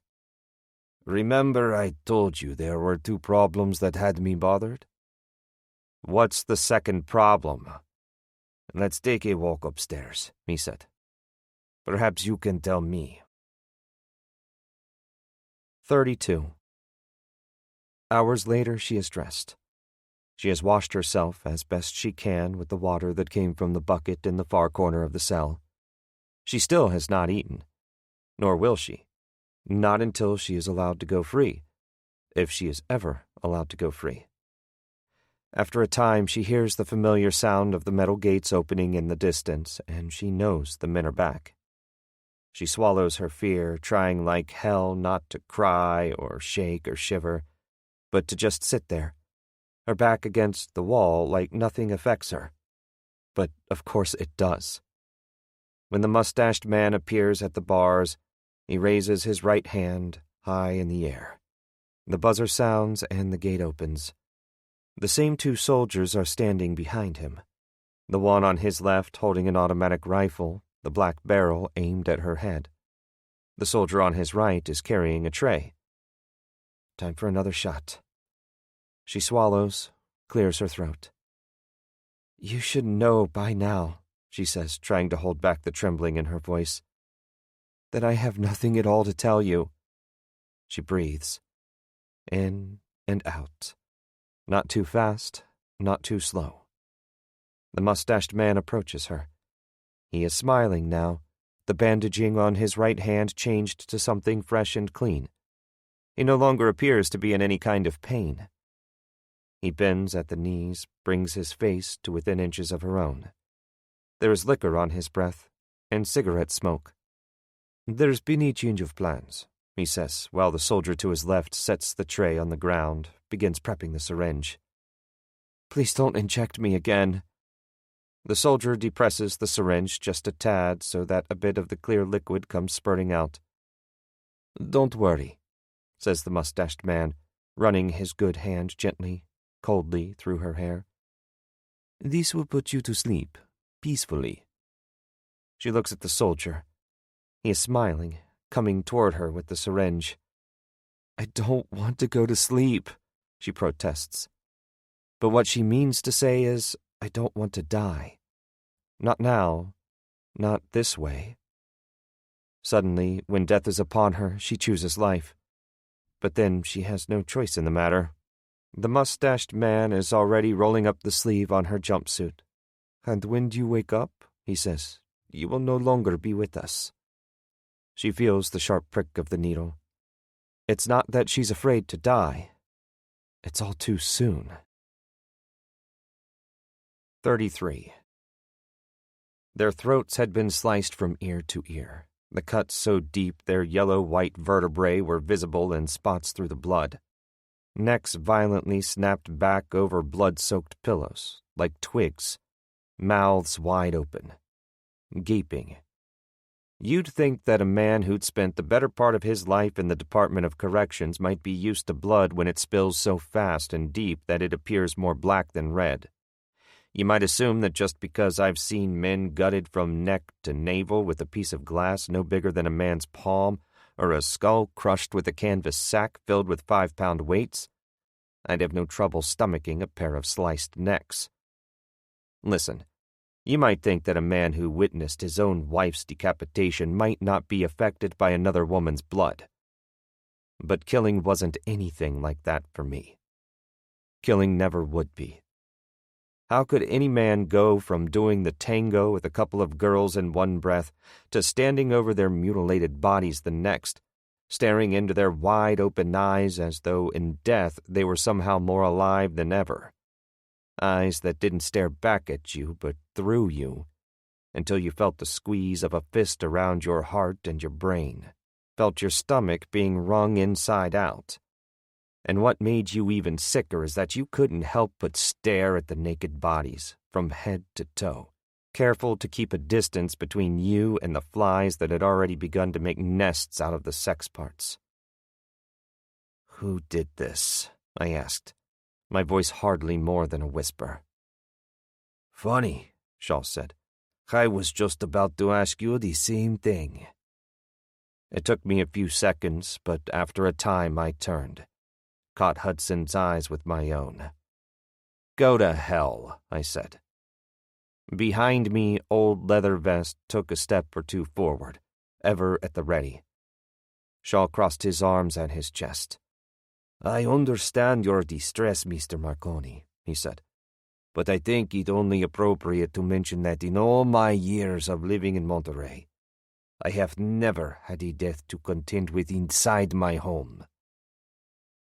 "Remember I told you there were 2 problems that had me bothered?" "What's the second problem?" "Let's take a walk upstairs," he said. "Perhaps you can tell me." 32. Hours later, she is dressed. She has washed herself as best she can with the water that came from the bucket in the far corner of the cell. She still has not eaten, nor will she, not until she is allowed to go free, if she is ever allowed to go free. After a time, she hears the familiar sound of the metal gates opening in the distance, and she knows the men are back. She swallows her fear, trying like hell not to cry or shake or shiver, but to just sit there, her back against the wall like nothing affects her. But of course it does. When the mustached man appears at the bars, he raises his right hand high in the air. The buzzer sounds and the gate opens. The same 2 soldiers are standing behind him, the one on his left holding an automatic rifle, the black barrel aimed at her head. The soldier on his right is carrying a tray. Time for another shot. She swallows, clears her throat. "You should know by now," she says, trying to hold back the trembling in her voice, "that I have nothing at all to tell you." She breathes, in and out. Not too fast, not too slow. The mustached man approaches her. He is smiling now, the bandaging on his right hand changed to something fresh and clean. He no longer appears to be in any kind of pain. He bends at the knees, brings his face to within inches of her own. There is liquor on his breath, and cigarette smoke. "There's been a change of plans," he says, while the soldier to his left sets the tray on the ground, begins prepping the syringe. "Please don't inject me again." The soldier depresses the syringe just a tad so that a bit of the clear liquid comes spurting out. "Don't worry," says the mustached man, running his good hand gently, coldly through her hair. "This will put you to sleep, peacefully." She looks at the soldier. He is smiling, coming toward her with the syringe. "I don't want to go to sleep," she protests. But what she means to say is, "I don't want to die. Not now, not this way." Suddenly, when death is upon her, she chooses life. But then she has no choice in the matter. The mustached man is already rolling up the sleeve on her jumpsuit. "And when you wake up," he says, "you will no longer be with us." She feels the sharp prick of the needle. It's not that she's afraid to die. It's all too soon. 33. Their throats had been sliced from ear to ear, the cuts so deep their yellow-white vertebrae were visible in spots through the blood. Necks violently snapped back over blood-soaked pillows, like twigs, mouths wide open, gaping. You'd think that a man who'd spent the better part of his life in the Department of Corrections might be used to blood when it spills so fast and deep that it appears more black than red. You might assume that just because I've seen men gutted from neck to navel with a piece of glass no bigger than a man's palm, or a skull crushed with a canvas sack filled with 5-pound weights, I'd have no trouble stomaching a pair of sliced necks. Listen, you might think that a man who witnessed his own wife's decapitation might not be affected by another woman's blood. But killing wasn't anything like that for me. Killing never would be. How could any man go from doing the tango with a couple of girls in one breath to standing over their mutilated bodies the next, staring into their wide-open eyes as though in death they were somehow more alive than ever? Eyes that didn't stare back at you but through you, until you felt the squeeze of a fist around your heart and your brain, felt your stomach being wrung inside out. And what made you even sicker is that you couldn't help but stare at the naked bodies, from head to toe, careful to keep a distance between you and the flies that had already begun to make nests out of the sex parts. "Who did this?" I asked, my voice hardly more than a whisper. "Funny," Shaw said. "I was just about to ask you the same thing." It took me a few seconds, but after a time I turned, caught Hudson's eyes with my own. "Go to hell," I said. Behind me, old Leather Vest took a step or two forward, ever at the ready. Shaw crossed his arms at his chest. "I understand your distress, Mr. Marconi," he said, "but I think it only appropriate to mention that in all my years of living in Monterey, I have never had a death to contend with inside my home."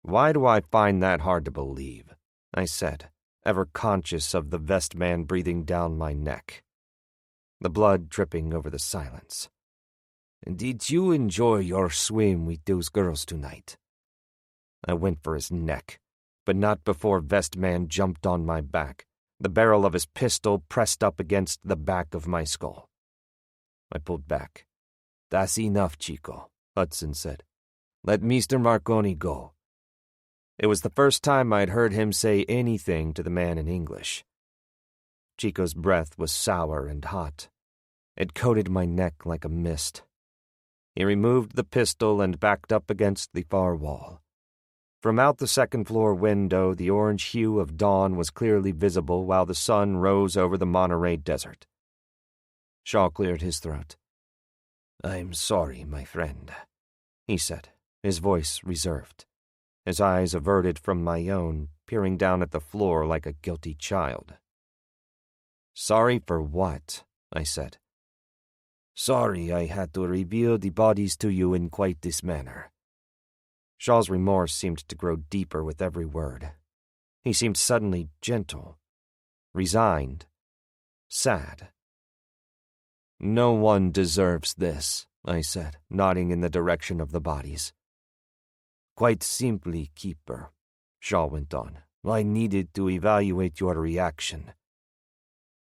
"Why do I find that hard to believe?" I said, ever conscious of the vest man breathing down my neck, the blood dripping over the silence. "Did you enjoy your swim with those girls tonight?" I went for his neck, but not before vest man jumped on my back, the barrel of his pistol pressed up against the back of my skull. I pulled back. "That's enough, Chico," Hudson said. "Let Mr. Marconi go." It was the first time I'd heard him say anything to the man in English. Chico's breath was sour and hot. It coated my neck like a mist. He removed the pistol and backed up against the far wall. From out the second-floor window, the orange hue of dawn was clearly visible while the sun rose over the Monterey Desert. Shaw cleared his throat. "I'm sorry, my friend," he said, his voice reserved, his eyes averted from my own, peering down at the floor like a guilty child. "Sorry for what?" I said. "Sorry I had to reveal the bodies to you in quite this manner." Shaw's remorse seemed to grow deeper with every word. He seemed suddenly gentle, resigned, sad. "No one deserves this," I said, nodding in the direction of the bodies. "Quite simply, Keeper," Shaw went on, "I needed to evaluate your reaction."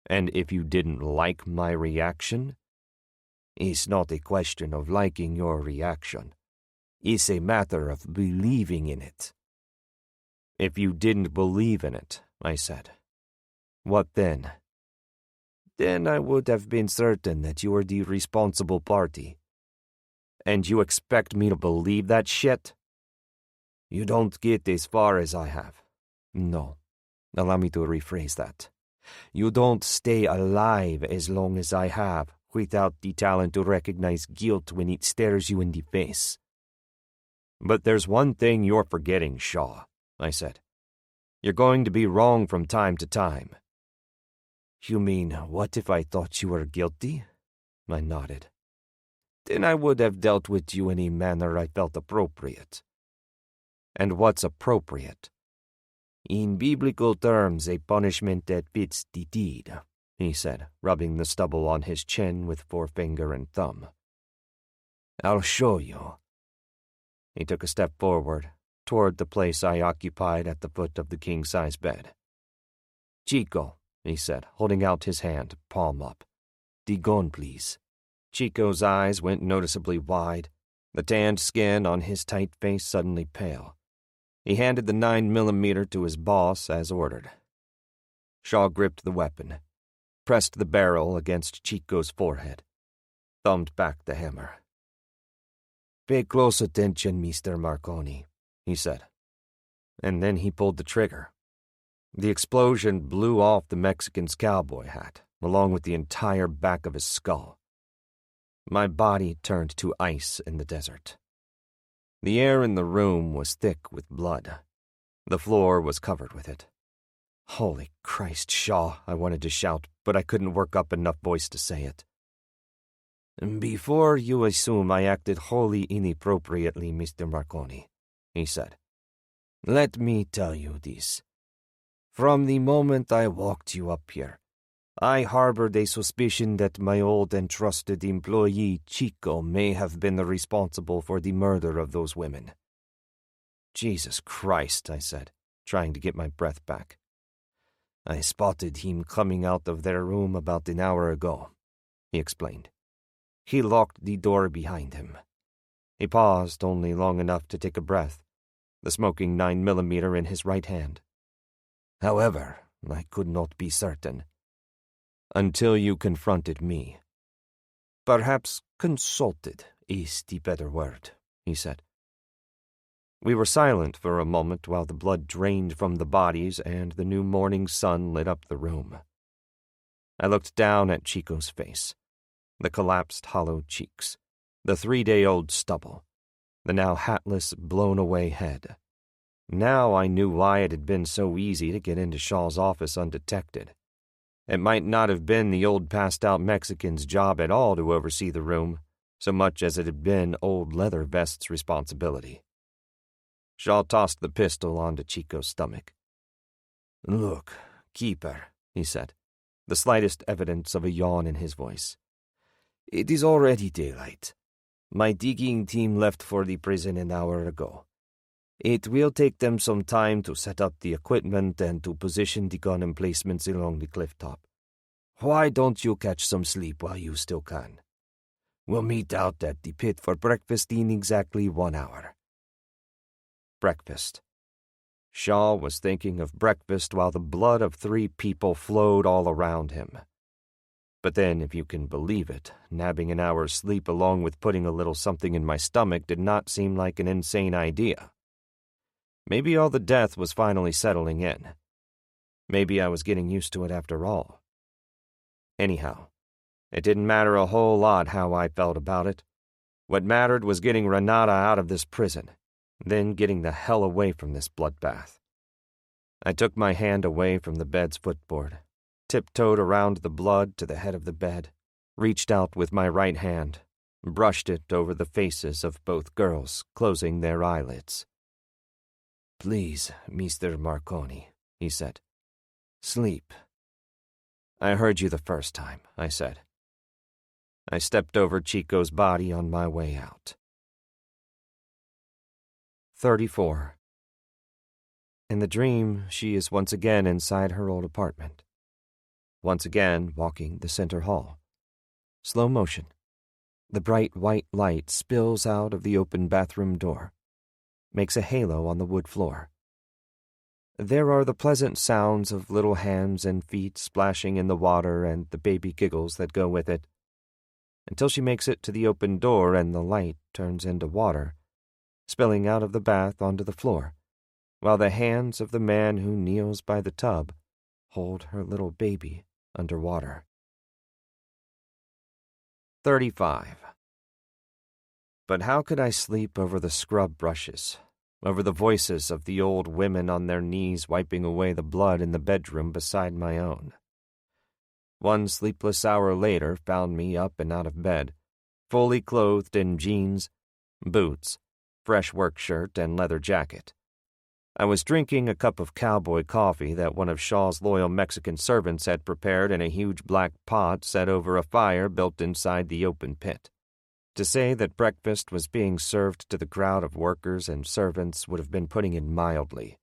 "And if you didn't like my reaction?" "It's not a question of liking your reaction. It's a matter of believing in it." "If you didn't believe in it," I said, "what then?" "Then I would have been certain that you were the responsible party." "And you expect me to believe that shit?" "You don't get as far as I have. No, allow me to rephrase that. You don't stay alive as long as I have without the talent to recognize guilt when it stares you in the face." "But there's one thing you're forgetting, Shaw," I said. "You're going to be wrong from time to time." "You mean, what if I thought you were guilty?" I nodded. "Then I would have dealt with you in a manner I felt appropriate." "And what's appropriate?" "In biblical terms, a punishment that fits the deed," he said, rubbing the stubble on his chin with forefinger and thumb. "I'll show you." He took a step forward, toward the place I occupied at the foot of the king-size bed. "Chico," he said, holding out his hand, palm up. "The gun, please." Chico's eyes went noticeably wide, the tanned skin on his tight face suddenly pale. He handed the 9mm to his boss as ordered. Shaw gripped the weapon, pressed the barrel against Chico's forehead, thumbed back the hammer. "Pay close attention, Mr. Marconi," he said. And then he pulled the trigger. The explosion blew off the Mexican's cowboy hat, along with the entire back of his skull. My body turned to ice in the desert. The air in the room was thick with blood. The floor was covered with it. "Holy Christ, Shaw," I wanted to shout, but I couldn't work up enough voice to say it. "Before you assume I acted wholly inappropriately, Mr. Marconi," he said, "let me tell you this. From the moment I walked you up here, I harbored a suspicion that my old and trusted employee Chico may have been responsible for the murder of those women. Jesus Christ, I said, trying to get my breath back. I spotted him coming out of their room about an hour ago, he explained. He locked the door behind him. He paused only long enough to take a breath, the smoking 9mm in his right hand. However, I could not be certain. Until you confronted me. Perhaps consulted is the better word, he said. We were silent for a moment while the blood drained from the bodies and the new morning sun lit up the room. I looked down at Chico's face, the collapsed hollow cheeks, the 3-day-old stubble, the now hatless, blown-away head. Now I knew why it had been so easy to get into Shaw's office undetected. It might not have been the old passed-out Mexican's job at all to oversee the room, so much as it had been old Leathervest's responsibility. Shaw tossed the pistol onto Chico's stomach. "Look, keeper," he said, the slightest evidence of a yawn in his voice. "It is already daylight. My digging team left for the prison an hour ago. It will take them some time to set up the equipment and to position the gun emplacements along the cliff top. Why don't you catch some sleep while you still can? We'll meet out at the pit for breakfast in exactly 1 hour." Breakfast. Shaw was thinking of breakfast while the blood of 3 people flowed all around him. But then, if you can believe it, nabbing an hour's sleep along with putting a little something in my stomach did not seem like an insane idea. Maybe all the death was finally settling in. Maybe I was getting used to it after all. Anyhow, it didn't matter a whole lot how I felt about it. What mattered was getting Renata out of this prison, then getting the hell away from this bloodbath. I took my hand away from the bed's footboard, tiptoed around the blood to the head of the bed, reached out with my right hand, brushed it over the faces of both girls, closing their eyelids. "Please, Mr. Marconi," he said. "Sleep." "I heard you the first time," I said. I stepped over Chico's body on my way out. 34. In the dream, she is once again inside her old apartment. Once again walking the center hall. Slow motion. The bright white light spills out of the open bathroom door, makes a halo on the wood floor. There are the pleasant sounds of little hands and feet splashing in the water and the baby giggles that go with it, until she makes it to the open door and the light turns into water, spilling out of the bath onto the floor, while the hands of the man who kneels by the tub hold her little baby underwater. 35. But how could I sleep over the scrub brushes, over the voices of the old women on their knees wiping away the blood in the bedroom beside my own? One sleepless hour later found me up and out of bed, fully clothed in jeans, boots, fresh work shirt, and leather jacket. I was drinking a cup of cowboy coffee that one of Shaw's loyal Mexican servants had prepared in a huge black pot set over a fire built inside the open pit. To say that breakfast was being served to the crowd of workers and servants would have been putting it mildly.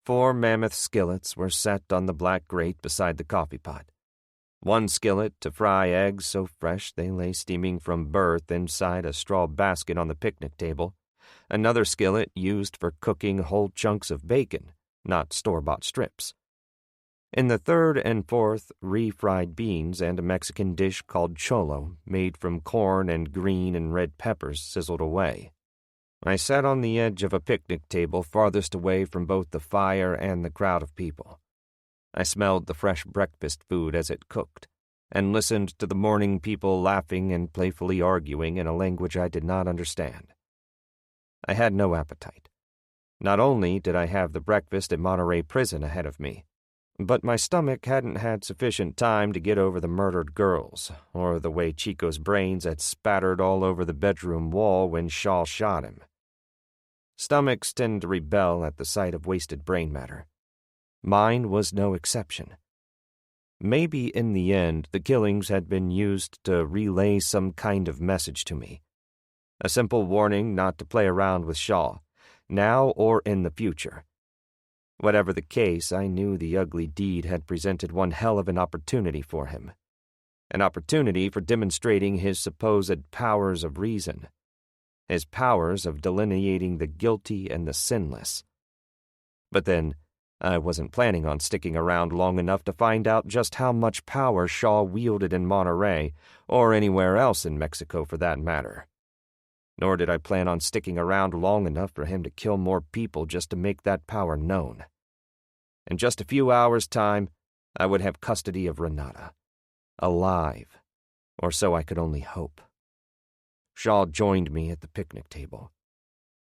4 mammoth skillets were set on the black grate beside the coffee pot. One skillet to fry eggs so fresh they lay steaming from birth inside a straw basket on the picnic table. Another skillet used for cooking whole chunks of bacon, not store-bought strips. In the third and fourth, refried beans and a Mexican dish called cholo, made from corn and green and red peppers, sizzled away. I sat on the edge of a picnic table farthest away from both the fire and the crowd of people. I smelled the fresh breakfast food as it cooked, and listened to the morning people laughing and playfully arguing in a language I did not understand. I had no appetite. Not only did I have the breakfast at Monterey Prison ahead of me, but my stomach hadn't had sufficient time to get over the murdered girls, or the way Chico's brains had spattered all over the bedroom wall when Shaw shot him. Stomachs tend to rebel at the sight of wasted brain matter. Mine was no exception. Maybe in the end the killings had been used to relay some kind of message to me. A simple warning not to play around with Shaw, now or in the future. Whatever the case, I knew the ugly deed had presented one hell of an opportunity for him. An opportunity for demonstrating his supposed powers of reason, his powers of delineating the guilty and the sinless. But then, I wasn't planning on sticking around long enough to find out just how much power Shaw wielded in Monterey, or anywhere else in Mexico for that matter. Nor did I plan on sticking around long enough for him to kill more people just to make that power known. In just a few hours' time, I would have custody of Renata. Alive, or so I could only hope. Shaw joined me at the picnic table.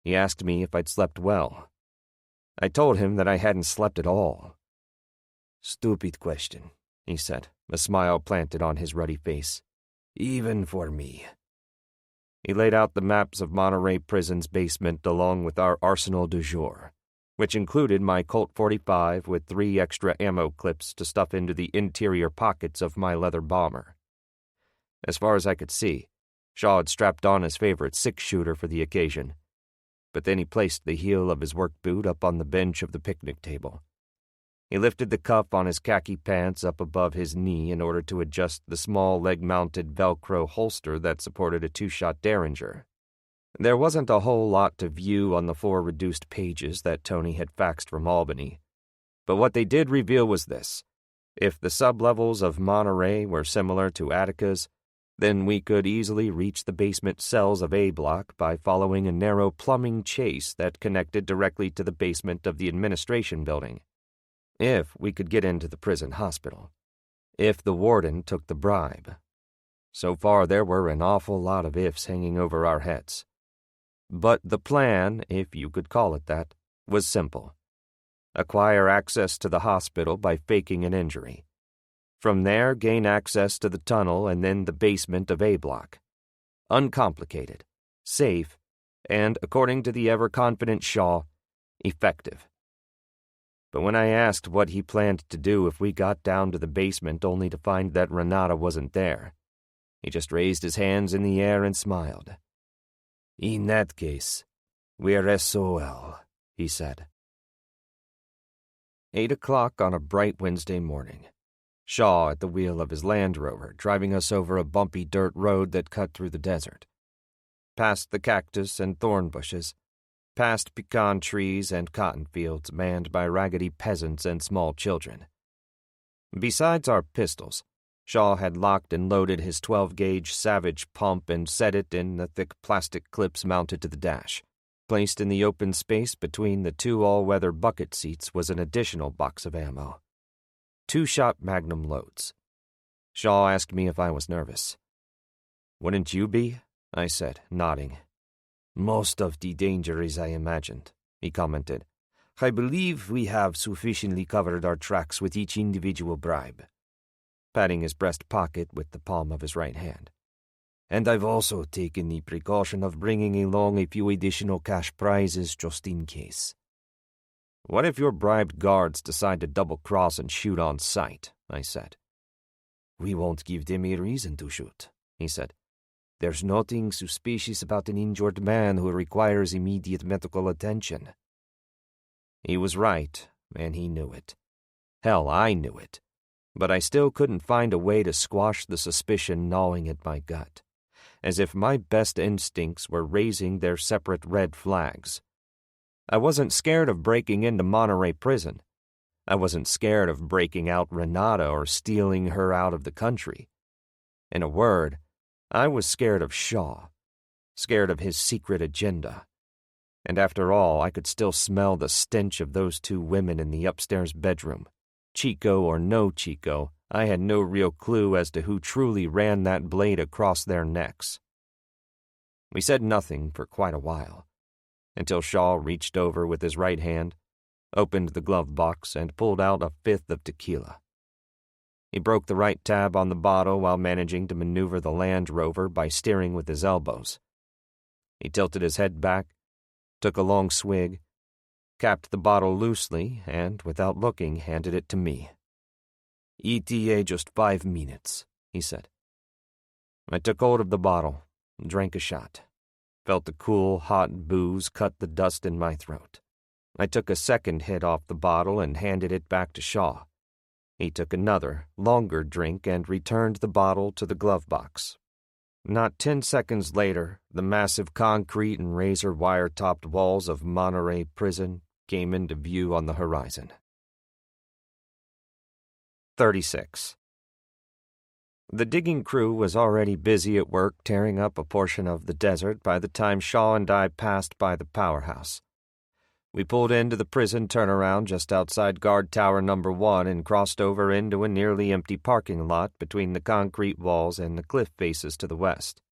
He asked me if I'd slept well. I told him that I hadn't slept at all. "Stupid question," he said, a smile planted on his ruddy face. "Even for me." He laid out the maps of Monterey Prison's basement along with our arsenal du jour, which included my Colt 45 with 3 extra ammo clips to stuff into the interior pockets of my leather bomber. As far as I could see, Shaw had strapped on his favorite 6-shooter for the occasion, but then he placed the heel of his work boot up on the bench of the picnic table. He lifted the cuff on his khaki pants up above his knee in order to adjust the small leg-mounted Velcro holster that supported a 2-shot Derringer. There wasn't a whole lot to view on the 4 reduced pages that Tony had faxed from Albany, but what they did reveal was this. If the sublevels of Monterey were similar to Attica's, then we could easily reach the basement cells of A Block by following a narrow plumbing chase that connected directly to the basement of the administration building. If we could get into the prison hospital. If the warden took the bribe. So far there were an awful lot of ifs hanging over our heads. But the plan, if you could call it that, was simple. Acquire access to the hospital by faking an injury. From there, gain access to the tunnel and then the basement of A Block. Uncomplicated, safe, and, according to the ever-confident Shaw, effective. But when I asked what he planned to do if we got down to the basement only to find that Renata wasn't there, he just raised his hands in the air and smiled. "In that case, we're SOL," he said. 8 o'clock on a bright Wednesday morning. Shaw at the wheel of his Land Rover, driving us over a bumpy dirt road that cut through the desert. Past the cactus and thorn bushes, past pecan trees and cotton fields manned by raggedy peasants and small children. Besides our pistols, Shaw had locked and loaded his 12-gauge Savage pump and set it in the thick plastic clips mounted to the dash. Placed in the open space between the 2 all-weather bucket seats was an additional box of ammo. 2-shot Magnum loads. Shaw asked me if I was nervous. "Wouldn't you be?" I said, nodding. "Most of the danger is I imagined," he commented. "I believe we have sufficiently covered our tracks with each individual bribe," patting his breast pocket with the palm of his right hand. "And I've also taken the precaution of bringing along a few additional cash prizes just in case." "What if your bribed guards decide to double-cross and shoot on sight?" I said. "We won't give them a reason to shoot," he said. "There's nothing suspicious about an injured man who requires immediate medical attention." He was right, and he knew it. Hell, I knew it. But I still couldn't find a way to squash the suspicion gnawing at my gut, as if my best instincts were raising their separate red flags. I wasn't scared of breaking into Monterey Prison. I wasn't scared of breaking out Renata or stealing her out of the country. In a word, I was scared of Shaw, scared of his secret agenda. And after all, I could still smell the stench of those 2 women in the upstairs bedroom. Chico or no Chico, I had no real clue as to who truly ran that blade across their necks. We said nothing for quite a while, until Shaw reached over with his right hand, opened the glove box, and pulled out a 5th of tequila. He broke the right tab on the bottle while managing to maneuver the Land Rover by steering with his elbows. He tilted his head back, took a long swig, capped the bottle loosely, and, without looking, handed it to me. "ETA just 5 minutes," he said. I took hold of the bottle and drank a shot. felt the cool, hot booze cut the dust in my throat. I took a second hit off the bottle and handed it back to Shaw. He took another, longer drink and returned the bottle to the glove box. Not 10 seconds later, the massive concrete and razor wire-topped walls of Monterey Prison came into view on the horizon. 36. The digging crew was already busy at work tearing up a portion of the desert by the time Shaw and I passed by the powerhouse. We pulled into the prison turnaround just outside guard tower number 1 and crossed over into a nearly empty parking lot between the concrete walls and the cliff faces to the west.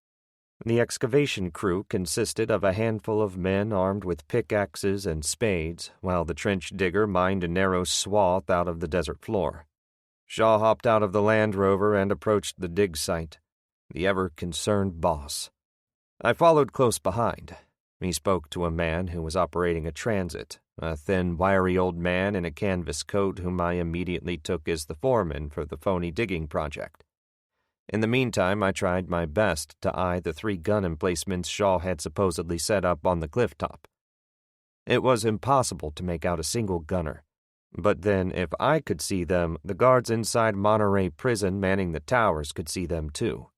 The excavation crew consisted of a handful of men armed with pickaxes and spades, while the trench digger mined a narrow swath out of the desert floor. Shaw hopped out of the Land Rover and approached the dig site, the ever-concerned boss. I followed close behind. He spoke to a man who was operating a transit, a thin, wiry old man in a canvas coat whom I immediately took as the foreman for the phony digging project. In the meantime, I tried my best to eye the 3 gun emplacements Shaw had supposedly set up on the cliff top. It was impossible to make out a single gunner. But then, if I could see them, the guards inside Monterey Prison manning the towers could see them too.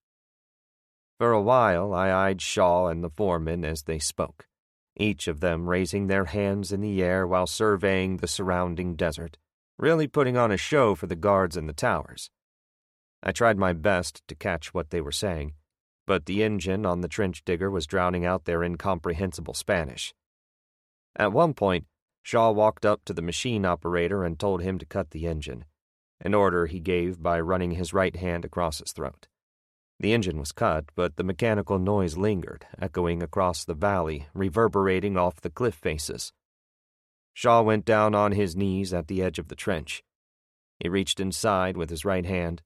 For a while, I eyed Shaw and the foreman as they spoke, each of them raising their hands in the air while surveying the surrounding desert, really putting on a show for the guards in the towers. I tried my best to catch what they were saying, but the engine on the trench digger was drowning out their incomprehensible Spanish. At one point, Shaw walked up to the machine operator and told him to cut the engine, an order he gave by running his right hand across his throat. The engine was cut, but the mechanical noise lingered, echoing across the valley, reverberating off the cliff faces. Shaw went down on his knees at the edge of the trench. He reached inside with his right hand,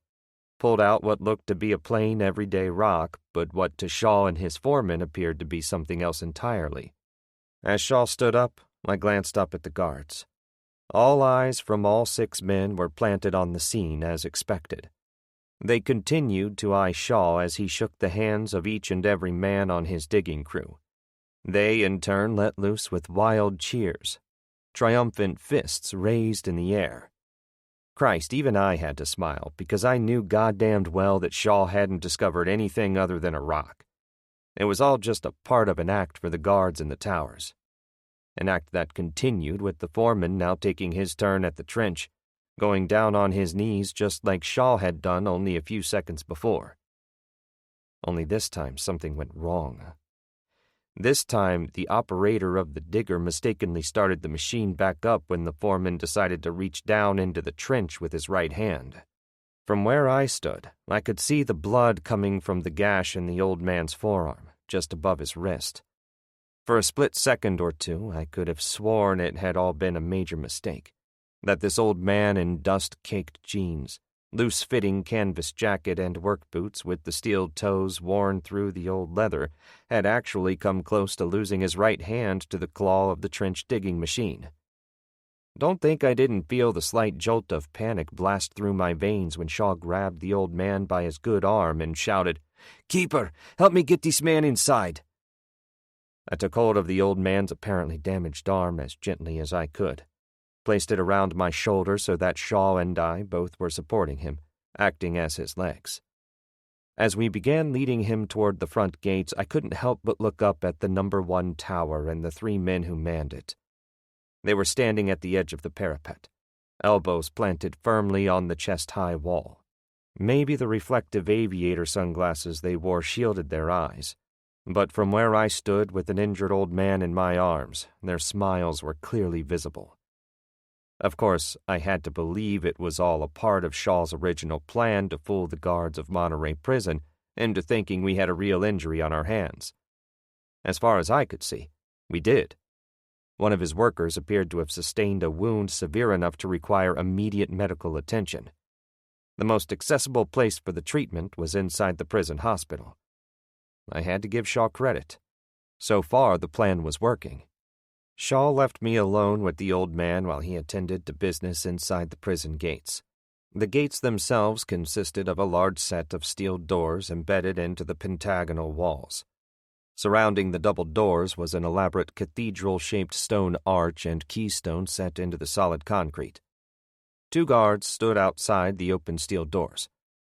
pulled out what looked to be a plain, everyday rock, but what to Shaw and his foreman appeared to be something else entirely. As Shaw stood up, I glanced up at the guards. All eyes from all 6 men were planted on the scene as expected. They continued to eye Shaw as he shook the hands of each and every man on his digging crew. They, in turn, let loose with wild cheers, triumphant fists raised in the air. Christ, even I had to smile, because I knew goddamned well that Shaw hadn't discovered anything other than a rock. It was all just a part of an act for the guards in the towers. An act that continued with the foreman now taking his turn at the trench, going down on his knees just like Shaw had done only a few seconds before. Only this time something went wrong. This time the operator of the digger mistakenly started the machine back up when the foreman decided to reach down into the trench with his right hand. From where I stood, I could see the blood coming from the gash in the old man's forearm, just above his wrist. For a split second or two, I could have sworn it had all been a major mistake, that this old man in dust-caked jeans, loose-fitting canvas jacket and work boots with the steel toes worn through the old leather had actually come close to losing his right hand to the claw of the trench-digging machine. Don't think I didn't feel the slight jolt of panic blast through my veins when Shaw grabbed the old man by his good arm and shouted, "Keeper, help me get this man inside." I took hold of the old man's apparently damaged arm as gently as I could, placed it around my shoulder so that Shaw and I both were supporting him, acting as his legs. As we began leading him toward the front gates, I couldn't help but look up at the number 1 tower and the 3 men who manned it. They were standing at the edge of the parapet, elbows planted firmly on the chest-high wall. Maybe the reflective aviator sunglasses they wore shielded their eyes, but from where I stood with an injured old man in my arms, their smiles were clearly visible. Of course, I had to believe it was all a part of Shaw's original plan to fool the guards of Monterey Prison into thinking we had a real injury on our hands. As far as I could see, we did. One of his workers appeared to have sustained a wound severe enough to require immediate medical attention. The most accessible place for the treatment was inside the prison hospital. I had to give Shaw credit. So far, the plan was working. Shaw left me alone with the old man while he attended to business inside the prison gates. The gates themselves consisted of a large set of steel doors embedded into the pentagonal walls. Surrounding the double doors was an elaborate cathedral-shaped stone arch and keystone set into the solid concrete. 2 guards stood outside the open steel doors,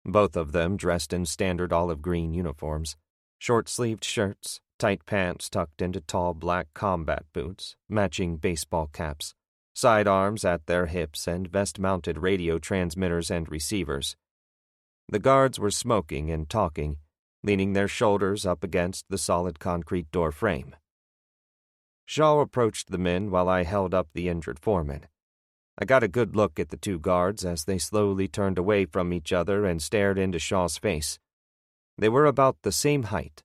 both of them dressed in standard olive green uniforms, short-sleeved shirts, tight pants tucked into tall black combat boots, matching baseball caps, sidearms at their hips, and vest-mounted radio transmitters and receivers. The guards were smoking and talking, leaning their shoulders up against the solid concrete door frame. Shaw approached the men while I held up the injured foreman. I got a good look at the 2 guards as they slowly turned away from each other and stared into Shaw's face. They were about the same height,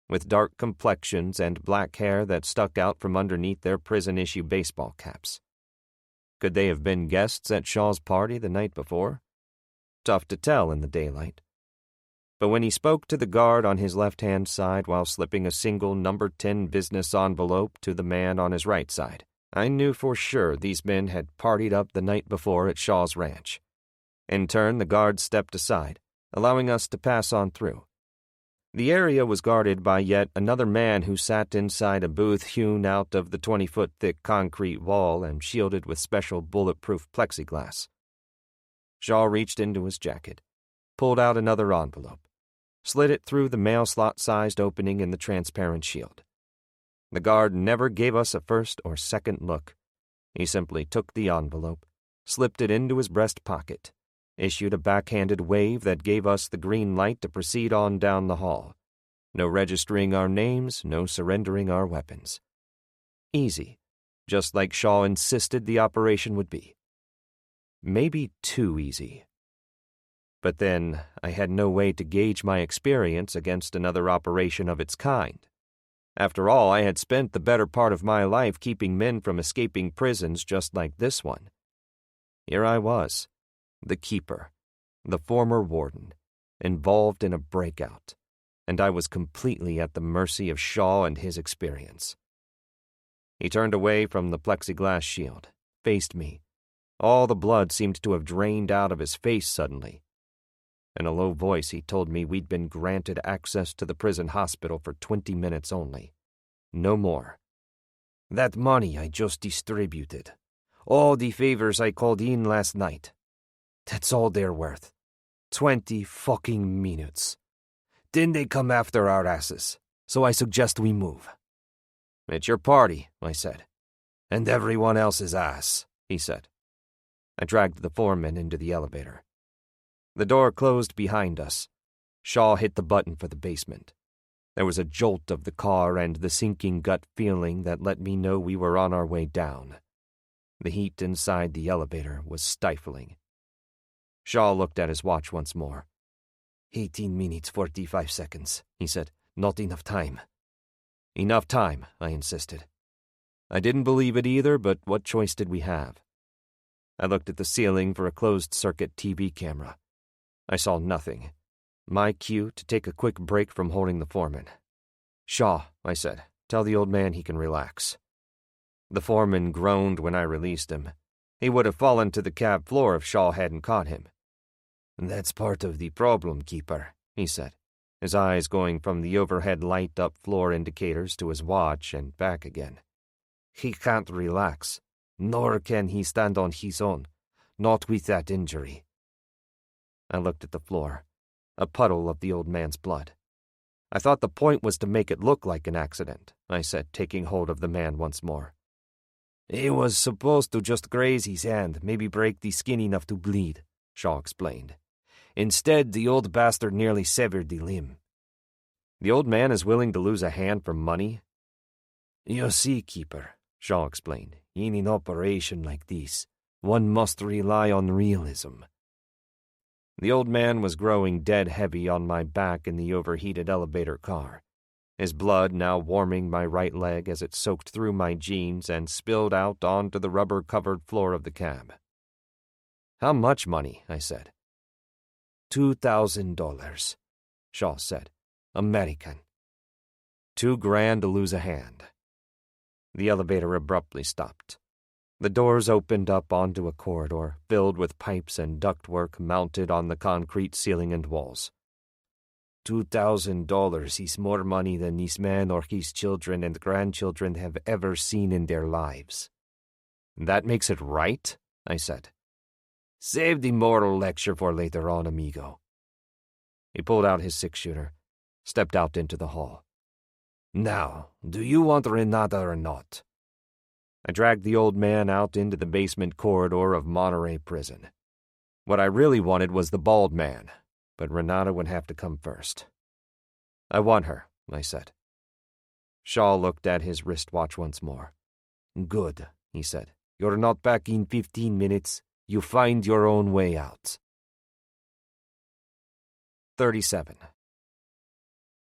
with dark complexions and black hair that stuck out from underneath their prison-issue baseball caps. Could they have been guests at Shaw's party the night before? Tough to tell in the daylight. But when he spoke to the guard on his left-hand side while slipping a single number 10 business envelope to the man on his right side, I knew for sure these men had partied up the night before at Shaw's ranch. In turn, the guard stepped aside, allowing us to pass on through. The area was guarded by yet another man who sat inside a booth hewn out of the 20-foot-thick concrete wall and shielded with special bulletproof plexiglass. Shaw reached into his jacket, pulled out another envelope, slid it through the mail slot-sized opening in the transparent shield. The guard never gave us a first or second look. He simply took the envelope, slipped it into his breast pocket, issued a backhanded wave that gave us the green light to proceed on down the hall. No registering our names, no surrendering our weapons. Easy, just like Shaw insisted the operation would be. Maybe too easy. But then I had no way to gauge my experience against another operation of its kind. After all, I had spent the better part of my life keeping men from escaping prisons just like this one. Here I was, the keeper, the former warden, involved in a breakout, and I was completely at the mercy of Shaw and his experience. He turned away from the plexiglass shield, faced me. All the blood seemed to have drained out of his face suddenly. In a low voice, he told me we'd been granted access to the prison hospital for 20 minutes only. No more. That money I just distributed. All the favors I called in last night. That's all they're worth. 20 fucking minutes. Then they come after our asses, so I suggest we move. It's your party, I said. And everyone else's ass, he said. I dragged the foreman into the elevator. The door closed behind us. Shaw hit the button for the basement. There was a jolt of the car and the sinking gut feeling that let me know we were on our way down. The heat inside the elevator was stifling. Shaw looked at his watch once more. 18 minutes 45 seconds, he said. Not enough time. Enough time, I insisted. I didn't believe it either, but what choice did we have? I looked at the ceiling for a closed-circuit TV camera. I saw nothing. My cue to take a quick break from holding the foreman. Shaw, I said, tell the old man he can relax. The foreman groaned when I released him. He would have fallen to the cab floor if Shaw hadn't caught him. That's part of the problem, keeper, he said, his eyes going from the overhead light-up floor indicators to his watch and back again. He can't relax, nor can he stand on his own, not with that injury. I looked at the floor, a puddle of the old man's blood. I thought the point was to make it look like an accident, I said, taking hold of the man once more. He was supposed to just graze his hand, maybe break the skin enough to bleed, Shaw explained. Instead, the old bastard nearly severed the limb. The old man is willing to lose a hand for money? You see, keeper, Shaw explained, in an operation like this, one must rely on realism. The old man was growing dead heavy on my back in the overheated elevator car, his blood now warming my right leg as it soaked through my jeans and spilled out onto the rubber-covered floor of the cab. How much money? I said. $2,000, Shaw said. American. $2,000 to lose a hand. The elevator abruptly stopped. The doors opened up onto a corridor filled with pipes and ductwork mounted on the concrete ceiling and walls. $2,000 is more money than this man or his children and grandchildren have ever seen in their lives. That makes it right? I said. Save the moral lecture for later on, amigo. He pulled out his six-shooter, stepped out into the hall. Now, do you want Renata or not? I dragged the old man out into the basement corridor of Monterey Prison. What I really wanted was the bald man, but Renata would have to come first. I want her, I said. Shaw looked at his wristwatch once more. Good, he said. You're not back in 15 minutes. You find your own way out. 37.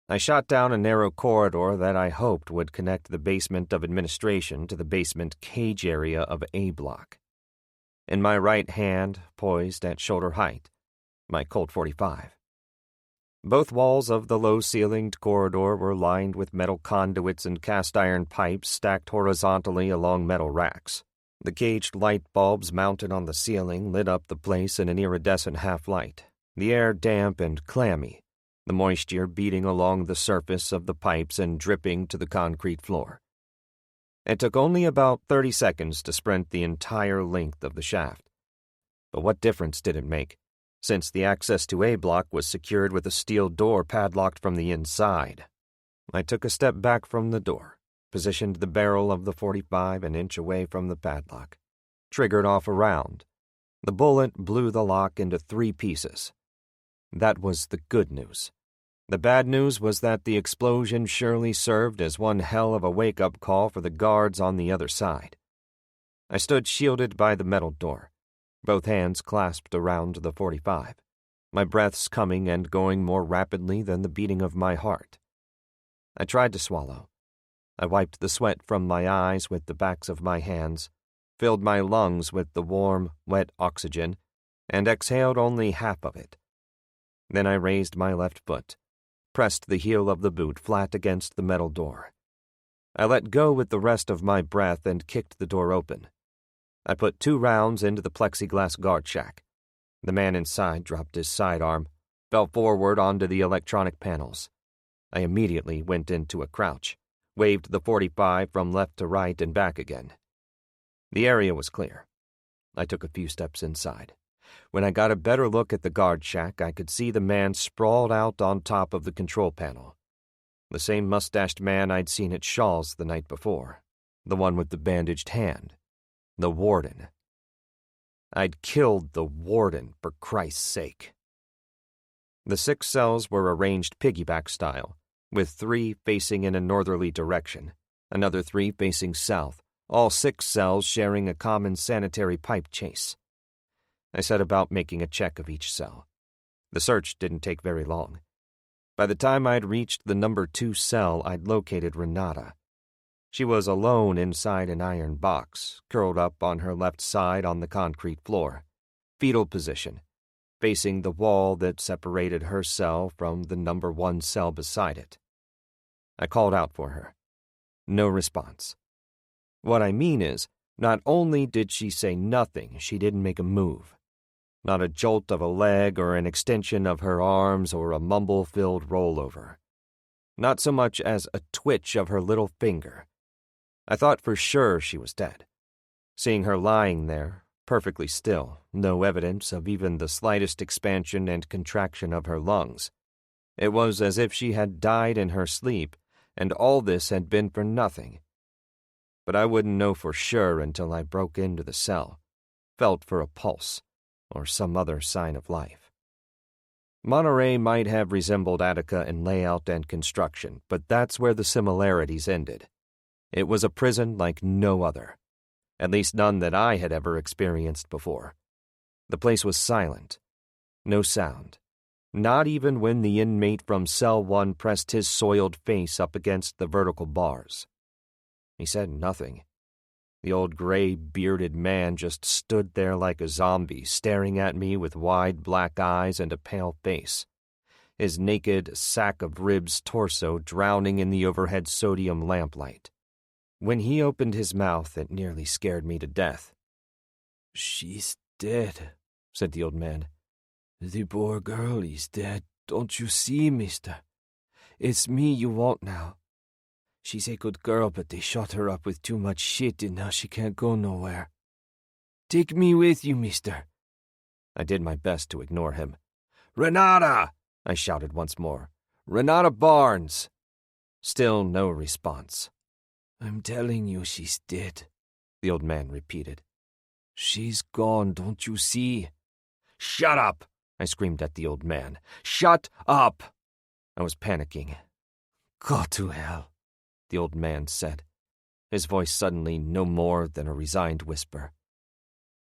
I shot down a narrow corridor that I hoped would connect the basement of administration to the basement cage area of A block. In my right hand, poised at shoulder height, my Colt 45. Both walls of the low-ceilinged corridor were lined with metal conduits and cast-iron pipes stacked horizontally along metal racks. The caged light bulbs mounted on the ceiling lit up the place in an iridescent half-light, the air damp and clammy, the moisture beating along the surface of the pipes and dripping to the concrete floor. It took only about 30 seconds to sprint the entire length of the shaft. But what difference did it make, since the access to A block was secured with a steel door padlocked from the inside? I took a step back from the door, positioned the barrel of the 45 an inch away from the padlock, triggered off a round. The bullet blew the lock into 3 pieces. That was the good news. The bad news was that the explosion surely served as one hell of a wake-up call for the guards on the other side. I stood shielded by the metal door, both hands clasped around the 45, my breaths coming and going more rapidly than the beating of my heart. I tried to swallow. I wiped the sweat from my eyes with the backs of my hands, filled my lungs with the warm, wet oxygen, and exhaled only half of it. Then I raised my left foot, pressed the heel of the boot flat against the metal door. I let go with the rest of my breath and kicked the door open. I put 2 rounds into the plexiglass guard shack. The man inside dropped his sidearm, fell forward onto the electronic panels. I immediately went into a crouch, waved the 45 from left to right and back again. The area was clear. I took a few steps inside. When I got a better look at the guard shack, I could see the man sprawled out on top of the control panel. The same mustached man I'd seen at Shaw's the night before. The one with the bandaged hand. The warden. I'd killed the warden, for Christ's sake. The 6 cells were arranged piggyback style, with 3 facing in a northerly direction, another 3 facing south, all 6 cells sharing a common sanitary pipe chase. I set about making a check of each cell. The search didn't take very long. By the time I'd reached the number 2 cell, I'd located Renata. She was alone inside an iron box, curled up on her left side on the concrete floor, fetal position, facing the wall that separated her cell from the number 1 cell beside it. I called out for her. No response. What I mean is, not only did she say nothing, she didn't make a move. Not a jolt of a leg or an extension of her arms or a mumble-filled rollover. Not so much as a twitch of her little finger. I thought for sure she was dead. Seeing her lying there, perfectly still, no evidence of even the slightest expansion and contraction of her lungs. It was as if she had died in her sleep, and all this had been for nothing. But I wouldn't know for sure until I broke into the cell, felt for a pulse, or some other sign of life. Monterey might have resembled Attica in layout and construction, but that's where the similarities ended. It was a prison like no other, at least none that I had ever experienced before. The place was silent, no sound, not even when the inmate from Cell 1 pressed his soiled face up against the vertical bars. He said nothing. The old gray, bearded man just stood there like a zombie, staring at me with wide black eyes and a pale face, his naked, sack-of-ribs torso drowning in the overhead sodium lamplight. When he opened his mouth, it nearly scared me to death. "She's dead," said the old man. "The poor girl is dead." Don't you see, mister? It's me you want now. She's a good girl, but they shot her up with too much shit and now she can't go nowhere. Take me with you, mister." I did my best to ignore him. "Renata!" I shouted once more. "Renata Barnes!" Still no response. "I'm telling you she's dead," the old man repeated. "She's gone, don't you see?" "Shut up!" I screamed at the old man. "Shut up!" I was panicking. "Go to hell," the old man said, his voice suddenly no more than a resigned whisper.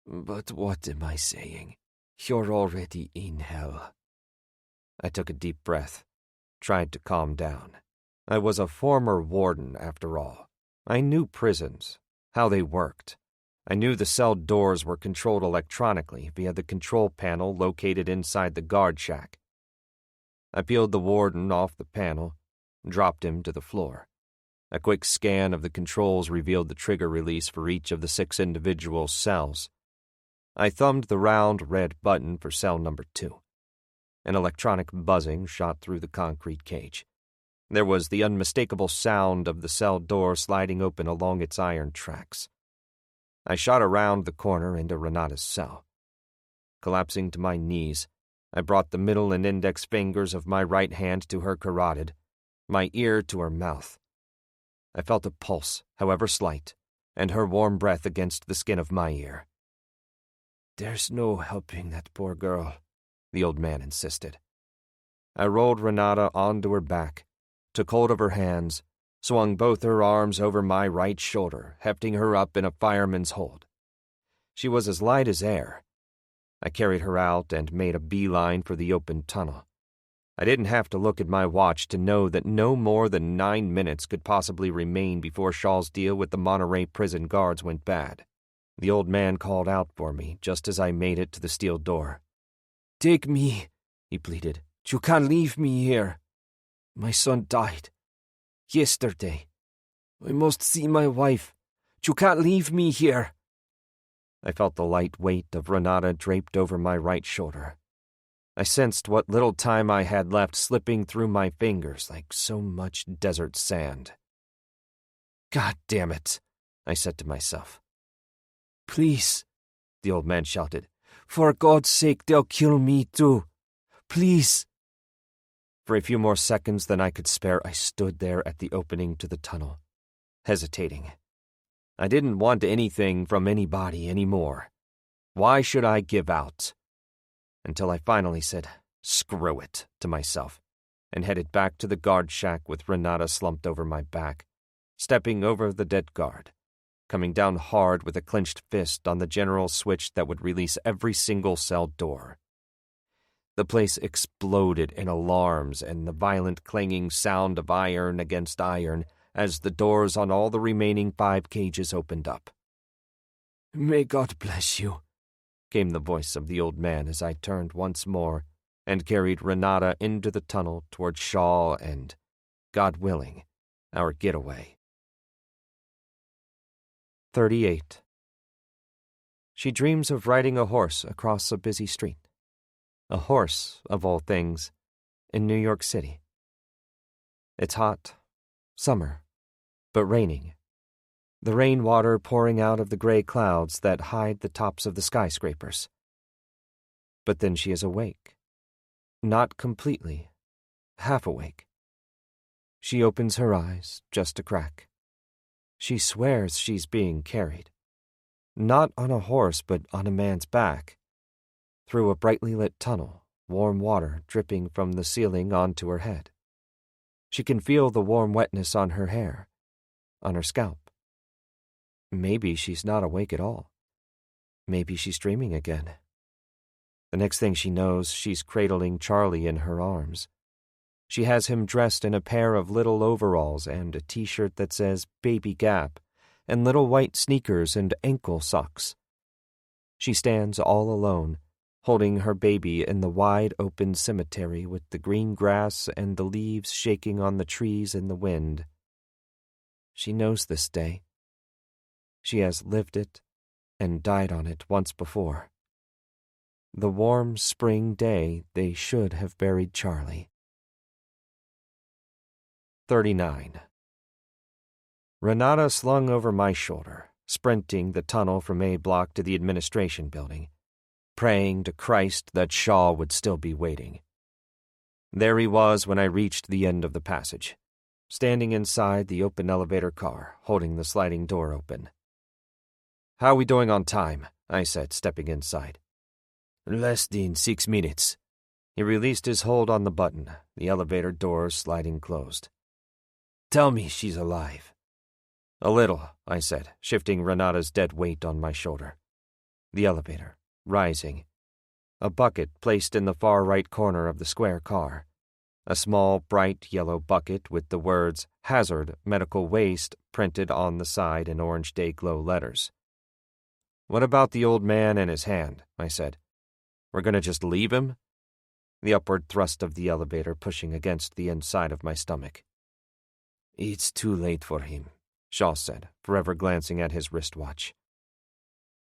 "But what am I saying? You're already in hell." I took a deep breath, tried to calm down. I was a former warden, after all. I knew prisons, how they worked. I knew the cell doors were controlled electronically via the control panel located inside the guard shack. I peeled the warden off the panel, dropped him to the floor. A quick scan of the controls revealed the trigger release for each of the 6 individual cells. I thumbed the round red button for cell number 2. An electronic buzzing shot through the concrete cage. There was the unmistakable sound of the cell door sliding open along its iron tracks. I shot around the corner into Renata's cell. Collapsing to my knees, I brought the middle and index fingers of my right hand to her carotid, my ear to her mouth. I felt a pulse, however slight, and her warm breath against the skin of my ear. "There's no helping that poor girl," the old man insisted. I rolled Renata onto her back, took hold of her hands, swung both her arms over my right shoulder, hefting her up in a fireman's hold. She was as light as air. I carried her out and made a beeline for the open tunnel. I didn't have to look at my watch to know that no more than 9 minutes could possibly remain before Shaw's deal with the Monterey prison guards went bad. The old man called out for me just as I made it to the steel door. "Take me," he pleaded. "You can't leave me here. My son died yesterday. I must see my wife. You can't leave me here." I felt the light weight of Renata draped over my right shoulder. I sensed what little time I had left slipping through my fingers like so much desert sand. "God damn it," I said to myself. "Please," the old man shouted. "For God's sake, they'll kill me too. Please." For a few more seconds than I could spare, I stood there at the opening to the tunnel, hesitating. I didn't want anything from anybody anymore. Why should I give out? Until I finally said, "Screw it," to myself, and headed back to the guard shack with Renata slumped over my back, stepping over the dead guard, coming down hard with a clenched fist on the general switch that would release every single cell door. The place exploded in alarms and the violent clanging sound of iron against iron as the doors on all the remaining 5 cages opened up. "May God bless you," came the voice of the old man as I turned once more and carried Renata into the tunnel toward Shaw and, God willing, our getaway. 38. She dreams of riding a horse across a busy street. A horse, of all things, in New York City. It's hot, summer, but raining. The rainwater pouring out of the gray clouds that hide the tops of the skyscrapers. But then she is awake. Not completely, half awake. She opens her eyes, just a crack. She swears she's being carried. Not on a horse, but on a man's back. Through a brightly lit tunnel, warm water dripping from the ceiling onto her head. She can feel the warm wetness on her hair, on her scalp. Maybe she's not awake at all. Maybe she's dreaming again. The next thing she knows, she's cradling Charlie in her arms. She has him dressed in a pair of little overalls and a t-shirt that says Baby Gap, and little white sneakers and ankle socks. She stands all alone, holding her baby in the wide-open cemetery with the green grass and the leaves shaking on the trees in the wind. She knows this day. She has lived it and died on it once before. The warm spring day they should have buried Charlie. 39. Renata slung over my shoulder, sprinting the tunnel from A Block to the administration building, praying to Christ that Shaw would still be waiting. There he was when I reached the end of the passage, standing inside the open elevator car, holding the sliding door open. "How are we doing on time?" I said, stepping inside. "Less than 6 minutes. He released his hold on the button, the elevator door sliding closed. "Tell me she's alive." "A little," I said, shifting Renata's dead weight on my shoulder. The elevator, rising. A bucket placed in the far right corner of the square car. A small, bright yellow bucket with the words "Hazard, Medical Waste" printed on the side in orange day-glow letters. "What about the old man and his hand?" I said. "We're going to just leave him?" The upward thrust of the elevator pushing against the inside of my stomach. "It's too late for him," Shaw said, forever glancing at his wristwatch.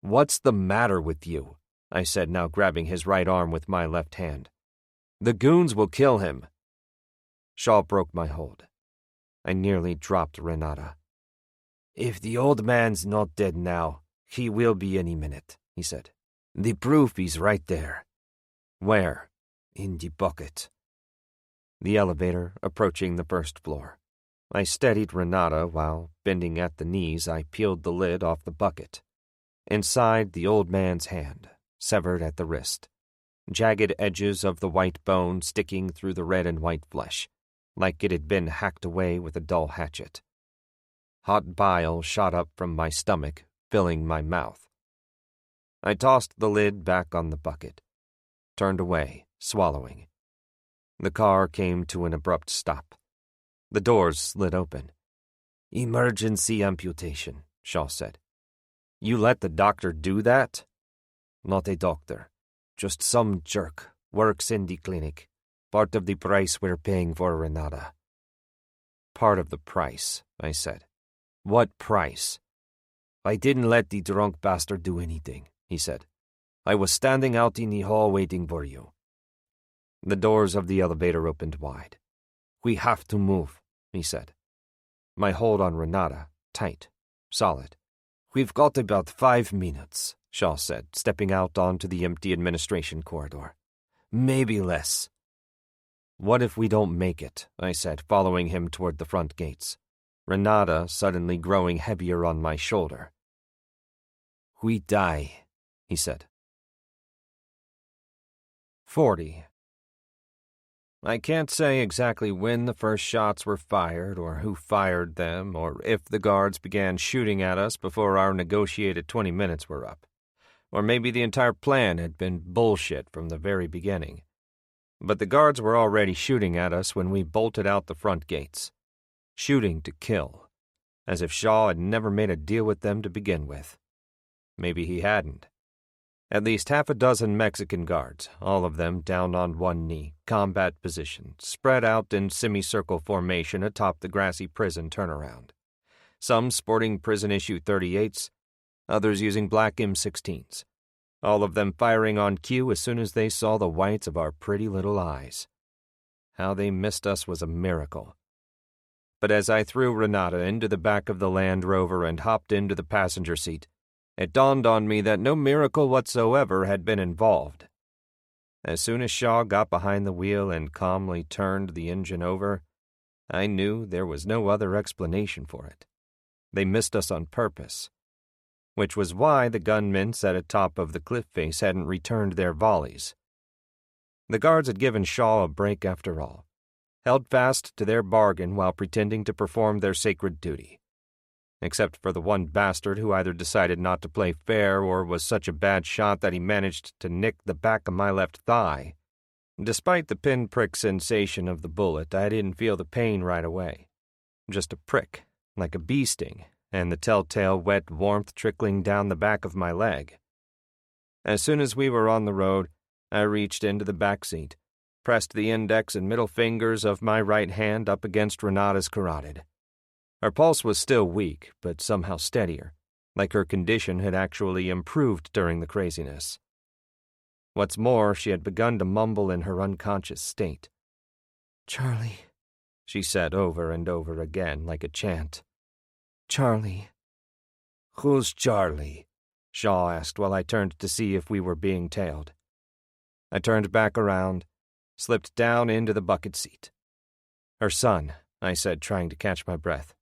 "What's the matter with you?" I said, now grabbing his right arm with my left hand. "The goons will kill him." Shaw broke my hold. I nearly dropped Renata. "If the old man's not dead now, he will be any minute," he said. "The proof is right there." "Where?" "In the bucket." The elevator approaching the first floor. I steadied Renata while, bending at the knees, I peeled the lid off the bucket. Inside, the old man's hand, severed at the wrist. Jagged edges of the white bone sticking through the red and white flesh, like it had been hacked away with a dull hatchet. Hot bile shot up from my stomach, filling my mouth. I tossed the lid back on the bucket, turned away, swallowing. The car came to an abrupt stop. The doors slid open. "Emergency amputation," Shaw said. "You let the doctor do that?" "Not a doctor. Just some jerk. Works in the clinic. Part of the price we're paying for Renata." "Part of the price," I said. "What price?" "I didn't let the drunk bastard do anything," he said. "I was standing out in the hall waiting for you." The doors of the elevator opened wide. "We have to move," he said. My hold on Renata, tight, solid. "We've got about 5 minutes," Shaw said, stepping out onto the empty administration corridor. "Maybe less." "What if we don't make it?" I said, following him toward the front gates. Renata suddenly growing heavier on my shoulder. "We die," he said. 40. I can't say exactly when the first shots were fired or who fired them or if the guards began shooting at us before our negotiated 20 minutes were up. Or maybe the entire plan had been bullshit from the very beginning. But the guards were already shooting at us when we bolted out the front gates. Shooting to kill, as if Shaw had never made a deal with them to begin with. Maybe he hadn't. At least half a dozen Mexican guards, all of them down on one knee, combat position, spread out in semicircle formation atop the grassy prison turnaround. Some sporting prison-issue .38s, others using black M16s. All of them firing on cue as soon as they saw the whites of our pretty little eyes. How they missed us was a miracle. But as I threw Renata into the back of the Land Rover and hopped into the passenger seat, it dawned on me that no miracle whatsoever had been involved. As soon as Shaw got behind the wheel and calmly turned the engine over, I knew there was no other explanation for it. They missed us on purpose, which was why the gunmen set atop of the cliff face hadn't returned their volleys. The guards had given Shaw a break after all, held fast to their bargain while pretending to perform their sacred duty. Except for the one bastard who either decided not to play fair or was such a bad shot that he managed to nick the back of my left thigh. Despite the pinprick sensation of the bullet, I didn't feel the pain right away. Just a prick, like a bee sting, and the telltale wet warmth trickling down the back of my leg. As soon as we were on the road, I reached into the back seat, pressed the index and middle fingers of my right hand up against Renata's carotid. Her pulse was still weak, but somehow steadier, like her condition had actually improved during the craziness. What's more, she had begun to mumble in her unconscious state. "Charlie," she said over and over again like a chant. "Charlie." "Who's Charlie?" Shaw asked while I turned to see if we were being tailed. I turned back around, slipped down into the bucket seat. "Her son," I said, trying to catch my breath.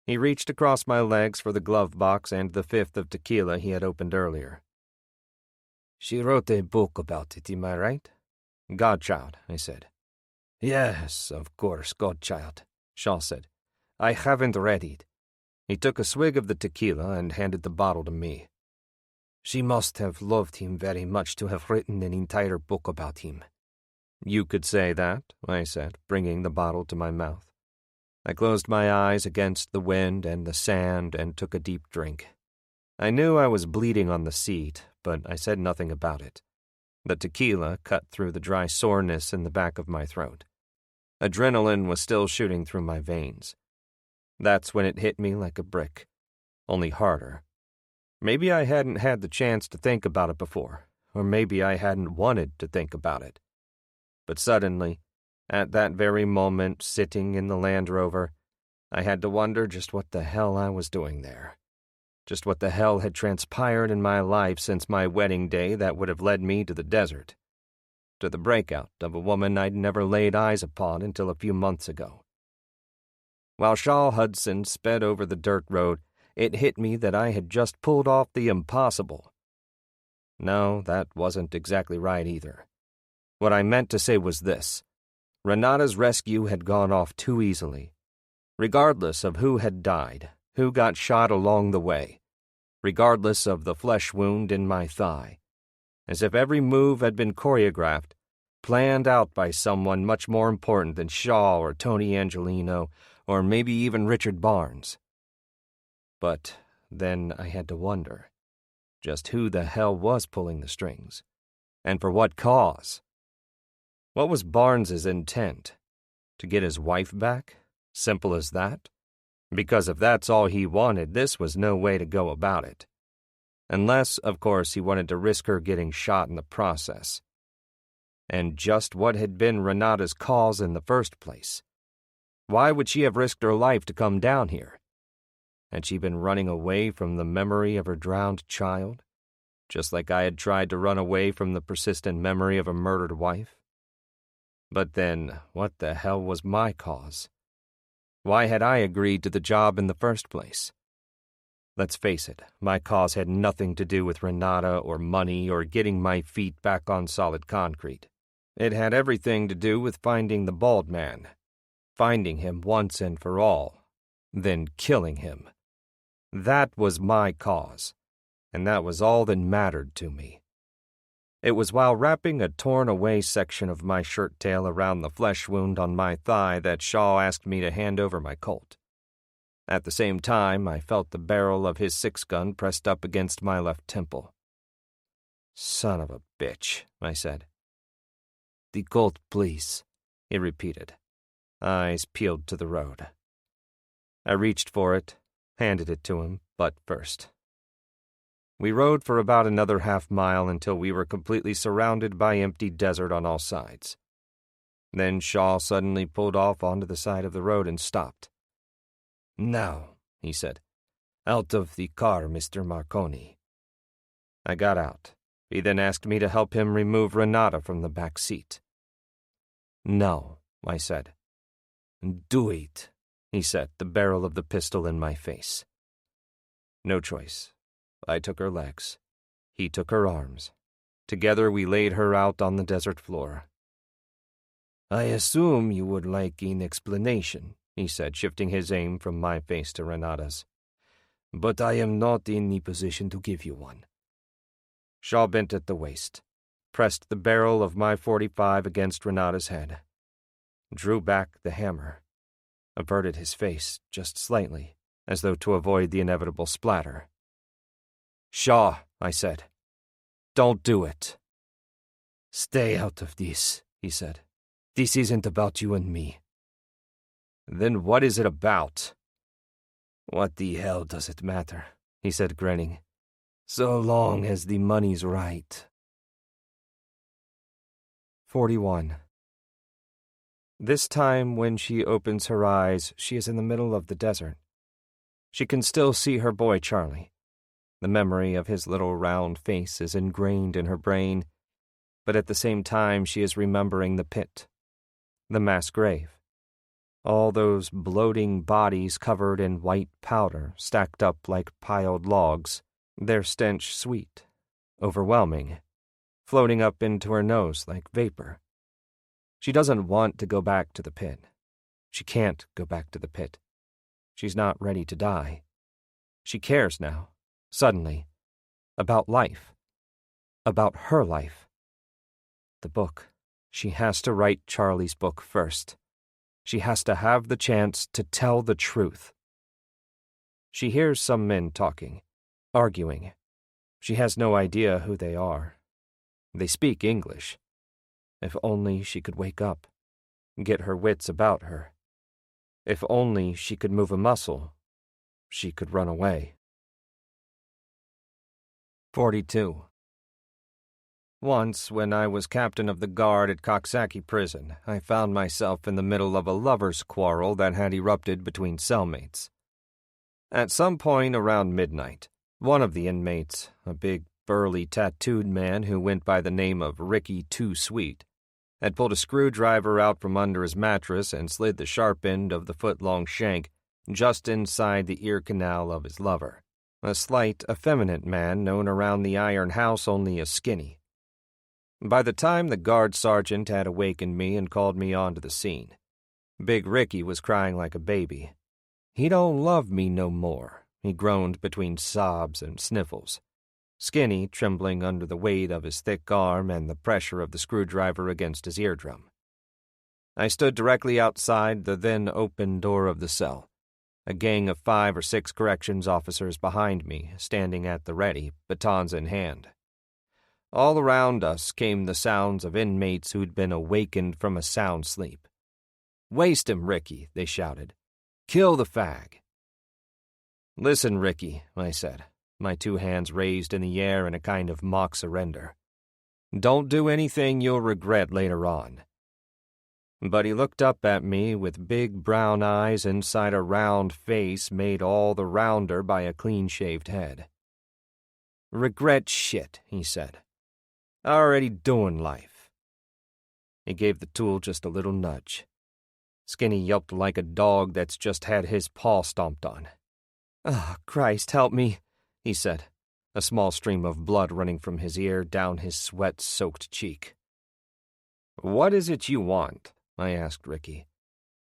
He reached across my legs for the glove box and the fifth of tequila he had opened earlier. "She wrote a book about it, am I right?" "Godchild," I said. "Yes, of course, Godchild," Shaw said. "I haven't read it." He took a swig of the tequila and handed the bottle to me. "She must have loved him very much to have written an entire book about him." "You could say that," I said, bringing the bottle to my mouth. I closed my eyes against the wind and the sand and took a deep drink. I knew I was bleeding on the seat, but I said nothing about it. The tequila cut through the dry soreness in the back of my throat. Adrenaline was still shooting through my veins. That's when it hit me like a brick, only harder. Maybe I hadn't had the chance to think about it before, or maybe I hadn't wanted to think about it. But suddenly, at that very moment, sitting in the Land Rover, I had to wonder just what the hell I was doing there. Just what the hell had transpired in my life since my wedding day that would have led me to the desert. To the breakout of a woman I'd never laid eyes upon until a few months ago. While Shaw Hudson sped over the dirt road, it hit me that I had just pulled off the impossible. No, that wasn't exactly right either. What I meant to say was this. Renata's rescue had gone off too easily. Regardless of who had died, who got shot along the way, regardless of the flesh wound in my thigh, as if every move had been choreographed, planned out by someone much more important than Shaw or Tony Angelino, or maybe even Richard Barnes. But then I had to wonder, just who the hell was pulling the strings, and for what cause? What was Barnes's intent? To get his wife back? Simple as that? Because if that's all he wanted, this was no way to go about it. Unless, of course, he wanted to risk her getting shot in the process. And just what had been Renata's cause in the first place? Why would she have risked her life to come down here? Had she been running away from the memory of her drowned child? Just like I had tried to run away from the persistent memory of a murdered wife? But then, what the hell was my cause? Why had I agreed to the job in the first place? Let's face it, my cause had nothing to do with Renata or money or getting my feet back on solid concrete. It had everything to do with finding the bald man, finding him once and for all, then killing him. That was my cause, and that was all that mattered to me. It was while wrapping a torn-away section of my shirt tail around the flesh wound on my thigh that Shaw asked me to hand over my Colt. At the same time, I felt the barrel of his 6-gun pressed up against my left temple. "Son of a bitch," I said. "The Colt, please," he repeated. Eyes peeled to the road. I reached for it, handed it to him, butt first. We rode for about another half-mile until we were completely surrounded by empty desert on all sides. Then Shaw suddenly pulled off onto the side of the road and stopped. "Now," he said, "out of the car, Mr. Marconi." I got out. He then asked me to help him remove Renata from the back seat. "No," I said. "Do it," he said, the barrel of the pistol in my face. No choice. I took her legs. He took her arms. Together we laid her out on the desert floor. "I assume you would like an explanation," he said, shifting his aim from my face to Renata's. "But I am not in the position to give you one." Shaw bent at the waist, pressed the barrel of my .45 against Renata's head, drew back the hammer, averted his face just slightly, as though to avoid the inevitable splatter. "Shaw," I said, "don't do it." "Stay out of this," he said. "This isn't about you and me." "Then what is it about?" "What the hell does it matter?" he said, grinning. "So long as the money's right." 41. This time, when she opens her eyes, she is in the middle of the desert. She can still see her boy Charlie. The memory of his little round face is ingrained in her brain, but at the same time she is remembering the pit, the mass grave. All those bloating bodies covered in white powder, stacked up like piled logs, their stench sweet, overwhelming, floating up into her nose like vapor. She doesn't want to go back to the pit. She can't go back to the pit. She's not ready to die. She cares now, suddenly, about life, about her life. The book. She has to write Charlie's book first. She has to have the chance to tell the truth. She hears some men talking, arguing. She has no idea who they are. They speak English. If only she could wake up, get her wits about her. If only she could move a muscle, she could run away. 42. Once, when I was captain of the guard at Coxsackie Prison, I found myself in the middle of a lovers' quarrel that had erupted between cellmates. At some point around midnight, one of the inmates, a big, burly, tattooed man who went by the name of Ricky Too Sweet, had pulled a screwdriver out from under his mattress and slid the sharp end of the foot-long shank just inside the ear canal of his lover, a slight, effeminate man known around the Iron House only as Skinny. By the time the guard sergeant had awakened me and called me onto the scene, Big Ricky was crying like a baby. "He don't love me no more," he groaned between sobs and sniffles. Skinny trembling under the weight of his thick arm and the pressure of the screwdriver against his eardrum. I stood directly outside the then open door of the cell, a gang of 5 or 6 corrections officers behind me, standing at the ready, batons in hand. All around us came the sounds of inmates who'd been awakened from a sound sleep. "Waste him, Ricky," they shouted. "Kill the fag." "Listen, Ricky," I said, my 2 hands raised in the air in a kind of mock surrender. "Don't do anything you'll regret later on." But he looked up at me with big brown eyes inside a round face made all the rounder by a clean-shaved head. "Regret shit," he said. "Already doing life." He gave the tool just a little nudge. Skinny yelped like a dog that's just had his paw stomped on. "Oh, Christ, help me," he said, a small stream of blood running from his ear down his sweat-soaked cheek. "What is it you want?" I asked Ricky.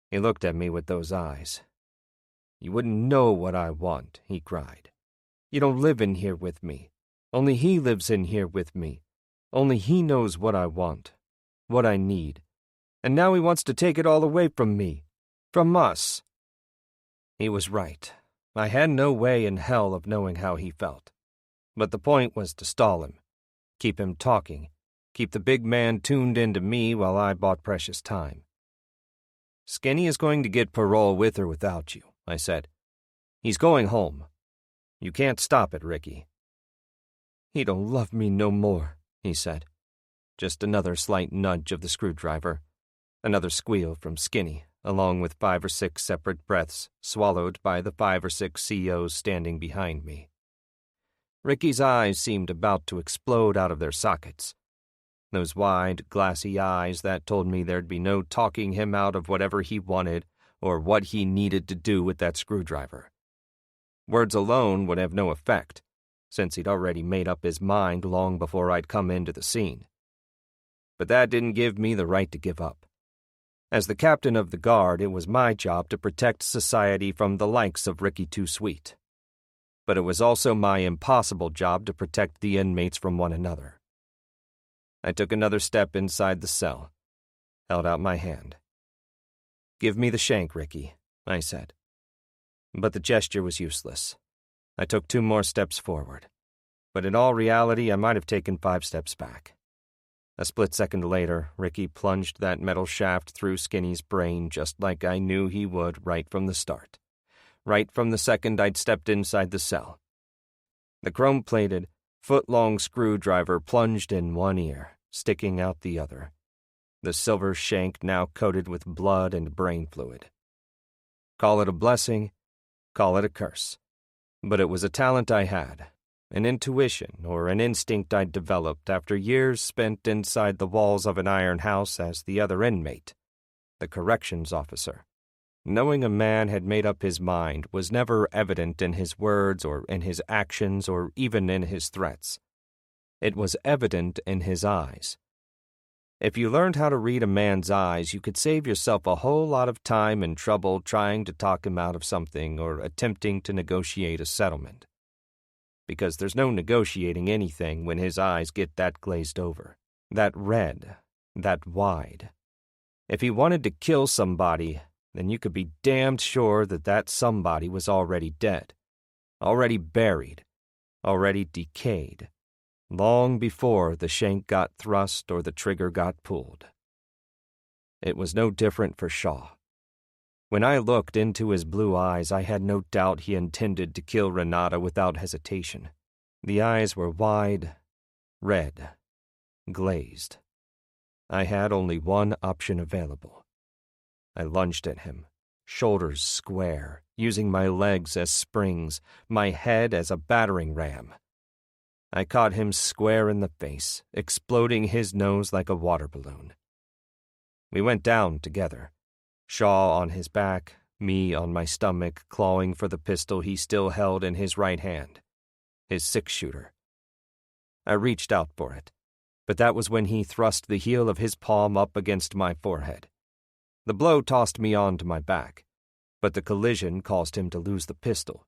He looked at me with those eyes. "You wouldn't know what I want," he cried. "You don't live in here with me. Only he lives in here with me. Only he knows what I want, what I need. And now he wants to take it all away from me. From us." He was right. I had no way in hell of knowing how he felt. But the point was to stall him, keep him talking, keep the big man tuned into me while I bought precious time. "Skinny is going to get parole with or without you," I said. "He's going home. You can't stop it, Ricky." "He don't love me no more," he said. Just another slight nudge of the screwdriver. Another squeal from Skinny, along with 5 or 6 separate breaths swallowed by the 5 or 6 COs standing behind me. Ricky's eyes seemed about to explode out of their sockets. Those wide, glassy eyes that told me there'd be no talking him out of whatever he wanted or what he needed to do with that screwdriver. Words alone would have no effect, since he'd already made up his mind long before I'd come into the scene. But that didn't give me the right to give up. As the captain of the guard, it was my job to protect society from the likes of Ricky Too Sweet. But it was also my impossible job to protect the inmates from one another. I took another step inside the cell, held out my hand. "Give me the shank, Ricky," I said. But the gesture was useless. I took 2 more steps forward. But in all reality, I might have taken 5 steps back. A split second later, Ricky plunged that metal shaft through Skinny's brain just like I knew he would right from the start. Right from the second I'd stepped inside the cell. The chrome-plated, foot-long screwdriver plunged in one ear, sticking out the other, the silver shank now coated with blood and brain fluid. Call it a blessing, call it a curse. But it was a talent I had, an intuition or an instinct I'd developed after years spent inside the walls of an iron house as the other inmate, the corrections officer. Knowing a man had made up his mind was never evident in his words or in his actions or even in his threats. It was evident in his eyes. If you learned how to read a man's eyes, you could save yourself a whole lot of time and trouble trying to talk him out of something or attempting to negotiate a settlement. Because there's no negotiating anything when his eyes get that glazed over, that red, that wide. If he wanted to kill somebody, then you could be damned sure that that somebody was already dead, already buried, already decayed, long before the shank got thrust or the trigger got pulled. It was no different for Shaw. When I looked into his blue eyes, I had no doubt he intended to kill Renata without hesitation. The eyes were wide, red, glazed. I had only one option available. I lunged at him, shoulders square, using my legs as springs, my head as a battering ram. I caught him square in the face, exploding his nose like a water balloon. We went down together, Shaw on his back, me on my stomach, clawing for the pistol he still held in his right hand, his six-shooter. I reached out for it, but that was when he thrust the heel of his palm up against my forehead. The blow tossed me onto my back, but the collision caused him to lose the pistol.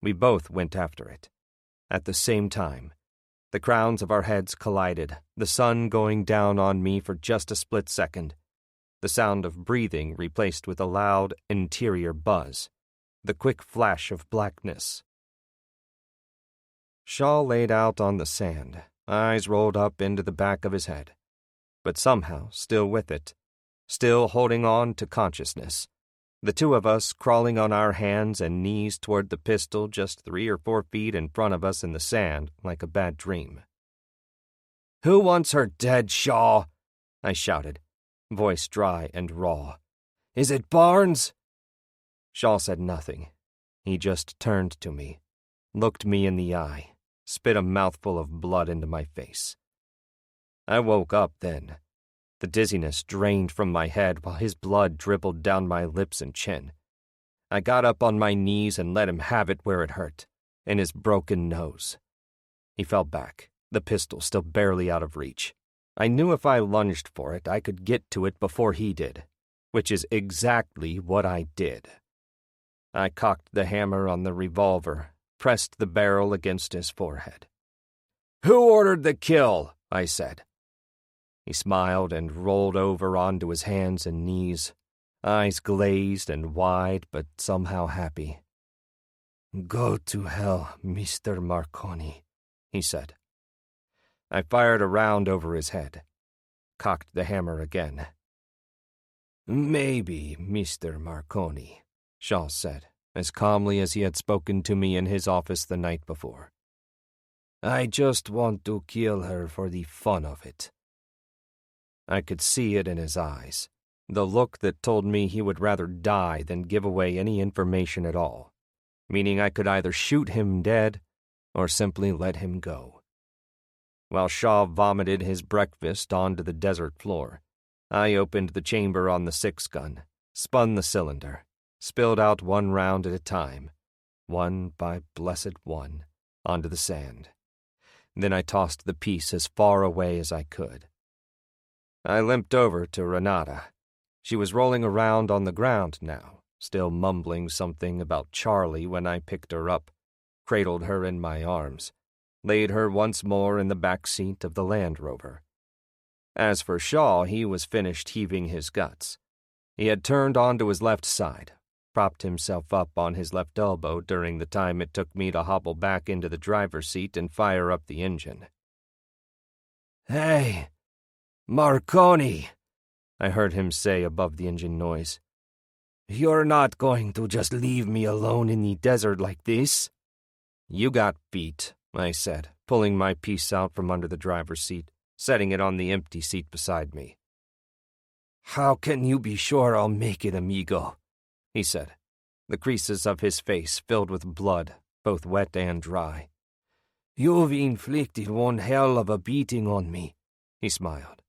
We both went after it. At the same time, the crowns of our heads collided, the sun going down on me for just a split second, the sound of breathing replaced with a loud interior buzz, the quick flash of blackness. Shaw laid out on the sand, eyes rolled up into the back of his head, but somehow still with it, still holding on to consciousness. The two of us crawling on our hands and knees toward the pistol just 3 or 4 feet in front of us in the sand like a bad dream. "Who wants her dead, Shaw?" I shouted, voice dry and raw. "Is it Barnes?" Shaw said nothing. He just turned to me, looked me in the eye, spit a mouthful of blood into my face. I woke up then. The dizziness drained from my head while his blood dribbled down my lips and chin. I got up on my knees and let him have it where it hurt, in his broken nose. He fell back, the pistol still barely out of reach. I knew if I lunged for it, I could get to it before he did, which is exactly what I did. I cocked the hammer on the revolver, pressed the barrel against his forehead. "Who ordered the kill?" I said. He smiled and rolled over onto his hands and knees, eyes glazed and wide but somehow happy. "Go to hell, Mr. Marconi," he said. I fired a round over his head, cocked the hammer again. "Maybe, Mr. Marconi," Shaw said, as calmly as he had spoken to me in his office the night before. "I just want to kill her for the fun of it." I could see it in his eyes, the look that told me he would rather die than give away any information at all, meaning I could either shoot him dead or simply let him go. While Shaw vomited his breakfast onto the desert floor, I opened the chamber on the 6-gun, spun the cylinder, spilled out 1 round at a time, one by blessed one, onto the sand. Then I tossed the piece as far away as I could. I limped over to Renata. She was rolling around on the ground now, still mumbling something about Charlie when I picked her up, cradled her in my arms, laid her once more in the back seat of the Land Rover. As for Shaw, he was finished heaving his guts. He had turned onto his left side, propped himself up on his left elbow during the time it took me to hobble back into the driver's seat and fire up the engine. "Hey, Marconi," I heard him say above the engine noise. "You're not going to just leave me alone in the desert like this?" "You got feet," I said, pulling my piece out from under the driver's seat, setting it on the empty seat beside me. How can you be sure I'll make it, amigo? He said, the creases of his face filled with blood, both wet and dry. You've inflicted one hell of a beating on me, he smiled.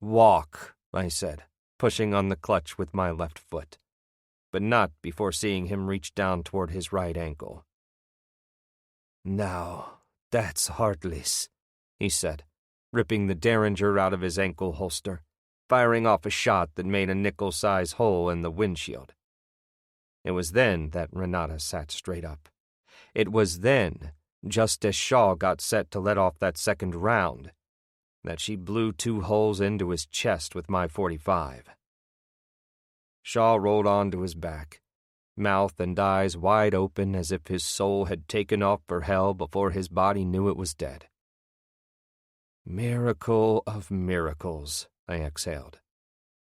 Walk, I said, pushing on the clutch with my left foot, but not before seeing him reach down toward his right ankle. Now, that's heartless, he said, ripping the Derringer out of his ankle holster, firing off a shot that made a nickel-size hole in the windshield. It was then that Renata sat straight up. It was then, just as Shaw got set to let off that second round, that she blew 2 holes into his chest with my .45. Shaw rolled onto his back, mouth and eyes wide open as if his soul had taken off for hell before his body knew it was dead. Miracle of miracles, I exhaled.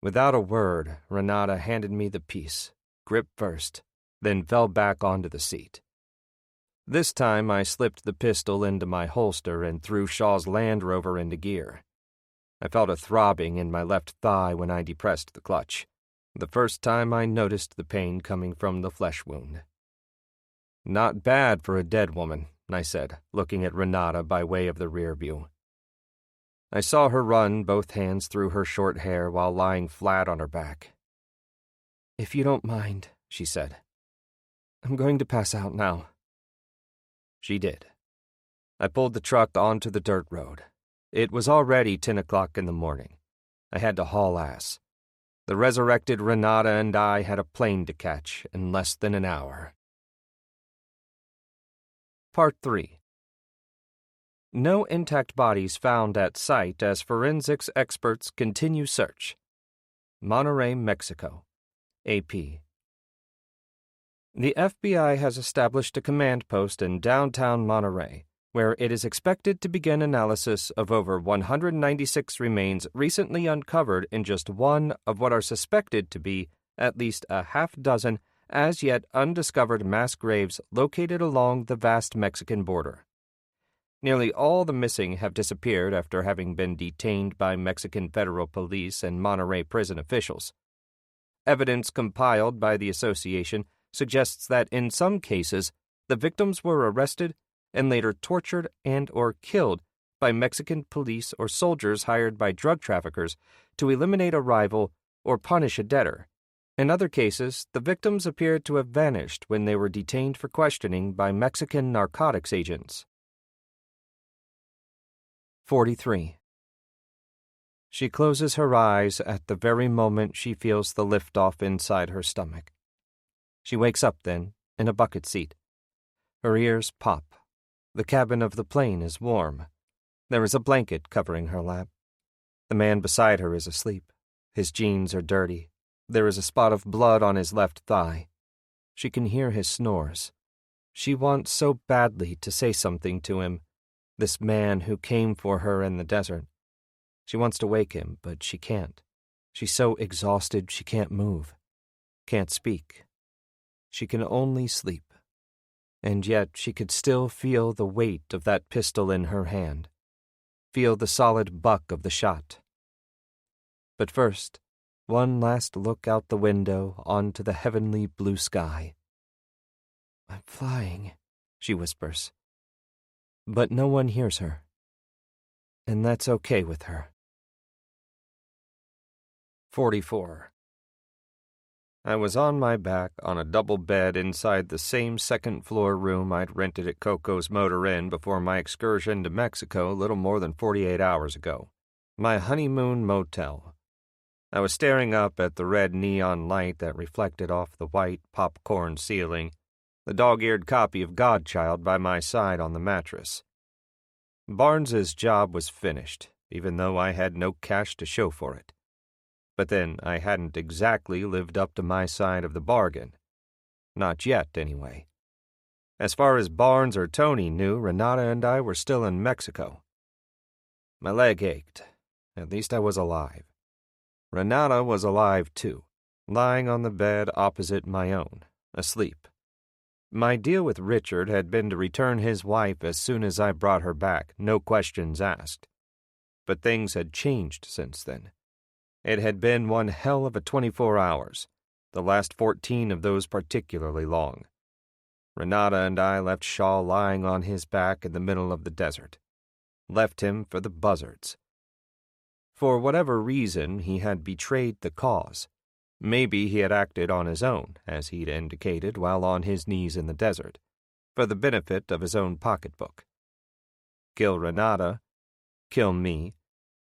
Without a word, Renata handed me the piece, grip first, then fell back onto the seat. This time I slipped the pistol into my holster and threw Shaw's Land Rover into gear. I felt a throbbing in my left thigh when I depressed the clutch, the first time I noticed the pain coming from the flesh wound. Not bad for a dead woman, I said, looking at Renata by way of the rear view. I saw her run both hands through her short hair while lying flat on her back. If you don't mind, she said, I'm going to pass out now. She did. I pulled the truck onto the dirt road. It was already 10 o'clock in the morning. I had to haul ass. The resurrected Renata and I had a plane to catch in less than an hour. Part 3. No intact bodies found at site as forensics experts continue search. Monterrey, Mexico. AP. The FBI has established a command post in downtown Monterrey, where it is expected to begin analysis of over 196 remains recently uncovered in just one of what are suspected to be at least a half-dozen as-yet undiscovered mass graves located along the vast Mexican border. Nearly all the missing have disappeared after having been detained by Mexican federal police and Monterrey prison officials. Evidence compiled by the association suggests that in some cases, the victims were arrested and later tortured and or killed by Mexican police or soldiers hired by drug traffickers to eliminate a rival or punish a debtor. In other cases, the victims appeared to have vanished when they were detained for questioning by Mexican narcotics agents. 43. She closes her eyes at the very moment she feels the liftoff inside her stomach. She wakes up then, in a bucket seat. Her ears pop. The cabin of the plane is warm. There is a blanket covering her lap. The man beside her is asleep. His jeans are dirty. There is a spot of blood on his left thigh. She can hear his snores. She wants so badly to say something to him, this man who came for her in the desert. She wants to wake him, but she can't. She's so exhausted she can't move, can't speak. She can only sleep. And yet she could still feel the weight of that pistol in her hand, feel the solid buck of the shot. But first, one last look out the window onto the heavenly blue sky. I'm flying, she whispers. But no one hears her. And that's okay with her. 44. I was on my back on a double bed inside the same second-floor room I'd rented at Coco's Motor Inn before my excursion to Mexico a little more than 48 hours ago. My honeymoon motel. I was staring up at the red neon light that reflected off the white popcorn ceiling, the dog-eared copy of Godchild by my side on the mattress. Barnes's job was finished, even though I had no cash to show for it. But then I hadn't exactly lived up to my side of the bargain. Not yet, anyway. As far as Barnes or Tony knew, Renata and I were still in Mexico. My leg ached. At least I was alive. Renata was alive, too, lying on the bed opposite my own, asleep. My deal with Richard had been to return his wife as soon as I brought her back, no questions asked. But things had changed since then. It had been one hell of a 24 hours, the last 14 of those particularly long. Renata and I left Shaw lying on his back in the middle of the desert. Left him for the buzzards. For whatever reason, he had betrayed the cause. Maybe he had acted on his own, as he'd indicated while on his knees in the desert, for the benefit of his own pocketbook. Kill Renata, kill me,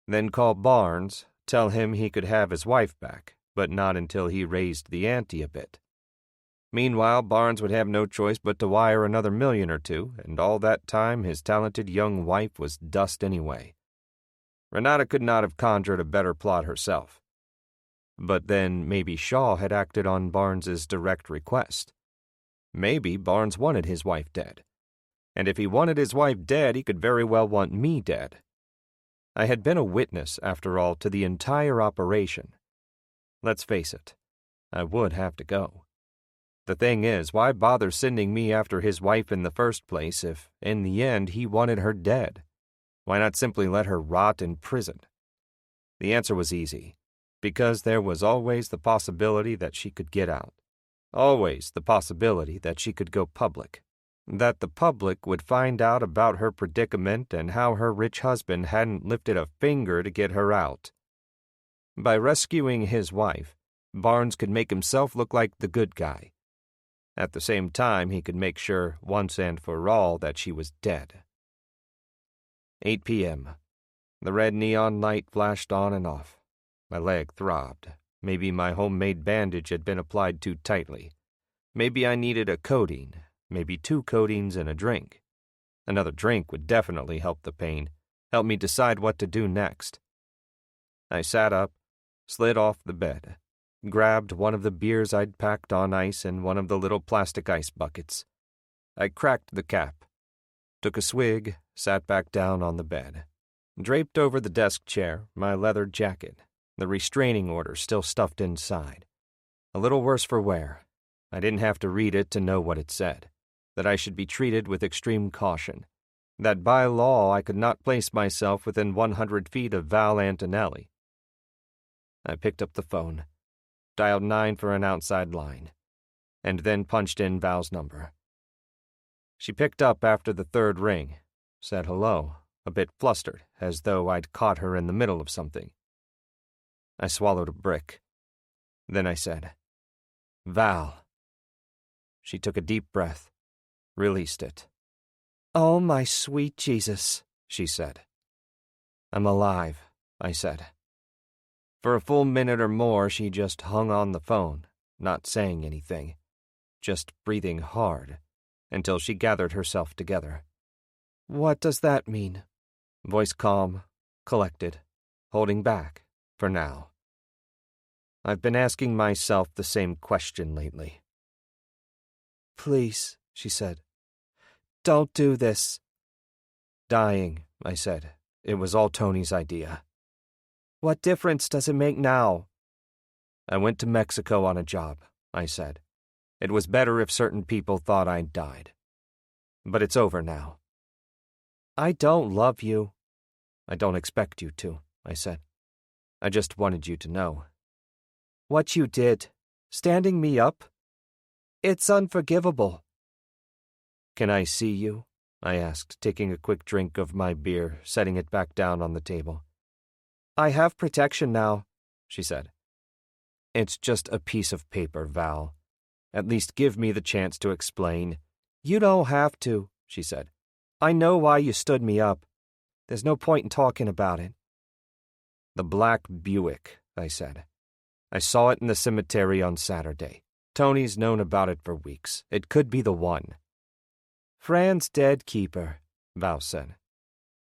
then call Barnes, tell him he could have his wife back, but not until he raised the ante a bit. Meanwhile, Barnes would have no choice but to wire another $1 million or two, and all that time his talented young wife was dust anyway. Renata could not have conjured a better plot herself. But then maybe Shaw had acted on Barnes's direct request. Maybe Barnes wanted his wife dead. And if he wanted his wife dead, he could very well want me dead. I had been a witness, after all, to the entire operation. Let's face it, I would have to go. The thing is, why bother sending me after his wife in the first place if, in the end, he wanted her dead? Why not simply let her rot in prison? The answer was easy, because there was always the possibility that she could get out. Always the possibility that she could go public. That the public would find out about her predicament and how her rich husband hadn't lifted a finger to get her out. By rescuing his wife, Barnes could make himself look like the good guy. At the same time, he could make sure, once and for all, that she was dead. 8 p.m. The red neon light flashed on and off. My leg throbbed. Maybe my homemade bandage had been applied too tightly. Maybe I needed a codeine, maybe 2 codeines and a drink. Another drink would definitely help the pain, help me decide what to do next. I sat up, slid off the bed, grabbed one of the beers I'd packed on ice in one of the little plastic ice buckets. I cracked the cap, took a swig, sat back down on the bed. Draped over the desk chair, my leather jacket, the restraining order still stuffed inside. A little worse for wear. I didn't have to read it to know what it said, that I should be treated with extreme caution, that by law I could not place myself within 100 feet of Val Antonelli. I picked up the phone, dialed 9 for an outside line, and then punched in Val's number. She picked up after the 3rd ring, said hello, a bit flustered, as though I'd caught her in the middle of something. I swallowed a brick. Then I said, "Val." She took a deep breath, released it. "Oh, my sweet Jesus," she said. "I'm alive," I said. For a full minute or more, she just hung on the phone, not saying anything, just breathing hard, until she gathered herself together. "What does that mean?" Voice calm, collected, holding back, for now. I've been asking myself the same question lately. "Please," she said. "Don't do this." "Dying," I said. It was all Tony's idea. "What difference does it make now?" "I went to Mexico on a job," I said. "It was better if certain people thought I'd died. But it's over now." "I don't love you." "I don't expect you to," I said. "I just wanted you to know." "What you did, standing me up? It's unforgivable." "Can I see you?" I asked, taking a quick drink of my beer, setting it back down on the table. "I have protection now," she said. "It's just a piece of paper, Val. At least give me the chance to explain." "You don't have to," she said. "I know why you stood me up. There's no point in talking about it." "The black Buick," I said. "I saw it in the cemetery on Saturday. Tony's known about it for weeks. It could be the one." "Fran's dead, Keeper," Val said.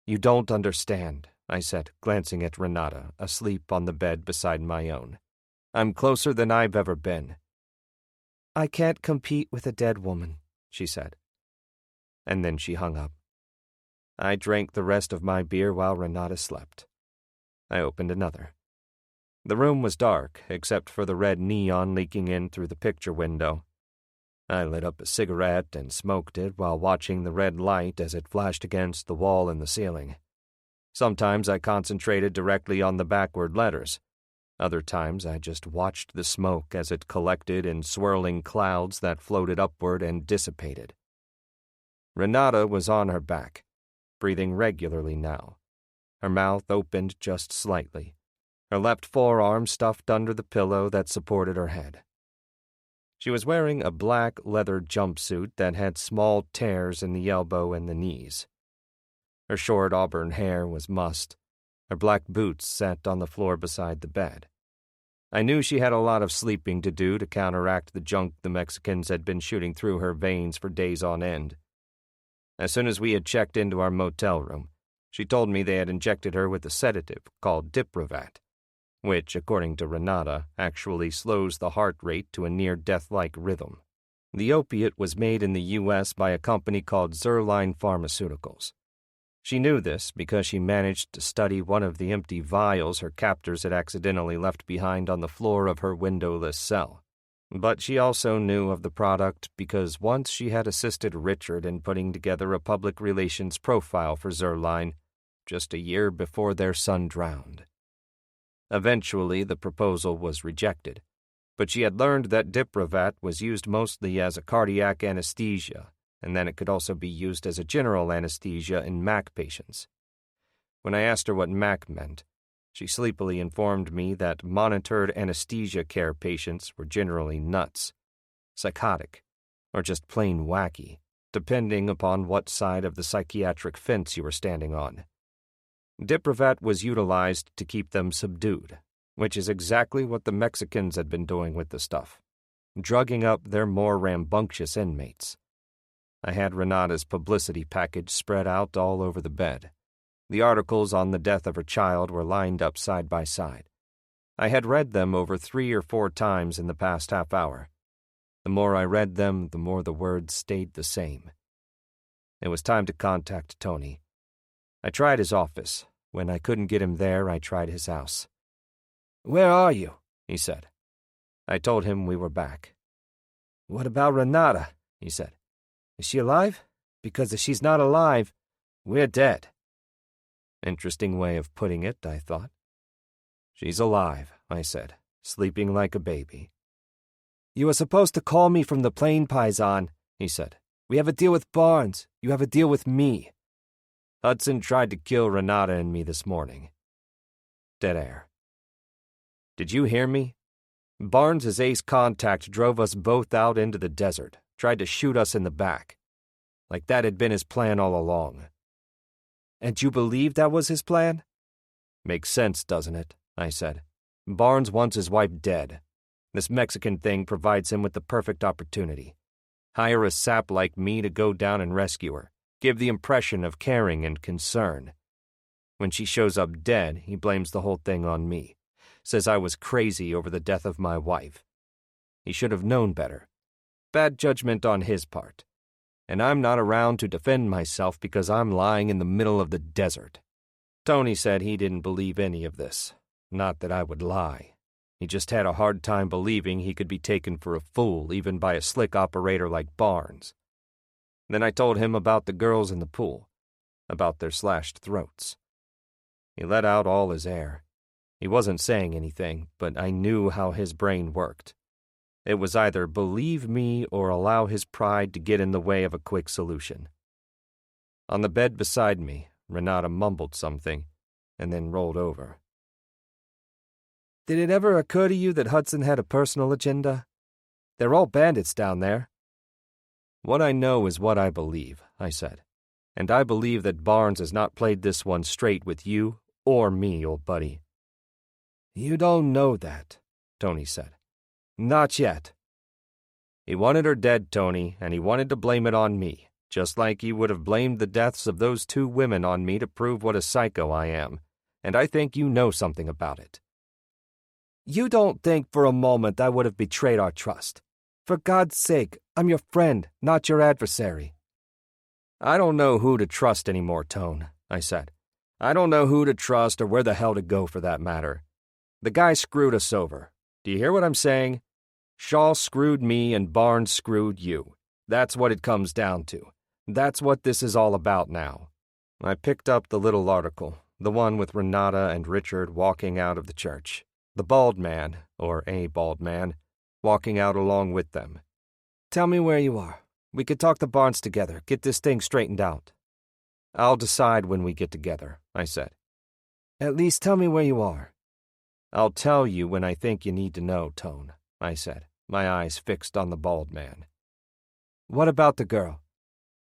"You don't understand," I said, glancing at Renata, asleep on the bed beside my own. "I'm closer than I've ever been." "I can't compete with a dead woman," she said. And then she hung up. I drank the rest of my beer while Renata slept. I opened another. The room was dark, except for the red neon leaking in through the picture window. I lit up a cigarette and smoked it while watching the red light as it flashed against the wall and the ceiling. Sometimes I concentrated directly on the backward letters. Other times I just watched the smoke as it collected in swirling clouds that floated upward and dissipated. Renata was on her back, breathing regularly now, her mouth opened just slightly, her left forearm stuffed under the pillow that supported her head. She was wearing a black leather jumpsuit that had small tears in the elbow and the knees. Her short auburn hair was mussed. Her black boots sat on the floor beside the bed. I knew she had a lot of sleeping to do to counteract the junk the Mexicans had been shooting through her veins for days on end. As soon as we had checked into our motel room, she told me they had injected her with a sedative called Diprivat, which, according to Renata, actually slows the heart rate to a near-death-like rhythm. The opiate was made in the U.S. by a company called Zerline Pharmaceuticals. She knew this because she managed to study one of the empty vials her captors had accidentally left behind on the floor of her windowless cell. But she also knew of the product because once she had assisted Richard in putting together a public relations profile for Zerline just a year before their son drowned. Eventually, the proposal was rejected, but she had learned that Diprivat was used mostly as a cardiac anesthesia, and then it could also be used as a general anesthesia in MAC patients. When I asked her what MAC meant, she sleepily informed me that monitored anesthesia care patients were generally nuts, psychotic, or just plain wacky, depending upon what side of the psychiatric fence you were standing on. Diprivat was utilized to keep them subdued, which is exactly what the Mexicans had been doing with the stuff, drugging up their more rambunctious inmates. I had Renata's publicity package spread out all over the bed. The articles on the death of her child were lined up side by side. I had read them over 3 or 4 times in the past half hour. The more I read them, the more the words stayed the same. It was time to contact Tony. I tried his office. When I couldn't get him there, I tried his house. "Where are you?" he said. I told him we were back. "What about Renata?" he said. "Is she alive? Because if she's not alive, we're dead." Interesting way of putting it, I thought. "She's alive," I said, sleeping like a baby. "You were supposed to call me from the plane, Paisan," he said. "We have a deal with Barnes. You have a deal with me." "Hudson tried to kill Renata and me this morning." Dead air. "Did you hear me? Barnes' ace contact drove us both out into the desert, tried to shoot us in the back. Like that had been his plan all along." "And you believe that was his plan?" "Makes sense, doesn't it?" I said. "Barnes wants his wife dead. This Mexican thing provides him with the perfect opportunity. Hire a sap like me to go down and rescue her. Give the impression of caring and concern. When she shows up dead, he blames the whole thing on me. Says I was crazy over the death of my wife. He should have known better. Bad judgment on his part. And I'm not around to defend myself because I'm lying in the middle of the desert." Tony said he didn't believe any of this. Not that I would lie. He just had a hard time believing he could be taken for a fool even by a slick operator like Barnes. Then I told him about the girls in the pool, about their slashed throats. He let out all his air. He wasn't saying anything, but I knew how his brain worked. It was either believe me or allow his pride to get in the way of a quick solution. On the bed beside me, Renata mumbled something, and then rolled over. "Did it ever occur to you that Hudson had a personal agenda? They're all bandits down there." "What I know is what I believe," I said. "And I believe that Barnes has not played this one straight with you or me, old buddy." "You don't know that," Tony said. "Not yet." "He wanted her dead, Tony, and he wanted to blame it on me, just like he would have blamed the deaths of those 2 women on me to prove what a psycho I am, and I think you know something about it." "You don't think for a moment I would have betrayed our trust. For God's sake, I'm your friend, not your adversary." "I don't know who to trust anymore, Tone," I said. "I don't know who to trust or where the hell to go for that matter. The guy screwed us over. Do you hear what I'm saying? Shaw screwed me and Barnes screwed you. That's what it comes down to. That's what this is all about now." I picked up the little article, the one with Renata and Richard walking out of the church. the bald man, or a bald man, walking out along with them. "Tell me where you are. We could talk the Barnes together, get this thing straightened out." "I'll decide when we get together," I said. "At least tell me where you are." "I'll tell you when I think you need to know, Tone," I said, my eyes fixed on the bald man. "What about the girl?"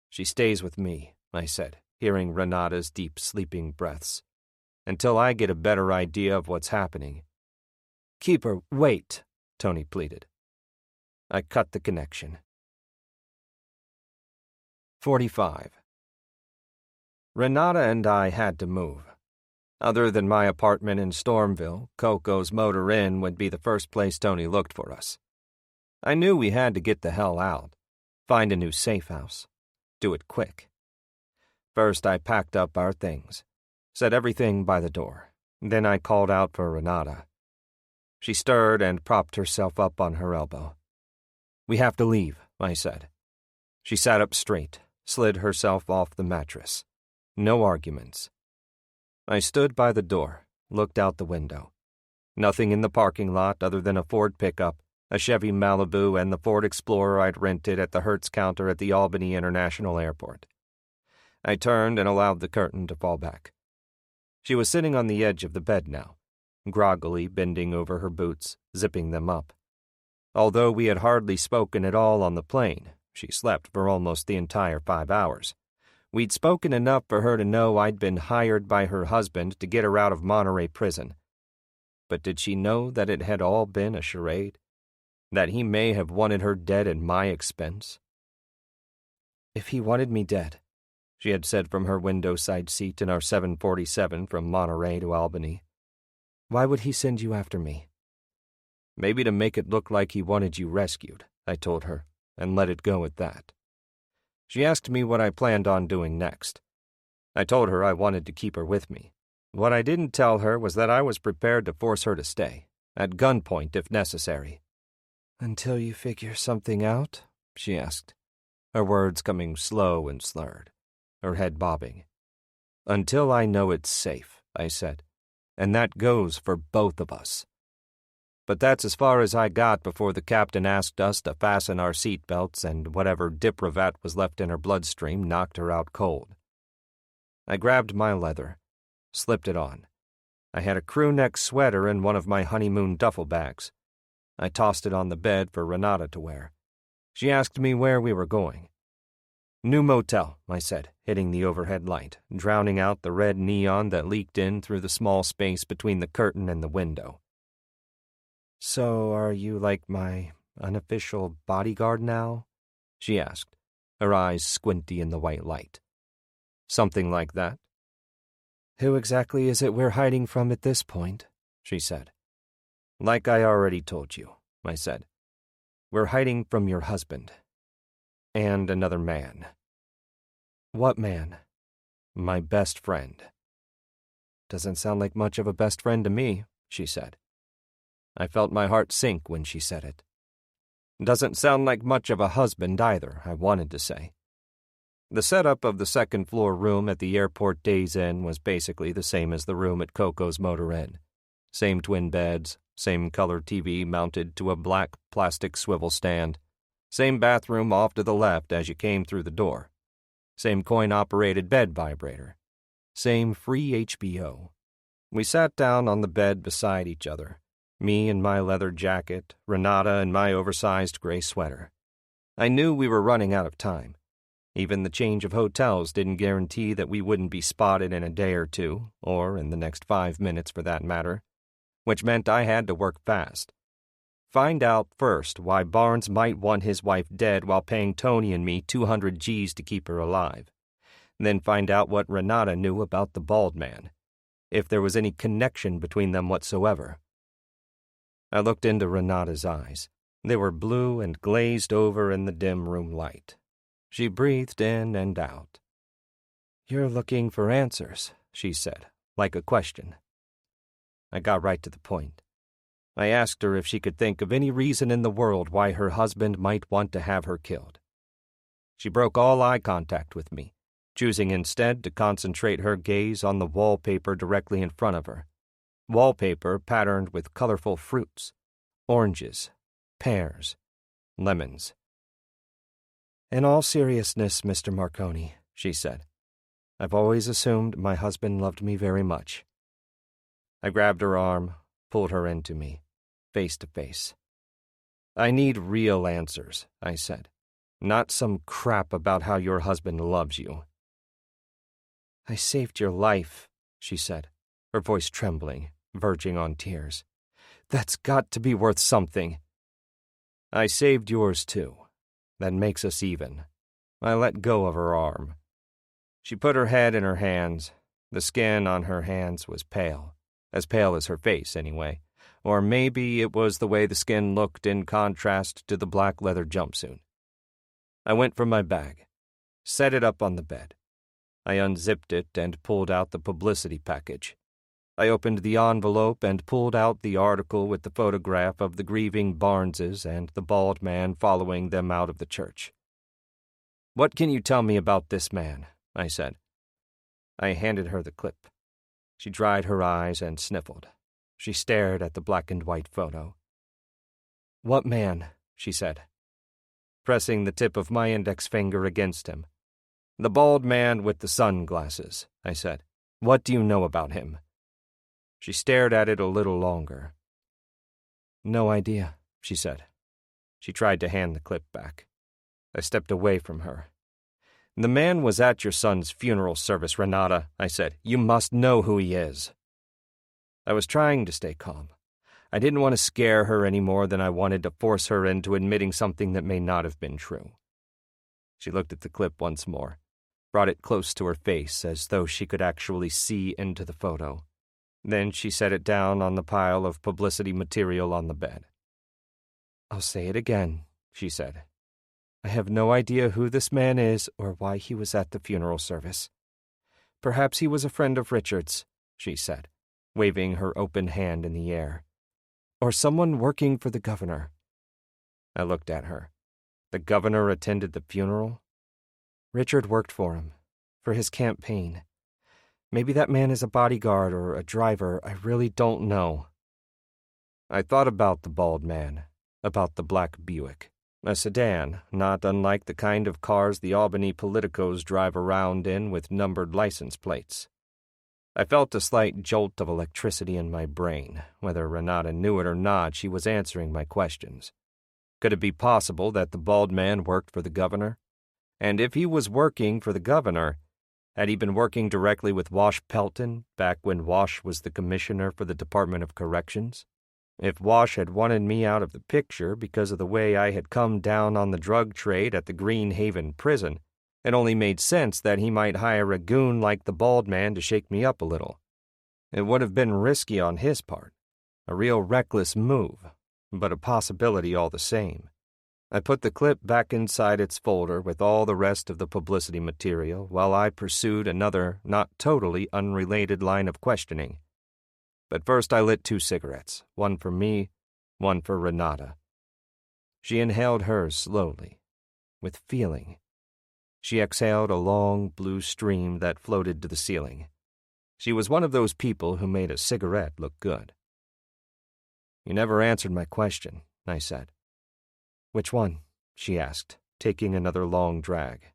"She stays with me," I said, hearing Renata's deep sleeping breaths, "until I get a better idea of what's happening." "Keep her, wait," Tony pleaded. I cut the connection. 45. Renata and I had to move. Other than my apartment in Stormville, Coco's Motor Inn would be the first place Tony looked for us. I knew we had to get the hell out, find a new safe house, do it quick. First, I packed up our things, set everything by the door. Then I called out for Renata. She stirred and propped herself up on her elbow. "We have to leave," I said. She sat up straight, slid herself off the mattress. No arguments. I stood by the door, looked out the window. Nothing in the parking lot other than a Ford pickup, a Chevy Malibu, and the Ford Explorer I'd rented at the Hertz counter at the Albany International Airport. I turned and allowed the curtain to fall back. She was sitting on the edge of the bed now, groggily bending over her boots, zipping them up. Although we had hardly spoken at all on the plane, she slept for almost the entire 5 hours. We'd spoken enough for her to know I'd been hired by her husband to get her out of Monterey prison. But did she know that it had all been a charade? That he may have wanted her dead at my expense? "If he wanted me dead," she had said from her window side seat in our 747 from Monterey to Albany, "why would he send you after me?" "Maybe to make it look like he wanted you rescued," I told her, and let it go at that. She asked me what I planned on doing next. I told her I wanted to keep her with me. What I didn't tell her was that I was prepared to force her to stay, at gunpoint if necessary. "Until you figure something out?" she asked, her words coming slow and slurred, her head bobbing. "Until I know it's safe," I said, "and that goes for both of us." But that's as far as I got before the captain asked us to fasten our seat belts and whatever Dipravat was left in her bloodstream knocked her out cold. I grabbed my leather, slipped it on. I had a crew-neck sweater in one of my honeymoon duffel bags. I tossed it on the bed for Renata to wear. She asked me where we were going. "New motel," I said, hitting the overhead light, drowning out the red neon that leaked in through the small space between the curtain and the window. "So are you like my unofficial bodyguard now?" she asked, her eyes squinty in the white light. "Something like that." "Who exactly is it we're hiding from at this point?" she said. "Like I already told you," I said. "We're hiding from your husband. And another man." "What man?" "My best friend." "Doesn't sound like much of a best friend to me," she said. I felt my heart sink when she said it. "Doesn't sound like much of a husband either," I wanted to say. The setup of the second-floor room at the Airport Days Inn was basically the same as the room at Coco's Motor Inn. Same twin beds, same color TV mounted to a black plastic swivel stand, same bathroom off to the left as you came through the door, same coin-operated bed vibrator, same free HBO. We sat down on the bed beside each other. Me in my leather jacket, Renata in my oversized gray sweater. I knew we were running out of time. Even the change of hotels didn't guarantee that we wouldn't be spotted in a day or two, or in the next 5 minutes for that matter, which meant I had to work fast. Find out first why Barnes might want his wife dead while paying Tony and me 200 G's to keep her alive. Then find out what Renata knew about the bald man, if there was any connection between them whatsoever. I looked into Renata's eyes. They were blue and glazed over in the dim room light. She breathed in and out. "You're looking for answers," she said, like a question. I got right to the point. I asked her if she could think of any reason in the world why her husband might want to have her killed. She broke all eye contact with me, choosing instead to concentrate her gaze on the wallpaper directly in front of her. wallpaper patterned with colorful fruits, oranges, pears, lemons. "In all seriousness, Mr. Marconi," she said, "I've always assumed my husband loved me very much." I grabbed her arm, pulled her into me, face to face. "I need real answers," I said, "not some crap about how your husband loves you." "I saved your life," she said, her voice trembling, verging on tears. "That's got to be worth something." "I saved yours, too. That makes us even." I let go of her arm. She put her head in her hands. The skin on her hands was pale as her face, anyway. Or maybe it was the way the skin looked in contrast to the black leather jumpsuit. I went for my bag, set it up on the bed. I unzipped it and pulled out the publicity package. I opened the envelope and pulled out the article with the photograph of the grieving Barneses and the bald man following them out of the church. "What can you tell me about this man?" I said. I handed her the clip. She dried her eyes and sniffled. She stared at the black and white photo. "What man?" she said, pressing the tip of my index finger against him. "The bald man with the sunglasses," I said. "What do you know about him?" She stared at it a little longer. "No idea," she said. She tried to hand the clip back. I stepped away from her. "The man was at your son's funeral service, Renata," I said. "You must know who he is." I was trying to stay calm. I didn't want to scare her any more than I wanted to force her into admitting something that may not have been true. She looked at the clip once more, brought it close to her face as though she could actually see into the photo. Then she set it down on the pile of publicity material on the bed. "I'll say it again," she said. "I have no idea who this man is or why he was at the funeral service. Perhaps he was a friend of Richard's," she said, waving her open hand in the air. "Or someone working for the governor." I looked at her. The governor attended the funeral? Richard worked for him, for his campaign. Maybe that man is a bodyguard or a driver. I really don't know. I thought about the bald man, about the black Buick, a sedan, not unlike the kind of cars the Albany politicos drive around in with numbered license plates. I felt a slight jolt of electricity in my brain. Whether Renata knew it or not, she was answering my questions. Could it be possible that the bald man worked for the governor? And if he was working for the governor, had he been working directly with Wash Pelton back when Wash was the commissioner for the Department of Corrections? If Wash had wanted me out of the picture because of the way I had come down on the drug trade at the Green Haven prison, it only made sense that he might hire a goon like the bald man to shake me up a little. It would have been risky on his part, a real reckless move, but a possibility all the same. I put the clip back inside its folder with all the rest of the publicity material while I pursued another, not totally unrelated line of questioning. But first I lit 2 cigarettes, one for me, one for Renata. She inhaled hers slowly, with feeling. She exhaled a long blue stream that floated to the ceiling. She was one of those people who made a cigarette look good. "You never answered my question," I said. "Which one?" she asked, taking another long drag.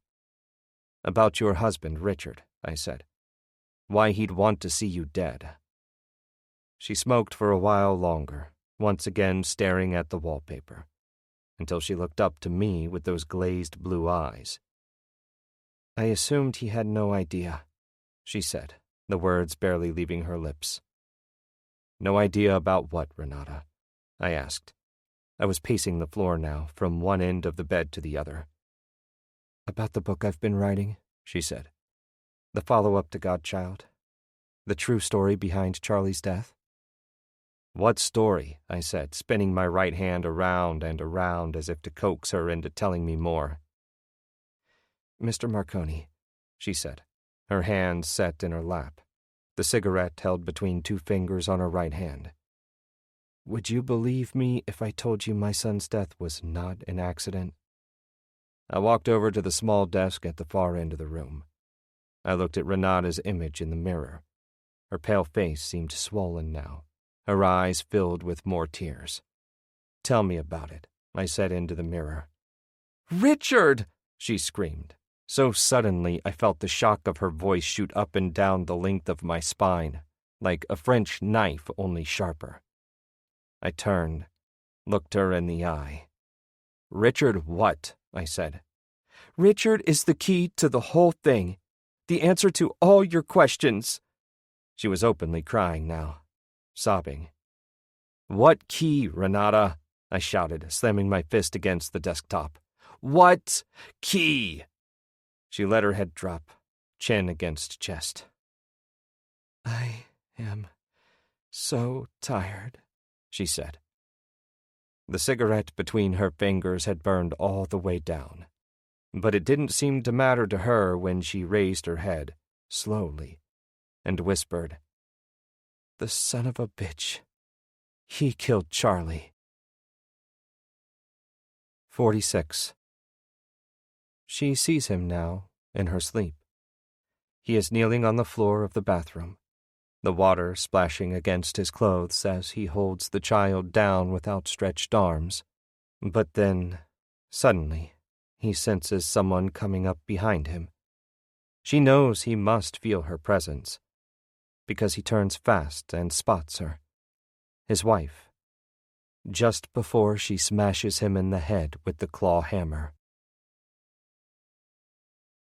"About your husband, Richard," I said. "Why he'd want to see you dead." She smoked for a while longer, once again staring at the wallpaper, until she looked up to me with those glazed blue eyes. "I assumed he had no idea," she said, the words barely leaving her lips. "No idea about what, Renata?" I asked. I was pacing the floor now, from one end of the bed to the other. "About the book I've been writing," she said. "The follow-up to Godchild. The true story behind Charlie's death." "What story?" I said, spinning my right hand around and around as if to coax her into telling me more. "Mr. Marconi," she said, her hands set in her lap, the cigarette held between 2 fingers on her right hand. "Would you believe me if I told you my son's death was not an accident?" I walked over to the small desk at the far end of the room. I looked at Renata's image in the mirror. Her pale face seemed swollen now, her eyes filled with more tears. "Tell me about it," I said into the mirror. "Richard!" she screamed. So suddenly I felt the shock of her voice shoot up and down the length of my spine, like a French knife, only sharper. I turned, looked her in the eye. "Richard what?" I said. "Richard is the key to the whole thing, the answer to all your questions." She was openly crying now, sobbing. "What key, Renata?" I shouted, slamming my fist against the desktop. "What key?" She let her head drop, chin against chest. "I am so tired," she said. The cigarette between her fingers had burned all the way down, but it didn't seem to matter to her when she raised her head, slowly, and whispered, "The son of a bitch. He killed Charlie." 46. She sees him now, in her sleep. He is kneeling on the floor of the bathroom, the water splashing against his clothes as he holds the child down with outstretched arms. But then, suddenly, he senses someone coming up behind him. She knows he must feel her presence, because he turns fast and spots her, his wife, just before she smashes him in the head with the claw hammer.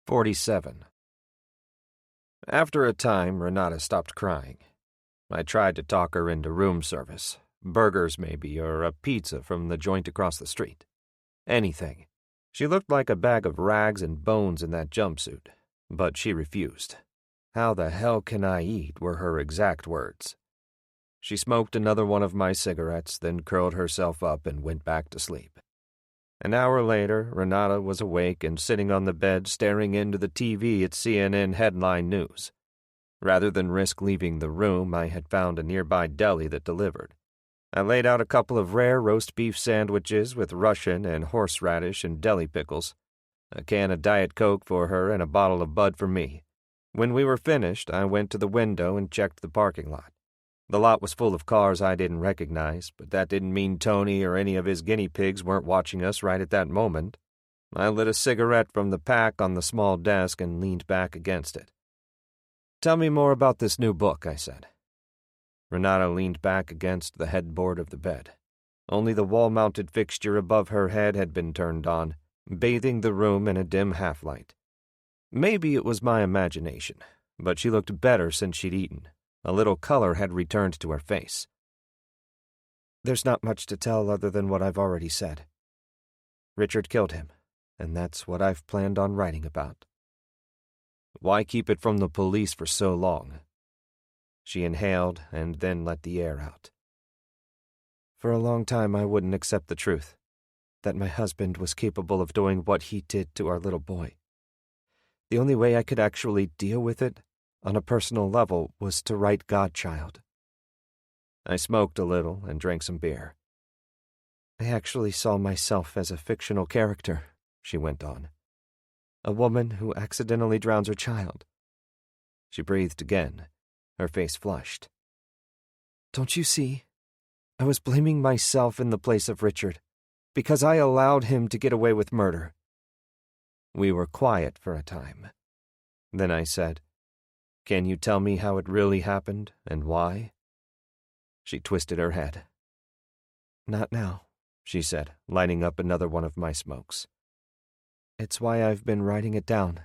47. After a time, Renata stopped crying. I tried to talk her into room service, burgers maybe, or a pizza from the joint across the street. Anything. She looked like a bag of rags and bones in that jumpsuit, but she refused. "How the hell can I eat?" were her exact words. She smoked another one of my cigarettes, then curled herself up and went back to sleep. An hour later, Renata was awake and sitting on the bed staring into the TV at CNN headline news. Rather than risk leaving the room, I had found a nearby deli that delivered. I laid out a couple of rare roast beef sandwiches with Russian and horseradish and deli pickles, a can of Diet Coke for her and a bottle of Bud for me. When we were finished, I went to the window and checked the parking lot. The lot was full of cars I didn't recognize, but that didn't mean Tony or any of his guinea pigs weren't watching us right at that moment. I lit a cigarette from the pack on the small desk and leaned back against it. "Tell me more about this new book," I said. Renata leaned back against the headboard of the bed. Only the wall-mounted fixture above her head had been turned on, bathing the room in a dim half-light. Maybe it was my imagination, but she looked better since she'd eaten. A little color had returned to her face. "There's not much to tell other than what I've already said. Richard killed him, and that's what I've planned on writing about." "Why keep it from the police for so long?" She inhaled and then let the air out. "For a long time I wouldn't accept the truth, that my husband was capable of doing what he did to our little boy. The only way I could actually deal with it, on a personal level, was to write Godchild." I smoked a little and drank some beer. "I actually saw myself as a fictional character," she went on. "A woman who accidentally drowns her child." She breathed again, her face flushed. "Don't you see? I was blaming myself in the place of Richard, because I allowed him to get away with murder." We were quiet for a time. Then I said, "Can you tell me how it really happened and why?" She twisted her head. "Not now," she said, lighting up another one of my smokes. "It's why I've been writing it down.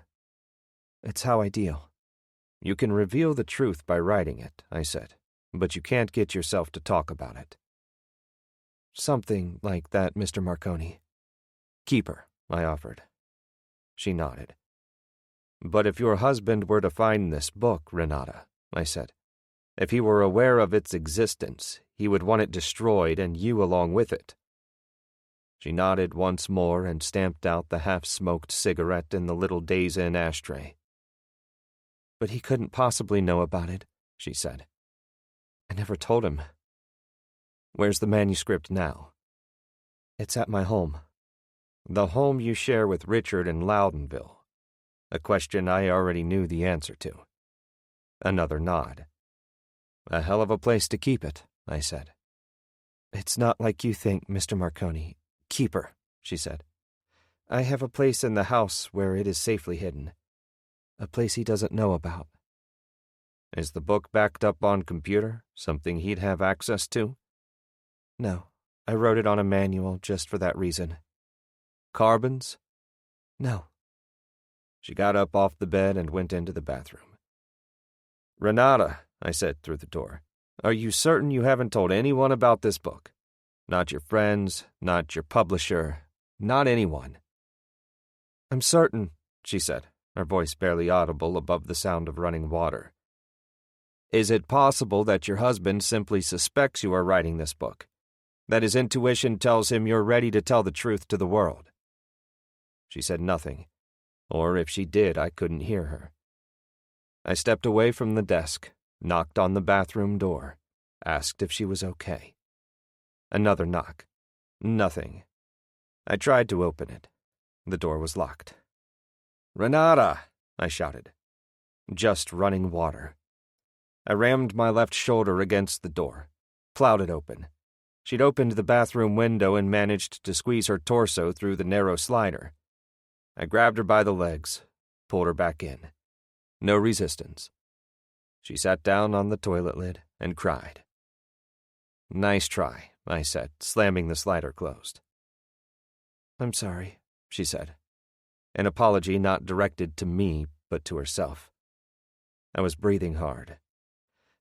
It's how I deal." "You can reveal the truth by writing it," I said, "but you can't get yourself to talk about it." "Something like that, Mr. Marconi." "Keep her," I offered. She nodded. "But if your husband were to find this book, Renata," I said, "if he were aware of its existence, he would want it destroyed and you along with it." She nodded once more and stamped out the half-smoked cigarette in the little Days Inn ashtray. "But he couldn't possibly know about it," she said. "I never told him." "Where's the manuscript now?" "It's at my home." "The home you share with Richard in Loudonville?" A question I already knew the answer to. Another nod. A hell of a place to keep it, I said. It's not like you think, Mr. Marconi. Keep her, she said. I have a place in the house where it is safely hidden. A place he doesn't know about. Is the book backed up on computer? Something he'd have access to? No, I wrote it on a manual just for that reason. Carbons? No. She got up off the bed and went into the bathroom. Renata, I said through the door, are you certain you haven't told anyone about this book? Not your friends, not your publisher, not anyone. I'm certain, she said, her voice barely audible above the sound of running water. Is it possible that your husband simply suspects you are writing this book? That his intuition tells him you're ready to tell the truth to the world? She said nothing, or if she did, I couldn't hear her. I stepped away from the desk, knocked on the bathroom door, asked if she was okay. Another knock. Nothing. I tried to open it. The door was locked. Renata, I shouted. Just running water. I rammed my left shoulder against the door, plowed it open. She'd opened the bathroom window and managed to squeeze her torso through the narrow slider. I grabbed her by the legs, pulled her back in. No resistance. She sat down on the toilet lid and cried. Nice try, I said, slamming the slider closed. I'm sorry, she said, an apology not directed to me but to herself. I was breathing hard.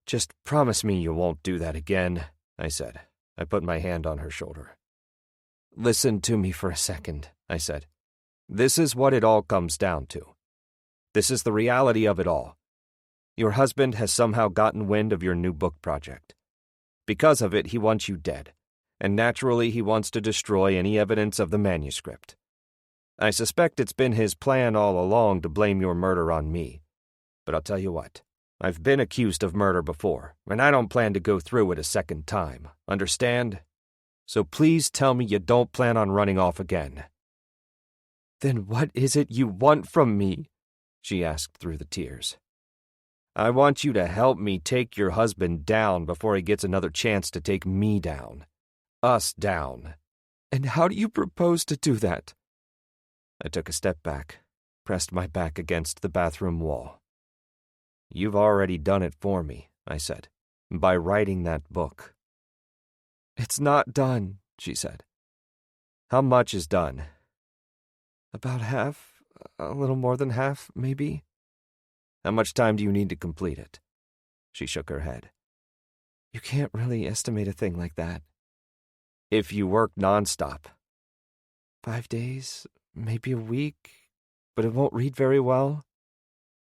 Just promise me you won't do that again, I said. I put my hand on her shoulder. Listen to me for a second, I said. This is what it all comes down to. This is the reality of it all. Your husband has somehow gotten wind of your new book project. Because of it, he wants you dead, and naturally he wants to destroy any evidence of the manuscript. I suspect it's been his plan all along to blame your murder on me. But I'll tell you what. I've been accused of murder before, and I don't plan to go through it a second time, understand? So please tell me you don't plan on running off again. Then what is it you want from me? She asked through the tears. I want you to help me take your husband down before he gets another chance to take me down. Us down. And how do you propose to do that? I took a step back, pressed my back against the bathroom wall. You've already done it for me, I said, by writing that book. It's not done, she said. How much is done? About half, a little more than half, maybe. How much time do you need to complete it? She shook her head. You can't really estimate a thing like that. If you work nonstop. 5 days, maybe a week, but it won't read very well.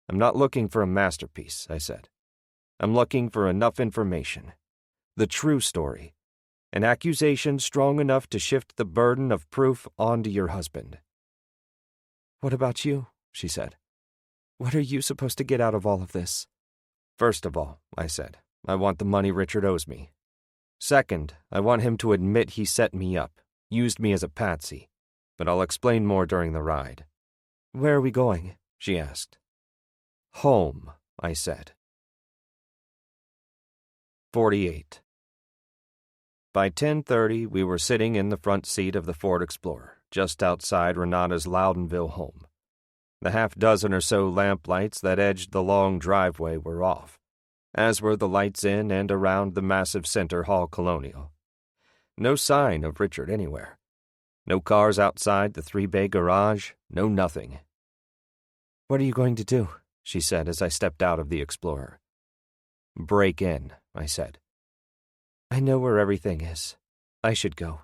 I'm not looking for a masterpiece, I said. I'm looking for enough information. The true story. An accusation strong enough to shift the burden of proof onto your husband. What about you? She said. What are you supposed to get out of all of this? First of all, I said, I want the money Richard owes me. Second, I want him to admit he set me up, used me as a patsy. But I'll explain more during the ride. Where are we going? She asked. Home, I said. 48. By 10:30, we were sitting in the front seat of the Ford Explorer, just outside Renata's Loudonville home. The half-dozen or so lamplights that edged the long driveway were off, as were the lights in and around the massive Center Hall Colonial. No sign of Richard anywhere. No cars outside the 3-bay garage, no nothing. What are you going to do? She said as I stepped out of the Explorer. Break in, I said. I know where everything is. I should go.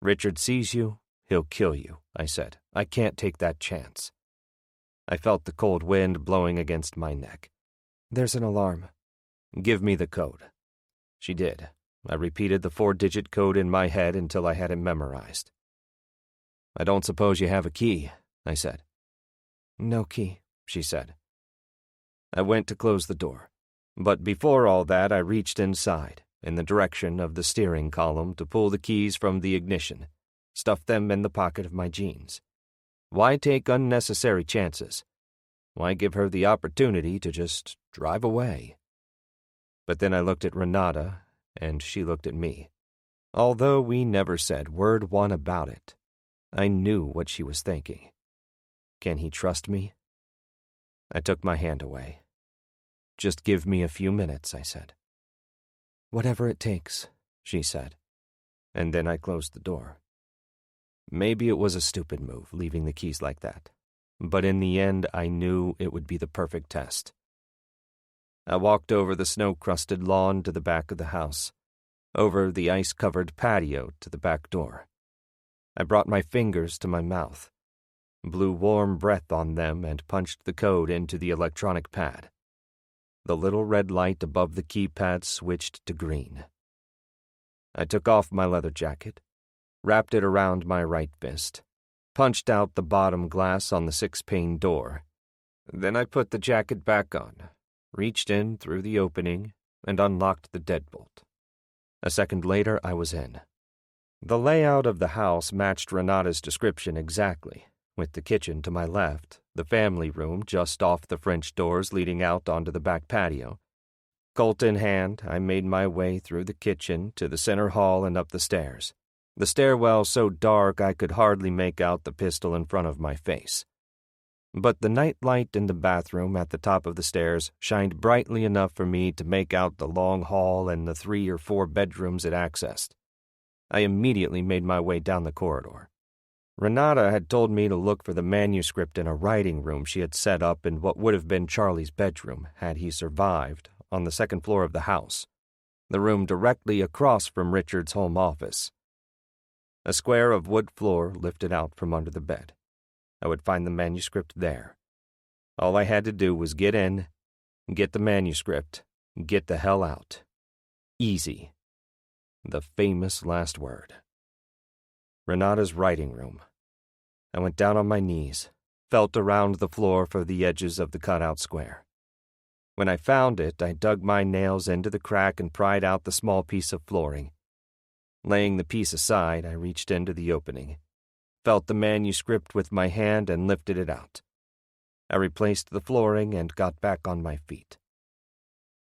Richard sees you, he'll kill you, I said. I can't take that chance. I felt the cold wind blowing against my neck. There's an alarm. Give me the code. She did. I repeated the 4-digit code in my head until I had it memorized. I don't suppose you have a key, I said. No key, she said. I went to close the door, but before all that I reached inside, in the direction of the steering column to pull the keys from the ignition, stuff them in the pocket of my jeans. Why take unnecessary chances? Why give her the opportunity to just drive away? But then I looked at Renata, and she looked at me. Although we never said word one about it, I knew what she was thinking. Can he trust me? I took my hand away. Just give me a few minutes, I said. Whatever it takes, she said. And then I closed the door. Maybe it was a stupid move, leaving the keys like that. But in the end, I knew it would be the perfect test. I walked over the snow-crusted lawn to the back of the house, over the ice-covered patio to the back door. I brought my fingers to my mouth, blew warm breath on them, and punched the code into the electronic pad. The little red light above the keypad switched to green. I took off my leather jacket, wrapped it around my right fist, punched out the bottom glass on the 6-pane door. Then I put the jacket back on, reached in through the opening, and unlocked the deadbolt. A second later, I was in. The layout of the house matched Renata's description exactly, with the kitchen to my left, the family room just off the French doors leading out onto the back patio. Colt in hand, I made my way through the kitchen to the center hall and up the stairs. The stairwell so dark I could hardly make out the pistol in front of my face. But the night light in the bathroom at the top of the stairs shined brightly enough for me to make out the long hall and the 3 or 4 bedrooms it accessed. I immediately made my way down the corridor. Renata had told me to look for the manuscript in a writing room she had set up in what would have been Charlie's bedroom, had he survived, on the 2nd floor of the house, the room directly across from Richard's home office. A square of wood floor lifted out from under the bed. I would find the manuscript there. All I had to do was get in, get the manuscript, get the hell out. Easy. The famous last word. Renata's writing room. I went down on my knees, felt around the floor for the edges of the cutout square. When I found it, I dug my nails into the crack and pried out the small piece of flooring. Laying the piece aside, I reached into the opening, felt the manuscript with my hand and lifted it out. I replaced the flooring and got back on my feet.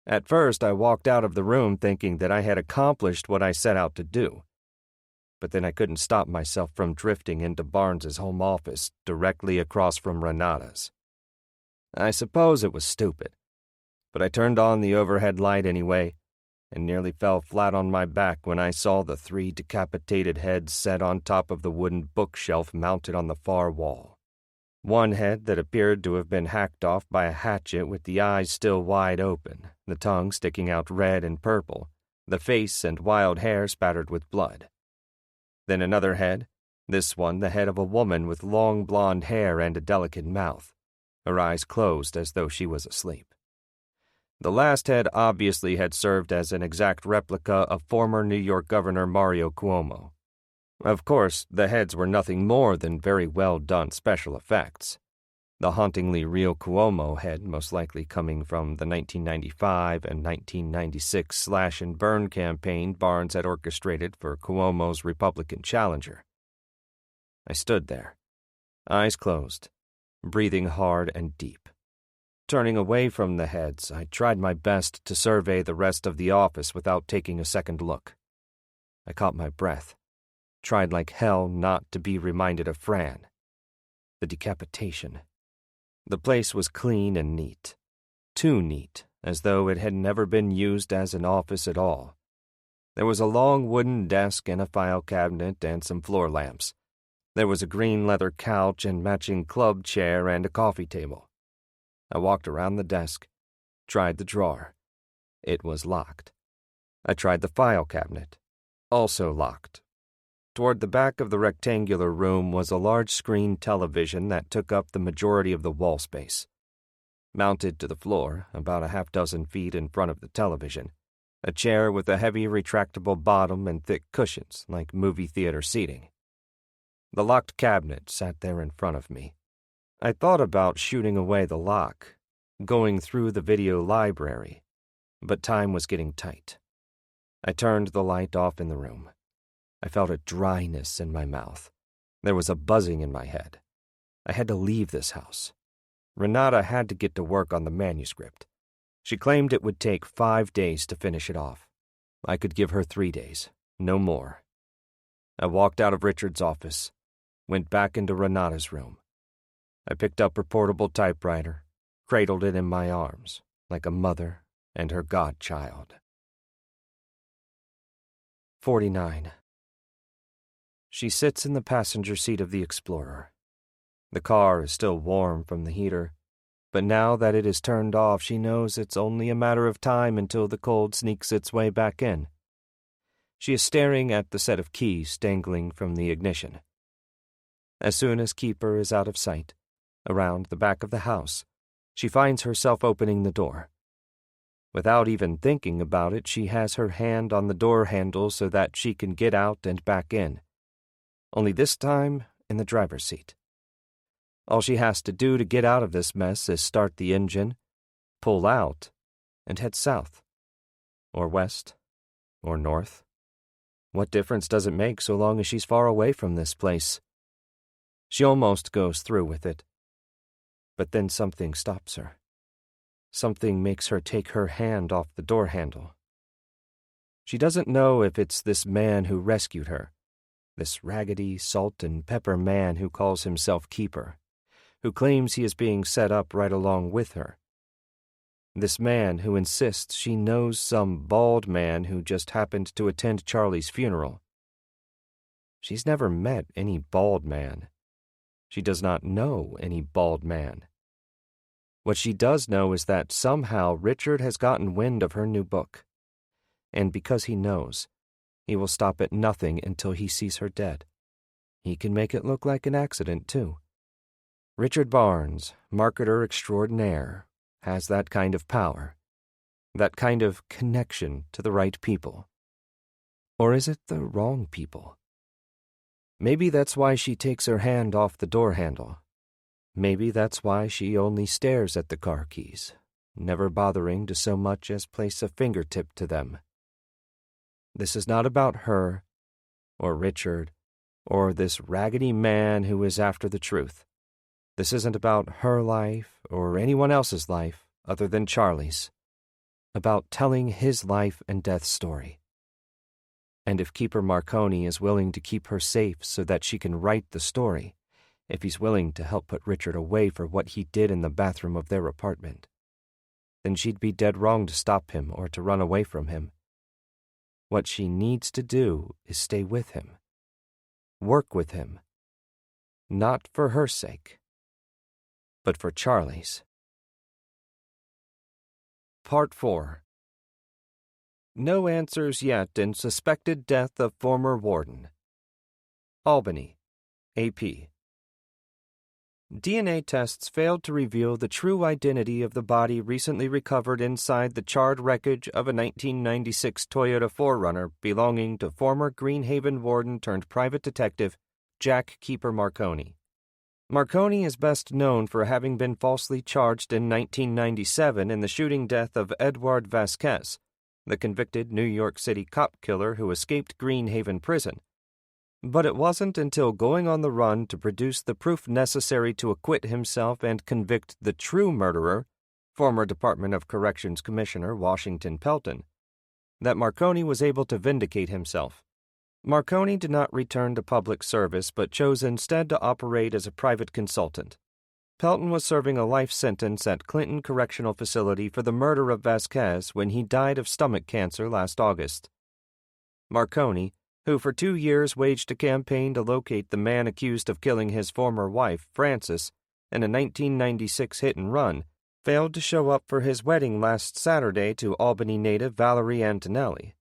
At first, I walked out of the room thinking that I had accomplished what I set out to do. But then I couldn't stop myself from drifting into Barnes's home office, directly across from Renata's. I suppose it was stupid, but I turned on the overhead light anyway, and nearly fell flat on my back when I saw the 3 decapitated heads set on top of the wooden bookshelf mounted on the far wall. One head that appeared to have been hacked off by a hatchet with the eyes still wide open, the tongue sticking out red and purple, the face and wild hair spattered with blood. Then another head, this one the head of a woman with long blonde hair and a delicate mouth, her eyes closed as though she was asleep. The last head obviously had served as an exact replica of former New York Governor Mario Cuomo. Of course, the heads were nothing more than very well-done special effects. The hauntingly real Cuomo head most likely coming from the 1995 and 1996 slash-and-burn campaign Barnes had orchestrated for Cuomo's Republican challenger. I stood there, eyes closed, breathing hard and deep. Turning away from the heads, I tried my best to survey the rest of the office without taking a second look. I caught my breath, tried like hell not to be reminded of Fran. The decapitation. The place was clean and neat. Too neat, as though it had never been used as an office at all. There was a long wooden desk and a file cabinet and some floor lamps. There was a green leather couch and matching club chair and a coffee table. I walked around the desk, tried the drawer. It was locked. I tried the file cabinet. Also locked. Toward the back of the rectangular room was a large screen television that took up the majority of the wall space. Mounted to the floor, about a half-dozen feet in front of the television, a chair with a heavy retractable bottom and thick cushions like movie theater seating. The locked cabinet sat there in front of me. I thought about shooting away the lock, going through the video library, but time was getting tight. I turned the light off in the room. I felt a dryness in my mouth. There was a buzzing in my head. I had to leave this house. Renata had to get to work on the manuscript. She claimed it would take 5 days to finish it off. I could give her 3 days, no more. I walked out of Richard's office, went back into Renata's room. I picked up her portable typewriter, cradled it in my arms, like a mother and her godchild. 49. She sits in the passenger seat of the Explorer. The car is still warm from the heater, but now that it is turned off, she knows it's only a matter of time until the cold sneaks its way back in. She is staring at the set of keys dangling from the ignition. As soon as Keeper is out of sight, around the back of the house, she finds herself opening the door. Without even thinking about it, she has her hand on the door handle so that she can get out and back in. Only this time in the driver's seat. All she has to do to get out of this mess is start the engine, pull out, and head south. Or west. Or north. What difference does it make so long as she's far away from this place? She almost goes through with it. But then something stops her. Something makes her take her hand off the door handle. She doesn't know if it's this man who rescued her, this raggedy salt and pepper man who calls himself Keeper, who claims he is being set up right along with her. This man who insists she knows some bald man who just happened to attend Charlie's funeral. She's never met any bald man. She does not know any bald man. What she does know is that somehow Richard has gotten wind of her new book. And because he knows, he will stop at nothing until he sees her dead. He can make it look like an accident, too. Richard Barnes, marketer extraordinaire, has that kind of power, that kind of connection to the right people. Or is it the wrong people? Maybe that's why she takes her hand off the door handle. Maybe that's why she only stares at the car keys, never bothering to so much as place a fingertip to them. This is not about her, or Richard, or this raggedy man who is after the truth. This isn't about her life or anyone else's life other than Charlie's. About telling his life and death story. And if Keeper Marconi is willing to keep her safe so that she can write the story, if he's willing to help put Richard away for what he did in the bathroom of their apartment, then she'd be dead wrong to stop him or to run away from him. What she needs to do is stay with him. Work with him. Not for her sake, but for Charlie's. Part 4. No answers yet in suspected death of former warden. Albany, AP. DNA tests failed to reveal the true identity of the body recently recovered inside the charred wreckage of a 1996 Toyota 4Runner belonging to former Greenhaven warden turned private detective Jack Keeper Marconi. Marconi is best known for having been falsely charged in 1997 in the shooting death of Edward Vasquez, the convicted New York City cop killer who escaped Greenhaven prison. But it wasn't until going on the run to produce the proof necessary to acquit himself and convict the true murderer, former Department of Corrections Commissioner Washington Pelton, that Marconi was able to vindicate himself. Marconi did not return to public service but chose instead to operate as a private consultant. Pelton was serving a life sentence at Clinton Correctional Facility for the murder of Vasquez when he died of stomach cancer last August. Marconi, who for 2 years waged a campaign to locate the man accused of killing his former wife, Frances, in a 1996 hit-and-run, failed to show up for his wedding last Saturday to Albany native Valerie Antonelli.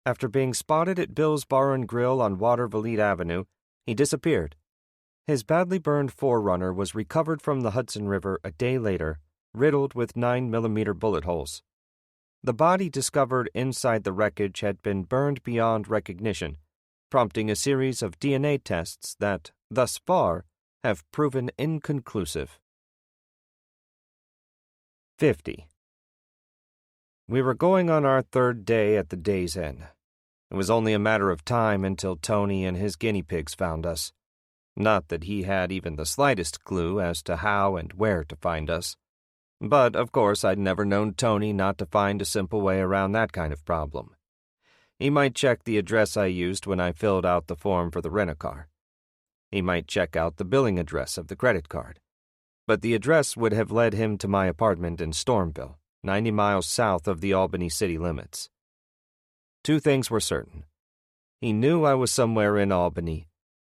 After being spotted at Bill's Bar and Grill on Watervliet Avenue, he disappeared. His badly burned 4Runner was recovered from the Hudson River a day later, riddled with 9mm bullet holes. The body discovered inside the wreckage had been burned beyond recognition, prompting a series of DNA tests that, thus far, have proven inconclusive. 50. We were going on our 3rd day at the Days Inn. It was only a matter of time until Tony and his guinea pigs found us. Not that he had even the slightest clue as to how and where to find us. But, of course, I'd never known Tony not to find a simple way around that kind of problem. He might check the address I used when I filled out the form for the rent-a-car. He might check out the billing address of the credit card. But the address would have led him to my apartment in Stormville, 90 miles south of the Albany city limits. Two things were certain. He knew I was somewhere in Albany,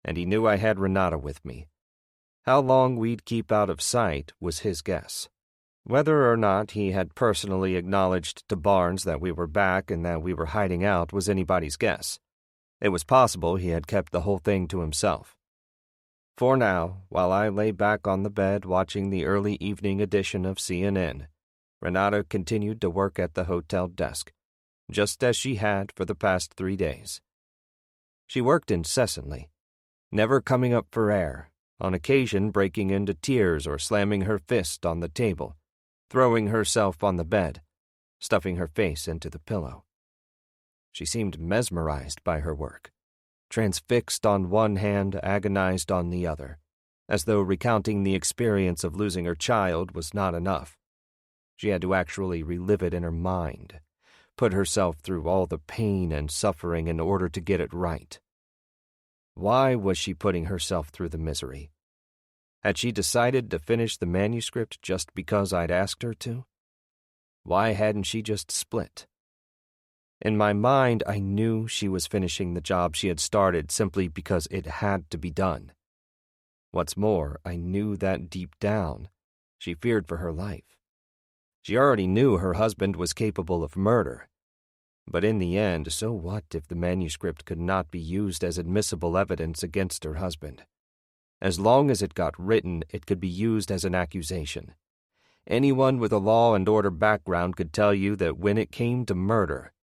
and he knew I had Renata with me. How long we'd keep out of sight was his guess. Whether or not he had personally acknowledged to Barnes that we were back and that we were hiding out was anybody's guess. It was possible he had kept the whole thing to himself. For now, while I lay back on the bed watching the early evening edition of CNN, Renata continued to work at the hotel desk, just as she had for the past 3 days. She worked incessantly, never coming up for air, on occasion breaking into tears or slamming her fist on the table, throwing herself on the bed, stuffing her face into the pillow. She seemed mesmerized by her work, transfixed on one hand, agonized on the other, as though recounting the experience of losing her child was not enough. She had to actually relive it in her mind, put herself through all the pain and suffering in order to get it right. Why was she putting herself through the misery? Had she decided to finish the manuscript just because I'd asked her to? Why hadn't she just split? In my mind, I knew she was finishing the job she had started simply because it had to be done. What's more, I knew that deep down, she feared for her life. She already knew her husband was capable of murder. But in the end, so what if the manuscript could not be used as admissible evidence against her husband? As long as it got written, it could be used as an accusation. Anyone with a law and order background could tell you that when it came to murder,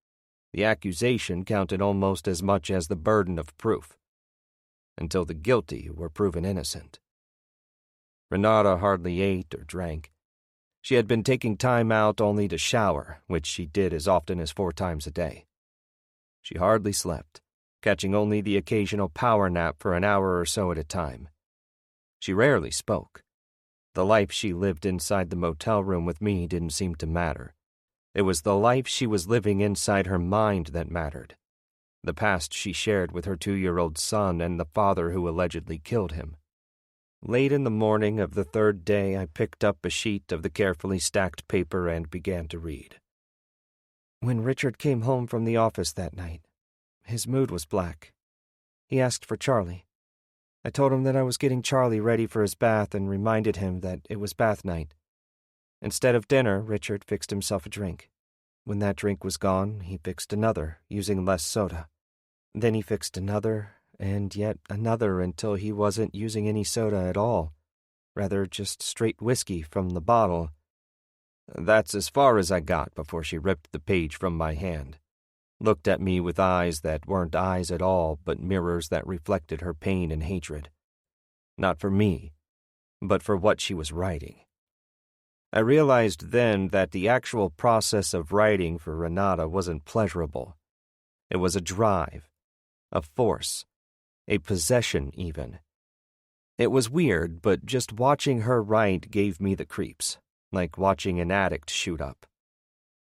the accusation counted almost as much as the burden of proof, until the guilty were proven innocent. Renata hardly ate or drank. She had been taking time out only to shower, which she did as often as 4 times a day. She hardly slept, catching only the occasional power nap for an hour or so at a time. She rarely spoke. The life she lived inside the motel room with me didn't seem to matter. It was the life she was living inside her mind that mattered. The past she shared with her 2-year-old son and the father who allegedly killed him. Late in the morning of the 3rd day, I picked up a sheet of the carefully stacked paper and began to read. When Richard came home from the office that night, his mood was black. He asked for Charlie. I told him that I was getting Charlie ready for his bath and reminded him that it was bath night. Instead of dinner, Richard fixed himself a drink. When that drink was gone, he fixed another, using less soda. Then he fixed another, and yet another until he wasn't using any soda at all, rather just straight whiskey from the bottle. That's as far as I got before she ripped the page from my hand, looked at me with eyes that weren't eyes at all but mirrors that reflected her pain and hatred. Not for me, but for what she was writing. I realized then that the actual process of writing for Renata wasn't pleasurable. It was a drive, a force, a possession even. It was weird, but just watching her write gave me the creeps, like watching an addict shoot up.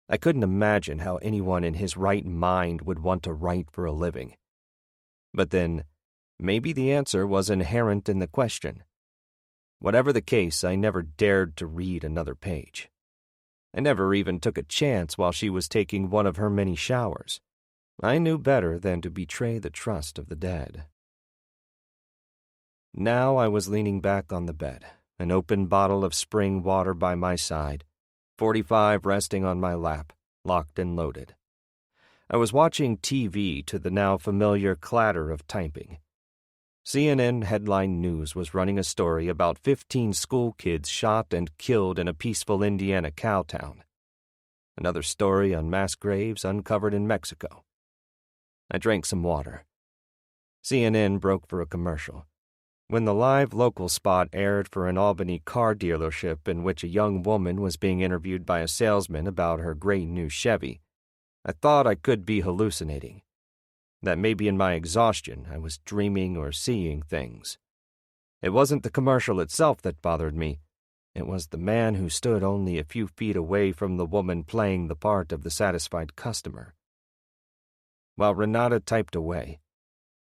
I couldn't imagine how anyone in his right mind would want to write for a living. But then, maybe the answer was inherent in the question. Whatever the case, I never dared to read another page. I never even took a chance while she was taking one of her many showers. I knew better than to betray the trust of the dead. Now I was leaning back on the bed, an open bottle of spring water by my side, 45 resting on my lap, locked and loaded. I was watching TV to the now familiar clatter of typing. CNN headline news was running a story about 15 school kids shot and killed in a peaceful Indiana cow town. Another story on mass graves uncovered in Mexico. I drank some water. CNN broke for a commercial. When the live local spot aired for an Albany car dealership in which a young woman was being interviewed by a salesman about her great new Chevy, I thought I could be hallucinating. That maybe in my exhaustion I was dreaming or seeing things. It wasn't the commercial itself that bothered me. It was the man who stood only a few feet away from the woman playing the part of the satisfied customer. While Renata typed away,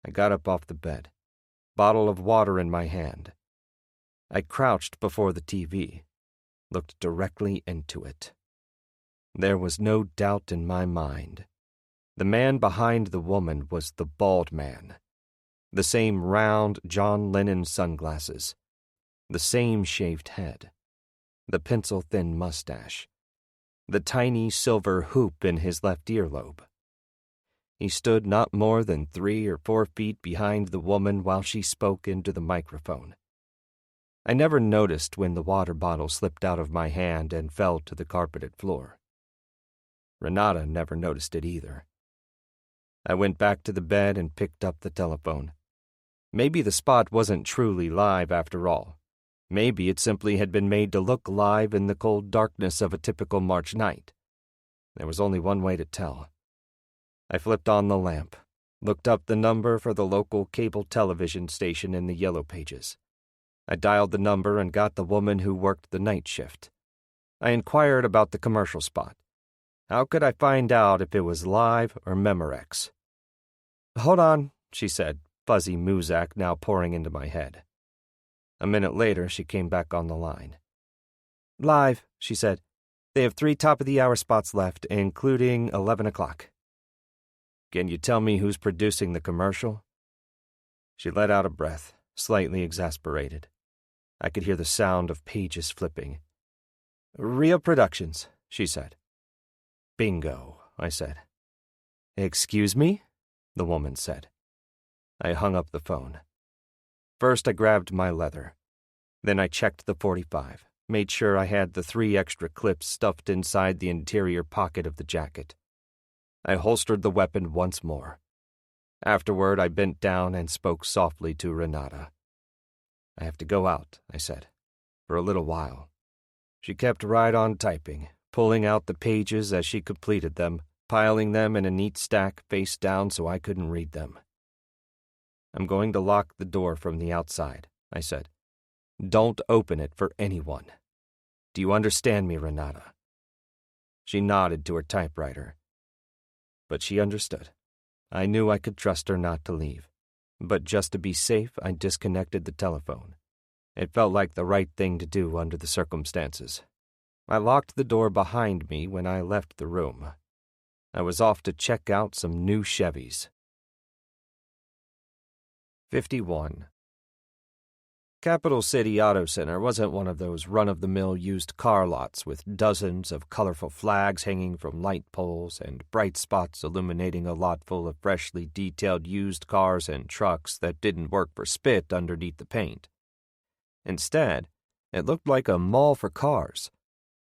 I got up off the bed, bottle of water in my hand. I crouched before the TV, looked directly into it. There was no doubt in my mind. The man behind the woman was the bald man. The same round John Lennon sunglasses. The same shaved head. The pencil-thin mustache. The tiny silver hoop in his left earlobe. He stood not more than 3 or 4 feet behind the woman while she spoke into the microphone. I never noticed when the water bottle slipped out of my hand and fell to the carpeted floor. Renata never noticed it either. I went back to the bed and picked up the telephone. Maybe the spot wasn't truly live after all. Maybe it simply had been made to look live in the cold darkness of a typical March night. There was only one way to tell. I flipped on the lamp, looked up the number for the local cable television station in the yellow pages. I dialed the number and got the woman who worked the night shift. I inquired about the commercial spot. How could I find out if it was live or Memorex? "Hold on," she said, fuzzy Muzak now pouring into my head. A minute later, she came back on the line. "Live," she said. "They have 3 top-of-the-hour spots left, including 11 o'clock. "Can you tell me who's producing the commercial?" She let out a breath, slightly exasperated. I could hear the sound of pages flipping. "Real Productions," she said. "Bingo," I said. "Excuse me?" the woman said. I hung up the phone. First I grabbed my leather. Then I checked the .45, made sure I had the 3 extra clips stuffed inside the interior pocket of the jacket. I holstered the weapon once more. Afterward, I bent down and spoke softly to Renata. "I have to go out," I said, "for a little while." She kept right on typing, pulling out the pages as she completed them, piling them in a neat stack face down so I couldn't read them. "I'm going to lock the door from the outside," I said. "Don't open it for anyone. Do you understand me, Renata?" She nodded to her typewriter. But she understood. I knew I could trust her not to leave. But just to be safe, I disconnected the telephone. It felt like the right thing to do under the circumstances. I locked the door behind me when I left the room. I was off to check out some new Chevys. 51. Capital City Auto Center wasn't one of those run-of-the-mill used car lots with dozens of colorful flags hanging from light poles and bright spots illuminating a lot full of freshly detailed used cars and trucks that didn't work for spit underneath the paint. Instead, it looked like a mall for cars,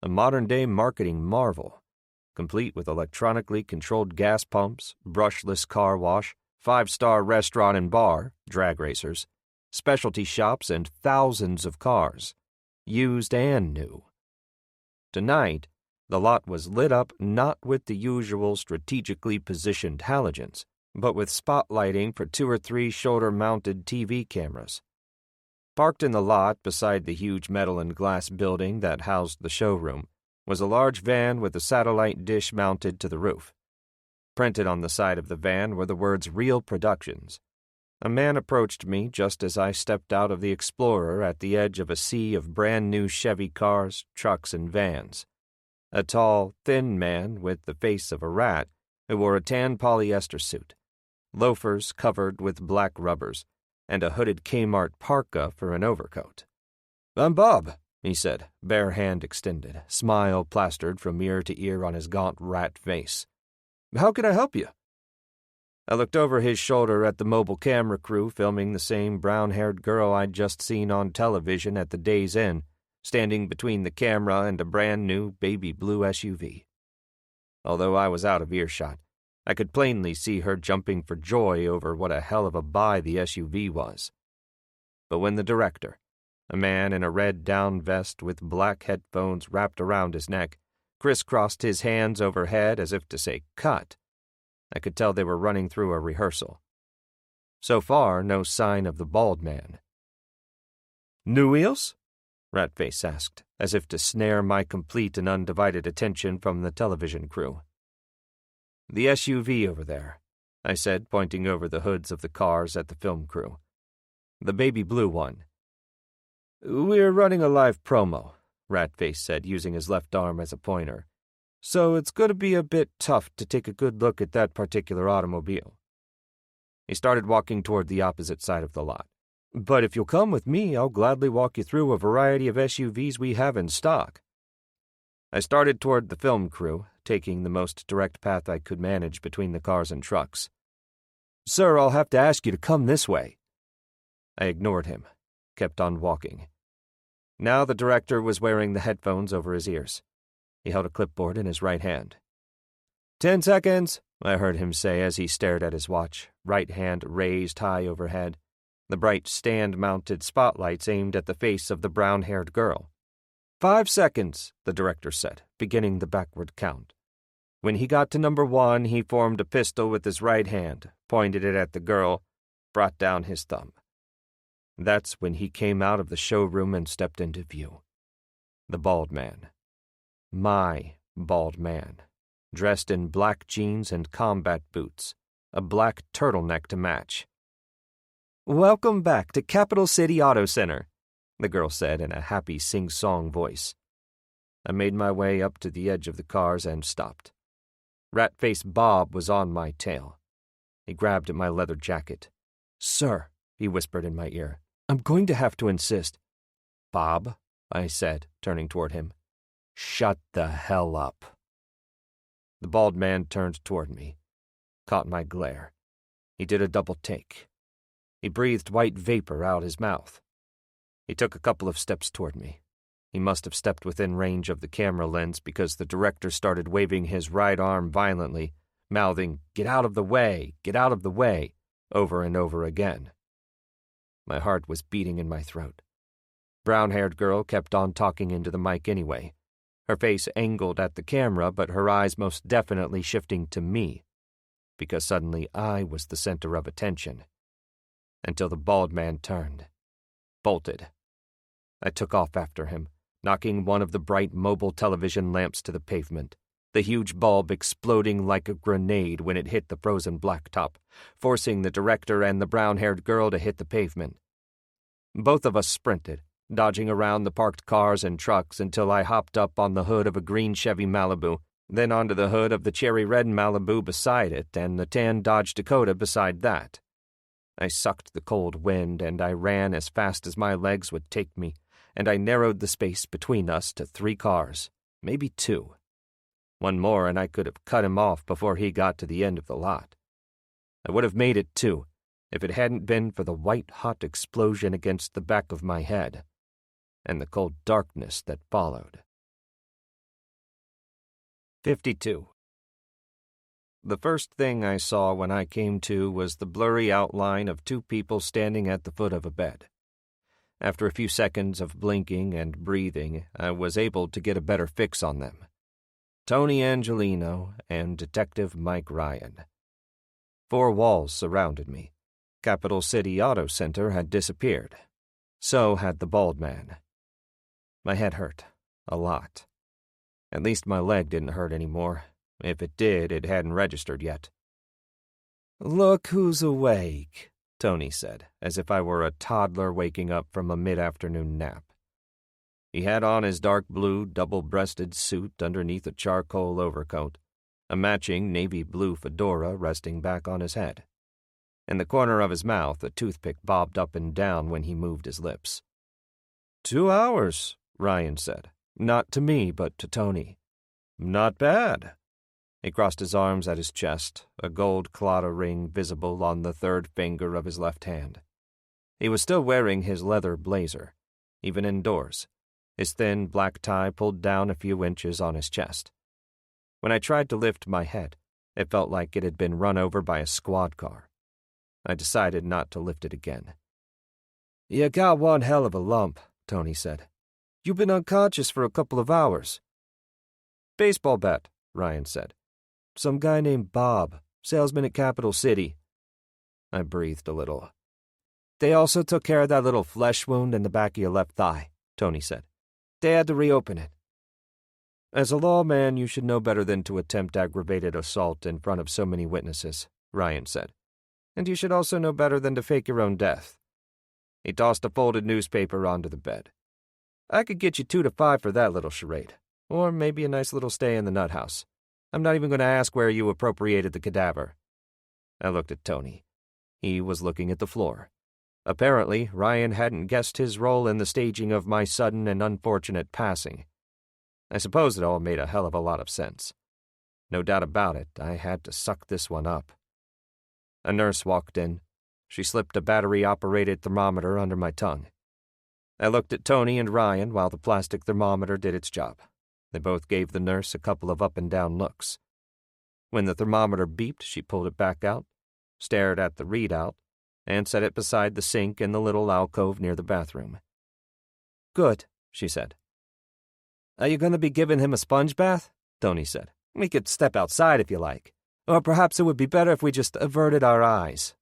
a modern-day marketing marvel, complete with electronically controlled gas pumps, brushless car wash, 5-star restaurant and bar, drag racers, specialty shops, and thousands of cars, used and new. Tonight, the lot was lit up not with the usual strategically positioned halogens, but with spotlighting for 2 or 3 shoulder-mounted TV cameras. Parked in the lot beside the huge metal and glass building that housed the showroom was a large van with a satellite dish mounted to the roof. Printed on the side of the van were the words "Real Productions." A man approached me just as I stepped out of the Explorer at the edge of a sea of brand-new Chevy cars, trucks, and vans. A tall, thin man with the face of a rat who wore a tan polyester suit, loafers covered with black rubbers, and a hooded Kmart parka for an overcoat. "I'm Bob," he said, bare hand extended, smile plastered from ear to ear on his gaunt rat face. "How can I help you?" I looked over his shoulder at the mobile camera crew filming the same brown-haired girl I'd just seen on television at the Days Inn, standing between the camera and a brand-new baby blue SUV. Although I was out of earshot, I could plainly see her jumping for joy over what a hell of a buy the SUV was. But when the director, a man in a red down vest with black headphones wrapped around his neck, crisscrossed his hands overhead as if to say, "Cut," I could tell they were running through a rehearsal. So far, no sign of the bald man. "New wheels?" Ratface asked, as if to snare my complete and undivided attention from the television crew. "The SUV over there," I said, pointing over the hoods of the cars at the film crew. "The baby blue one." "We're running a live promo," Ratface said, using his left arm as a pointer. "So it's going to be a bit tough to take a good look at that particular automobile." He started walking toward the opposite side of the lot. "But if you'll come with me, I'll gladly walk you through a variety of SUVs we have in stock." I started toward the film crew, taking the most direct path I could manage between the cars and trucks. "Sir, I'll have to ask you to come this way." I ignored him, kept on walking. Now the director was wearing the headphones over his ears. He held a clipboard in his right hand. 10 seconds, I heard him say as he stared at his watch, right hand raised high overhead, the bright stand-mounted spotlights aimed at the face of the brown-haired girl. 5 seconds, the director said, beginning the backward count. When he got to number 1, he formed a pistol with his right hand, pointed it at the girl, brought down his thumb. That's when he came out of the showroom and stepped into view. The bald man. My bald man, dressed in black jeans and combat boots, a black turtleneck to match. "Welcome back to Capital City Auto Center," the girl said in a happy sing-song voice. I made my way up to the edge of the cars and stopped. Rat-faced Bob was on my tail. He grabbed at my leather jacket. "Sir," he whispered in my ear, "I'm going to have to insist." "Bob," I said, turning toward him, "shut the hell up." The bald man turned toward me, caught my glare. He did a double take. He breathed white vapor out his mouth. He took a couple of steps toward me. He must have stepped within range of the camera lens because the director started waving his right arm violently, mouthing, "Get out of the way, get out of the way," over and over again. My heart was beating in my throat. Brown-haired girl kept on talking into the mic anyway, her face angled at the camera but her eyes most definitely shifting to me, because suddenly I was the center of attention. Until the bald man turned, bolted. I took off after him, knocking one of the bright mobile television lamps to the pavement, the huge bulb exploding like a grenade when it hit the frozen blacktop, forcing the director and the brown-haired girl to hit the pavement. Both of us sprinted, dodging around the parked cars and trucks until I hopped up on the hood of a green Chevy Malibu, then onto the hood of the cherry-red Malibu beside it and the tan Dodge Dakota beside that. I sucked the cold wind and I ran as fast as my legs would take me, and I narrowed the space between us to 3 cars, maybe 2. One more and I could have cut him off before he got to the end of the lot. I would have made it, too, if it hadn't been for the white-hot explosion against the back of my head, and the cold darkness that followed. 52. The first thing I saw when I came to was the blurry outline of 2 people standing at the foot of a bed. After a few seconds of blinking and breathing, I was able to get a better fix on them. Tony Angelino and Detective Mike Ryan. 4 walls surrounded me. Capital City Auto Center had disappeared. So had the bald man. My head hurt. A lot. At least my leg didn't hurt anymore. If it did, it hadn't registered yet. "Look who's awake," Tony said, as if I were a toddler waking up from a mid-afternoon nap. He had on his dark blue, double-breasted suit underneath a charcoal overcoat, a matching navy blue fedora resting back on his head. In the corner of his mouth, a toothpick bobbed up and down when he moved his lips. 2 hours, Ryan said. Not to me, but to Tony. Not bad. He crossed his arms at his chest, a gold Claddagh ring visible on the 3rd finger of his left hand. He was still wearing his leather blazer, even indoors, his thin black tie pulled down a few inches on his chest. When I tried to lift my head, it felt like it had been run over by a squad car. I decided not to lift it again. "You got one hell of a lump," Tony said. "You've been unconscious for a couple of hours." "Baseball bat," Ryan said. "Some guy named Bob, salesman at Capital City." I breathed a little. "They also took care of that little flesh wound in the back of your left thigh," Tony said. They had to reopen it. As a lawman, you should know better than to attempt aggravated assault in front of so many witnesses, Ryan said. And you should also know better than to fake your own death. He tossed a folded newspaper onto the bed. I could get you 2 to 5 for that little charade. Or maybe a nice little stay in the nut house. I'm not even going to ask where you appropriated the cadaver. I looked at Tony. He was looking at the floor. Apparently, Ryan hadn't guessed his role in the staging of my sudden and unfortunate passing. I suppose it all made a hell of a lot of sense. No doubt about it, I had to suck this one up. A nurse walked in. She slipped a battery-operated thermometer under my tongue. I looked at Tony and Ryan while the plastic thermometer did its job. They both gave the nurse a couple of up-and-down looks. When the thermometer beeped, she pulled it back out, stared at the readout, and set it beside the sink in the little alcove near the bathroom. Good, she said. Are you going to be giving him a sponge bath? Tony said. We could step outside if you like. Or perhaps it would be better if we just averted our eyes.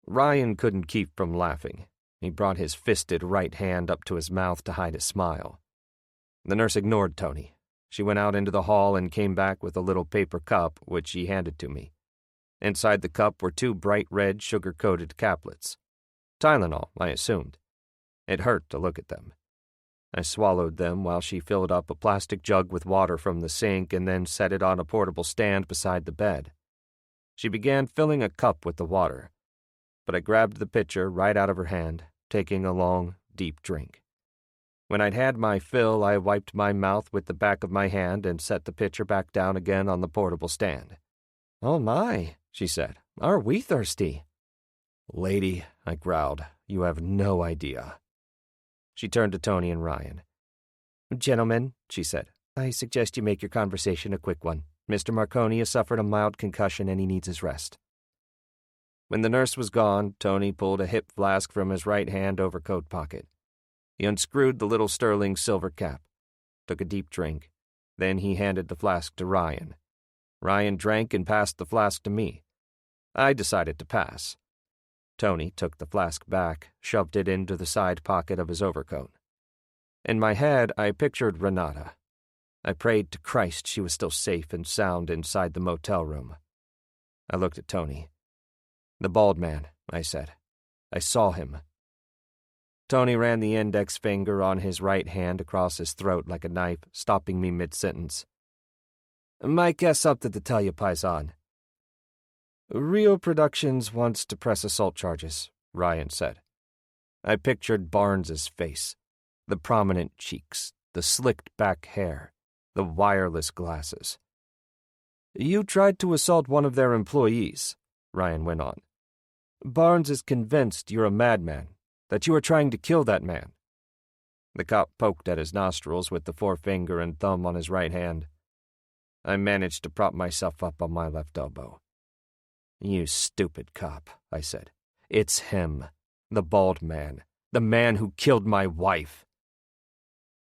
Ryan couldn't keep from laughing. He brought his fisted right hand up to his mouth to hide a smile. The nurse ignored Tony. She went out into the hall and came back with a little paper cup, which she handed to me. Inside the cup were 2 bright red sugar-coated caplets. Tylenol, I assumed. It hurt to look at them. I swallowed them while she filled up a plastic jug with water from the sink and then set it on a portable stand beside the bed. She began filling a cup with the water, but I grabbed the pitcher right out of her hand, taking a long, deep drink. When I'd had my fill, I wiped my mouth with the back of my hand and set the pitcher back down again on the portable stand. Oh my, she said, are we thirsty? Lady, I growled, you have no idea. She turned to Tony and Ryan. Gentlemen, she said, I suggest you make your conversation a quick one. Mr. Marconi has suffered a mild concussion and he needs his rest. When the nurse was gone, Tony pulled a hip flask from his right-hand overcoat pocket. He unscrewed the little sterling silver cap, took a deep drink. Then he handed the flask to Ryan. Ryan drank and passed the flask to me. I decided to pass. Tony took the flask back, shoved it into the side pocket of his overcoat. In my head, I pictured Renata. I prayed to Christ she was still safe and sound inside the motel room. I looked at Tony. The bald man, I said. I saw him. Tony ran the index finger on his right hand across his throat like a knife, stopping me mid-sentence. Might guess something to tell you, Paisan. Real Productions wants to press assault charges, Ryan said. I pictured Barnes's face, the prominent cheeks, the slicked-back hair, the wireless glasses. You tried to assault one of their employees, Ryan went on. Barnes is convinced you're a madman, that you are trying to kill that man. The cop poked at his nostrils with the forefinger and thumb on his right hand. I managed to prop myself up on my left elbow. You stupid cop, I said. It's him, the bald man, the man who killed my wife.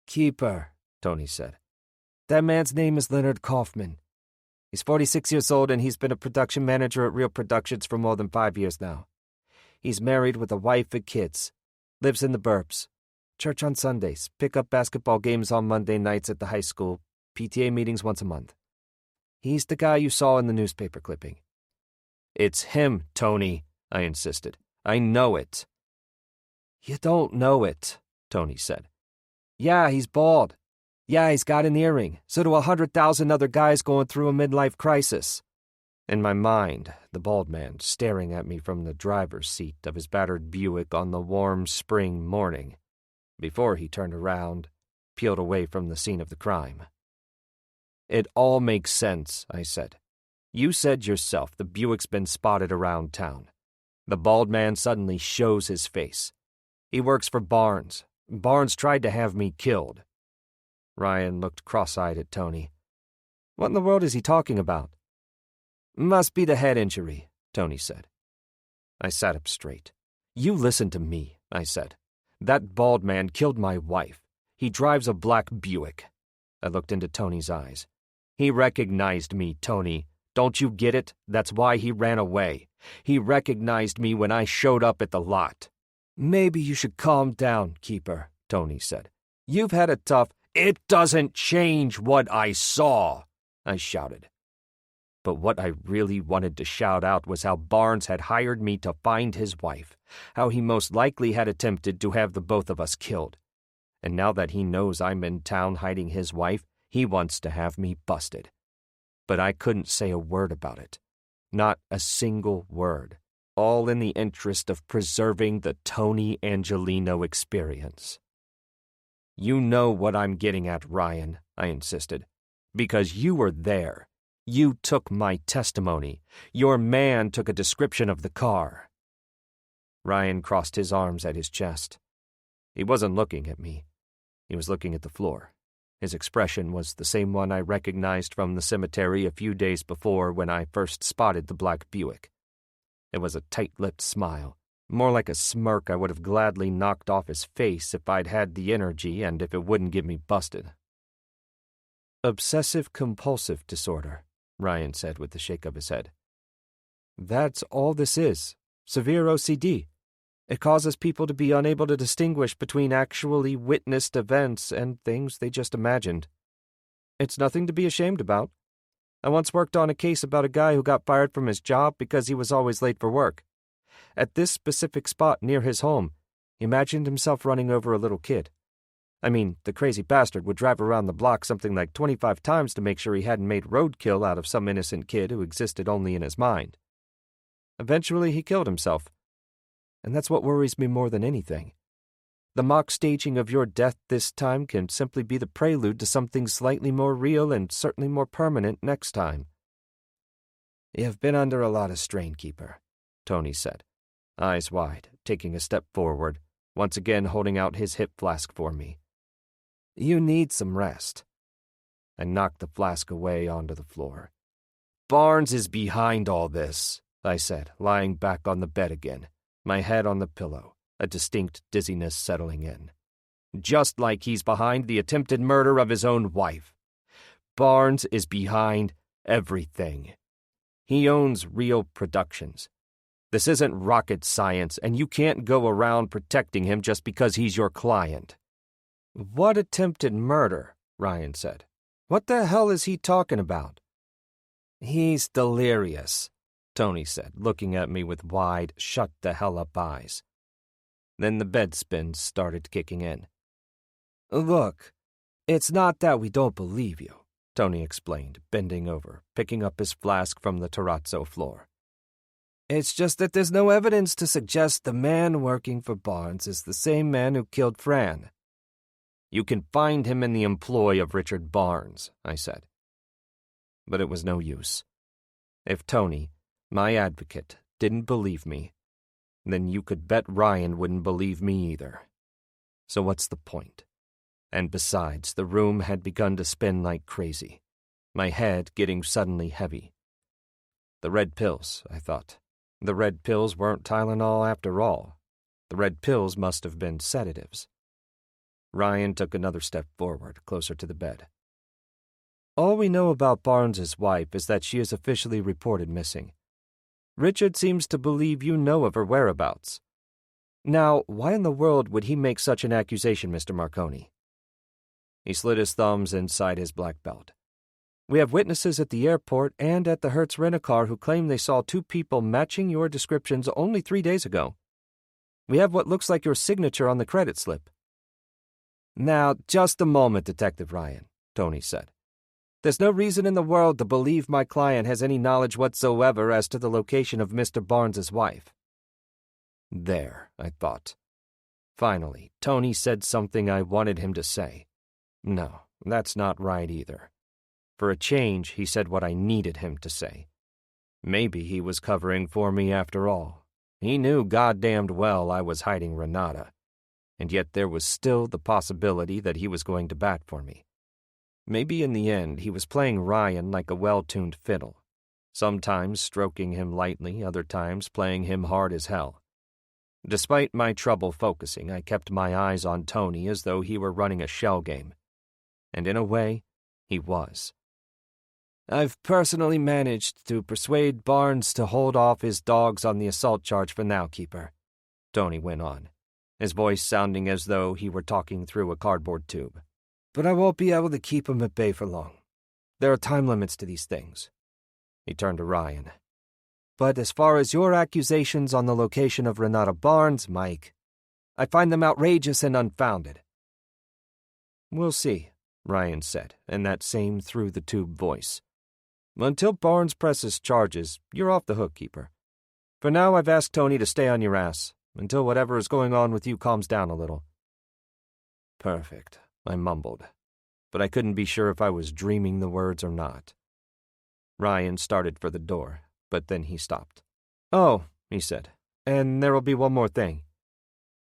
Keeper, Tony said. That man's name is Leonard Kaufman. He's 46 years old and he's been a production manager at Real Productions for more than 5 years now. He's married with a wife and kids, lives in the burbs, church on Sundays, pick up basketball games on Monday nights at the high school, PTA meetings once a month. He's the guy you saw in the newspaper clipping. It's him, Tony, I insisted. I know it. You don't know it, Tony said. Yeah, he's bald. Yeah, he's got an earring. So do 100,000 other guys going through a midlife crisis. In my mind, the bald man staring at me from the driver's seat of his battered Buick on the warm spring morning, before he turned around, peeled away from the scene of the crime. It all makes sense, I said. You said yourself the Buick's been spotted around town. The bald man suddenly shows his face. He works for Barnes. Barnes tried to have me killed. Ryan looked cross-eyed at Tony. What in the world is he talking about? Must be the head injury, Tony said. I sat up straight. You listen to me, I said. That bald man killed my wife. He drives a black Buick. I looked into Tony's eyes. He recognized me, Tony. Don't you get it? That's why he ran away. He recognized me when I showed up at the lot. Maybe you should calm down, Keeper, Tony said. You've had a tough—" "It doesn't change what I saw," I shouted. But what I really wanted to shout out was how Barnes had hired me to find his wife, how he most likely had attempted to have the both of us killed. And now that he knows I'm in town hiding his wife, he wants to have me busted. But I couldn't say a word about it. Not a single word. All in the interest of preserving the Tony Angelino experience. "You know what I'm getting at, Ryan," I insisted. "Because you were there. You took my testimony. Your man took a description of the car." Ryan crossed his arms at his chest. He wasn't looking at me. He was looking at the floor. His expression was the same one I recognized from the cemetery a few days before when I first spotted the black Buick. It was a tight-lipped smile, more like a smirk I would have gladly knocked off his face if I'd had the energy and if it wouldn't get me busted. "Obsessive-compulsive disorder," Ryan said with a shake of his head. "That's all this is. Severe OCD. It causes people to be unable to distinguish between actually witnessed events and things they just imagined. It's nothing to be ashamed about. I once worked on a case about a guy who got fired from his job because he was always late for work. At this specific spot near his home, he imagined himself running over a little kid. I mean, the crazy bastard would drive around the block something like 25 times to make sure he hadn't made roadkill out of some innocent kid who existed only in his mind. Eventually, he killed himself. And that's what worries me more than anything. The mock staging of your death this time can simply be the prelude to something slightly more real and certainly more permanent next time." "You've been under a lot of strain, Keeper," Tony said, eyes wide, taking a step forward, once again holding out his hip flask for me. "You need some rest." I knocked the flask away onto the floor. "Barnes is behind all this," I said, lying back on the bed again, my head on the pillow, a distinct dizziness settling in. "Just like he's behind the attempted murder of his own wife. Barnes is behind everything. He owns Real Productions. This isn't rocket science, and you can't go around protecting him just because he's your client." "What attempted murder?" Ryan said. "What the hell is he talking about?" "He's delirious," Tony said, looking at me with wide, shut-the-hell-up eyes. Then the bed spins started kicking in. "Look, it's not that we don't believe you," Tony explained, bending over, picking up his flask from the terrazzo floor. "It's just that there's no evidence to suggest the man working for Barnes is the same man who killed Fran." "You can find him in the employ of Richard Barnes," I said. But it was no use. If Tony, my advocate, didn't believe me, then you could bet Ryan wouldn't believe me either. So what's the point? And besides, the room had begun to spin like crazy, my head getting suddenly heavy. The red pills, I thought. The red pills weren't Tylenol after all. The red pills must have been sedatives. Ryan took another step forward, closer to the bed. "All we know about Barnes's wife is that she is officially reported missing. Richard seems to believe you know of her whereabouts. Now, why in the world would he make such an accusation, Mr. Marconi?" He slid his thumbs inside his black belt. "We have witnesses at the airport and at the Hertz rent-a-car who claim they saw two people matching your descriptions only 3 days ago. We have what looks like your signature on the credit slip." "Now, just a moment, Detective Ryan," Tony said. "There's no reason in the world to believe my client has any knowledge whatsoever as to the location of Mr. Barnes's wife." There, I thought. Finally, Tony said something I wanted him to say. No, that's not right either. For a change, he said what I needed him to say. Maybe he was covering for me after all. He knew goddamned well I was hiding Renata. And yet there was still the possibility that he was going to bat for me. Maybe in the end he was playing Ryan like a well-tuned fiddle, sometimes stroking him lightly, other times playing him hard as hell. Despite my trouble focusing, I kept my eyes on Tony as though he were running a shell game. And in a way, he was. "I've personally managed to persuade Barnes to hold off his dogs on the assault charge for now, Keeper," Tony went on. his voice sounding as though he were talking through a cardboard tube. "But I won't be able to keep him at bay for long. There are time limits to these things." He turned to Ryan. "But as far as your accusations on the location of Renata Barnes, Mike, I find them outrageous and unfounded." "We'll see," Ryan said, in that same through-the-tube voice. "Until Barnes presses charges, you're off the hook, Keeper. For now, I've asked Tony to stay on your ass, until whatever is going on with you calms down a little." "Perfect," I mumbled, but I couldn't be sure if I was dreaming the words or not. Ryan started for the door, but then he stopped. "Oh," he said, "and there will be one more thing."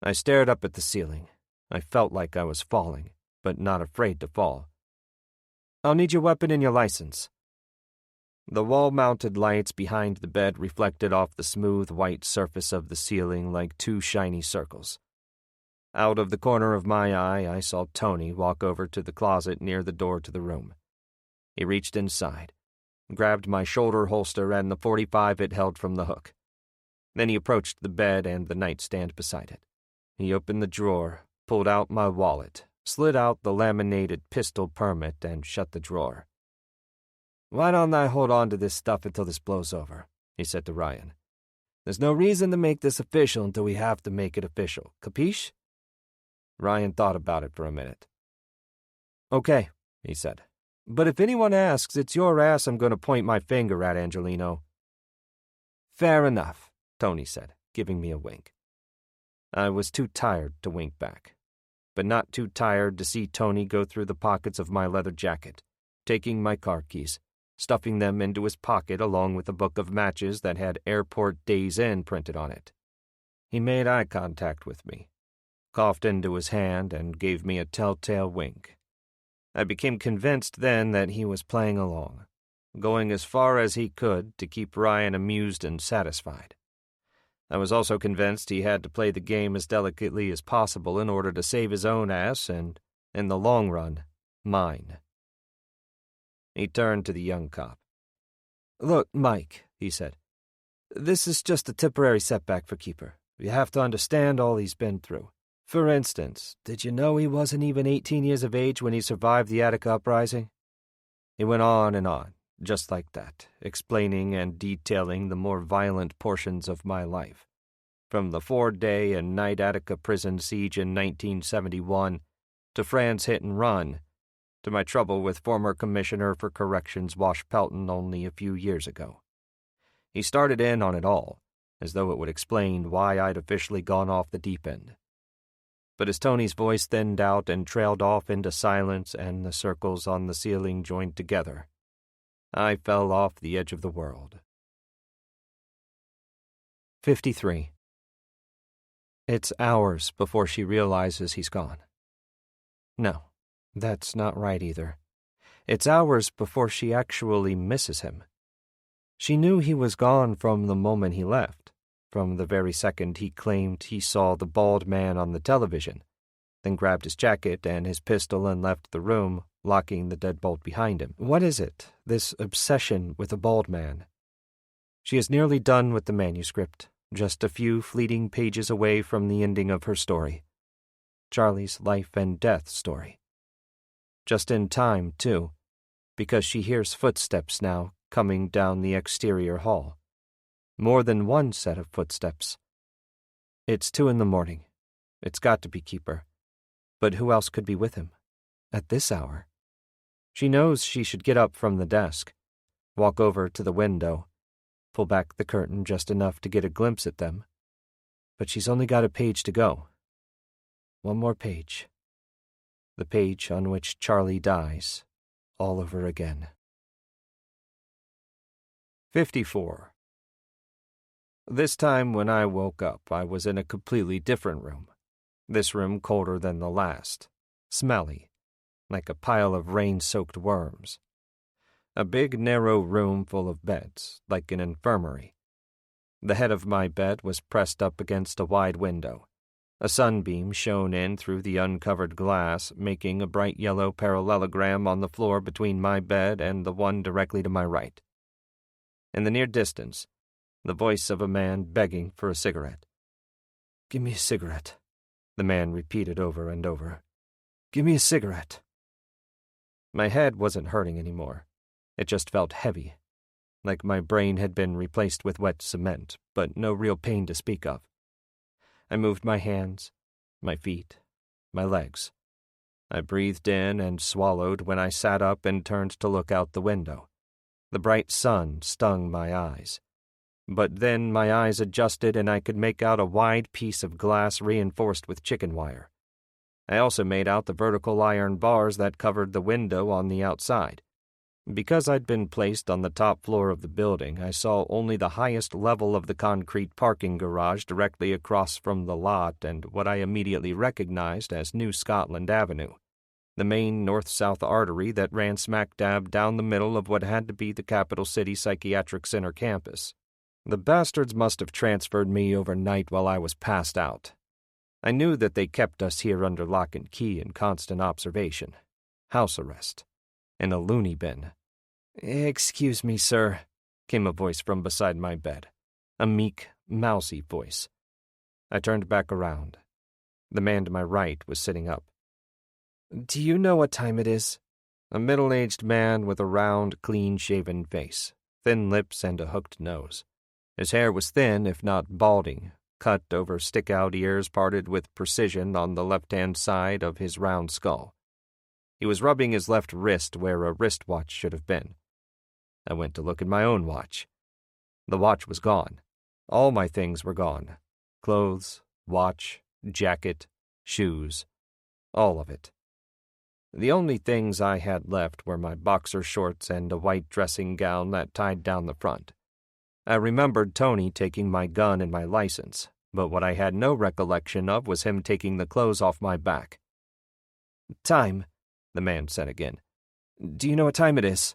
I stared up at the ceiling. I felt like I was falling, but not afraid to fall. "I'll need your weapon and your license." The wall-mounted lights behind the bed reflected off the smooth white surface of the ceiling like two shiny circles. Out of the corner of my eye, I saw Tony walk over to the closet near the door to the room. He reached inside, grabbed my shoulder holster and the .45 it held from the hook. Then he approached the bed and the nightstand beside it. He opened the drawer, pulled out my wallet, slid out the laminated pistol permit, and shut the drawer. "Why don't I hold on to this stuff until this blows over?" he said to Ryan. "There's no reason to make this official until we have to make it official. Capiche?" Ryan thought about it for a minute. "Okay," he said. "But if anyone asks, it's your ass I'm going to point my finger at, Angelino." "Fair enough," Tony said, giving me a wink. I was too tired to wink back, but not too tired to see Tony go through the pockets of my leather jacket, taking my car keys, stuffing them into his pocket along with a book of matches that had Airport Days Inn printed on it. He made eye contact with me, coughed into his hand, and gave me a telltale wink. I became convinced then that he was playing along, going as far as he could to keep Ryan amused and satisfied. I was also convinced he had to play the game as delicately as possible in order to save his own ass and, in the long run, mine. He turned to the young cop. "Look, Mike," he said, "this is just a temporary setback for Keeper. You have to understand all he's been through. For instance, did you know he wasn't even 18 years of age when he survived the Attica uprising?" He went on, just like that, explaining and detailing the more violent portions of my life, from the 4-day and night Attica prison siege in 1971 to Fran's hit and run, to my trouble with former Commissioner for Corrections Wash Pelton only a few years ago. He started in on it all, as though it would explain why I'd officially gone off the deep end. But as Tony's voice thinned out and trailed off into silence and the circles on the ceiling joined together, I fell off the edge of the world. 53. It's hours before she realizes he's gone. No, that's not right either. It's hours before she actually misses him. She knew he was gone from the moment he left, from the very second he claimed he saw the bald man on the television, then grabbed his jacket and his pistol and left the room, locking the deadbolt behind him. What is it, this obsession with a bald man? She is nearly done with the manuscript, just a few fleeting pages away from the ending of her story. Charlie's life and death story. Just in time, too, because she hears footsteps now coming down the exterior hall. More than one set of footsteps. It's 2 a.m. It's got to be Keeper. But who else could be with him? At this hour? She knows she should get up from the desk, walk over to the window, pull back the curtain just enough to get a glimpse at them. But she's only got a page to go. One more page. The page on which Charlie dies, all over again. 54. This time when I woke up, I was in a completely different room. This room colder than the last, smelly, like a pile of rain-soaked worms. A big, narrow room full of beds, like an infirmary. The head of my bed was pressed up against a wide window. A sunbeam shone in through the uncovered glass, making a bright yellow parallelogram on the floor between my bed and the one directly to my right. In the near distance, the voice of a man begging for a cigarette. "Give me a cigarette," the man repeated over and over. "Give me a cigarette." My head wasn't hurting anymore. It just felt heavy, like my brain had been replaced with wet cement, but no real pain to speak of. I moved my hands, my feet, my legs. I breathed in and swallowed when I sat up and turned to look out the window. The bright sun stung my eyes. But then my eyes adjusted and I could make out a wide piece of glass reinforced with chicken wire. I also made out the vertical iron bars that covered the window on the outside. Because I'd been placed on the top floor of the building, I saw only the highest level of the concrete parking garage directly across from the lot and what I immediately recognized as New Scotland Avenue, the main north-south artery that ran smack dab down the middle of what had to be the capital city psychiatric center campus. The bastards must have transferred me overnight while I was passed out. I knew that they kept us here under lock and key in constant observation. House arrest. In a loony bin. "Excuse me, sir," came a voice from beside my bed. A meek, mousy voice. I turned back around. The man to my right was sitting up. "Do you know what time it is?" A middle-aged man with a round, clean-shaven face, thin lips and a hooked nose. His hair was thin, if not balding, cut over stick-out ears parted with precision on the left-hand side of his round skull. He was rubbing his left wrist where a wristwatch should have been. I went to look at my own watch. The watch was gone. All my things were gone. Clothes, watch, jacket, shoes, all of it. The only things I had left were my boxer shorts and a white dressing gown that tied down the front. I remembered Tony taking my gun and my license, but what I had no recollection of was him taking the clothes off my back. "Time," the man said again. "Do you know what time it is?"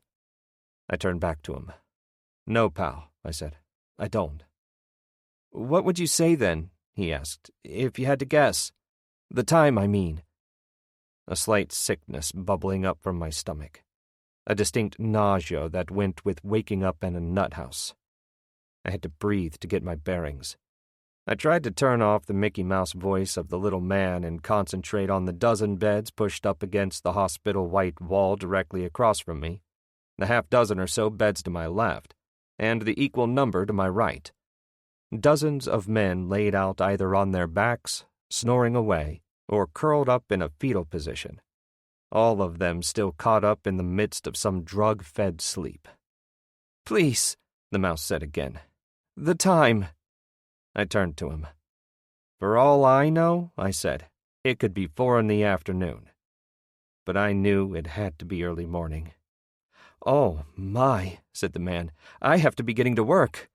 I turned back to him. "No, pal," I said. "I don't." "What would you say then," he asked, "if you had to guess? The time, I mean." A slight sickness bubbling up from my stomach. A distinct nausea that went with waking up in a nut house. I had to breathe to get my bearings. I tried to turn off the Mickey Mouse voice of the little man and concentrate on the dozen beds pushed up against the hospital white wall directly across from me, the half-dozen or so beds to my left, and the equal number to my right. Dozens of men laid out either on their backs, snoring away, or curled up in a fetal position, all of them still caught up in the midst of some drug-fed sleep. "Please," the mouse said again. "The time." I turned to him. "For all I know," I said, "it could be 4 in the afternoon." But I knew it had to be early morning. "Oh, my," said the man. "I have to be getting to work."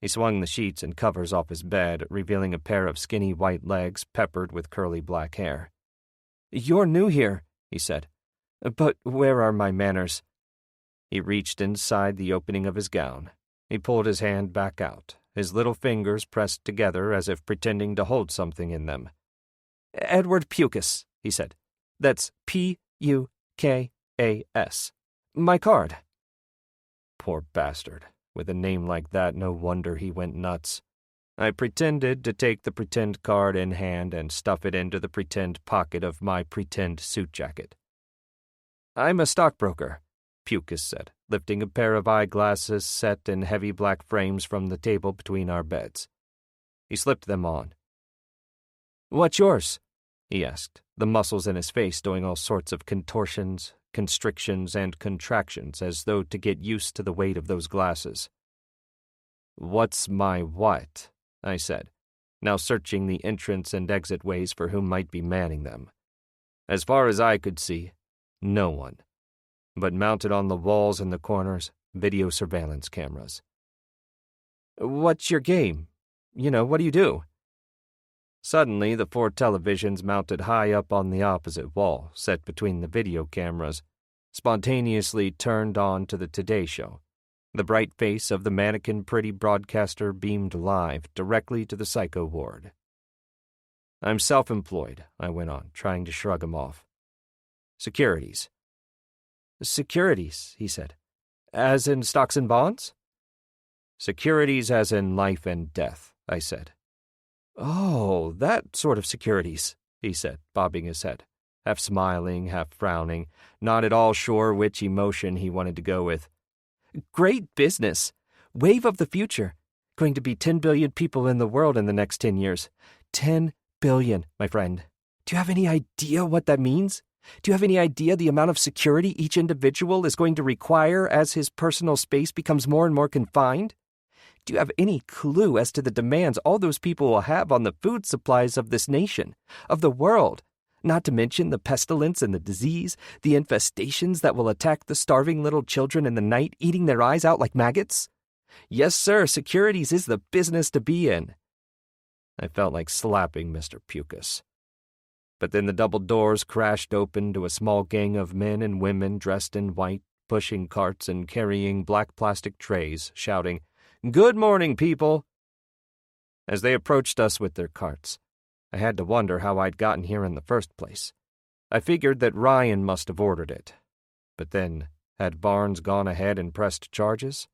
He swung the sheets and covers off his bed, revealing a pair of skinny white legs peppered with curly black hair. "You're new here," he said. "But where are my manners?" He reached inside the opening of his gown. He pulled his hand back out, his little fingers pressed together as if pretending to hold something in them. "Edward Pukas," he said. "That's Pukas. My card." Poor bastard. With a name like that, no wonder he went nuts. I pretended to take the pretend card in hand and stuff it into the pretend pocket of my pretend suit jacket. "I'm a stockbroker," Pukas said, lifting a pair of eyeglasses set in heavy black frames from the table between our beds. He slipped them on. "What's yours?" he asked, the muscles in his face doing all sorts of contortions, constrictions, and contractions as though to get used to the weight of those glasses. "What's my what?" I said, now searching the entrance and exit ways for whom might be manning them. As far as I could see, no one. But mounted on the walls in the corners, video surveillance cameras. "What's your game? What do you do?" Suddenly, the 4 televisions mounted high up on the opposite wall, set between the video cameras, spontaneously turned on to the Today Show. The bright face of the mannequin pretty broadcaster beamed live directly to the psycho ward. "I'm self-employed," I went on, trying to shrug him off. "Securities." "Securities," he said. "As in stocks and bonds?" "Securities as in life and death," I said. "Oh, that sort of securities," he said, bobbing his head, half smiling, half frowning, not at all sure which emotion he wanted to go with. "Great business. Wave of the future. Going to be 10 billion people in the world in the next 10 years. 10 billion, my friend. Do you have any idea what that means? Do you have any idea the amount of security each individual is going to require as his personal space becomes more and more confined? Do you have any clue as to the demands all those people will have on the food supplies of this nation, of the world? Not to mention the pestilence and the disease, the infestations that will attack the starving little children in the night, eating their eyes out like maggots? Yes, sir, securities is the business to be in." I felt like slapping Mr. Pucas. But then the double doors crashed open to a small gang of men and women dressed in white, pushing carts and carrying black plastic trays, shouting, "Good morning, people!" As they approached us with their carts, I had to wonder how I'd gotten here in the first place. I figured that Ryan must have ordered it. But then, had Barnes gone ahead and pressed charges?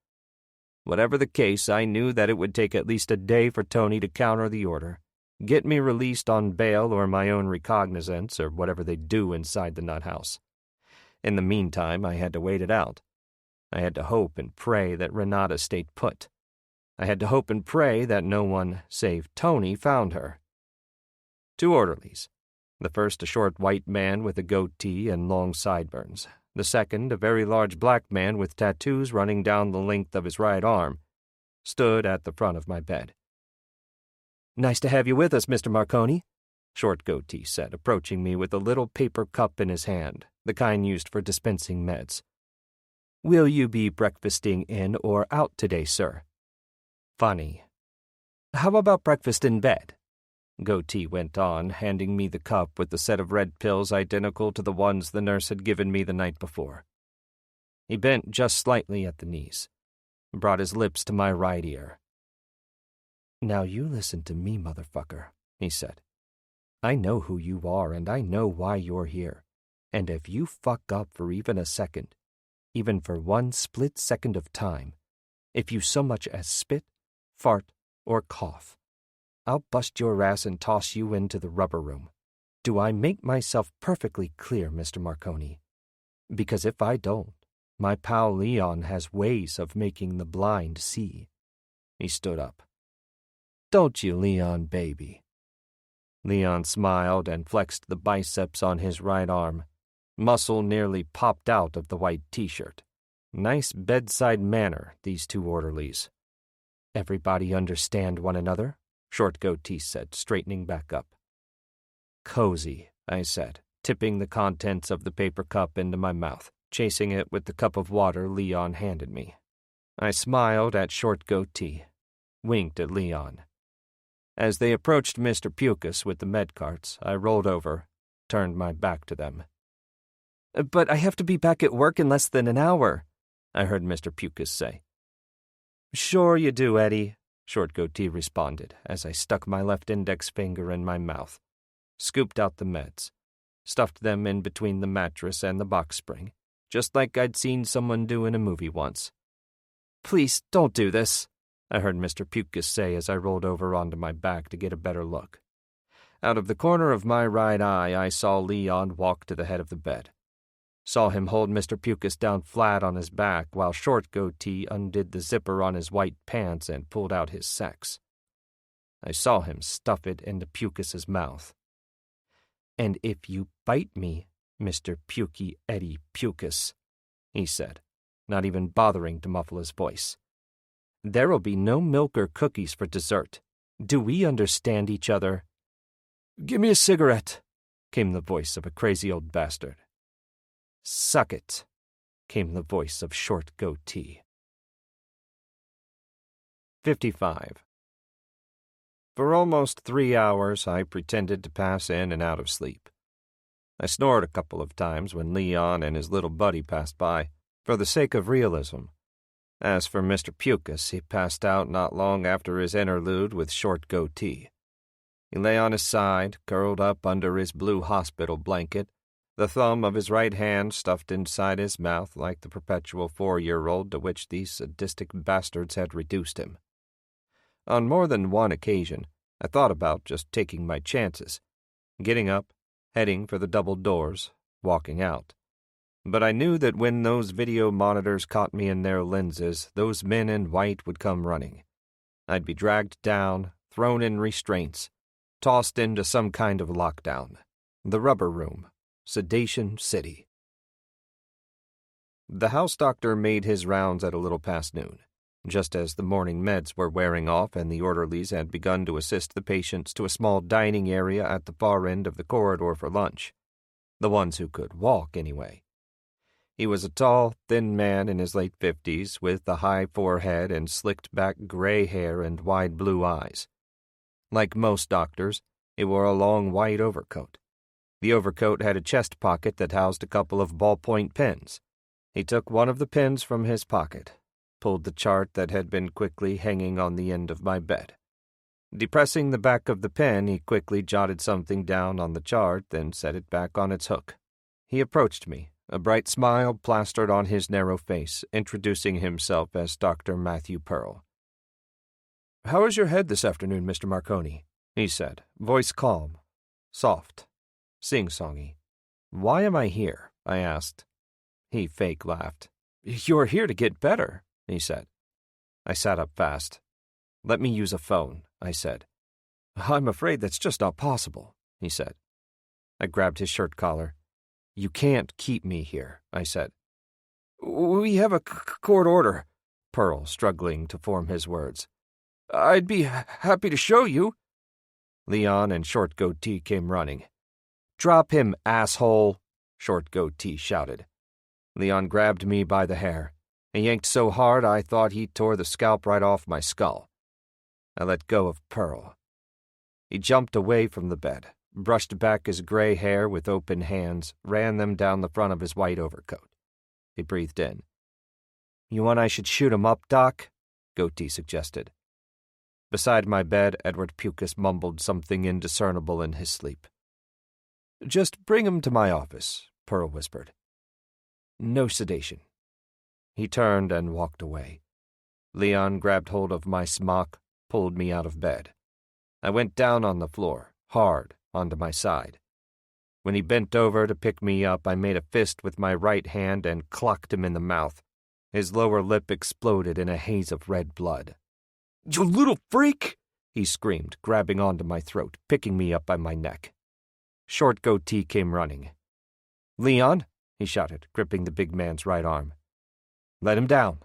Whatever the case, I knew that it would take at least a day for Tony to counter the order, get me released on bail or my own recognizance or whatever they do inside the nut house. In the meantime, I had to wait it out. I had to hope and pray that Renata stayed put. I had to hope and pray that no one, save Tony, found her. 2 orderlies. The first a short white man with a goatee and long sideburns. The second a very large black man with tattoos running down the length of his right arm, stood at the front of my bed. "Nice to have you with us, Mr. Marconi," Short Goatee said, approaching me with a little paper cup in his hand, the kind used for dispensing meds. "Will you be breakfasting in or out today, sir?" Funny. "How about breakfast in bed?" Goatee went on, handing me the cup with the set of red pills identical to the ones the nurse had given me the night before. He bent just slightly at the knees, brought his lips to my right ear. "Now you listen to me, motherfucker," he said. "I know who you are and I know why you're here. And if you fuck up for even a second, even for one split second of time, if you so much as spit, fart, or cough, I'll bust your ass and toss you into the rubber room. Do I make myself perfectly clear, Mr. Marconi? Because if I don't, my pal Leon has ways of making the blind see." He stood up. "Don't you, Leon, baby?" Leon smiled and flexed the biceps on his right arm. Muscle nearly popped out of the white t-shirt. Nice bedside manner, these 2 orderlies. "Everybody understand one another?" Short Goatee said, straightening back up. "Cozy," I said, tipping the contents of the paper cup into my mouth, chasing it with the cup of water Leon handed me. I smiled at Short Goatee, winked at Leon. As they approached Mr. Pucas with the med carts, I rolled over, turned my back to them. "But I have to be back at work in less than an hour," I heard Mr. Pucas say. "Sure you do, Eddie," Short Goatee responded as I stuck my left index finger in my mouth, scooped out the meds, stuffed them in between the mattress and the box spring, just like I'd seen someone do in a movie once. "Please, don't do this," I heard Mr. Pucas say as I rolled over onto my back to get a better look. Out of the corner of my right eye, I saw Leon walk to the head of the bed. Saw him hold Mr. Pucas down flat on his back while Short Goatee undid the zipper on his white pants and pulled out his sex. I saw him stuff it into Pucas's mouth. "And if you bite me, Mr. Pukey Eddie Pucas," he said, not even bothering to muffle his voice, "there'll be no milk or cookies for dessert. Do we understand each other?" "Give me a cigarette," came the voice of a crazy old bastard. "Suck it," came the voice of Short Goatee. 55. For almost 3 hours, I pretended to pass in and out of sleep. I snored a couple of times when Leon and his little buddy passed by, for the sake of realism. As for Mr. Pucas, he passed out not long after his interlude with Short Goatee. He lay on his side, curled up under his blue hospital blanket, the thumb of his right hand stuffed inside his mouth like the perpetual 4-year-old to which these sadistic bastards had reduced him. On more than one occasion, I thought about just taking my chances, getting up, heading for the double doors, walking out. But I knew that when those video monitors caught me in their lenses, those men in white would come running. I'd be dragged down, thrown in restraints, tossed into some kind of lockdown. The rubber room. Sedation City. The house doctor made his rounds at a little past noon, just as the morning meds were wearing off and the orderlies had begun to assist the patients to a small dining area at the far end of the corridor for lunch. The ones who could walk, anyway. He was a tall, thin man in his late 50s with a high forehead and slicked-back gray hair and wide blue eyes. Like most doctors, he wore a long white overcoat. The overcoat had a chest pocket that housed a couple of ballpoint pens. He took one of the pens from his pocket, pulled the chart that had been quickly hanging on the end of my bed. Depressing the back of the pen, he quickly jotted something down on the chart, then set it back on its hook. He approached me, a bright smile plastered on his narrow face, introducing himself as Dr. Matthew Pearl. "How is your head this afternoon, Mr. Marconi?" he said, voice calm, soft, sing-songy. "Why am I here?" I asked. He fake laughed. "You're here to get better," he said. I sat up fast. "Let me use a phone," I said. "I'm afraid that's just not possible," he said. I grabbed his shirt collar. "You can't keep me here," I said. "We have a court order," Pearl, struggling to form his words. "I'd be happy to show you." Leon and Short Goatee came running. "Drop him, asshole," Short Goatee shouted. Leon grabbed me by the hair. He yanked so hard I thought he tore the scalp right off my skull. I let go of Pearl. He jumped away from the bed, brushed back his gray hair with open hands, ran them down the front of his white overcoat. He breathed in. "You want I should shoot him up, Doc?" Goatee suggested. Beside my bed, Edward Pucas mumbled something indiscernible in his sleep. "Just bring him to my office," Pearl whispered. "No sedation." He turned and walked away. Leon grabbed hold of my smock, pulled me out of bed. I went down on the floor, hard, onto my side. When he bent over to pick me up, I made a fist with my right hand and clocked him in the mouth. His lower lip exploded in a haze of red blood. "You little freak!" he screamed, grabbing onto my throat, picking me up by my neck. Short Goatee came running. "Leon!" he shouted, gripping the big man's right arm. "Let him down."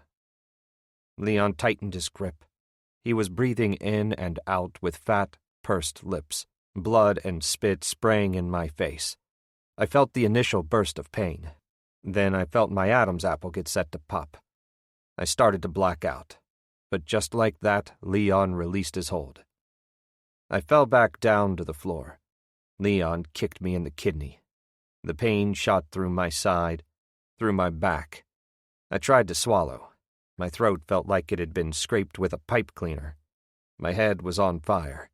Leon tightened his grip. He was breathing in and out with fat, pursed lips, blood and spit spraying in my face. I felt the initial burst of pain. Then I felt my Adam's apple get set to pop. I started to black out. But just like that, Leon released his hold. I fell back down to the floor. Leon kicked me in the kidney. The pain shot through my side, through my back. I tried to swallow. My throat felt like it had been scraped with a pipe cleaner. My head was on fire.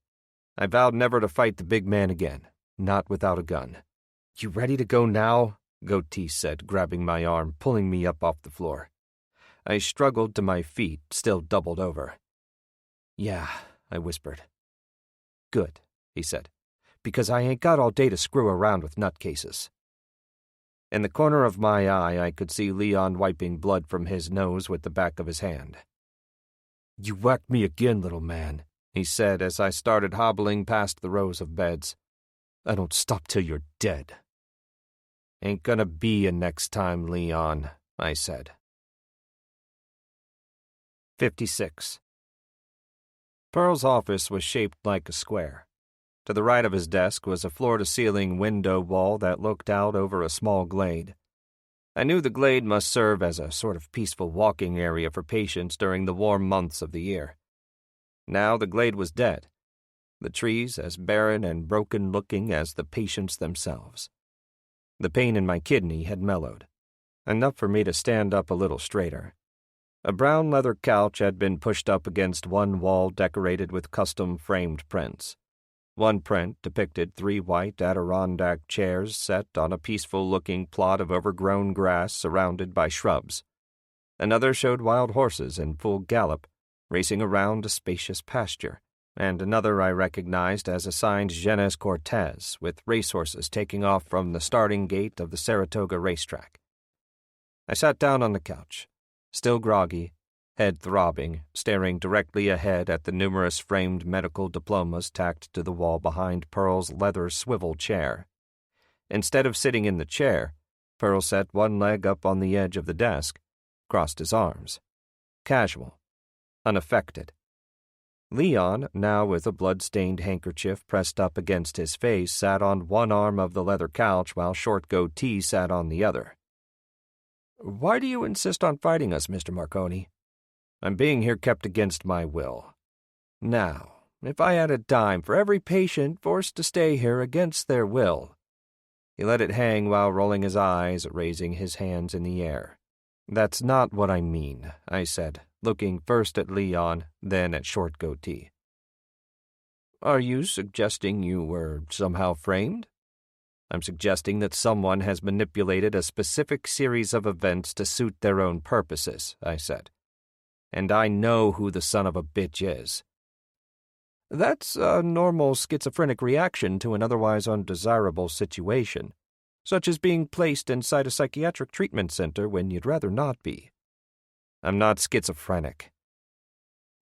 I vowed never to fight the big man again, not without a gun. "You ready to go now?" Goatee said, grabbing my arm, pulling me up off the floor. I struggled to my feet, still doubled over. "Yeah," I whispered. "Good," he said, "because I ain't got all day to screw around with nutcases." In the corner of my eye, I could see Leon wiping blood from his nose with the back of his hand. "You whacked me again, little man," he said as I started hobbling past the rows of beds. "I don't stop till you're dead." "Ain't gonna be a next time, Leon," I said. 56. Pearl's office was shaped like a square. To the right of his desk was a floor-to-ceiling window wall that looked out over a small glade. I knew the glade must serve as a sort of peaceful walking area for patients during the warm months of the year. Now the glade was dead, the trees as barren and broken-looking as the patients themselves. The pain in my kidney had mellowed, enough for me to stand up a little straighter. A brown leather couch had been pushed up against one wall decorated with custom framed prints. One print depicted 3 white Adirondack chairs set on a peaceful-looking plot of overgrown grass surrounded by shrubs. Another showed wild horses in full gallop, racing around a spacious pasture, and another I recognized as assigned Genes Cortez, with racehorses taking off from the starting gate of the Saratoga racetrack. I sat down on the couch, still groggy, head throbbing, staring directly ahead at the numerous framed medical diplomas tacked to the wall behind Pearl's leather swivel chair. Instead of sitting in the chair, Pearl set one leg up on the edge of the desk, crossed his arms. Casual, unaffected. Leon, now with a blood-stained handkerchief pressed up against his face, sat on one arm of the leather couch while Short Goatee sat on the other. "Why do you insist on fighting us, Mr. Marconi?" "I'm being here kept against my will." "Now, if I had a dime for every patient forced to stay here against their will—" He let it hang while rolling his eyes, raising his hands in the air. "That's not what I mean," I said, looking first at Leon, then at Short Goatee. "Are you suggesting you were somehow framed?" "I'm suggesting that someone has manipulated a specific series of events to suit their own purposes," I said. "And I know who the son of a bitch is." "That's a normal schizophrenic reaction to an otherwise undesirable situation, such as being placed inside a psychiatric treatment center when you'd rather not be." "I'm not schizophrenic."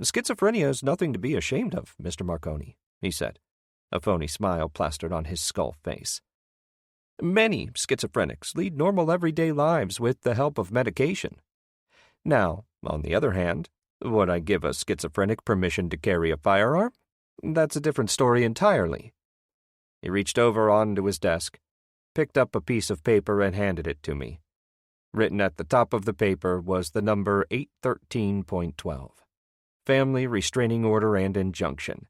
"Schizophrenia is nothing to be ashamed of, Mr. Marconi," he said, a phony smile plastered on his skull face. "Many schizophrenics lead normal everyday lives with the help of medication. Now, on the other hand, would I give a schizophrenic permission to carry a firearm? That's a different story entirely." He reached over onto his desk, picked up a piece of paper and handed it to me. Written at the top of the paper was the number 813.12, Family Restraining Order and Injunction.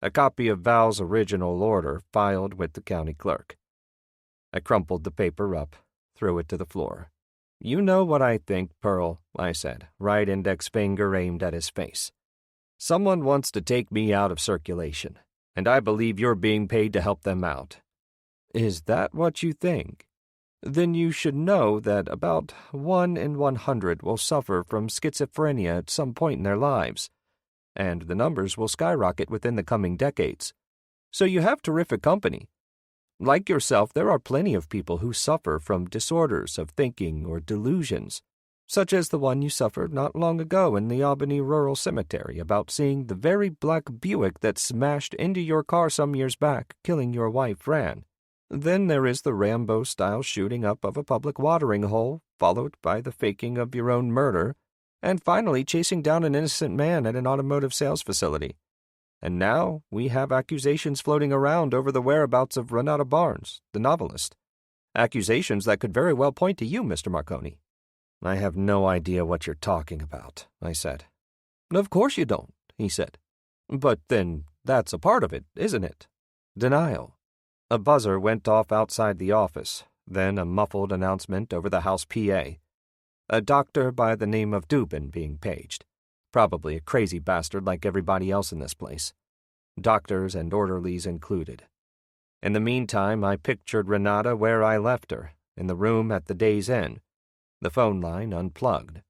A copy of Val's original order filed with the county clerk. I crumpled the paper up, threw it to the floor. "You know what I think, Pearl," I said, right index finger aimed at his face. "Someone wants to take me out of circulation, and I believe you're being paid to help them out." "Is that what you think? Then you should know that about 1 in 100 will suffer from schizophrenia at some point in their lives, and the numbers will skyrocket within the coming decades. So you have terrific company. Like yourself, there are plenty of people who suffer from disorders of thinking or delusions, such as the one you suffered not long ago in the Albany Rural Cemetery about seeing the very black Buick that smashed into your car some years back, killing your wife, Fran. Then there is the Rambo-style shooting up of a public watering hole, followed by the faking of your own murder, and finally chasing down an innocent man at an automotive sales facility. And now we have accusations floating around over the whereabouts of Renata Barnes, the novelist. Accusations that could very well point to you, Mr. Marconi." "I have no idea what you're talking about," I said. "Of course you don't," he said. "But then that's a part of it, isn't it? Denial." A buzzer went off outside the office, then a muffled announcement over the house PA. A doctor by the name of Dubin being paged. Probably a crazy bastard like everybody else in this place. Doctors and orderlies included. In the meantime, I pictured Renata where I left her, in the room at the Days Inn, the phone line unplugged.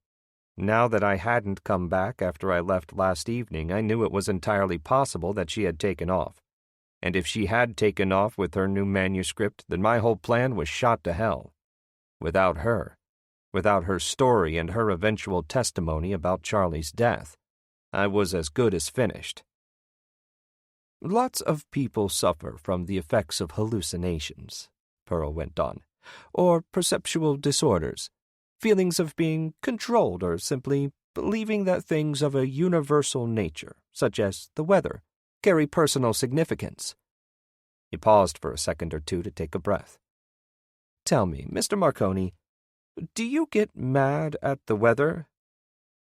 Now that I hadn't come back after I left last evening, I knew it was entirely possible that she had taken off. And if she had taken off with her new manuscript, then my whole plan was shot to hell. Without her story and her eventual testimony about Charlie's death, I was as good as finished. "Lots of people suffer from the effects of hallucinations," Pearl went on, "or perceptual disorders, feelings of being controlled or simply believing that things of a universal nature, such as the weather, carry personal significance." He paused for a second or two to take a breath. "Tell me, Mr. Marconi, do you get mad at the weather?"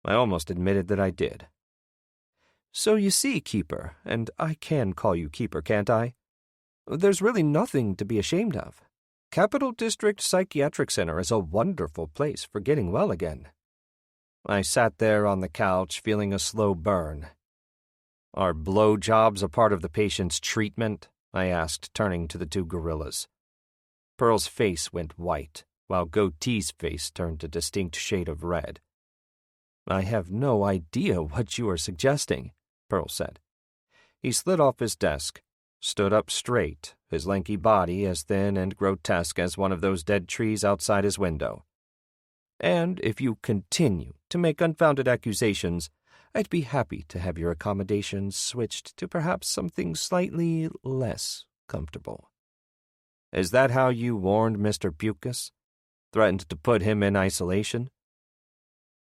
I almost admitted that I did. "So you see, Keeper, and I can call you Keeper, can't I? There's really nothing to be ashamed of. Capital District Psychiatric Center is a wonderful place for getting well again." I sat there on the couch feeling a slow burn. "Are blowjobs a part of the patient's treatment?" I asked, turning to the two gorillas. Pearl's face went white, while Goatee's face turned a distinct shade of red. "I have no idea what you are suggesting," Pearl said. He slid off his desk, stood up straight, his lanky body as thin and grotesque as one of those dead trees outside his window. "And if you continue to make unfounded accusations, I'd be happy to have your accommodations switched to perhaps something slightly less comfortable." "Is that how you warned Mr. Pucas? Threatened to put him in isolation?"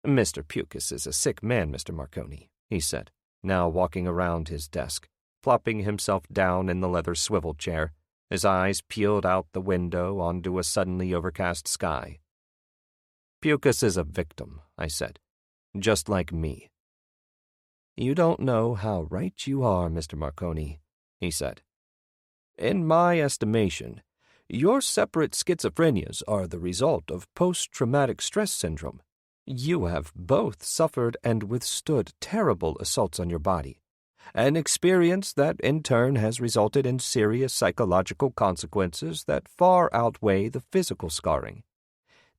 "Mr. Pucas is a sick man, Mr. Marconi," he said, now walking around his desk, plopping himself down in the leather swivel chair, his eyes peeled out the window onto a suddenly overcast sky. "Pucas is a victim," I said, "just like me." "You don't know how right you are, Mr. Marconi," he said. "In my estimation, your separate schizophrenias are the result of post-traumatic stress syndrome. You have both suffered and withstood terrible assaults on your body, an experience that in turn has resulted in serious psychological consequences that far outweigh the physical scarring.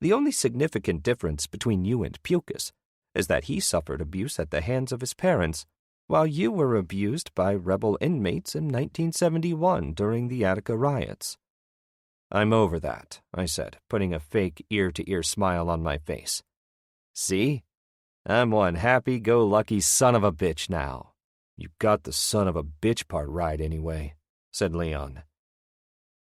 The only significant difference between you and Pucas is that he suffered abuse at the hands of his parents, while you were abused by rebel inmates in 1971 during the Attica riots." "I'm over that," I said, putting a fake ear-to-ear smile on my face. "See? I'm one happy-go-lucky son of a bitch now." "You got the son of a bitch part right anyway," said Leon.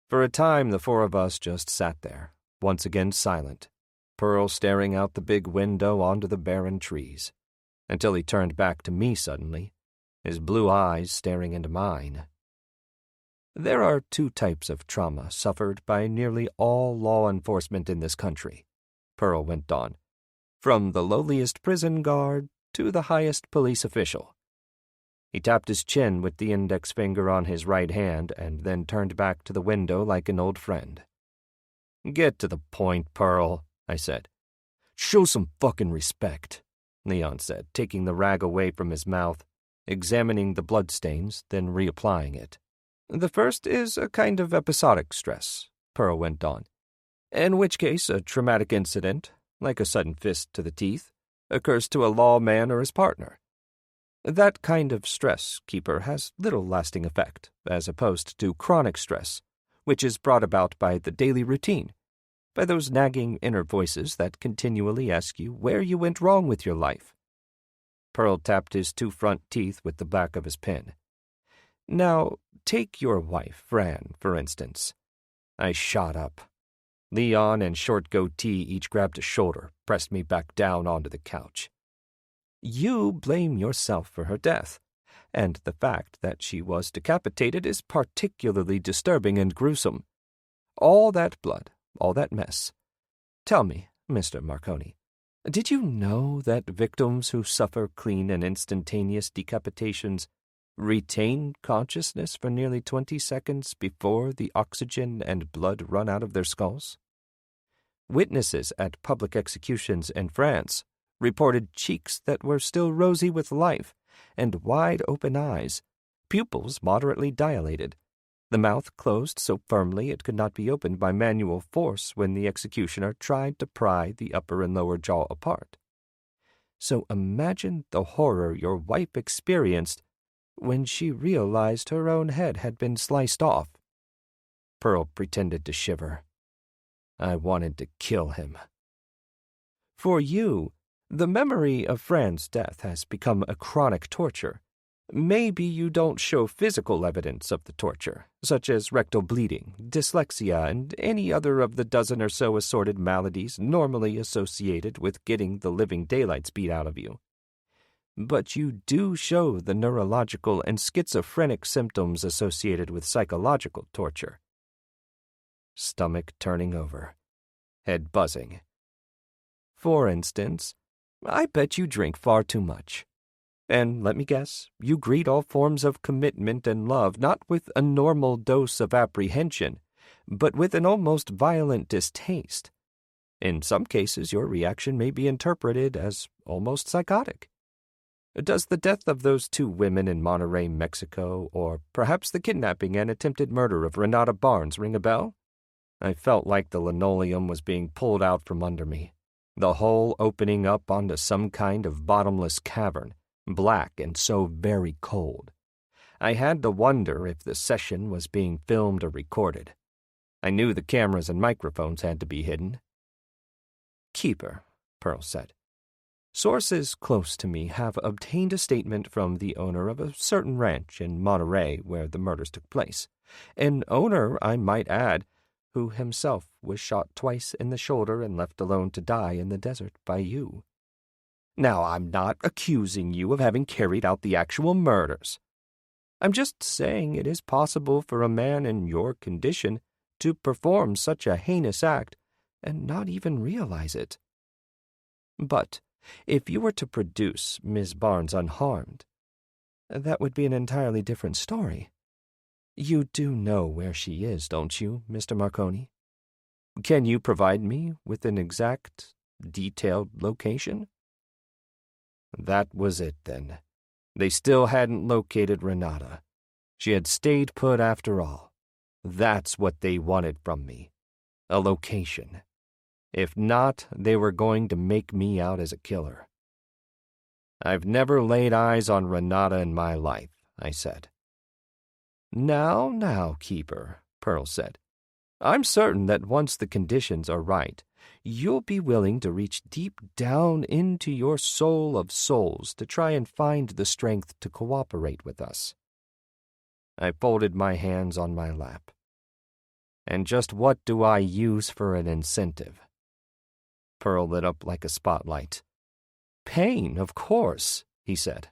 For a time the four of us just sat there, once again silent, Pearl staring out the big window onto the barren trees, until he turned back to me suddenly, his blue eyes staring into mine. "There are two types of trauma suffered by nearly all law enforcement in this country," Pearl went on, "from the lowliest prison guard to the highest police official." He tapped his chin with the index finger on his right hand and then turned back to the window like an old friend. "Get to the point, Pearl," I said. "Show some fucking respect," Leon said, taking the rag away from his mouth, examining the bloodstains, then reapplying it. "The first is a kind of episodic stress," Pearl went on, "in which case a traumatic incident, like a sudden fist to the teeth, occurs to a lawman or his partner. That kind of stress, Keeper, has little lasting effect, as opposed to chronic stress, which is brought about by the daily routine, by those nagging inner voices that continually ask you where you went wrong with your life." Pearl tapped his two front teeth with the back of his pen. "Now, take your wife, Fran, for instance." I shot up. Leon and Short Goatee each grabbed a shoulder, pressed me back down onto the couch. "You blame yourself for her death, and the fact that she was decapitated is particularly disturbing and gruesome. All that blood, all that mess. Tell me, Mr. Marconi, did you know that victims who suffer clean and instantaneous decapitations retain consciousness for nearly 20 seconds before the oxygen and blood run out of their skulls? Witnesses at public executions in France reported cheeks that were still rosy with life and wide-open eyes, pupils moderately dilated, the mouth closed so firmly it could not be opened by manual force when the executioner tried to pry the upper and lower jaw apart. So imagine the horror your wife experienced when she realized her own head had been sliced off." Pearl pretended to shiver. "I wanted to kill him." "For you, the memory of Fran's death has become a chronic torture. Maybe you don't show physical evidence of the torture, such as rectal bleeding, dyslexia, and any other of the dozen or so assorted maladies normally associated with getting the living daylights beat out of you. But you do show the neurological and schizophrenic symptoms associated with psychological torture." Stomach turning over, head buzzing. "For instance, I bet you drink far too much. And let me guess, you greet all forms of commitment and love not with a normal dose of apprehension, but with an almost violent distaste. In some cases, your reaction may be interpreted as almost psychotic. Does the death of those two women in Monterrey, Mexico, or perhaps the kidnapping and attempted murder of Renata Barnes ring a bell?" I felt like the linoleum was being pulled out from under me, the hole opening up onto some kind of bottomless cavern, black and so very cold. I had to wonder if the session was being filmed or recorded. I knew the cameras and microphones had to be hidden. "Keeper," Pearl said, "sources close to me have obtained a statement from the owner of a certain ranch in Monterey where the murders took place. An owner, I might add, who himself was shot twice in the shoulder and left alone to die in the desert by you. Now, I'm not accusing you of having carried out the actual murders. I'm just saying it is possible for a man in your condition to perform such a heinous act and not even realize it. But if you were to produce Miss Barnes unharmed, that would be an entirely different story. You do know where she is, don't you, Mr. Marconi? Can you provide me with an exact, detailed location?" That was it, then. They still hadn't located Renata. She had stayed put after all. That's what they wanted from me. A location. If not, they were going to make me out as a killer. "I've never laid eyes on Renata in my life," I said. Now, Keeper," Pearl said. "I'm certain that once the conditions are right, you'll be willing to reach deep down into your soul of souls to try and find the strength to cooperate with us." I folded my hands on my lap. "And just what do I use for an incentive?" Pearl lit up like a spotlight. "Pain, of course," he said.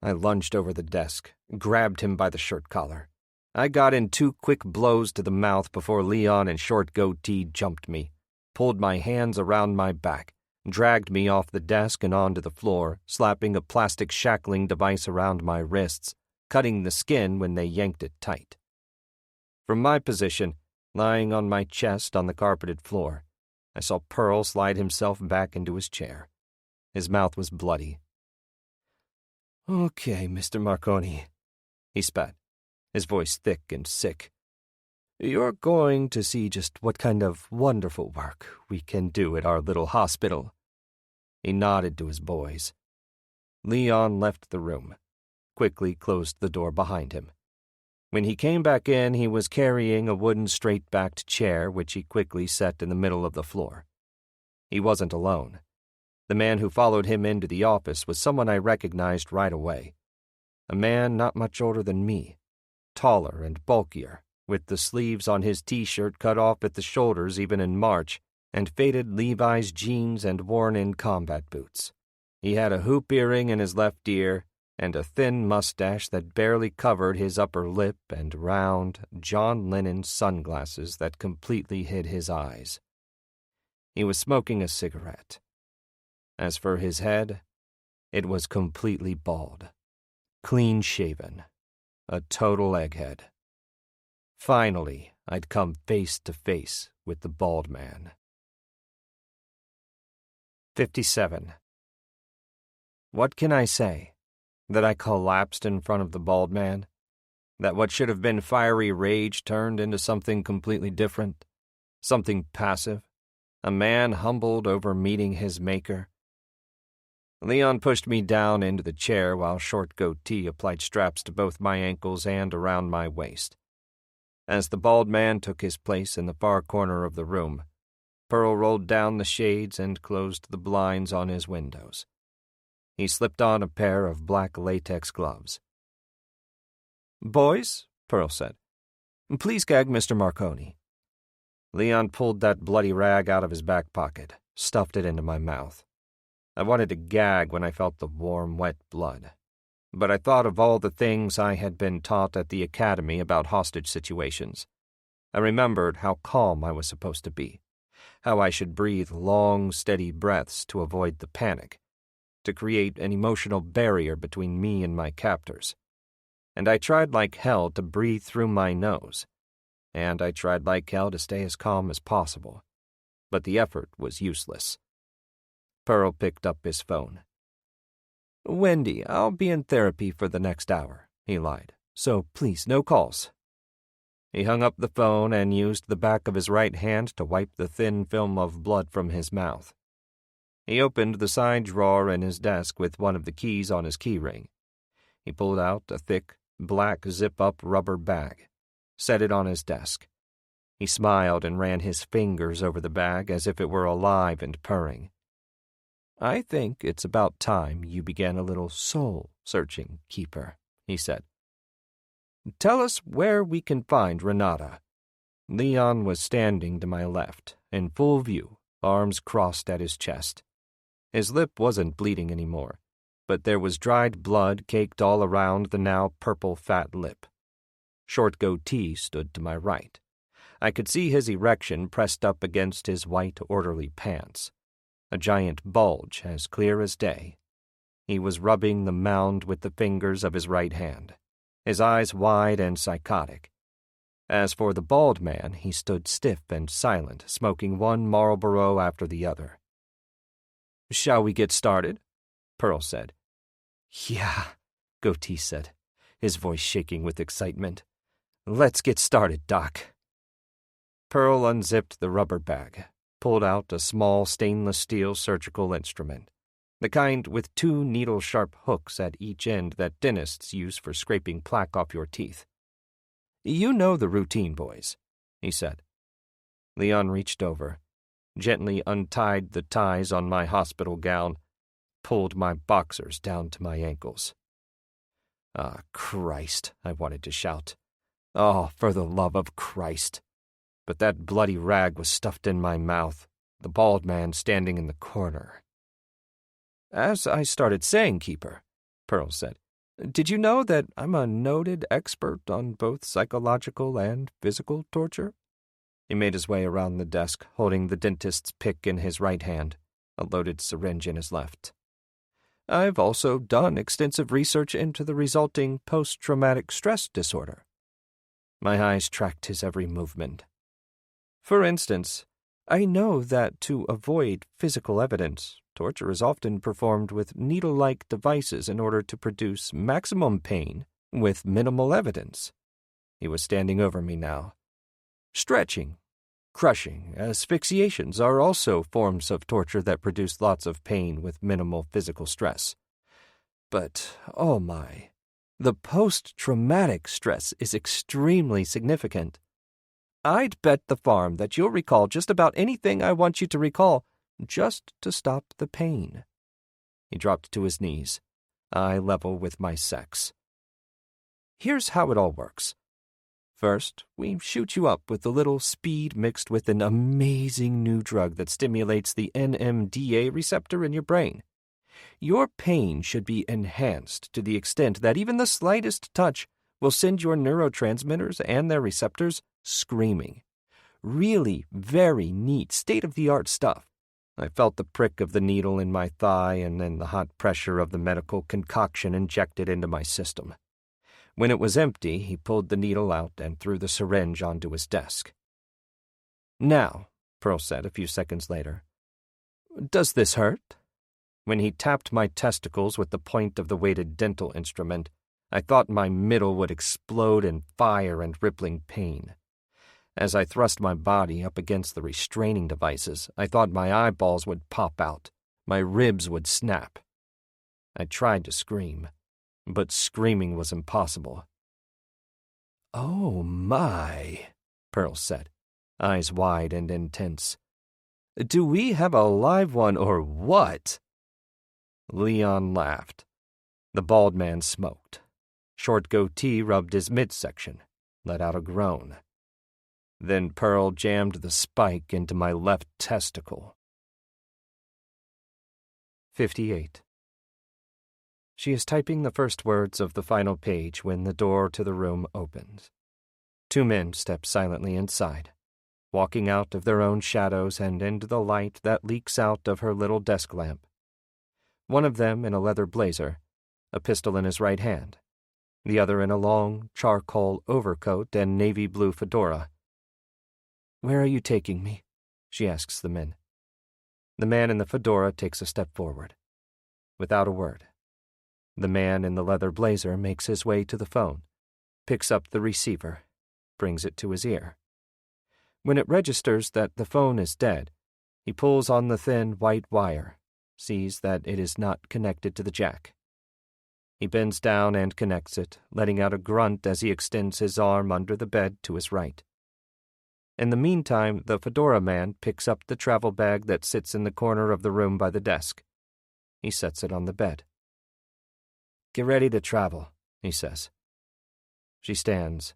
I lunged over the desk, grabbed him by the shirt collar. I got in 2 quick blows to the mouth before Leon and Short Goatee jumped me, pulled my hands around my back, dragged me off the desk and onto the floor, slapping a plastic shackling device around my wrists, cutting the skin when they yanked it tight. From my position, lying on my chest on the carpeted floor, I saw Pearl slide himself back into his chair. His mouth was bloody. "Okay, Mr. Marconi," he spat, his voice thick and sick. "You're going to see just what kind of wonderful work we can do at our little hospital." He nodded to his boys. Leon left the room, quickly closed the door behind him. When he came back in, he was carrying a wooden straight-backed chair which he quickly set in the middle of the floor. He wasn't alone. The man who followed him into the office was someone I recognized right away. A man not much older than me, taller and bulkier, with the sleeves on his T-shirt cut off at the shoulders even in March, and faded Levi's jeans and worn-in combat boots. He had a hoop earring in his left ear and a thin mustache that barely covered his upper lip and round, John Lennon sunglasses that completely hid his eyes. He was smoking a cigarette. As for his head, it was completely bald, clean-shaven, a total egghead. Finally, I'd come face to face with the bald man. 57. What can I say? That I collapsed in front of the bald man? That what should have been fiery rage turned into something completely different? Something passive? A man humbled over meeting his maker? Leon pushed me down into the chair while Short Goatee applied straps to both my ankles and around my waist. As the bald man took his place in the far corner of the room, Pearl rolled down the shades and closed the blinds on his windows. He slipped on a pair of black latex gloves. "Boys," Pearl said, "please gag Mr. Marconi." Leon pulled that bloody rag out of his back pocket, stuffed it into my mouth. I wanted to gag when I felt the warm, wet blood. But I thought of all the things I had been taught at the academy about hostage situations. I remembered how calm I was supposed to be, how I should breathe long, steady breaths to avoid the panic, to create an emotional barrier between me and my captors. And I tried like hell to breathe through my nose, and I tried like hell to stay as calm as possible, but the effort was useless. Pearl picked up his phone. "Wendy, I'll be in therapy for the next hour," he lied, "so please, no calls." He hung up the phone and used the back of his right hand to wipe the thin film of blood from his mouth. He opened the side drawer in his desk with one of the keys on his key ring. He pulled out a thick, black zip-up rubber bag, set it on his desk. He smiled and ran his fingers over the bag as if it were alive and purring. "I think it's about time you began a little soul-searching, Keeper," he said. "Tell us where we can find Renata." Leon was standing to my left, in full view, arms crossed at his chest. His lip wasn't bleeding anymore, but there was dried blood caked all around the now purple fat lip. Short goatee stood to my right. I could see his erection pressed up against his white, orderly pants. A giant bulge as clear as day. He was rubbing the mound with the fingers of his right hand, his eyes wide and psychotic. As for the bald man, he stood stiff and silent, smoking one Marlboro after the other. "Shall we get started?" Pearl said. "Yeah," Goatee said, his voice shaking with excitement. "Let's get started, Doc." Pearl unzipped the rubber bag, pulled out a small stainless steel surgical instrument, the kind with 2 needle-sharp hooks at each end that dentists use for scraping plaque off your teeth. "You know the routine, boys," he said. Leon reached over, gently untied the ties on my hospital gown, pulled my boxers down to my ankles. "Ah, Christ," I wanted to shout. "Oh, for the love of Christ." But that bloody rag was stuffed in my mouth, the bald man standing in the corner. "As I started saying, Keeper," Pearl said, "did you know that I'm a noted expert on both psychological and physical torture?" He made his way around the desk, holding the dentist's pick in his right hand, a loaded syringe in his left. "I've also done extensive research into the resulting post-traumatic stress disorder." My eyes tracked his every movement. "For instance, I know that to avoid physical evidence, torture is often performed with needle-like devices in order to produce maximum pain with minimal evidence." He was standing over me now. "Stretching, crushing, asphyxiations are also forms of torture that produce lots of pain with minimal physical stress. But, oh my, the post-traumatic stress is extremely significant. I'd bet the farm that you'll recall just about anything I want you to recall, just to stop the pain." He dropped to his knees, eye level with my sex. "Here's how it all works. First, we shoot you up with a little speed mixed with an amazing new drug that stimulates the NMDA receptor in your brain. Your pain should be enhanced to the extent that even the slightest touch will send your neurotransmitters and their receptors screaming. Really very neat, state-of-the-art stuff." I felt the prick of the needle in my thigh and then the hot pressure of the medical concoction injected into my system. When it was empty, he pulled the needle out and threw the syringe onto his desk. "Now," Pearl said a few seconds later, "does this hurt?" When he tapped my testicles with the point of the weighted dental instrument, I thought my middle would explode in fire and rippling pain. As I thrust my body up against the restraining devices, I thought my eyeballs would pop out, my ribs would snap. I tried to scream, but screaming was impossible. "Oh my," Pearl said, eyes wide and intense. "Do we have a live one or what?" Leon laughed. The bald man smoked. Short goatee rubbed his midsection, let out a groan. Then Pearl jammed the spike into my left testicle. 58. She is typing the first words of the final page when the door to the room opens. 2 men step silently inside, walking out of their own shadows and into the light that leaks out of her little desk lamp. One of them in a leather blazer, a pistol in his right hand, the other in a long charcoal overcoat and navy blue fedora. "Where are you taking me?" she asks the men. The man in the fedora takes a step forward. Without a word, the man in the leather blazer makes his way to the phone, picks up the receiver, brings it to his ear. When it registers that the phone is dead, he pulls on the thin white wire, sees that it is not connected to the jack. He bends down and connects it, letting out a grunt as he extends his arm under the bed to his right. In the meantime, the fedora man picks up the travel bag that sits in the corner of the room by the desk. He sets it on the bed. "Get ready to travel," he says. She stands,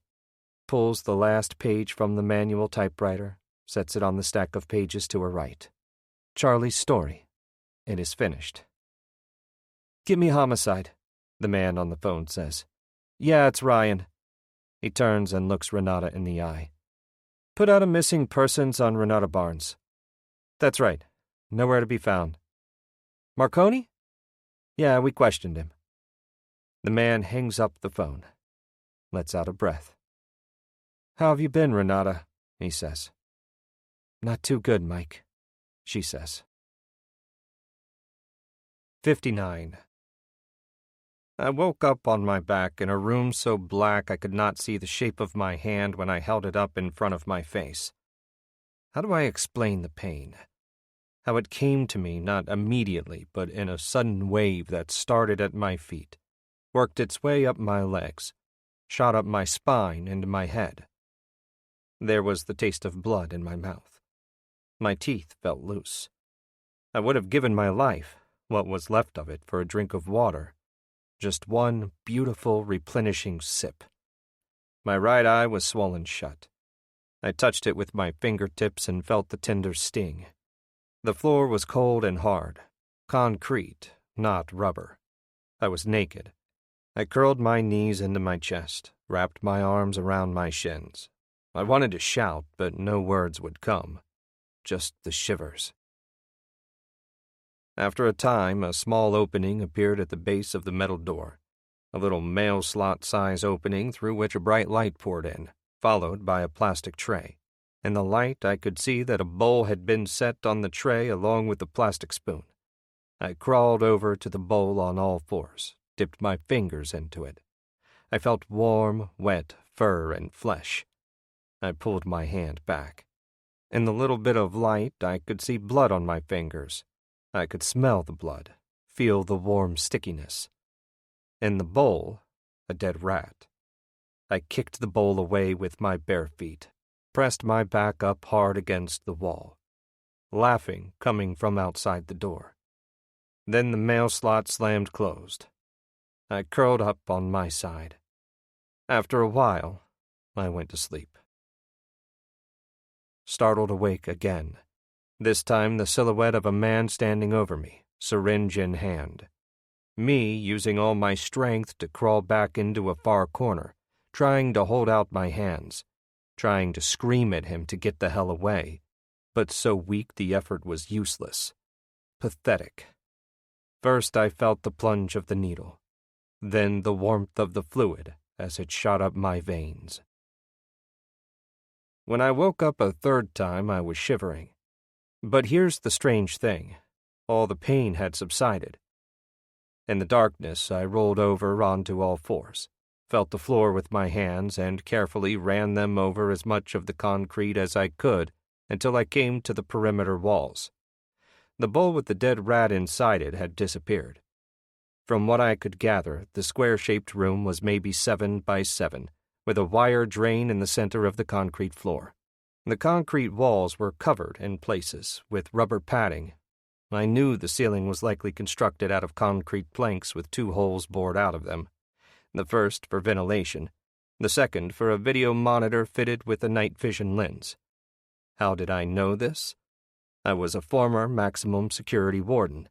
pulls the last page from the manual typewriter, sets it on the stack of pages to her right. Charlie's story. It is finished. "Give me homicide," the man on the phone says. "Yeah, it's Ryan." He turns and looks Renata in the eye. "Put out a missing persons on Renata Barnes." "That's right. Nowhere to be found." "Marconi?" "Yeah, we questioned him." The man hangs up the phone, lets out a breath. "How have you been, Renata?" he says. "Not too good, Mike," she says. 59. I woke up on my back in a room so black I could not see the shape of my hand when I held it up in front of my face. How do I explain the pain? How it came to me not immediately, but in a sudden wave that started at my feet, worked its way up my legs, shot up my spine and my head. There was the taste of blood in my mouth. My teeth felt loose. I would have given my life, what was left of it, for a drink of water. Just one beautiful, replenishing sip. My right eye was swollen shut. I touched it with my fingertips and felt the tender sting. The floor was cold and hard, concrete, not rubber. I was naked. I curled my knees into my chest, wrapped my arms around my shins. I wanted to shout, but no words would come. Just the shivers. After a time, a small opening appeared at the base of the metal door, a little mail slot-size opening through which a bright light poured in, followed by a plastic tray. In the light, I could see that a bowl had been set on the tray along with the plastic spoon. I crawled over to the bowl on all fours, dipped my fingers into it. I felt warm, wet fur and flesh. I pulled my hand back. In the little bit of light, I could see blood on my fingers. I could smell the blood, feel the warm stickiness. In the bowl, a dead rat. I kicked the bowl away with my bare feet, pressed my back up hard against the wall, laughing coming from outside the door. Then the mail slot slammed closed. I curled up on my side. After a while, I went to sleep. Startled awake again. This time the silhouette of a man standing over me, syringe in hand. Me using all my strength to crawl back into a far corner, trying to hold out my hands, trying to scream at him to get the hell away, but so weak the effort was useless. Pathetic. First I felt the plunge of the needle, then the warmth of the fluid as it shot up my veins. When I woke up a third time, I was shivering. But here's the strange thing. All the pain had subsided. In the darkness, I rolled over onto all fours, felt the floor with my hands, and carefully ran them over as much of the concrete as I could until I came to the perimeter walls. The bowl with the dead rat inside it had disappeared. From what I could gather, the square-shaped room was maybe 7 by 7, with a wire drain in the center of the concrete floor. The concrete walls were covered in places with rubber padding. I knew the ceiling was likely constructed out of concrete planks with 2 holes bored out of them, the first for ventilation, the second for a video monitor fitted with a night vision lens. How did I know this? I was a former maximum security warden.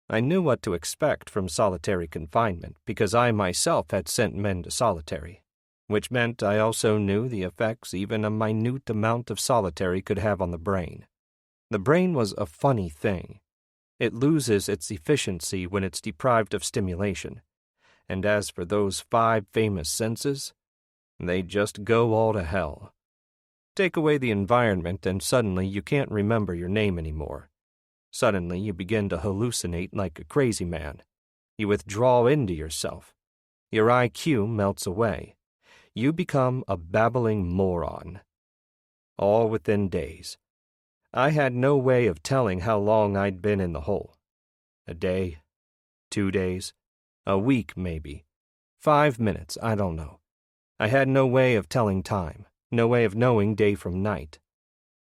I knew what to expect from solitary confinement because I myself had sent men to solitary, which meant I also knew the effects even a minute amount of solitary could have on the brain. The brain was a funny thing. It loses its efficiency when it's deprived of stimulation, and as for those 5 famous senses, they just go all to hell. Take away the environment and suddenly you can't remember your name anymore. Suddenly you begin to hallucinate like a crazy man. You withdraw into yourself. Your IQ melts away. You become a babbling moron. All within days. I had no way of telling how long I'd been in the hole. A day, 2 days, A week, maybe. 5 minutes, I don't know. I had no way of telling time, no way of knowing day from night.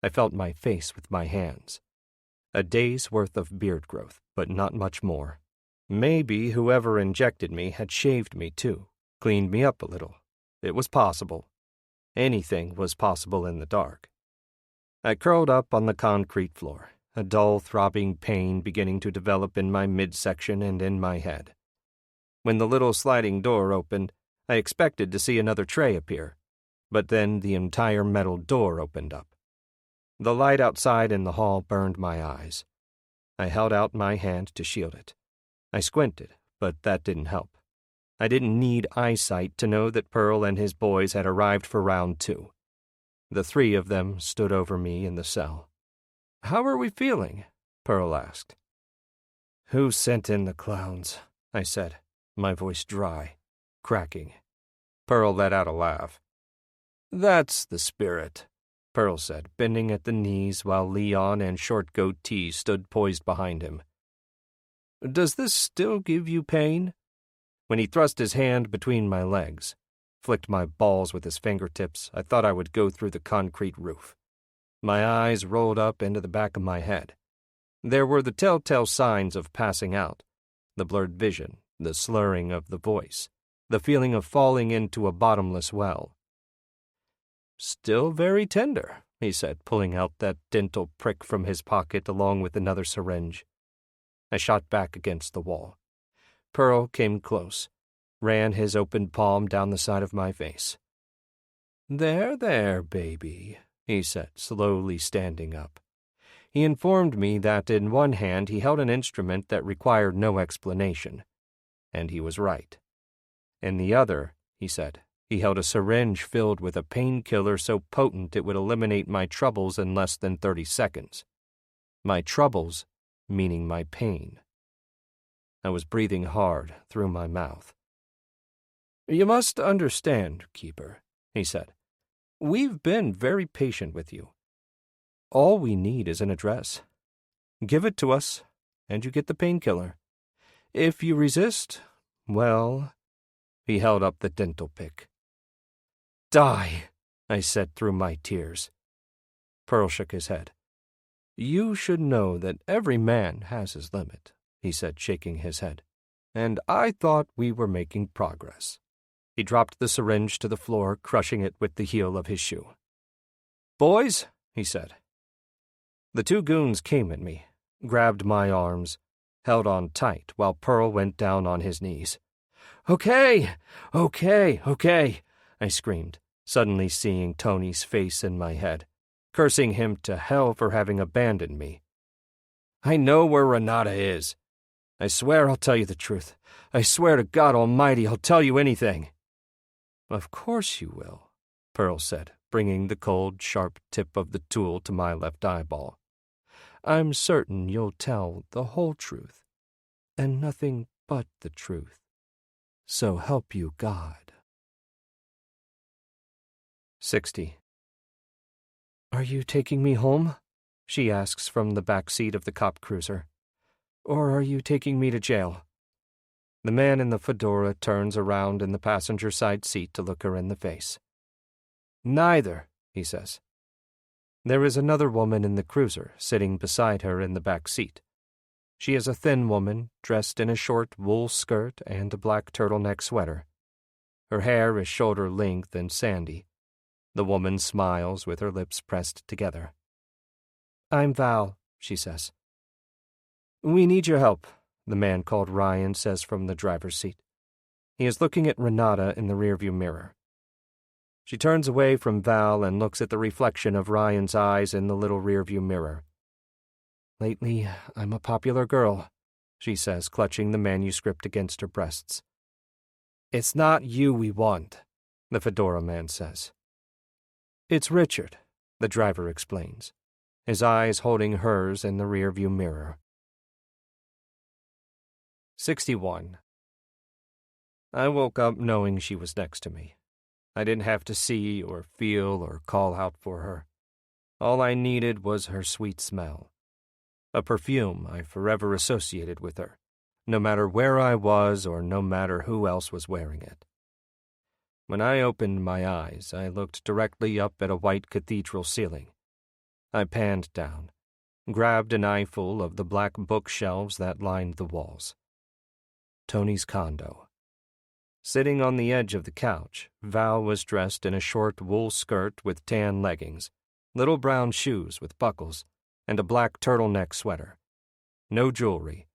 I felt my face with my hands. A day's worth of beard growth, but not much more. Maybe whoever injected me had shaved me too, cleaned me up a little. It was possible. Anything was possible in the dark. I curled up on the concrete floor, a dull, throbbing pain beginning to develop in my midsection and in my head. When the little sliding door opened, I expected to see another tray appear, but then the entire metal door opened up. The light outside in the hall burned my eyes. I held out my hand to shield it. I squinted, but that didn't help. I didn't need eyesight to know that Pearl and his boys had arrived for round 2. The 3 of them stood over me in the cell. "How are we feeling?" Pearl asked. "Who sent in the clowns?" I said, my voice dry, cracking. Pearl let out a laugh. "That's the spirit," Pearl said, bending at the knees while Leon and Short Goatee stood poised behind him. "Does this still give you pain?" When he thrust his hand between my legs, flicked my balls with his fingertips, I thought I would go through the concrete roof. My eyes rolled up into the back of my head. There were the telltale signs of passing out, the blurred vision, the slurring of the voice, the feeling of falling into a bottomless well. "Still very tender," he said, pulling out that dental prick from his pocket along with another syringe. I shot back against the wall. Pearl came close, ran his open palm down the side of my face. There, baby," he said, slowly standing up. He informed me that in one hand he held an instrument that required no explanation, and he was right. In the other, he said, he held a syringe filled with a painkiller so potent it would eliminate my troubles in less than 30 seconds. My troubles, meaning my pain. I was breathing hard through my mouth. "You must understand, Keeper," he said. "We've been very patient with you. All we need is an address. Give it to us, and you get the painkiller. If you resist, well..." He held up the dental pick. "Die," I said through my tears. Pearl shook his head. "You should know that every man has his limit," he said, shaking his head. "And I thought we were making progress." He dropped the syringe to the floor, crushing it with the heel of his shoe. "Boys," he said. The 2 goons came at me, grabbed my arms, held on tight while Pearl went down on his knees. Okay, I screamed, suddenly seeing Tony's face in my head, cursing him to hell for having abandoned me. "I know where Renata is. I swear I'll tell you the truth. I swear to God Almighty I'll tell you anything." "Of course you will," Pearl said, bringing the cold, sharp tip of the tool to my left eyeball. "I'm certain you'll tell the whole truth, and nothing but the truth. So help you God." 60. "Are you taking me home?" she asks from the back seat of the cop cruiser. "Or are you taking me to jail?" The man in the fedora turns around in the passenger side seat to look her in the face. "Neither," he says. There is another woman in the cruiser, sitting beside her in the back seat. She is a thin woman, dressed in a short wool skirt and a black turtleneck sweater. Her hair is shoulder length and sandy. The woman smiles with her lips pressed together. "I'm Val," she says. "We need your help," the man called Ryan says from the driver's seat. He is looking at Renata in the rearview mirror. She turns away from Val and looks at the reflection of Ryan's eyes in the little rearview mirror. "Lately, I'm a popular girl," she says, clutching the manuscript against her breasts. "It's not you we want," the fedora man says. "It's Richard," the driver explains, his eyes holding hers in the rearview mirror. 61. I woke up knowing she was next to me. I didn't have to see or feel or call out for her. All I needed was her sweet smell, a perfume I forever associated with her, no matter where I was or no matter who else was wearing it. When I opened my eyes, I looked directly up at a white cathedral ceiling. I panned down, grabbed an eyeful of the black bookshelves that lined the walls. Tony's condo. Sitting on the edge of the couch, Val was dressed in a short wool skirt with tan leggings, little brown shoes with buckles, and a black turtleneck sweater. No jewelry.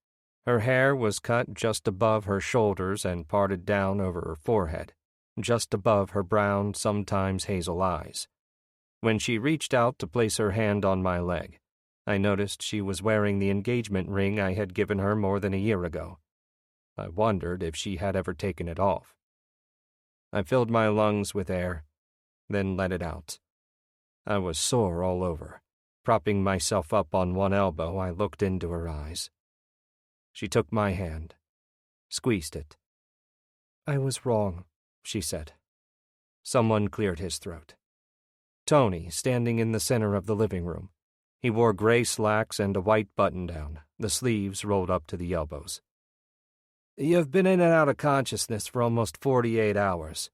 Her hair was cut just above her shoulders and parted down over her forehead, just above her brown, sometimes hazel eyes. When she reached out to place her hand on my leg, I noticed she was wearing the engagement ring I had given her more than a year ago. I wondered if she had ever taken it off. I filled my lungs with air, then let it out. I was sore all over. Propping myself up on one elbow, I looked into her eyes. She took my hand, squeezed it. "I was wrong," she said. Someone cleared his throat. Tony, standing in the center of the living room. He wore gray slacks and a white button-down, the sleeves rolled up to the elbows. "You've been in and out of consciousness for almost 48 hours.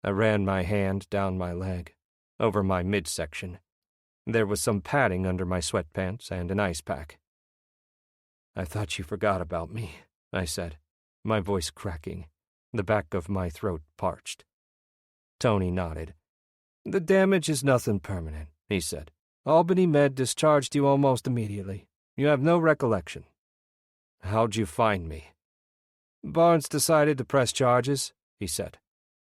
I ran my hand down my leg, over my midsection. There was some padding under my sweatpants and an ice pack. "I thought you forgot about me," I said, my voice cracking, the back of my throat parched. Tony nodded. "The damage is nothing permanent," he said. "Albany Med discharged you almost immediately. You have no recollection." "How'd you find me?" "Barnes decided to press charges," he said.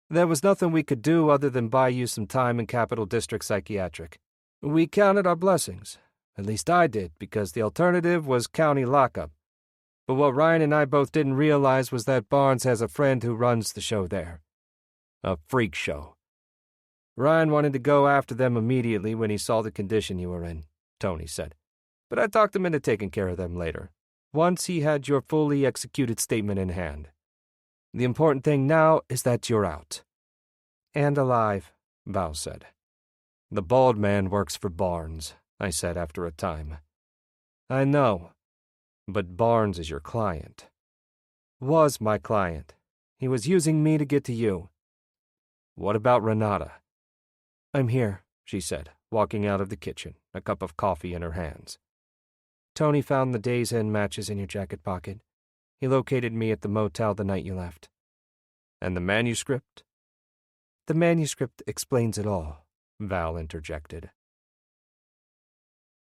"There was nothing we could do other than buy you some time in Capital District Psychiatric. We counted our blessings. At least I did, because the alternative was county lockup. But what Ryan and I both didn't realize was that Barnes has a friend who runs the show there. A freak show. Ryan wanted to go after them immediately when he saw the condition you were in," Tony said. "But I talked him into taking care of them later, once he had your fully executed statement in hand. The important thing now is that you're out." "And alive," Val said. "The bald man works for Barnes," I said after a time. "I know, but Barnes is your client." "Was my client. He was using me to get to you." "What about Renata?" "I'm here," she said, walking out of the kitchen, a cup of coffee in her hands. "Tony found the Days Inn matches in your jacket pocket. He located me at the motel the night you left." "And the manuscript?" "The manuscript explains it all," Val interjected.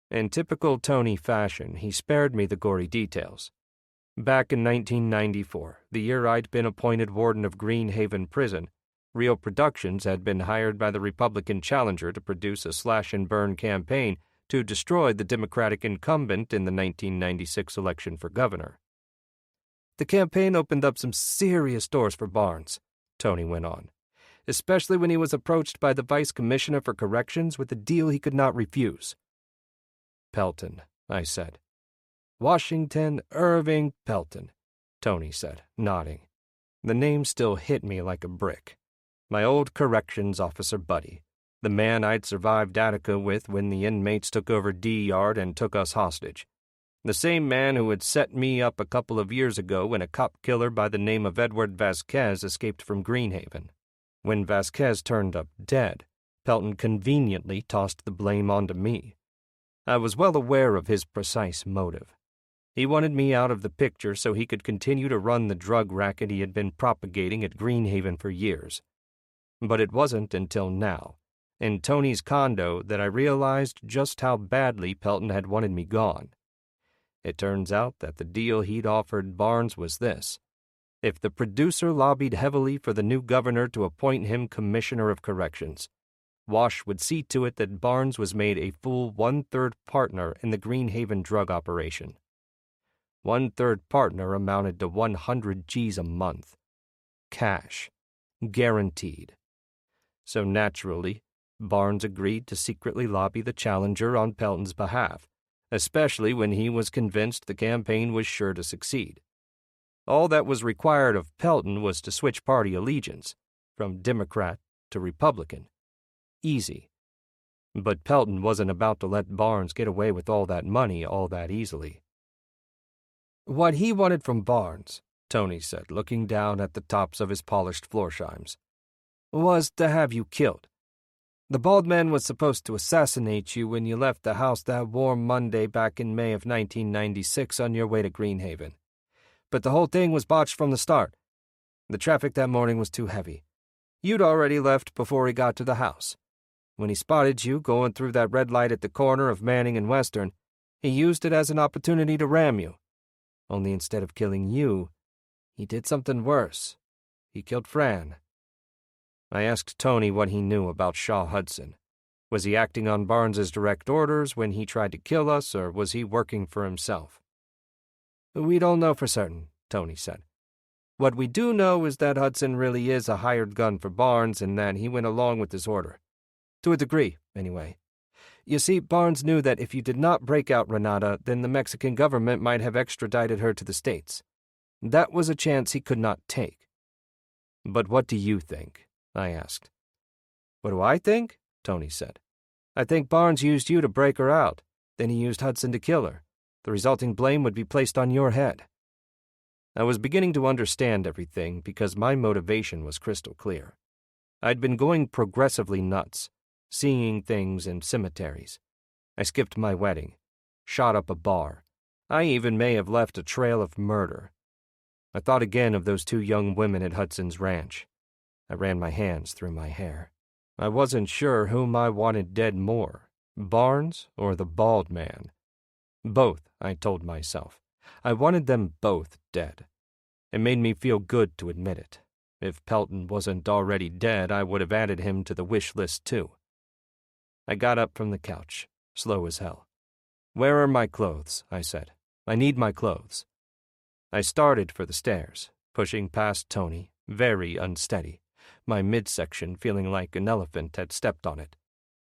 In typical Tony fashion, he spared me the gory details. Back in 1994, the year I'd been appointed warden of Greenhaven Prison, Real Productions had been hired by the Republican challenger to produce a slash-and-burn campaign to destroy the Democratic incumbent in the 1996 election for governor. "The campaign opened up some serious doors for Barnes," Tony went on, "especially when he was approached by the Vice Commissioner for Corrections with a deal he could not refuse." "Pelton," I said. "Washington Irving Pelton," Tony said, nodding. The name still hit me like a brick. My old corrections officer buddy, the man I'd survived Attica with when the inmates took over D Yard and took us hostage. The same man who had set me up a couple of years ago when a cop killer by the name of Edward Vasquez escaped from Greenhaven. When Vasquez turned up dead, Pelton conveniently tossed the blame onto me. I was well aware of his precise motive. He wanted me out of the picture so he could continue to run the drug racket he had been propagating at Greenhaven for years. But it wasn't until now, in Tony's condo, that I realized just how badly Pelton had wanted me gone. It turns out that the deal he'd offered Barnes was this. If the producer lobbied heavily for the new governor to appoint him Commissioner of Corrections, Wash would see to it that Barnes was made a full one-third partner in the Greenhaven drug operation. One-third partner amounted to 100 G's a month. Cash. Guaranteed. So naturally, Barnes agreed to secretly lobby the challenger on Pelton's behalf, especially when he was convinced the campaign was sure to succeed. All that was required of Pelton was to switch party allegiance, from Democrat to Republican. Easy. But Pelton wasn't about to let Barnes get away with all that money all that easily. What he wanted from Barnes, Tony said, looking down at the tops of his polished floor chimes, was to have you killed. The bald man was supposed to assassinate you when you left the house that warm Monday back in May of 1996 on your way to Greenhaven. But the whole thing was botched from the start. The traffic that morning was too heavy. You'd already left before he got to the house. When he spotted you going through that red light at the corner of Manning and Western, he used it as an opportunity to ram you. Only instead of killing you, he did something worse. He killed Fran. I asked Tony what he knew about Shaw Hudson. Was he acting on Barnes's direct orders when he tried to kill us, or was he working for himself? We don't know for certain, Tony said. What we do know is that Hudson really is a hired gun for Barnes and that he went along with his order. To a degree, anyway. You see, Barnes knew that if you did not break out Renata, then the Mexican government might have extradited her to the States. That was a chance he could not take. But what do you think? I asked. What do I think? Tony said. I think Barnes used you to break her out. Then he used Hudson to kill her. The resulting blame would be placed on your head. I was beginning to understand everything because my motivation was crystal clear. I'd been going progressively nuts, seeing things in cemeteries. I skipped my wedding, shot up a bar. I even may have left a trail of murder. I thought again of those two young women at Hudson's ranch. I ran my hands through my hair. I wasn't sure whom I wanted dead more, Barnes or the bald man. Both, I told myself. I wanted them both dead. It made me feel good to admit it. If Pelton wasn't already dead, I would have added him to the wish list too. I got up from the couch, slow as hell. Where are my clothes? I said. I need my clothes. I started for the stairs, pushing past Tony, very unsteady, my midsection feeling like an elephant had stepped on it.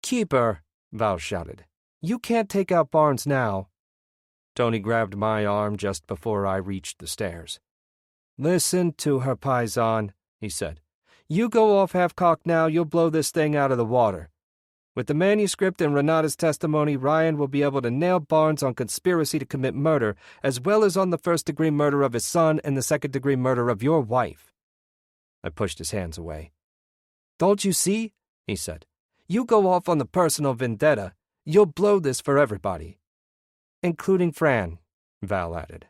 Keep her, Val shouted. You can't take out Barnes now. Tony grabbed my arm just before I reached the stairs. Listen to her, Paisan, he said. You go off half-cocked now, you'll blow this thing out of the water. With the manuscript and Renata's testimony, Ryan will be able to nail Barnes on conspiracy to commit murder, as well as on the first-degree murder of his son and the second-degree murder of your wife. I pushed his hands away. Don't you see? He said. You go off on the personal vendetta, you'll blow this for everybody. Including Fran, Val added.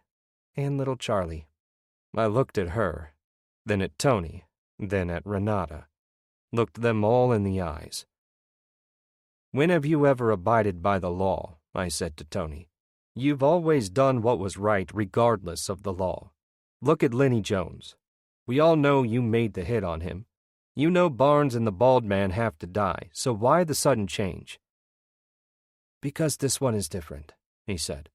And little Charlie. I looked at her, then at Tony, then at Renata. Looked them all in the eyes. When have you ever abided by the law? I said to Tony. You've always done what was right regardless of the law. Look at Lenny Jones. We all know you made the hit on him. You know Barnes and the bald man have to die, so why the sudden change? Because this one is different, he said.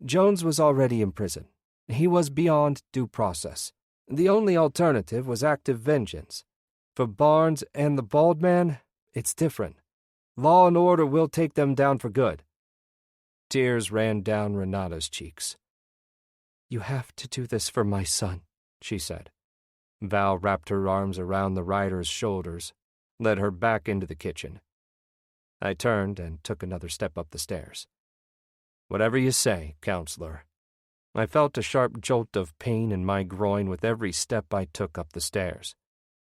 Jones was already in prison. He was beyond due process. The only alternative was active vengeance. For Barnes and the bald man, it's different. Law and order will take them down for good. Tears ran down Renata's cheeks. You have to do this for my son, she said. Val wrapped her arms around the rider's shoulders, led her back into the kitchen. I turned and took another step up the stairs. Whatever you say, counselor. I felt a sharp jolt of pain in my groin with every step I took up the stairs.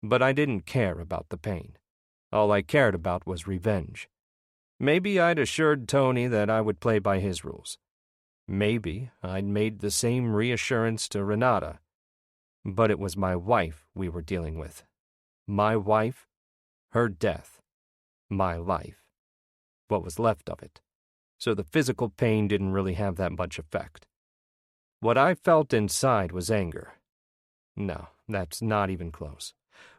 But I didn't care about the pain. All I cared about was revenge. Maybe I'd assured Tony that I would play by his rules. Maybe I'd made the same reassurance to Renata. But it was my wife we were dealing with. My wife, her death, my life. What was left of it. So the physical pain didn't really have that much effect. What I felt inside was anger. No, that's not even close.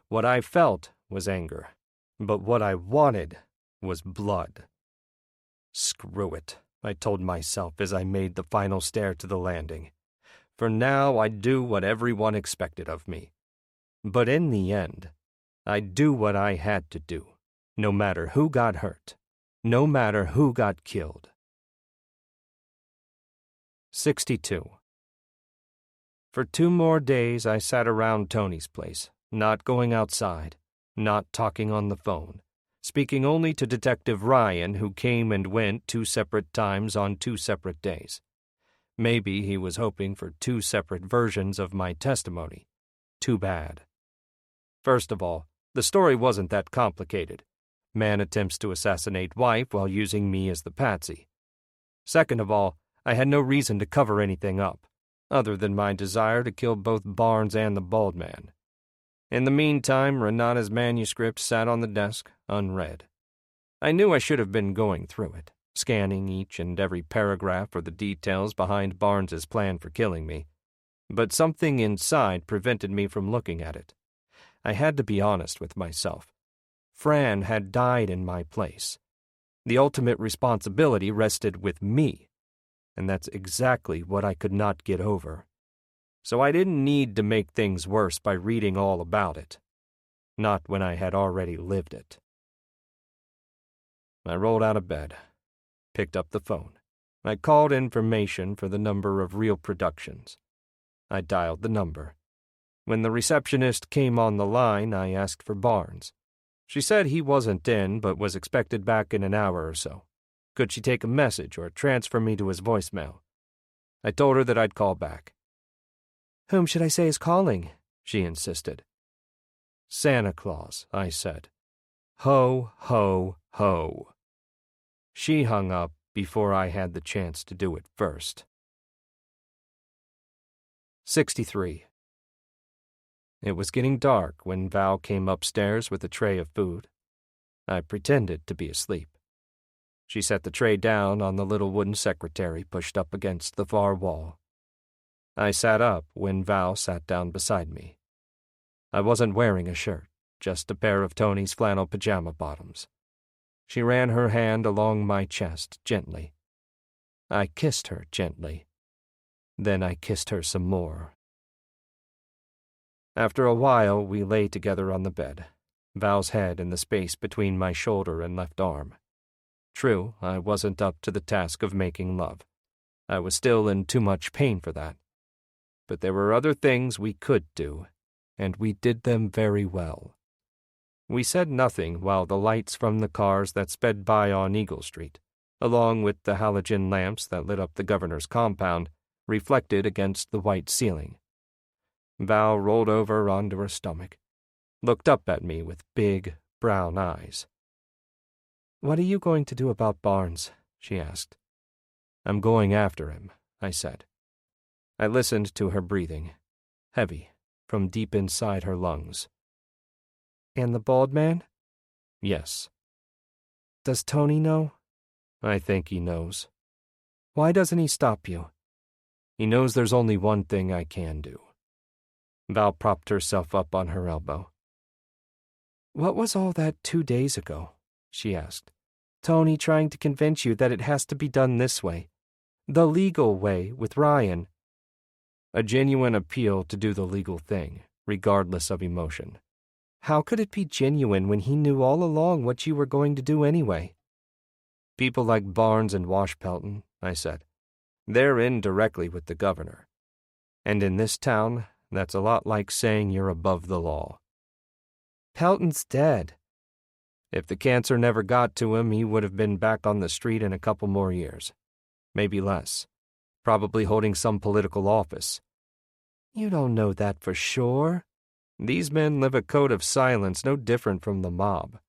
What I felt was anger. But what I wanted was blood. Screw it, I told myself as I made the final stair to the landing. For now, I'd do what everyone expected of me. But in the end, I'd do what I had to do, no matter who got hurt, no matter who got killed. 62. For 2 more days, I sat around Tony's place, not going outside, not talking on the phone, speaking only to Detective Ryan, who came and went 2 separate times on 2 separate days. Maybe he was hoping for 2 separate versions of my testimony. Too bad. First of all, the story wasn't that complicated. Man attempts to assassinate wife while using me as the patsy. Second of all, I had no reason to cover anything up, other than my desire to kill both Barnes and the bald man. In the meantime, Renata's manuscript sat on the desk, unread. I knew I should have been going through it, scanning each and every paragraph for the details behind Barnes's plan for killing me, but something inside prevented me from looking at it. I had to be honest with myself. Fran had died in my place. The ultimate responsibility rested with me, and that's exactly what I could not get over. So I didn't need to make things worse by reading all about it. Not when I had already lived it. I rolled out of bed, picked up the phone. I called information for the number of Real Productions. I dialed the number. When the receptionist came on the line, I asked for Barnes. She said he wasn't in, but was expected back in an hour or so. Could she take a message or transfer me to his voicemail? I told her that I'd call back. "Whom should I say is calling?" she insisted. "Santa Claus," I said. "Ho, ho, ho." She hung up before I had the chance to do it first. 63. It was getting dark when Val came upstairs with a tray of food. I pretended to be asleep. She set the tray down on the little wooden secretary pushed up against the far wall. I sat up when Val sat down beside me. I wasn't wearing a shirt, just a pair of Tony's flannel pajama bottoms. She ran her hand along my chest gently. I kissed her gently. Then I kissed her some more. After a while, we lay together on the bed, Val's head in the space between my shoulder and left arm. True, I wasn't up to the task of making love. I was still in too much pain for that. But there were other things we could do, and we did them very well. We said nothing while the lights from the cars that sped by on Eagle Street, along with the halogen lamps that lit up the governor's compound, reflected against the white ceiling. Val rolled over onto her stomach, looked up at me with big, brown eyes. "What are you going to do about Barnes?" she asked. "I'm going after him," I said. I listened to her breathing, heavy, from deep inside her lungs. "And the bald man?" "Yes." "Does Tony know?" "I think he knows." "Why doesn't he stop you?" "He knows there's only one thing I can do." Val propped herself up on her elbow. "What was all that 2 days ago?" she asked. "Tony trying to convince you that it has to be done this way. The legal way, with Ryan." "A genuine appeal to do the legal thing, regardless of emotion." "How could it be genuine when he knew all along what you were going to do anyway?" "People like Barnes and Washpelton," I said. "They're in directly with the governor. And in this town, that's a lot like saying you're above the law." "Pelton's dead." "If the cancer never got to him, he would have been back on the street in a couple more years. Maybe less. Probably holding some political office." "You don't know that for sure." "These men live a code of silence no different from the mob.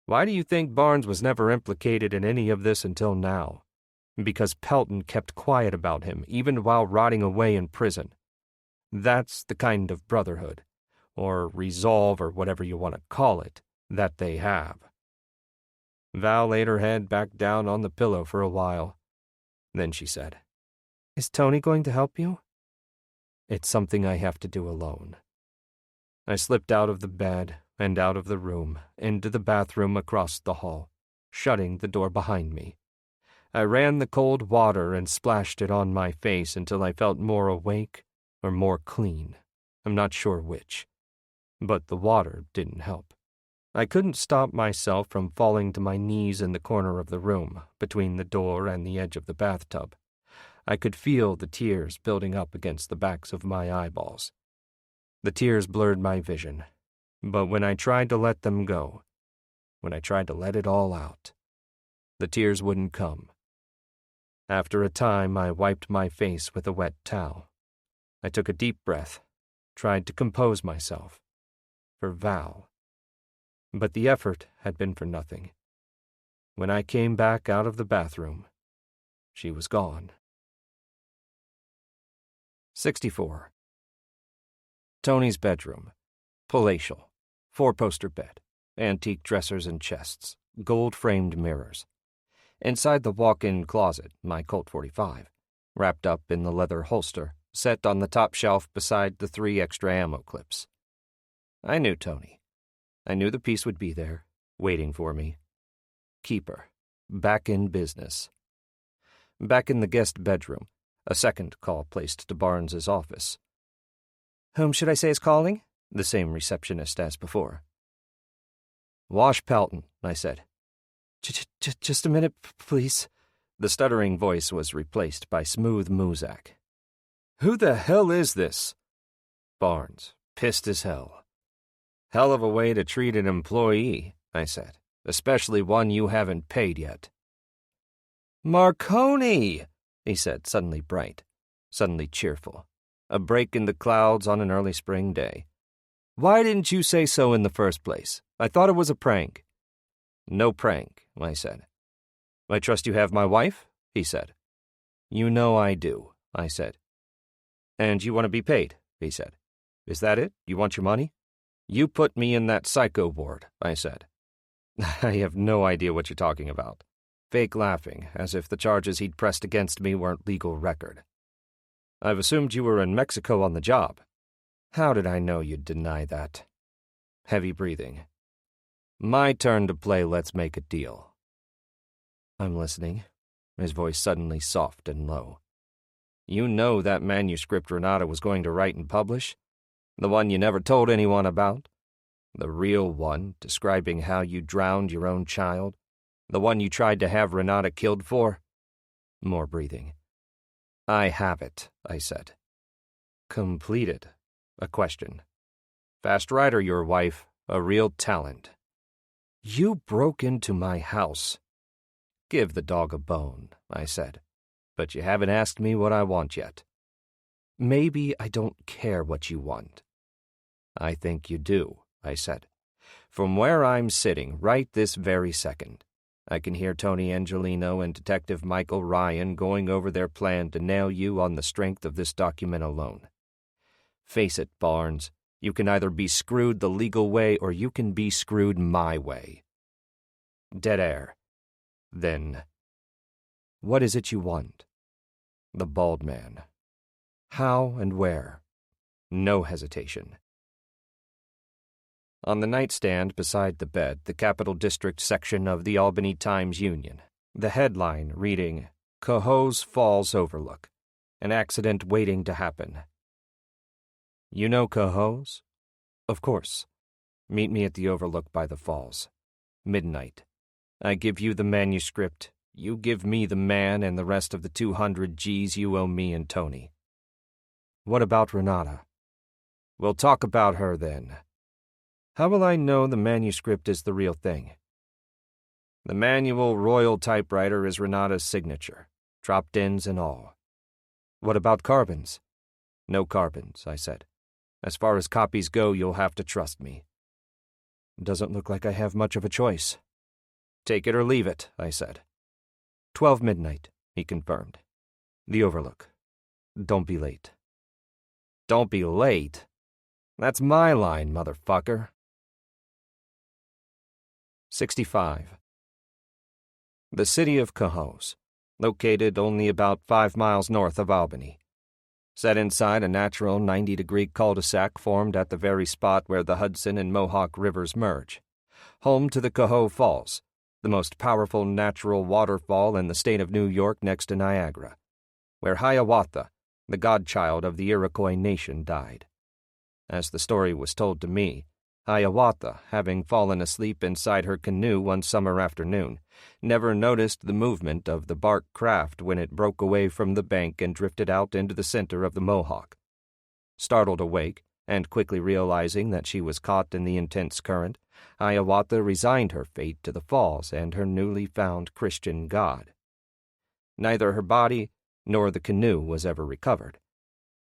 Why do you think Barnes was never implicated in any of this until now? Because Pelton kept quiet about him, even while rotting away in prison. That's the kind of brotherhood, or resolve, or whatever you want to call it, that they have." Val laid her head back down on the pillow for a while. Then she said, "Is Tony going to help you?" "It's something I have to do alone." I slipped out of the bed and out of the room, into the bathroom across the hall, shutting the door behind me. I ran the cold water and splashed it on my face until I felt more awake or more clean. I'm not sure which. But the water didn't help. I couldn't stop myself from falling to my knees in the corner of the room, between the door and the edge of the bathtub. I could feel the tears building up against the backs of my eyeballs. The tears blurred my vision, but when I tried to let them go, when I tried to let it all out, the tears wouldn't come. After a time, I wiped my face with a wet towel. I took a deep breath, tried to compose myself. For Val. But the effort had been for nothing. When I came back out of the bathroom, she was gone. 64. Tony's bedroom. Palatial. 4-poster bed. Antique dressers and chests. Gold-framed mirrors. Inside the walk-in closet, my Colt 45, wrapped up in the leather holster, set on the top shelf beside the 3 extra ammo clips. I knew Tony. I knew the piece would be there, waiting for me. Keeper. Back in business. Back in the guest bedroom, a second call placed to Barnes's office. "Whom should I say is calling?" The same receptionist as before. "Wash Pelton," I said. Just a minute, please." The stuttering voice was replaced by smooth Muzak. "Who the hell is this?" Barnes, pissed as hell. "Hell of a way to treat an employee," I said, "especially one you haven't paid yet." "Marconi," he said, suddenly bright, suddenly cheerful. A break in the clouds on an early spring day. "Why didn't you say so in the first place? I thought it was a prank." "No prank," I said. "I trust you have my wife?" he said. "You know I do," I said. "And you want to be paid," he said. "Is that it? You want your money?" "You put me in that psycho ward," I said. "I have no idea what you're talking about." Fake laughing, as if the charges he'd pressed against me weren't legal record. "I've assumed you were in Mexico on the job." "How did I know you'd deny that?" Heavy breathing. "My turn to play Let's Make a Deal." "I'm listening," his voice suddenly soft and low. "You know that manuscript Renata was going to write and publish? The one you never told anyone about? The real one, describing how you drowned your own child? The one you tried to have Renata killed for?" More breathing. "I have it," I said. "Completed." A question. "Fast writer, your wife. A real talent." "You broke into my house." "Give the dog a bone," I said. "But you haven't asked me what I want yet." "Maybe I don't care what you want." "I think you do," I said. "From where I'm sitting right this very second, I can hear Tony Angelino and Detective Michael Ryan going over their plan to nail you on the strength of this document alone. Face it, Barnes, you can either be screwed the legal way or you can be screwed my way." Dead air. Then, "What is it you want?" The bald man. "How and where?" No hesitation. On the nightstand beside the bed, the Capital District section of the Albany Times-Union, the headline reading, "Cohoes Falls Overlook. An accident waiting to happen." "You know Cohoes?" "Of course. Meet me at the Overlook by the falls. Midnight. I give you the manuscript, you give me the man and the rest of the 200 G's you owe me and Tony." "What about Renata?" "We'll talk about her then." "How will I know the manuscript is the real thing?" "The manual royal typewriter is Renata's signature, drop-ins and all." "What about carbons?" "No carbons," I said. "As far as copies go, you'll have to trust me." "Doesn't look like I have much of a choice." "Take it or leave it," I said. 12 midnight, he confirmed. The Overlook. Don't be late. Don't be late? That's my line, motherfucker. 65. The city of Cohoes, located only about 5 miles north of Albany. Set inside a natural 90-degree cul-de-sac formed at the very spot where the Hudson and Mohawk rivers merge. Home to the Cohoe Falls, the most powerful natural waterfall in the state of New York next to Niagara, where Hiawatha, the godchild of the Iroquois nation, died. As the story was told to me, Hiawatha, having fallen asleep inside her canoe one summer afternoon, never noticed the movement of the bark craft when it broke away from the bank and drifted out into the center of the Mohawk. Startled awake, and quickly realizing that she was caught in the intense current, Hiawatha resigned her fate to the falls and her newly found Christian God. Neither her body nor the canoe was ever recovered.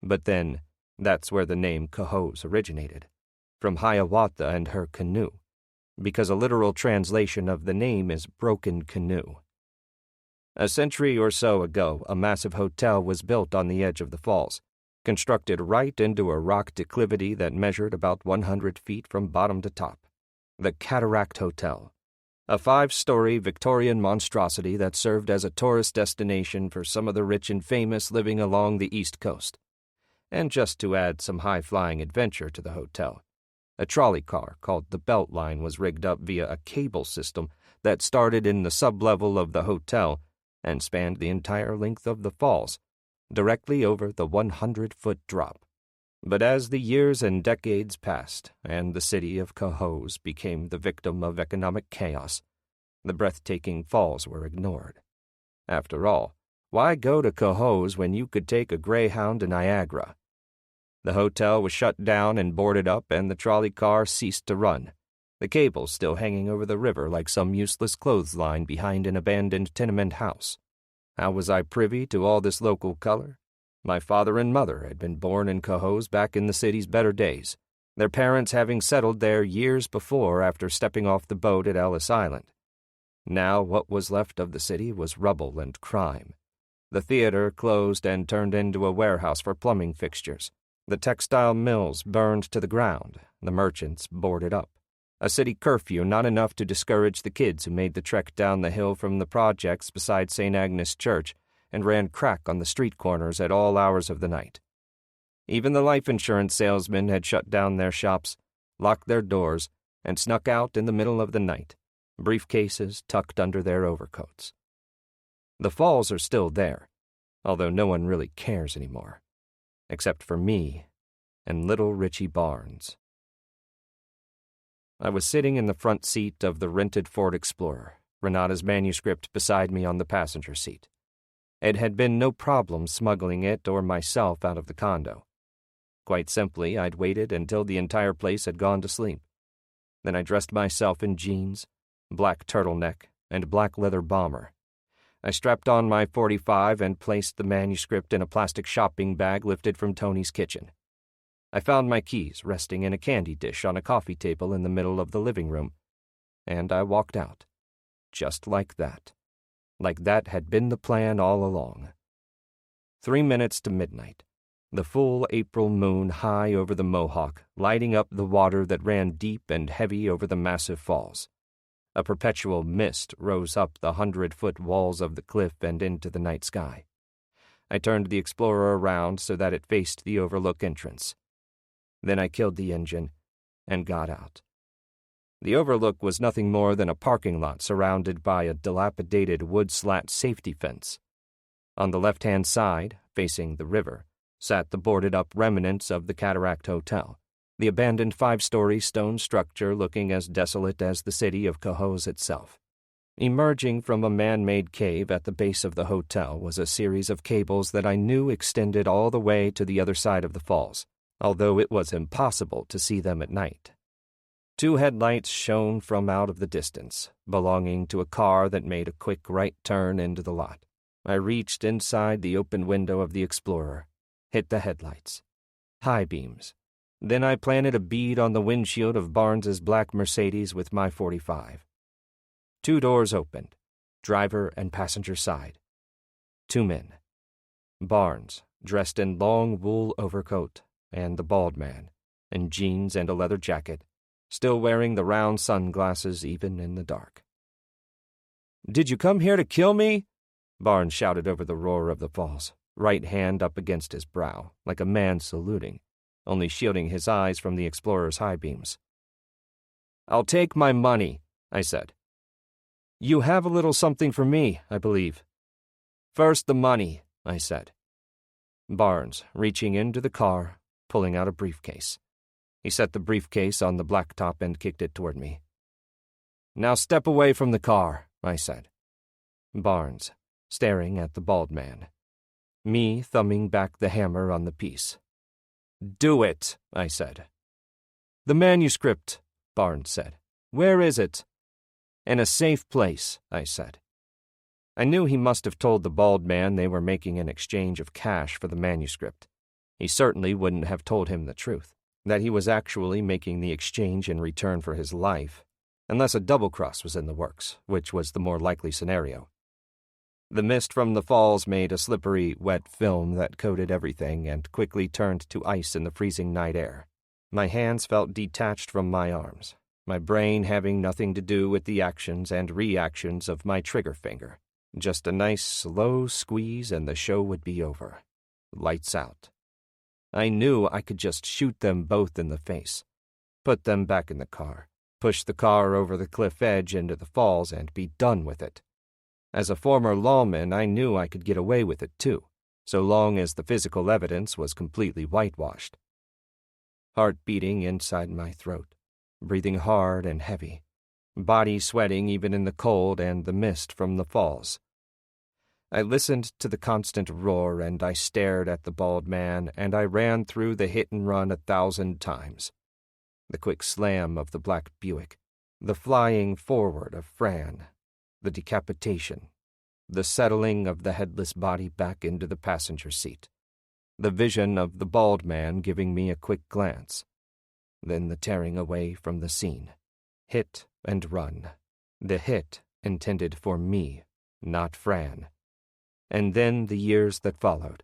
But then, that's where the name Cohoes originated, from Hiawatha and her canoe, because a literal translation of the name is broken canoe. A century or so ago, a massive hotel was built on the edge of the falls, constructed right into a rock declivity that measured about 100 feet from bottom to top. The Cataract Hotel, a 5-story Victorian monstrosity that served as a tourist destination for some of the rich and famous living along the East Coast. And just to add some high-flying adventure to the hotel, a trolley car called the Beltline was rigged up via a cable system that started in the sublevel of the hotel and spanned the entire length of the falls, directly over the 100-foot drop. But as the years and decades passed, and the city of Cohoes became the victim of economic chaos, the breathtaking falls were ignored. After all, why go to Cohoes when you could take a Greyhound to Niagara? The hotel was shut down and boarded up, and the trolley car ceased to run, the cables still hanging over the river like some useless clothesline behind an abandoned tenement house. How was I privy to all this local color? My father and mother had been born in Cohoes back in the city's better days, their parents having settled there years before after stepping off the boat at Ellis Island. Now what was left of the city was rubble and crime. The theater closed and turned into a warehouse for plumbing fixtures. The textile mills burned to the ground, the merchants boarded up. A city curfew not enough to discourage the kids who made the trek down the hill from the projects beside St. Agnes Church and ran crack on the street corners at all hours of the night. Even the life insurance salesmen had shut down their shops, locked their doors, and snuck out in the middle of the night, briefcases tucked under their overcoats. The falls are still there, although no one really cares anymore, except for me and little Richie Barnes. I was sitting in the front seat of the rented Ford Explorer, Renata's manuscript beside me on the passenger seat. It had been no problem smuggling it or myself out of the condo. Quite simply, I'd waited until the entire place had gone to sleep. Then I dressed myself in jeans, black turtleneck, and black leather bomber. I strapped on my .45 and placed the manuscript in a plastic shopping bag lifted from Tony's kitchen. I found my keys resting in a candy dish on a coffee table in the middle of the living room, and I walked out, just like that. Like that had been the plan all along. 3 minutes to midnight. The full April moon high over the Mohawk, lighting up the water that ran deep and heavy over the massive falls. A perpetual mist rose up the 100-foot walls of the cliff and into the night sky. I turned the Explorer around so that it faced the overlook entrance. Then I killed the engine and got out. The overlook was nothing more than a parking lot surrounded by a dilapidated wood-slat safety fence. On the left-hand side, facing the river, sat the boarded-up remnants of the Cataract Hotel, the abandoned 5-story stone structure looking as desolate as the city of Cohoes itself. Emerging from a man-made cave at the base of the hotel was a series of cables that I knew extended all the way to the other side of the falls, although it was impossible to see them at night. 2 headlights shone from out of the distance, belonging to a car that made a quick right turn into the lot. I reached inside the open window of the Explorer, hit the headlights. High beams. Then I planted a bead on the windshield of Barnes's black Mercedes with my .45. 2 doors opened, driver and passenger side. 2 men. Barnes, dressed in long wool overcoat, and the bald man, in jeans and a leather jacket, still wearing the round sunglasses even in the dark. "Did you come here to kill me?" Barnes shouted over the roar of the falls, right hand up against his brow, like a man saluting, only shielding his eyes from the Explorer's high beams. "I'll take my money," I said. "You have a little something for me, I believe." "First the money," I said. Barnes, reaching into the car, pulling out a briefcase. He set the briefcase on the blacktop and kicked it toward me. "Now step away from the car," I said. Barnes, staring at the bald man. Me thumbing back the hammer on the piece. "Do it," I said. "The manuscript," Barnes said. "Where is it?" "In a safe place," I said. I knew he must have told the bald man they were making an exchange of cash for the manuscript. He certainly wouldn't have told him the truth, that he was actually making the exchange in return for his life, unless a double-cross was in the works, which was the more likely scenario. The mist from the falls made a slippery, wet film that coated everything and quickly turned to ice in the freezing night air. My hands felt detached from my arms, my brain having nothing to do with the actions and reactions of my trigger finger. Just a nice, slow squeeze and the show would be over. Lights out. I knew I could just shoot them both in the face, put them back in the car, push the car over the cliff edge into the falls, and be done with it. As a former lawman, I knew I could get away with it too, so long as the physical evidence was completely whitewashed. Heart beating inside my throat, breathing hard and heavy, body sweating even in the cold and the mist from the falls. I listened to the constant roar, and I stared at the bald man, and I ran through the hit and run 1,000 times. The quick slam of the black Buick, the flying forward of Fran, the decapitation, the settling of the headless body back into the passenger seat, the vision of the bald man giving me a quick glance, then the tearing away from the scene. Hit and run. The hit intended for me, not Fran. And then the years that followed.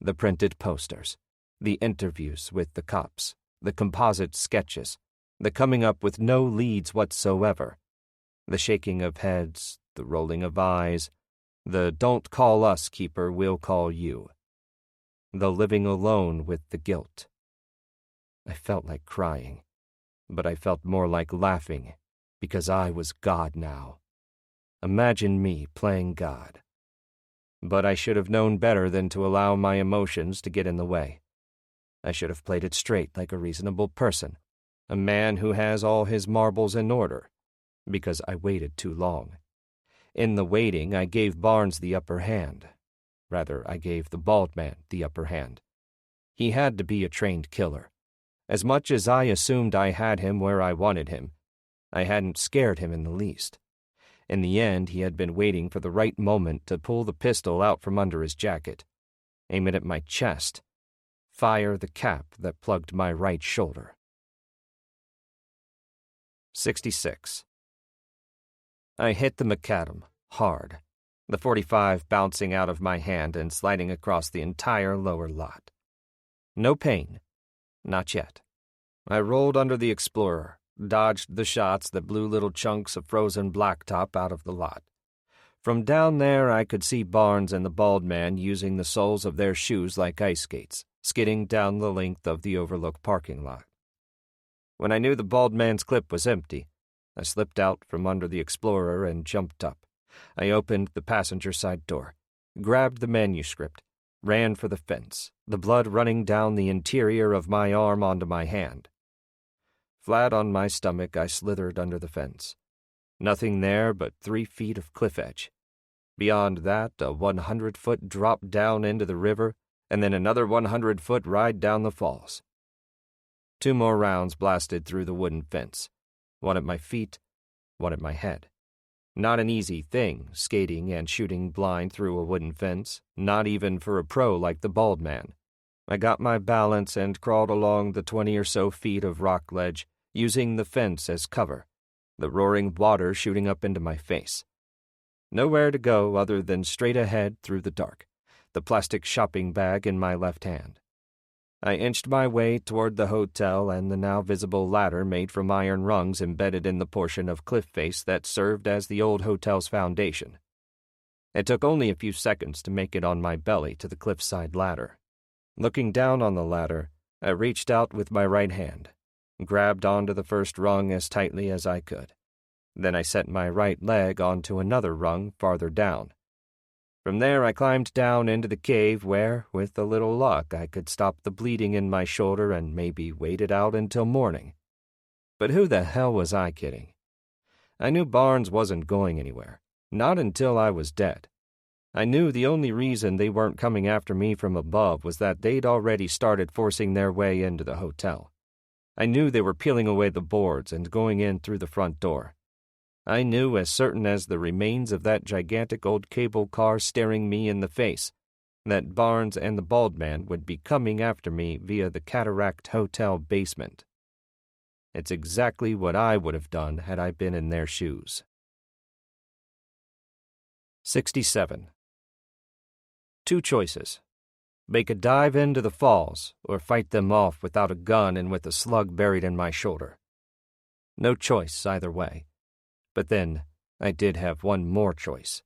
The printed posters, the interviews with the cops, the composite sketches, the coming up with no leads whatsoever, the shaking of heads, the rolling of eyes, the "don't call us, keeper, we'll call you," the living alone with the guilt. I felt like crying, but I felt more like laughing, because I was God now. Imagine me playing God. But I should have known better than to allow my emotions to get in the way. I should have played it straight like a reasonable person, a man who has all his marbles in order, because I waited too long. In the waiting, I gave Barnes the upper hand. Rather, I gave the bald man the upper hand. He had to be a trained killer. As much as I assumed I had him where I wanted him, I hadn't scared him in the least. In the end, he had been waiting for the right moment to pull the pistol out from under his jacket, aim it at my chest, fire the cap that plugged my right shoulder. 66. I hit the macadam, hard, the .45 bouncing out of my hand and sliding across the entire lower lot. No pain. Not yet. I rolled under the Explorer, dodged the shots that blew little chunks of frozen blacktop out of the lot. From down there I could see Barnes and the bald man using the soles of their shoes like ice skates, skidding down the length of the Overlook parking lot. When I knew the bald man's clip was empty, I slipped out from under the Explorer and jumped up. I opened the passenger side door, grabbed the manuscript, ran for the fence, the blood running down the interior of my arm onto my hand. Flat on my stomach, I slithered under the fence. Nothing there but 3 feet of cliff edge. Beyond that, a 100-foot drop down into the river, and then another 100-foot ride down the falls. 2 more rounds blasted through the wooden fence, one at my feet, one at my head. Not an easy thing, skating and shooting blind through a wooden fence, not even for a pro like the bald man. I got my balance and crawled along the 20 or so feet of rock ledge, using the fence as cover, the roaring water shooting up into my face. Nowhere to go other than straight ahead through the dark, the plastic shopping bag in my left hand. I inched my way toward the hotel and the now visible ladder made from iron rungs embedded in the portion of cliff face that served as the old hotel's foundation. It took only a few seconds to make it on my belly to the cliffside ladder. Looking down on the ladder, I reached out with my right hand, grabbed onto the first rung as tightly as I could. Then I set my right leg onto another rung farther down. From there I climbed down into the cave where, with a little luck, I could stop the bleeding in my shoulder and maybe wait it out until morning. But who the hell was I kidding? I knew Barnes wasn't going anywhere, not until I was dead. I knew the only reason they weren't coming after me from above was that they'd already started forcing their way into the hotel. I knew they were peeling away the boards and going in through the front door. I knew as certain as the remains of that gigantic old cable car staring me in the face that Barnes and the bald man would be coming after me via the Cataract Hotel basement. It's exactly what I would have done had I been in their shoes. 67. Two choices. Make a dive into the falls, or fight them off without a gun and with a slug buried in my shoulder. No choice either way. But then, I did have one more choice.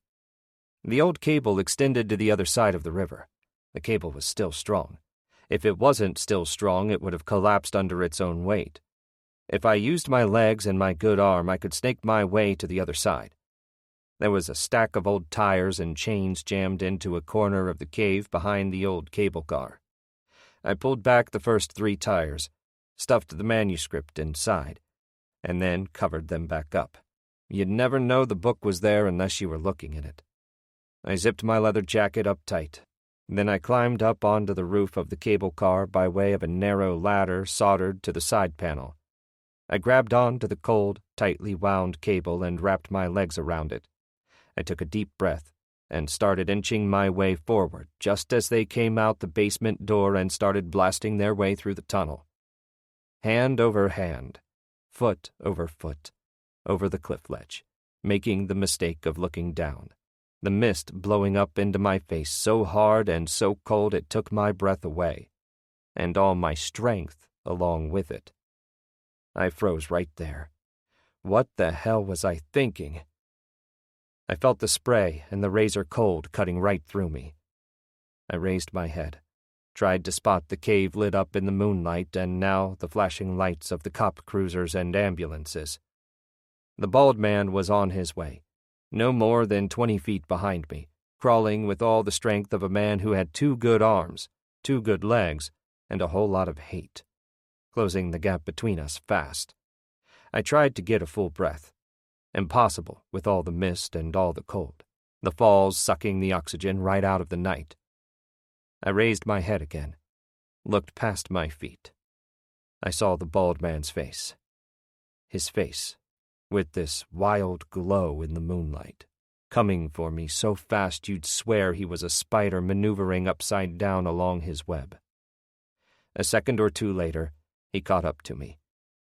The old cable extended to the other side of the river. The cable was still strong. If it wasn't still strong, it would have collapsed under its own weight. If I used my legs and my good arm, I could snake my way to the other side. There was a stack of old tires and chains jammed into a corner of the cave behind the old cable car. I pulled back the first 3 tires, stuffed the manuscript inside, and then covered them back up. You'd never know the book was there unless you were looking in it. I zipped my leather jacket up tight. Then I climbed up onto the roof of the cable car by way of a narrow ladder soldered to the side panel. I grabbed onto the cold, tightly wound cable and wrapped my legs around it. I took a deep breath and started inching my way forward just as they came out the basement door and started blasting their way through the tunnel. Hand over hand, foot over foot, over the cliff ledge, making the mistake of looking down, the mist blowing up into my face so hard and so cold it took my breath away, and all my strength along with it. I froze right there. What the hell was I thinking? I felt the spray and the razor cold cutting right through me. I raised my head, tried to spot the cave lit up in the moonlight and now the flashing lights of the cop cruisers and ambulances. The bald man was on his way, no more than 20 feet behind me, crawling with all the strength of a man who had 2 good arms, 2 good legs, and a whole lot of hate, closing the gap between us fast. I tried to get a full breath. Impossible with all the mist and all the cold, the falls sucking the oxygen right out of the night. I raised my head again, looked past my feet. I saw the bald man's face. His face, with this wild glow in the moonlight, coming for me so fast you'd swear he was a spider maneuvering upside down along his web. A second or 2 later, he caught up to me,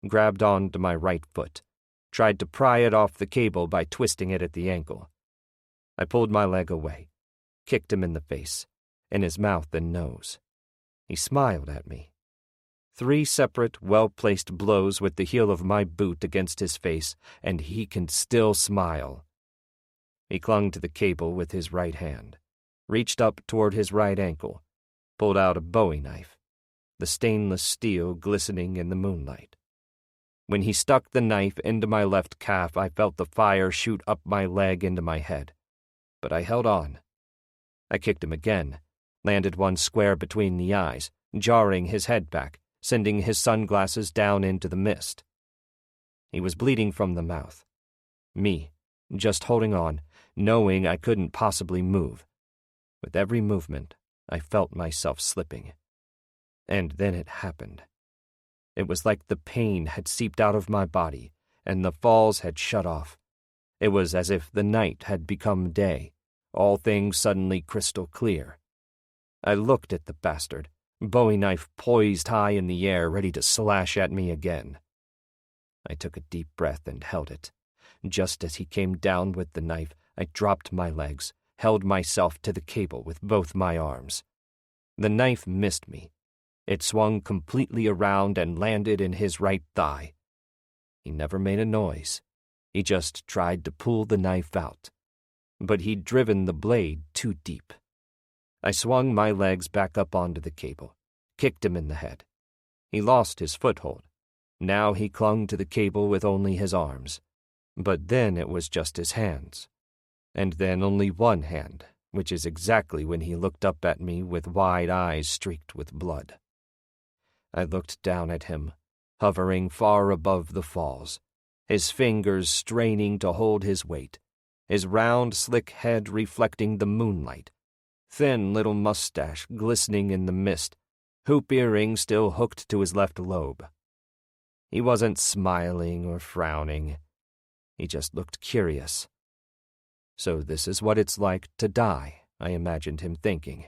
grabbed onto my right foot, tried to pry it off the cable by twisting it at the ankle. I pulled my leg away, kicked him in the face, in his mouth and nose. He smiled at me. 3 separate, well-placed blows with the heel of my boot against his face, and he can still smile. He clung to the cable with his right hand, reached up toward his right ankle, pulled out a Bowie knife, the stainless steel glistening in the moonlight. When he stuck the knife into my left calf, I felt the fire shoot up my leg into my head. But I held on. I kicked him again, landed one square between the eyes, jarring his head back, sending his sunglasses down into the mist. He was bleeding from the mouth. Me, just holding on, knowing I couldn't possibly move. With every movement, I felt myself slipping. And then it happened. It was like the pain had seeped out of my body, and the falls had shut off. It was as if the night had become day, all things suddenly crystal clear. I looked at the bastard, Bowie knife poised high in the air, ready to slash at me again. I took a deep breath and held it. Just as he came down with the knife, I dropped my legs, held myself to the cable with both my arms. The knife missed me. It swung completely around and landed in his right thigh. He never made a noise. He just tried to pull the knife out. But he'd driven the blade too deep. I swung my legs back up onto the cable, kicked him in the head. He lost his foothold. Now he clung to the cable with only his arms. But then it was just his hands. And then only one hand, which is exactly when he looked up at me with wide eyes streaked with blood. I looked down at him, hovering far above the falls, his fingers straining to hold his weight, his round, slick head reflecting the moonlight, thin little mustache glistening in the mist, hoop earring still hooked to his left lobe. He wasn't smiling or frowning. He just looked curious. So this is what it's like to die, I imagined him thinking.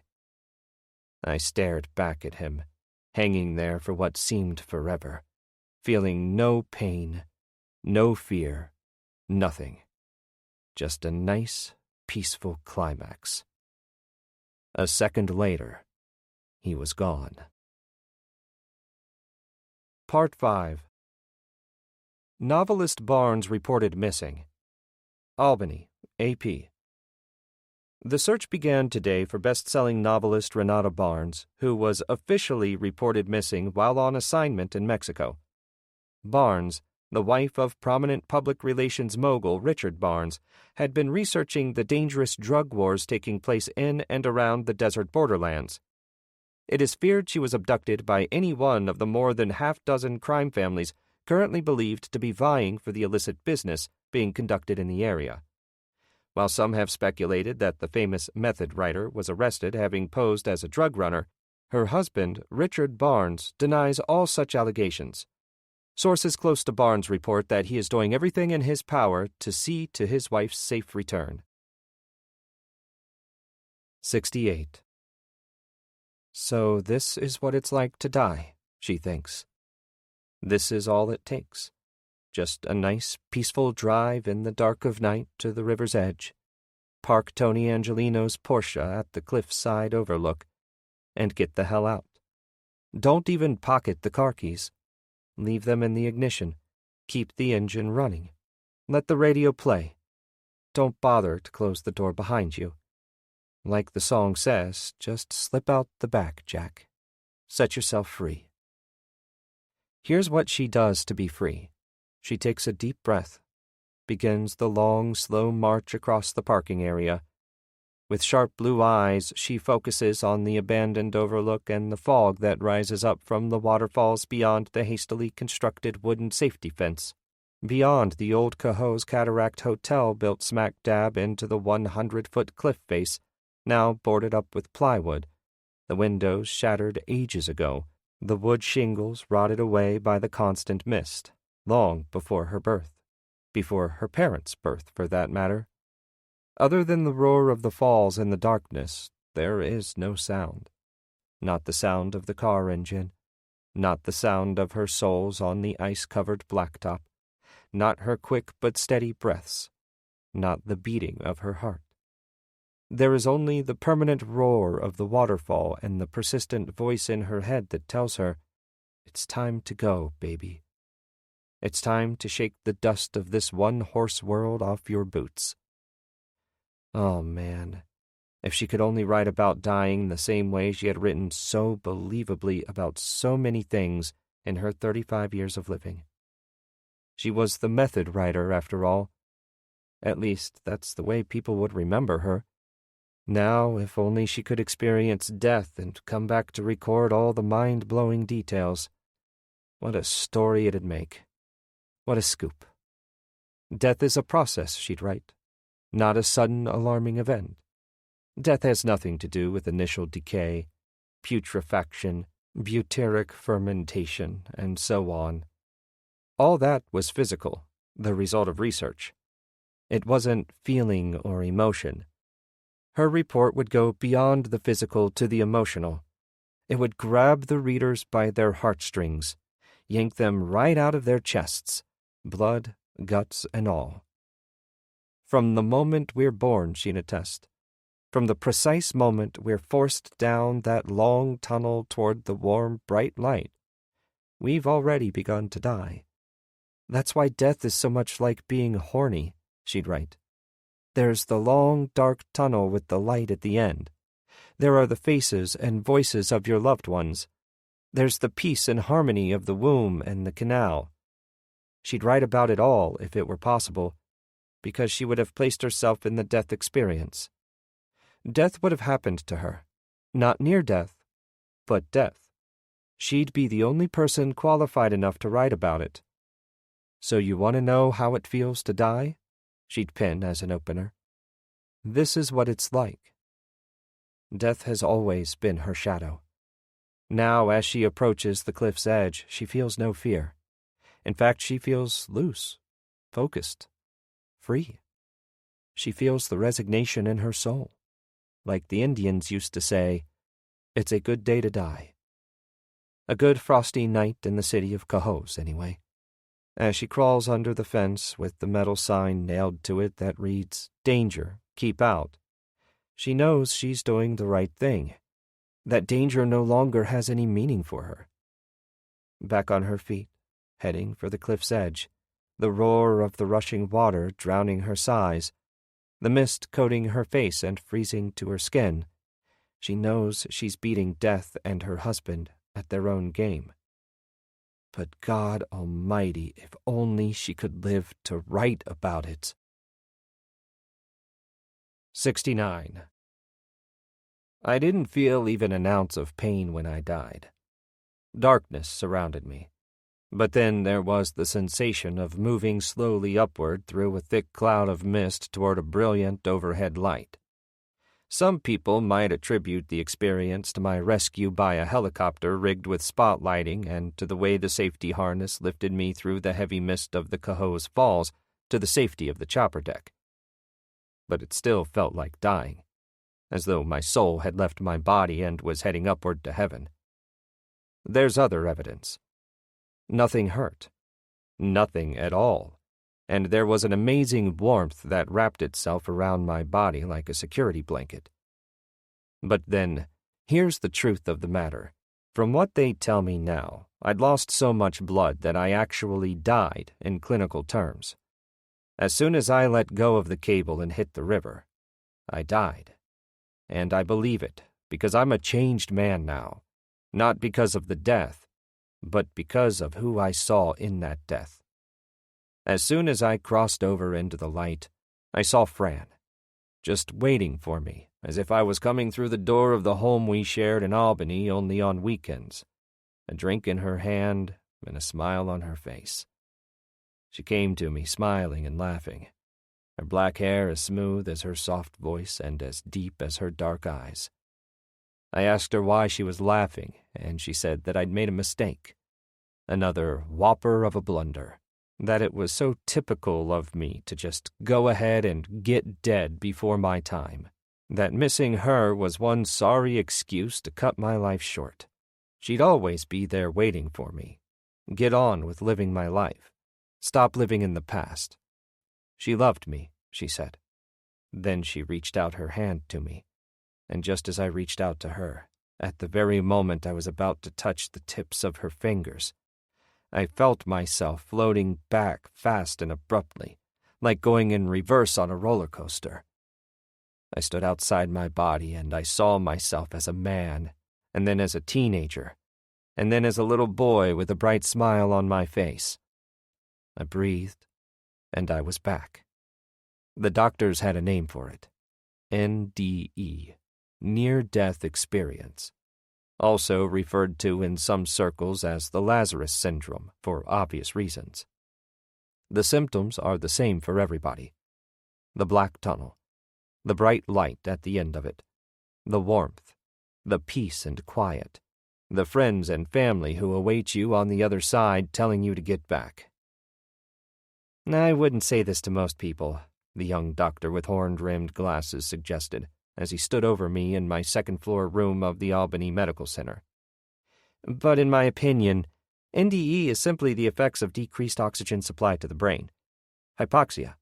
I stared back at him, hanging there for what seemed forever, feeling no pain, no fear, nothing. Just a nice, peaceful climax. A second later, he was gone. Part 5. Novelist Barnes reported missing. Albany, AP. The search began today for best-selling novelist Renata Barnes, who was officially reported missing while on assignment in Mexico. Barnes, the wife of prominent public relations mogul Richard Barnes, had been researching the dangerous drug wars taking place in and around the desert borderlands. It is feared she was abducted by any one of the more than half-dozen crime families currently believed to be vying for the illicit business being conducted in the area. While some have speculated that the famous method writer was arrested having posed as a drug runner, her husband, Richard Barnes, denies all such allegations. Sources close to Barnes report that he is doing everything in his power to see to his wife's safe return. 68. So this is what it's like to die, she thinks. This is all it takes. Just a nice, peaceful drive in the dark of night to the river's edge, park Tony Angelino's Porsche at the cliffside overlook, and get the hell out. Don't even pocket the car keys. Leave them in the ignition. Keep the engine running. Let the radio play. Don't bother to close the door behind you. Like the song says, just slip out the back, Jack. Set yourself free. Here's what she does to be free. She takes a deep breath, begins the long, slow march across the parking area. With sharp blue eyes, she focuses on the abandoned overlook and the fog that rises up from the waterfalls beyond the hastily constructed wooden safety fence, beyond the old Cohoes Cataract Hotel built smack dab into the 100-foot cliff face, now boarded up with plywood, the windows shattered ages ago, the wood shingles rotted away by the constant mist, long before her birth, before her parents' birth, for that matter. Other than the roar of the falls in the darkness, there is no sound. Not the sound of the car engine, not the sound of her soles on the ice-covered blacktop, not her quick but steady breaths, not the beating of her heart. There is only the permanent roar of the waterfall and the persistent voice in her head that tells her, "It's time to go, baby. It's time to shake the dust of this one-horse world off your boots." Oh, man, if she could only write about dying the same way she had written so believably about so many things in her 35 years of living. She was the method writer, after all. At least, that's the way people would remember her. Now, if only she could experience death and come back to record all the mind-blowing details. What a story it'd make. What a scoop. Death is a process, she'd write, not a sudden, alarming event. Death has nothing to do with initial decay, putrefaction, butyric fermentation, and so on. All that was physical, the result of research. It wasn't feeling or emotion. Her report would go beyond the physical to the emotional. It would grab the readers by their heartstrings, yank them right out of their chests, blood, guts, and all. From the moment we're born, she'd attest, from the precise moment we're forced down that long tunnel toward the warm, bright light, we've already begun to die. That's why death is so much like being horny, she'd write. There's the long, dark tunnel with the light at the end. There are the faces and voices of your loved ones. There's the peace and harmony of the womb and the canal. She'd write about it all, if it were possible, because she would have placed herself in the death experience. Death would have happened to her. Not near death, but death. She'd be the only person qualified enough to write about it. So you want to know how it feels to die? She'd pin as an opener. This is what it's like. Death has always been her shadow. Now, as she approaches the cliff's edge, she feels no fear. In fact, she feels loose, focused, free. She feels the resignation in her soul. Like the Indians used to say, it's a good day to die. A good frosty night in the city of Cahos, anyway. As she crawls under the fence with the metal sign nailed to it that reads, "Danger, keep out," she knows she's doing the right thing, that danger no longer has any meaning for her. Back on her feet, heading for the cliff's edge, the roar of the rushing water drowning her sighs, the mist coating her face and freezing to her skin, she knows she's beating death and her husband at their own game. But God Almighty, if only she could live to write about it. 69. I didn't feel even an ounce of pain when I died. Darkness surrounded me, but then there was the sensation of moving slowly upward through a thick cloud of mist toward a brilliant overhead light. Some people might attribute the experience to my rescue by a helicopter rigged with spotlighting and to the way the safety harness lifted me through the heavy mist of the Cahos Falls to the safety of the chopper deck. But it still felt like dying, as though my soul had left my body and was heading upward to heaven. There's other evidence. Nothing hurt. Nothing at all. And there was an amazing warmth that wrapped itself around my body like a security blanket. But then, here's the truth of the matter. From what they tell me now, I'd lost so much blood that I actually died in clinical terms. As soon as I let go of the cable and hit the river, I died. And I believe it, because I'm a changed man now, not because of the death, but because of who I saw in that death. As soon as I crossed over into the light, I saw Fran, just waiting for me, as if I was coming through the door of the home we shared in Albany only on weekends, a drink in her hand and a smile on her face. She came to me smiling and laughing, her black hair as smooth as her soft voice and as deep as her dark eyes. I asked her why she was laughing, and she said that I'd made a mistake, another whopper of a blunder, that it was so typical of me to just go ahead and get dead before my time, that missing her was one sorry excuse to cut my life short. She'd always be there waiting for me. Get on with living my life. Stop living in the past. She loved me, she said. Then she reached out her hand to me, and just as I reached out to her, at the very moment I was about to touch the tips of her fingers, I felt myself floating back fast and abruptly, like going in reverse on a roller coaster. I stood outside my body and I saw myself as a man, and then as a teenager, and then as a little boy with a bright smile on my face. I breathed, and I was back. The doctors had a name for it. NDE, near-death experience. Also referred to in some circles as the Lazarus syndrome for obvious reasons. The symptoms are the same for everybody. The black tunnel, the bright light at the end of it, the warmth, the peace and quiet, the friends and family who await you on the other side telling you to get back. I wouldn't say this to most people, the young doctor with horn-rimmed glasses suggested, as he stood over me in my second-floor room of the Albany Medical Center. But in my opinion, NDE is simply the effects of decreased oxygen supply to the brain. Hypoxia.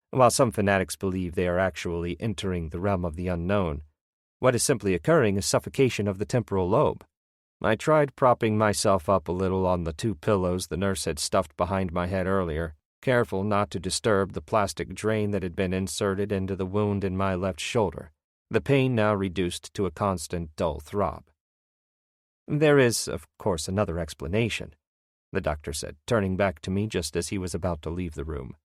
While some fanatics believe they are actually entering the realm of the unknown, what is simply occurring is suffocation of the temporal lobe. I tried propping myself up a little on the 2 pillows the nurse had stuffed behind my head earlier, careful not to disturb the plastic drain that had been inserted into the wound in my left shoulder, the pain now reduced to a constant dull throb. There is, of course, another explanation, the doctor said, turning back to me just as he was about to leave the room.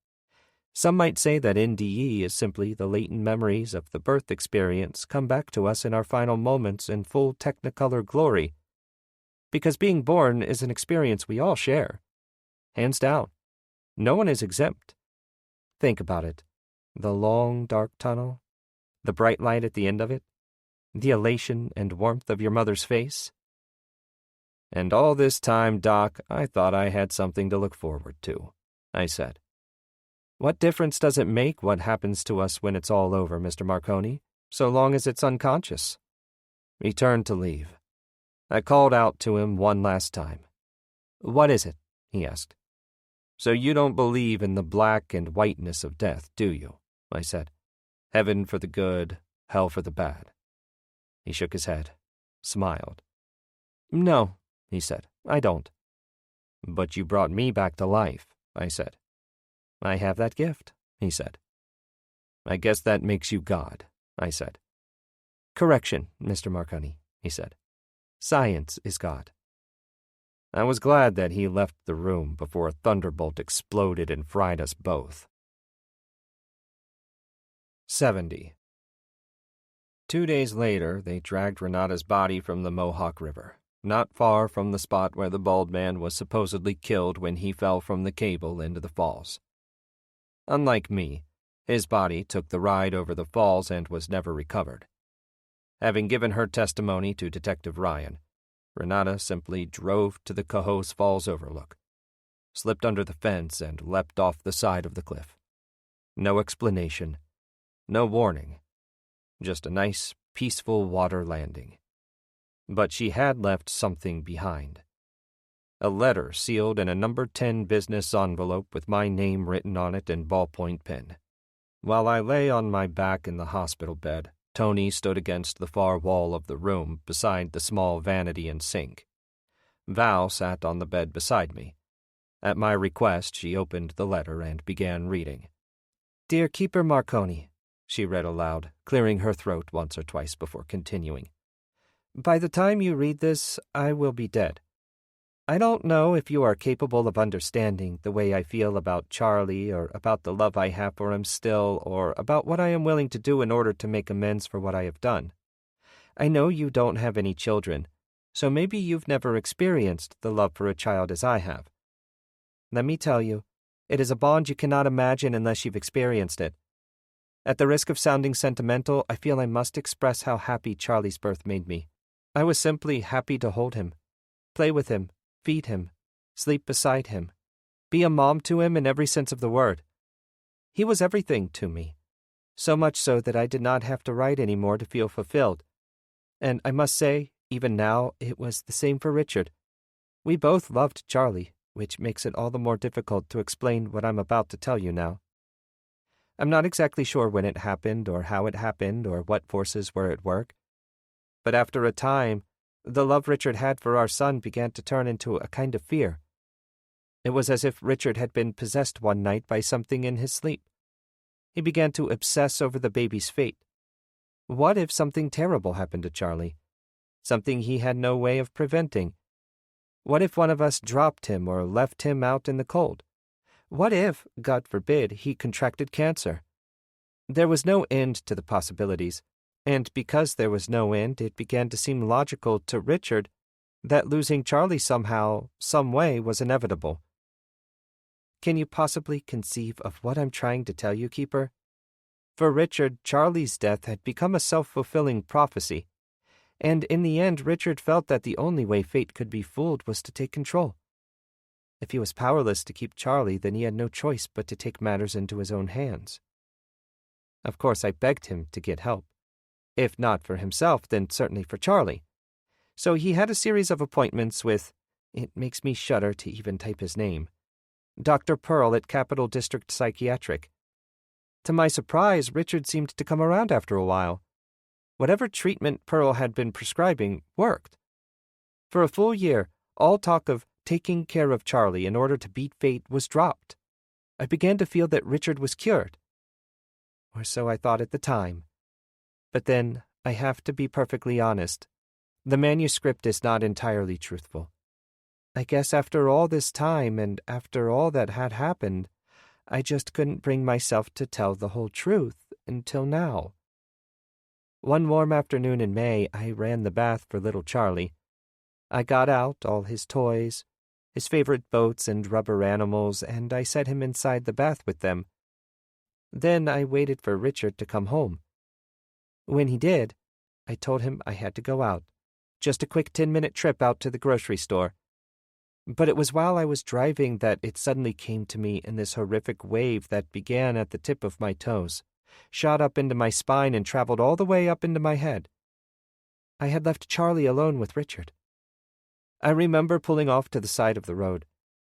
Some might say that NDE is simply the latent memories of the birth experience come back to us in our final moments in full technicolor glory. Because being born is an experience we all share. Hands down. No one is exempt. Think about it. The long, dark tunnel, the bright light at the end of it, the elation and warmth of your mother's face. And all this time, Doc, I thought I had something to look forward to, I said. What difference does it make what happens to us when it's all over, Mr. Marconi, so long as it's unconscious? He turned to leave. I called out to him one last time. What is it? He asked. So you don't believe in the black and whiteness of death, do you? I said. Heaven for the good, hell for the bad. He shook his head, smiled. No, he said, I don't. But you brought me back to life, I said. I have that gift, he said. I guess that makes you God, I said. Correction, Mr. Marconi, he said. Science is God. I was glad that he left the room before a thunderbolt exploded and fried us both. 70. 2 days later, they dragged Renata's body from the Mohawk River, not far from the spot where the bald man was supposedly killed when he fell from the cable into the falls. Unlike me, his body took the ride over the falls and was never recovered. Having given her testimony to Detective Ryan, Renata simply drove to the Cohoes Falls overlook, slipped under the fence, and leapt off the side of the cliff. No explanation, no warning, just a nice, peaceful water landing. But she had left something behind. A letter sealed in a number 10 business envelope with my name written on it in ballpoint pen. While I lay on my back in the hospital bed, Tony stood against the far wall of the room beside the small vanity and sink. Val sat on the bed beside me. At my request, she opened the letter and began reading. Dear Keeper Marconi, she read aloud, clearing her throat once or twice before continuing. By the time you read this, I will be dead. I don't know if you are capable of understanding the way I feel about Charlie, or about the love I have for him still, or about what I am willing to do in order to make amends for what I have done. I know you don't have any children, so maybe you've never experienced the love for a child as I have. Let me tell you, it is a bond you cannot imagine unless you've experienced it. At the risk of sounding sentimental, I feel I must express how happy Charlie's birth made me. I was simply happy to hold him, play with him, feed him, sleep beside him, be a mom to him in every sense of the word. He was everything to me, so much so that I did not have to write any more to feel fulfilled. And I must say, even now, it was the same for Richard. We both loved Charlie, which makes it all the more difficult to explain what I'm about to tell you now. I'm not exactly sure when it happened, or how it happened, or what forces were at work. But after a time, the love Richard had for our son began to turn into a kind of fear. It was as if Richard had been possessed one night by something in his sleep. He began to obsess over the baby's fate. What if something terrible happened to Charlie? Something he had no way of preventing? What if one of us dropped him or left him out in the cold? What if, God forbid, he contracted cancer? There was no end to the possibilities. And because there was no end, it began to seem logical to Richard that losing Charlie somehow, some way, was inevitable. Can you possibly conceive of what I'm trying to tell you, Keeper? For Richard, Charlie's death had become a self-fulfilling prophecy, and in the end Richard felt that the only way fate could be fooled was to take control. If he was powerless to keep Charlie, then he had no choice but to take matters into his own hands. Of course, I begged him to get help. If not for himself, then certainly for Charlie. So he had a series of appointments with, it makes me shudder to even type his name, Dr. Pearl at Capital District Psychiatric. To my surprise, Richard seemed to come around after a while. Whatever treatment Pearl had been prescribing worked. For a full year, all talk of taking care of Charlie in order to beat fate was dropped. I began to feel that Richard was cured. Or so I thought at the time. But then, I have to be perfectly honest. The manuscript is not entirely truthful. I guess after all this time and after all that had happened, I just couldn't bring myself to tell the whole truth until now. One warm afternoon in May, I ran the bath for little Charlie. I got out all his toys, his favorite boats and rubber animals, and I set him inside the bath with them. Then I waited for Richard to come home. When he did, I told him I had to go out. Just a quick 10-minute trip out to the grocery store. But it was while I was driving that it suddenly came to me in this horrific wave that began at the tip of my toes, shot up into my spine and traveled all the way up into my head. I had left Charlie alone with Richard. I remember pulling off to the side of the road,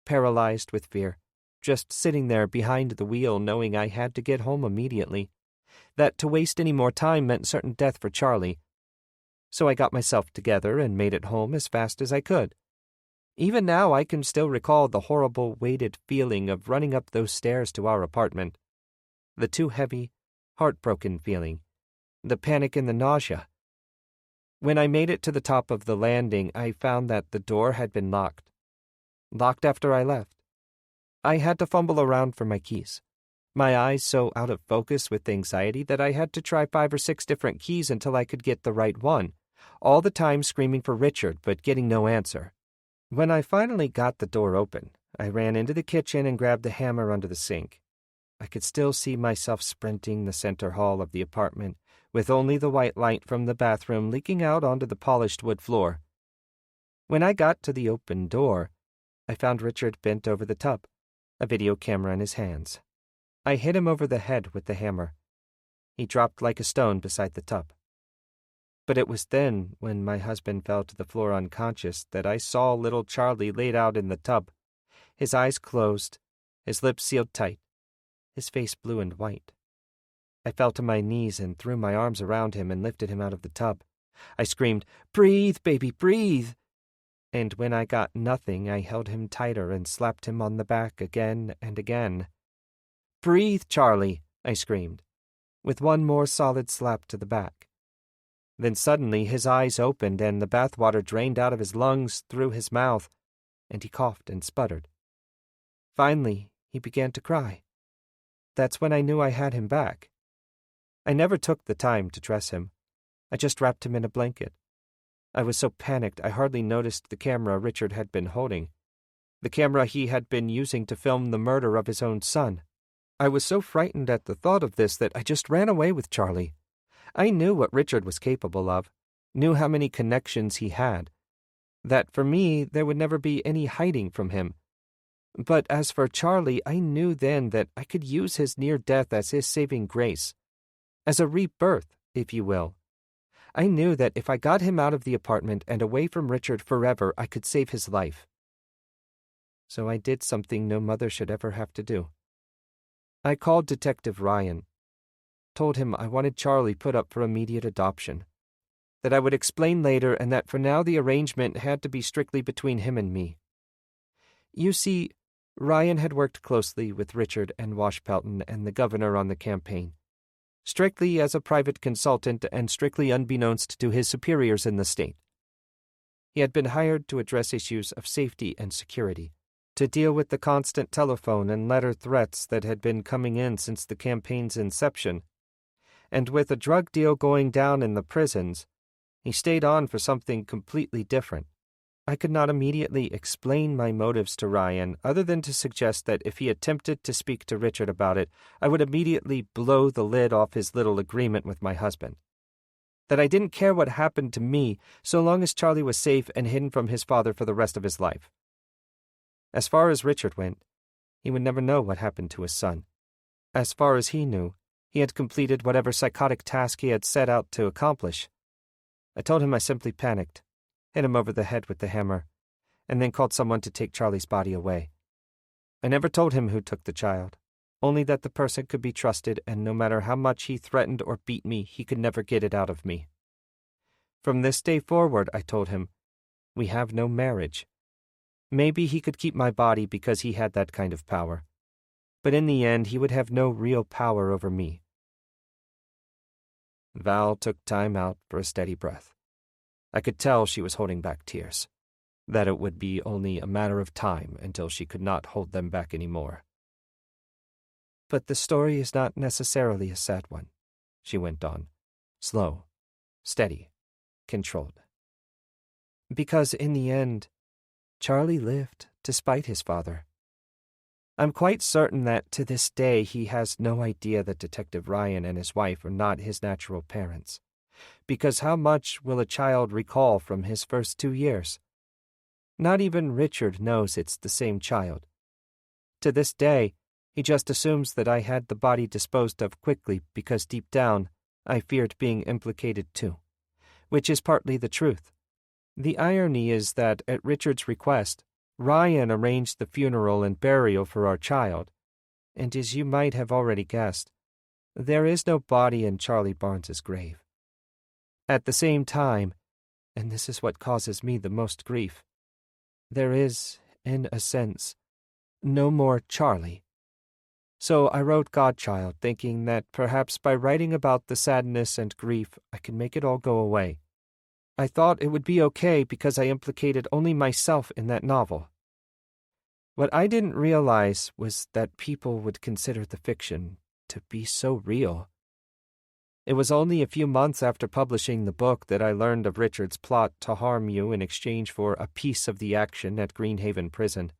paralyzed with fear, just sitting there behind the wheel knowing I had to get home immediately, that to waste any more time meant certain death for Charlie. So I got myself together and made it home as fast as I could. Even now I can still recall the horrible weighted feeling of running up those stairs to our apartment. The too heavy, heartbroken feeling. The panic and the nausea. When I made it to the top of the landing, I found that the door had been locked. Locked after I left. I had to fumble around for my keys. My eyes so out of focus with anxiety that I had to try 5 or 6 different keys until I could get the right one, all the time screaming for Richard but getting no answer. When I finally got the door open, I ran into the kitchen and grabbed the hammer under the sink. I could still see myself sprinting the center hall of the apartment, with only the white light from the bathroom leaking out onto the polished wood floor. When I got to the open door, I found Richard bent over the tub, a video camera in his hands. I hit him over the head with the hammer. He dropped like a stone beside the tub. But it was then, when my husband fell to the floor unconscious, that I saw little Charlie laid out in the tub, his eyes closed, his lips sealed tight, his face blue and white. I fell to my knees and threw my arms around him and lifted him out of the tub. I screamed, "Breathe, baby, breathe!" And when I got nothing, I held him tighter and slapped him on the back again and again. "Breathe, Charlie!" I screamed, with one more solid slap to the back. Then suddenly his eyes opened and the bathwater drained out of his lungs through his mouth, and he coughed and sputtered. Finally, he began to cry. That's when I knew I had him back. I never took the time to dress him. I just wrapped him in a blanket. I was so panicked I hardly noticed the camera Richard had been holding, the camera he had been using to film the murder of his own son. I was so frightened at the thought of this that I just ran away with Charlie. I knew what Richard was capable of, knew how many connections he had, that for me there would never be any hiding from him. But as for Charlie, I knew then that I could use his near death as his saving grace, as a rebirth, if you will. I knew that if I got him out of the apartment and away from Richard forever, I could save his life. So I did something no mother should ever have to do. I called Detective Ryan, told him I wanted Charlie put up for immediate adoption, that I would explain later and that for now the arrangement had to be strictly between him and me. You see, Ryan had worked closely with Richard and Washpelton and the governor on the campaign, strictly as a private consultant and strictly unbeknownst to his superiors in the state. He had been hired to address issues of safety and security, to deal with the constant telephone and letter threats that had been coming in since the campaign's inception. And with a drug deal going down in the prisons, he stayed on for something completely different. I could not immediately explain my motives to Ryan other than to suggest that if he attempted to speak to Richard about it, I would immediately blow the lid off his little agreement with my husband. That I didn't care what happened to me so long as Charlie was safe and hidden from his father for the rest of his life. As far as Richard went, he would never know what happened to his son. As far as he knew, he had completed whatever psychotic task he had set out to accomplish. I told him I simply panicked, hit him over the head with the hammer, and then called someone to take Charlie's body away. I never told him who took the child, only that the person could be trusted, and no matter how much he threatened or beat me, he could never get it out of me. From this day forward, I told him, we have no marriage. Maybe he could keep my body because he had that kind of power, but in the end he would have no real power over me. Val took time out for a steady breath. I could tell she was holding back tears, that it would be only a matter of time until she could not hold them back any more. But the story is not necessarily a sad one, she went on, slow, steady, controlled. Because in the end, Charlie lived despite his father. I'm quite certain that to this day he has no idea that Detective Ryan and his wife are not his natural parents. Because how much will a child recall from his first 2 years? Not even Richard knows it's the same child. To this day, he just assumes that I had the body disposed of quickly because deep down, I feared being implicated too, which is partly the truth. The irony is that, at Richard's request, Ryan arranged the funeral and burial for our child, and as you might have already guessed, there is no body in Charlie Barnes's grave. At the same time, and this is what causes me the most grief, there is, in a sense, no more Charlie. So I wrote Godchild, thinking that perhaps by writing about the sadness and grief I could make it all go away. I thought it would be okay because I implicated only myself in that novel. What I didn't realize was that people would consider the fiction to be so real. It was only a few months after publishing the book that I learned of Richard's plot to harm you in exchange for a piece of the action at Greenhaven Prison.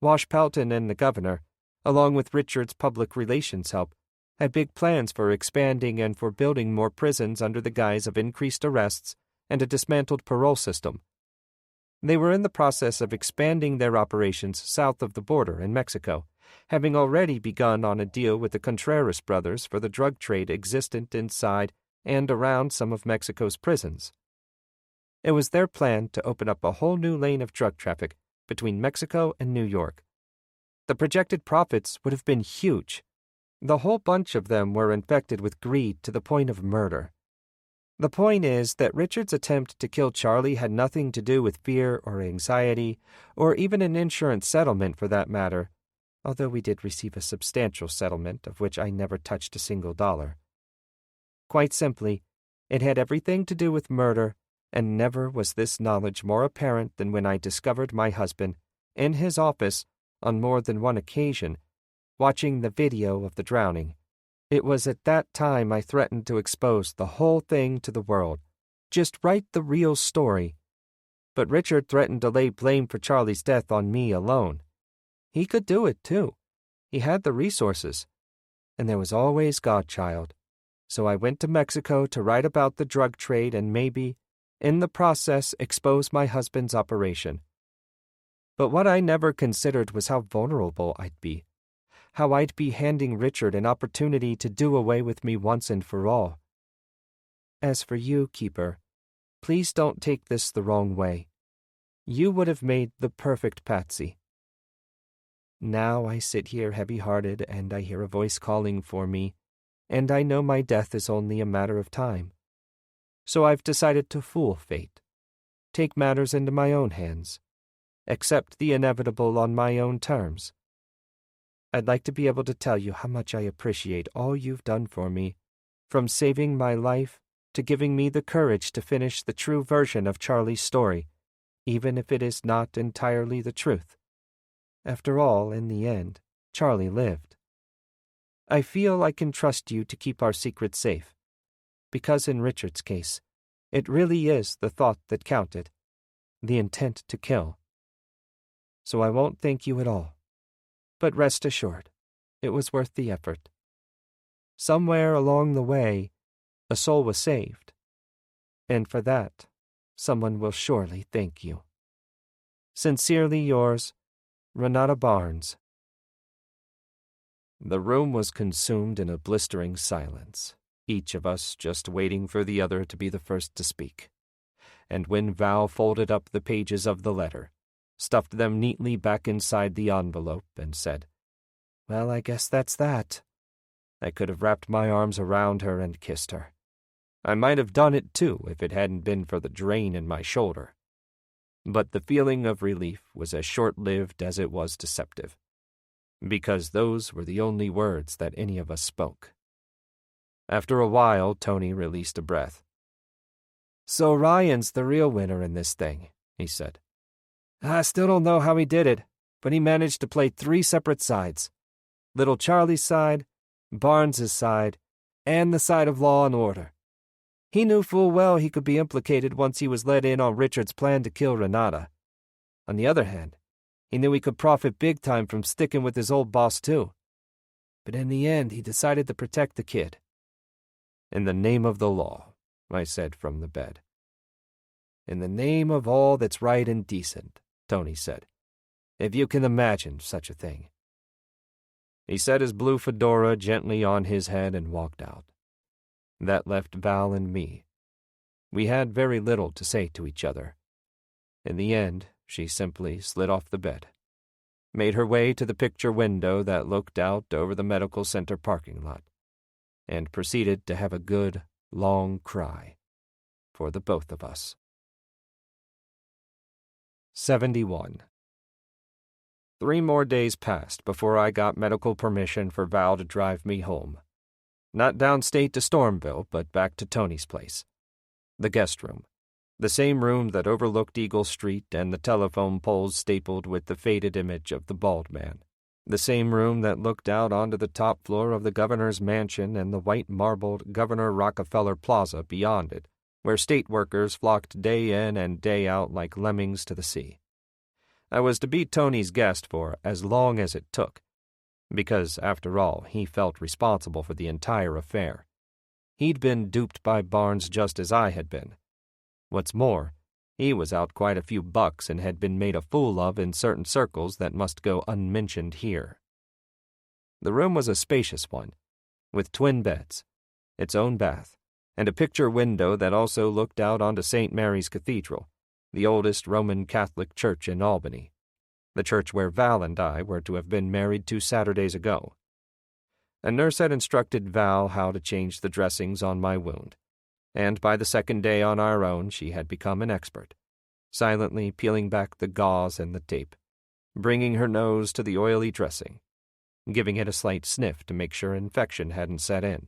Wash Pelton and the governor, along with Richard's public relations help, had big plans for expanding and for building more prisons under the guise of increased arrests and a dismantled parole system. They were in the process of expanding their operations south of the border in Mexico, having already begun on a deal with the Contreras brothers for the drug trade existent inside and around some of Mexico's prisons. It was their plan to open up a whole new lane of drug traffic between Mexico and New York. The projected profits would have been huge. The whole bunch of them were infected with greed to the point of murder. The point is that Richard's attempt to kill Charlie had nothing to do with fear or anxiety, or even an insurance settlement for that matter, although we did receive a substantial settlement of which I never touched a single dollar. Quite simply, it had everything to do with murder, and never was this knowledge more apparent than when I discovered my husband, in his office, on more than one occasion, watching the video of the drowning. It was at that time I threatened to expose the whole thing to the world. Just write the real story. But Richard threatened to lay blame for Charlie's death on me alone. He could do it, too. He had the resources. And there was always Godchild. So I went to Mexico to write about the drug trade and maybe, in the process, expose my husband's operation. But what I never considered was how vulnerable I'd be. How I'd be handing Richard an opportunity to do away with me once and for all. As for you, Keeper, please don't take this the wrong way. You would have made the perfect Patsy. Now I sit here heavy-hearted and I hear a voice calling for me, and I know my death is only a matter of time. So I've decided to fool fate, take matters into my own hands, accept the inevitable on my own terms. I'd like to be able to tell you how much I appreciate all you've done for me, from saving my life to giving me the courage to finish the true version of Charlie's story, even if it is not entirely the truth. After all, in the end, Charlie lived. I feel I can trust you to keep our secret safe, because in Richard's case, it really is the thought that counted, the intent to kill. So I won't thank you at all. But rest assured, it was worth the effort. Somewhere along the way, a soul was saved, and for that, someone will surely thank you. Sincerely yours, Renata Barnes. The room was consumed in a blistering silence, each of us just waiting for the other to be the first to speak. And when Val folded up the pages of the letter, stuffed them neatly back inside the envelope, and said, "Well, I guess that's that," I could have wrapped my arms around her and kissed her. I might have done it, too, if it hadn't been for the drain in my shoulder. But the feeling of relief was as short-lived as it was deceptive, because those were the only words that any of us spoke. After a while, Tony released a breath. "So Ryan's the real winner in this thing," he said. "I still don't know how he did it, but he managed to play 3 separate sides. Little Charlie's side, Barnes's side, and the side of law and order. He knew full well he could be implicated once he was let in on Richard's plan to kill Renata. On the other hand, he knew he could profit big time from sticking with his old boss too. But in the end, he decided to protect the kid." "In the name of the law," I said from the bed. In the name of all that's right and decent, Tony said. If you can imagine such a thing. He set his blue fedora gently on his head and walked out. That left Val and me. We had very little to say to each other. In the end, she simply slid off the bed, made her way to the picture window that looked out over the medical center parking lot, and proceeded to have a good, long cry for the both of us. 71. 3 more days passed before I got medical permission for Val to drive me home. Not downstate to Stormville, but back to Tony's place. The guest room. The same room that overlooked Eagle Street and the telephone poles stapled with the faded image of the bald man. The same room that looked out onto the top floor of the governor's mansion and the white-marbled Governor Rockefeller Plaza beyond it, where state workers flocked day in and day out like lemmings to the sea. I was to be Tony's guest for as long as it took, because, after all, he felt responsible for the entire affair. He'd been duped by Barnes just as I had been. What's more, he was out quite a few bucks and had been made a fool of in certain circles that must go unmentioned here. The room was a spacious one, with twin beds, its own bath, and a picture window that also looked out onto St. Mary's Cathedral, the oldest Roman Catholic church in Albany, the church where Val and I were to have been married 2 Saturdays ago. A nurse had instructed Val how to change the dressings on my wound, and by the second day on our own she had become an expert, silently peeling back the gauze and the tape, bringing her nose to the oily dressing, giving it a slight sniff to make sure infection hadn't set in.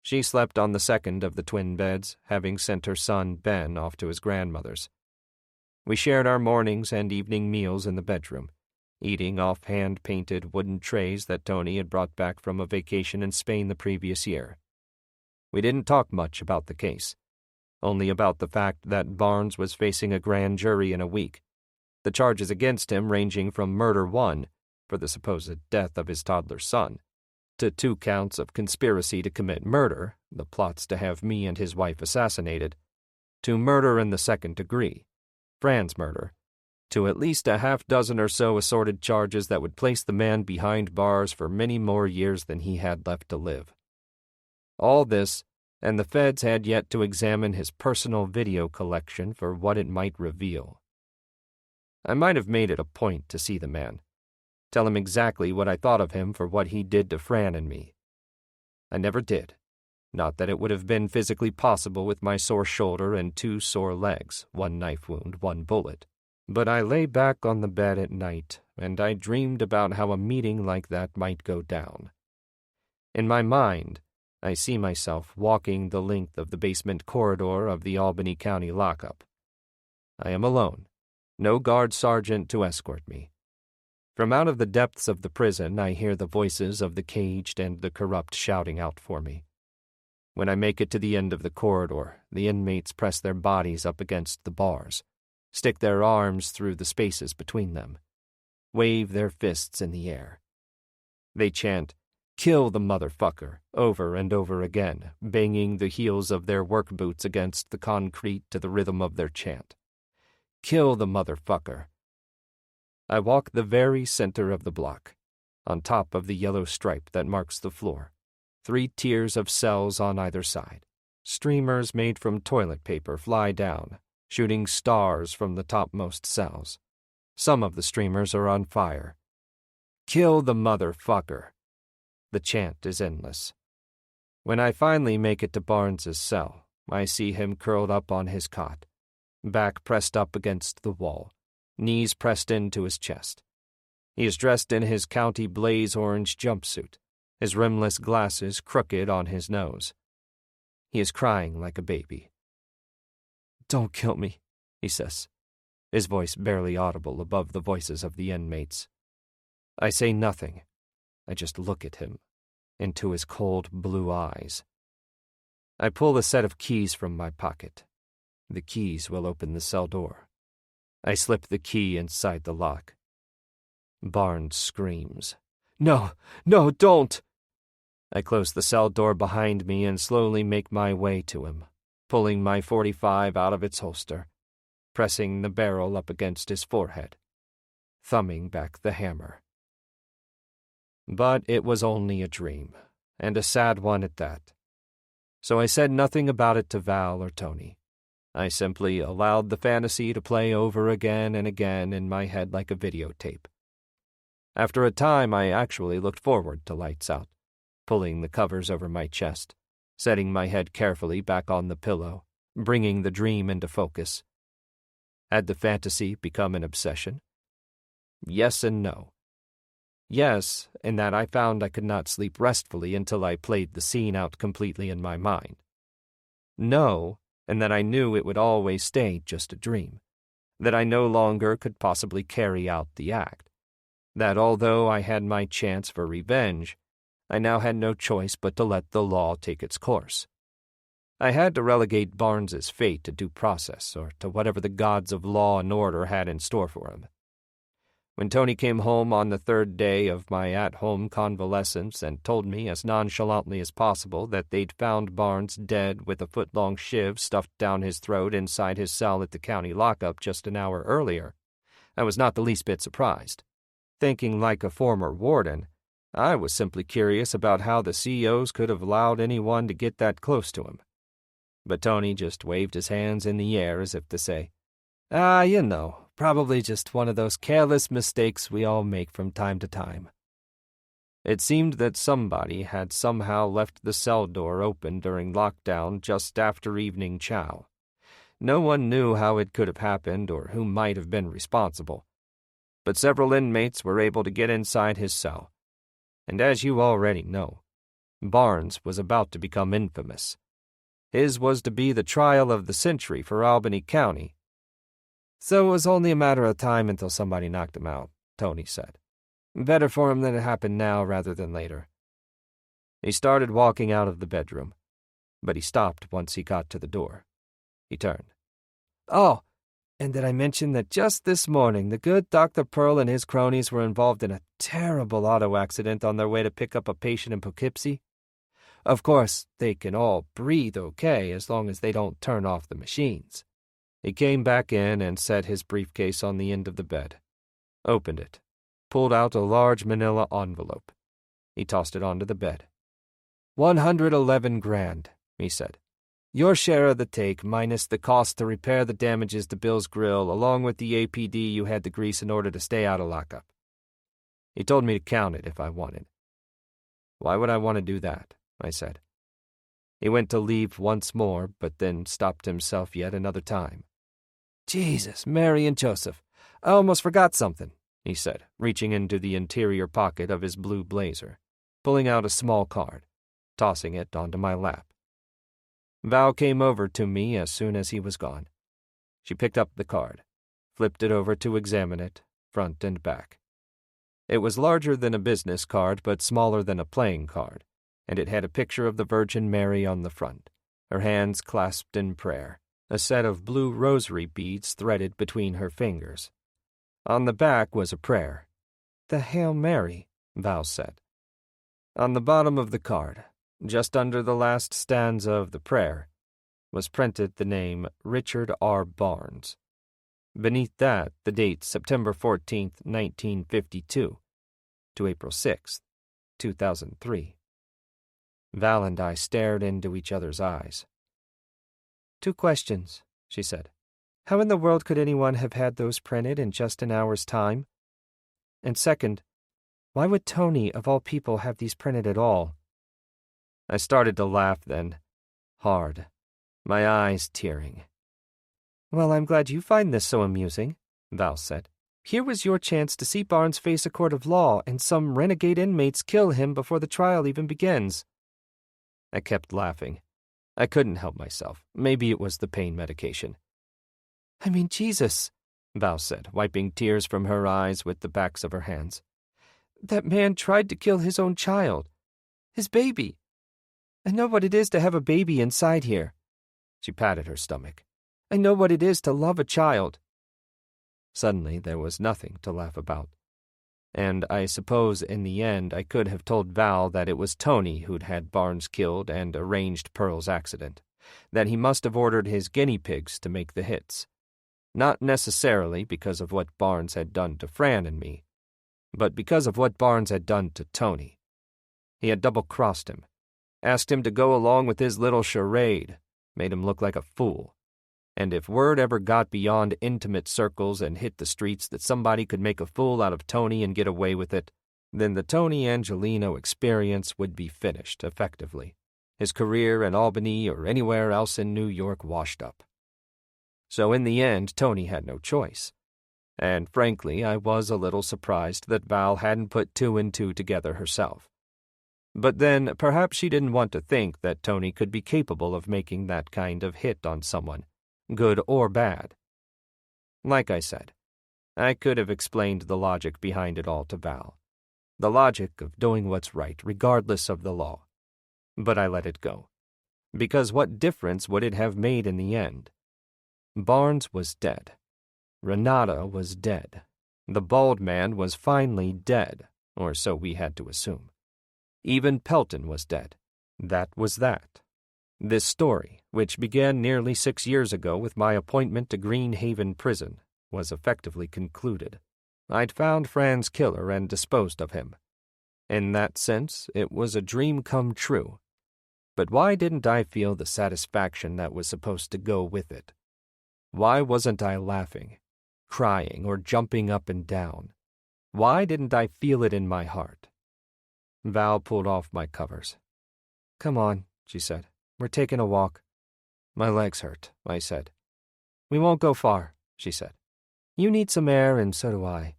She slept on the second of the twin beds, having sent her son Ben off to his grandmother's. We shared our mornings and evening meals in the bedroom, eating off hand-painted wooden trays that Tony had brought back from a vacation in Spain the previous year. We didn't talk much about the case, only about the fact that Barnes was facing a grand jury in a week, the charges against him ranging from murder 1, for the supposed death of his toddler son, to 2 counts of conspiracy to commit murder, the plots to have me and his wife assassinated, to murder in the 2nd degree, Fran's murder, to at least a half dozen or so assorted charges that would place the man behind bars for many more years than he had left to live. All this, and the feds had yet to examine his personal video collection for what it might reveal. I might have made it a point to see the man, tell him exactly what I thought of him for what he did to Fran and me. I never did. Not that it would have been physically possible with my sore shoulder and 2 sore legs, 1 knife wound, 1 bullet. But I lay back on the bed at night, and I dreamed about how a meeting like that might go down. In my mind, I see myself walking the length of the basement corridor of the Albany County lockup. I am alone, no guard sergeant to escort me. From out of the depths of the prison, I hear the voices of the caged and the corrupt shouting out for me. When I make it to the end of the corridor, the inmates press their bodies up against the bars, stick their arms through the spaces between them, wave their fists in the air. They chant, "Kill the motherfucker," over and over again, banging the heels of their work boots against the concrete to the rhythm of their chant. "Kill the motherfucker." I walk the very center of the block, on top of the yellow stripe that marks the floor, 3 tiers of cells on either side. Streamers made from toilet paper fly down, shooting stars from the topmost cells. Some of the streamers are on fire. "Kill the motherfucker." The chant is endless. When I finally make it to Barnes's cell, I see him curled up on his cot, back pressed up against the wall, knees pressed into his chest. He is dressed in his county blaze orange jumpsuit, his rimless glasses crooked on his nose. He is crying like a baby. "Don't kill me," he says, his voice barely audible above the voices of the inmates. I say nothing. I just look at him, into his cold blue eyes. I pull a set of keys from my pocket. The keys will open the cell door. I slip the key inside the lock. Barnes screams, "No, no, don't!" I close the cell door behind me and slowly make my way to him, pulling my .45 out of its holster, pressing the barrel up against his forehead, thumbing back the hammer. But it was only a dream, and a sad one at that. So I said nothing about it to Val or Tony. I simply allowed the fantasy to play over again and again in my head like a videotape. After a time, I actually looked forward to lights out, pulling the covers over my chest, setting my head carefully back on the pillow, bringing the dream into focus. Had the fantasy become an obsession? Yes and no. Yes, in that I found I could not sleep restfully until I played the scene out completely in my mind. No, in that I knew it would always stay just a dream, that I no longer could possibly carry out the act, that although I had my chance for revenge, I now had no choice but to let the law take its course. I had to relegate Barnes's fate to due process or to whatever the gods of law and order had in store for him. When Tony came home on the third day of my at-home convalescence and told me as nonchalantly as possible that they'd found Barnes dead with a foot-long shiv stuffed down his throat inside his cell at the county lockup just an hour earlier, I was not the least bit surprised. Thinking like a former warden, I was simply curious about how the COs could have allowed anyone to get that close to him. But Tony just waved his hands in the air as if to say, probably just one of those careless mistakes we all make from time to time. It seemed that somebody had somehow left the cell door open during lockdown just after evening chow. No one knew how it could have happened or who might have been responsible, but several inmates were able to get inside his cell. And as you already know, Barnes was about to become infamous. His was to be the trial of the century for Albany County. So it was only a matter of time until somebody knocked him out, Tony said. Better for him that it happened now rather than later. He started walking out of the bedroom, but he stopped once he got to the door. He turned. Oh, and did I mention that just this morning the good Dr. Pearl and his cronies were involved in a terrible auto accident on their way to pick up a patient in Poughkeepsie? Of course, they can all breathe okay as long as they don't turn off the machines. He came back in and set his briefcase on the end of the bed, opened it, pulled out a large manila envelope. He tossed it onto the bed. 111 grand, he said. Your share of the take minus the cost to repair the damages to Bill's grill along with the APD you had to grease in order to stay out of lockup. He told me to count it if I wanted. Why would I want to do that? I said. He went to leave once more, but then stopped himself yet another time. Jesus, Mary and Joseph, I almost forgot something, he said, reaching into the interior pocket of his blue blazer, pulling out a small card, tossing it onto my lap. Val came over to me as soon as he was gone. She picked up the card, flipped it over to examine it, front and back. It was larger than a business card, but smaller than a playing card, and it had a picture of the Virgin Mary on the front, her hands clasped in prayer, a set of blue rosary beads threaded between her fingers. On the back was a prayer. The Hail Mary, Val said. On the bottom of the card, just under the last stanza of the prayer, was printed the name Richard R. Barnes. Beneath that, the date September 14th, 1952, to April 6th, 2003. Val and I stared into each other's eyes. 2 questions, she said. How in the world could anyone have had those printed in just an hour's time? And second, why would Tony, of all people, have these printed at all? I started to laugh then, hard, my eyes tearing. Well, I'm glad you find this so amusing, Val said. Here was your chance to see Barnes face a court of law and some renegade inmates kill him before the trial even begins. I kept laughing. I couldn't help myself. Maybe it was the pain medication. I mean, Jesus, Val said, wiping tears from her eyes with the backs of her hands. That man tried to kill his own child. His baby. I know what it is to have a baby inside here. She patted her stomach. I know what it is to love a child. Suddenly there was nothing to laugh about. And I suppose in the end I could have told Val that it was Tony who'd had Barnes killed and arranged Pearl's accident, that he must have ordered his guinea pigs to make the hits. Not necessarily because of what Barnes had done to Fran and me, but because of what Barnes had done to Tony. He had double-crossed him, asked him to go along with his little charade, made him look like a fool. And if word ever got beyond intimate circles and hit the streets that somebody could make a fool out of Tony and get away with it, then the Tony Angelino experience would be finished, effectively. His career in Albany or anywhere else in New York washed up. So in the end, Tony had no choice. And frankly, I was a little surprised that Val hadn't put two and two together herself. But then, perhaps she didn't want to think that Tony could be capable of making that kind of hit on someone, good or bad. Like I said, I could have explained the logic behind it all to Val. The logic of doing what's right, regardless of the law. But I let it go. Because what difference would it have made in the end? Barnes was dead. Renata was dead. The bald man was finally dead, or so we had to assume. Even Pelton was dead. That was that. This story, which began nearly 6 years ago with my appointment to Green Haven Prison, was effectively concluded. I'd found Fran's killer and disposed of him. In that sense, it was a dream come true. But why didn't I feel the satisfaction that was supposed to go with it? Why wasn't I laughing, crying, or jumping up and down? Why didn't I feel it in my heart? Val pulled off my covers. "Come on," she said. "We're taking a walk." "My legs hurt," I said. "We won't go far," she said. "You need some air, and so do I.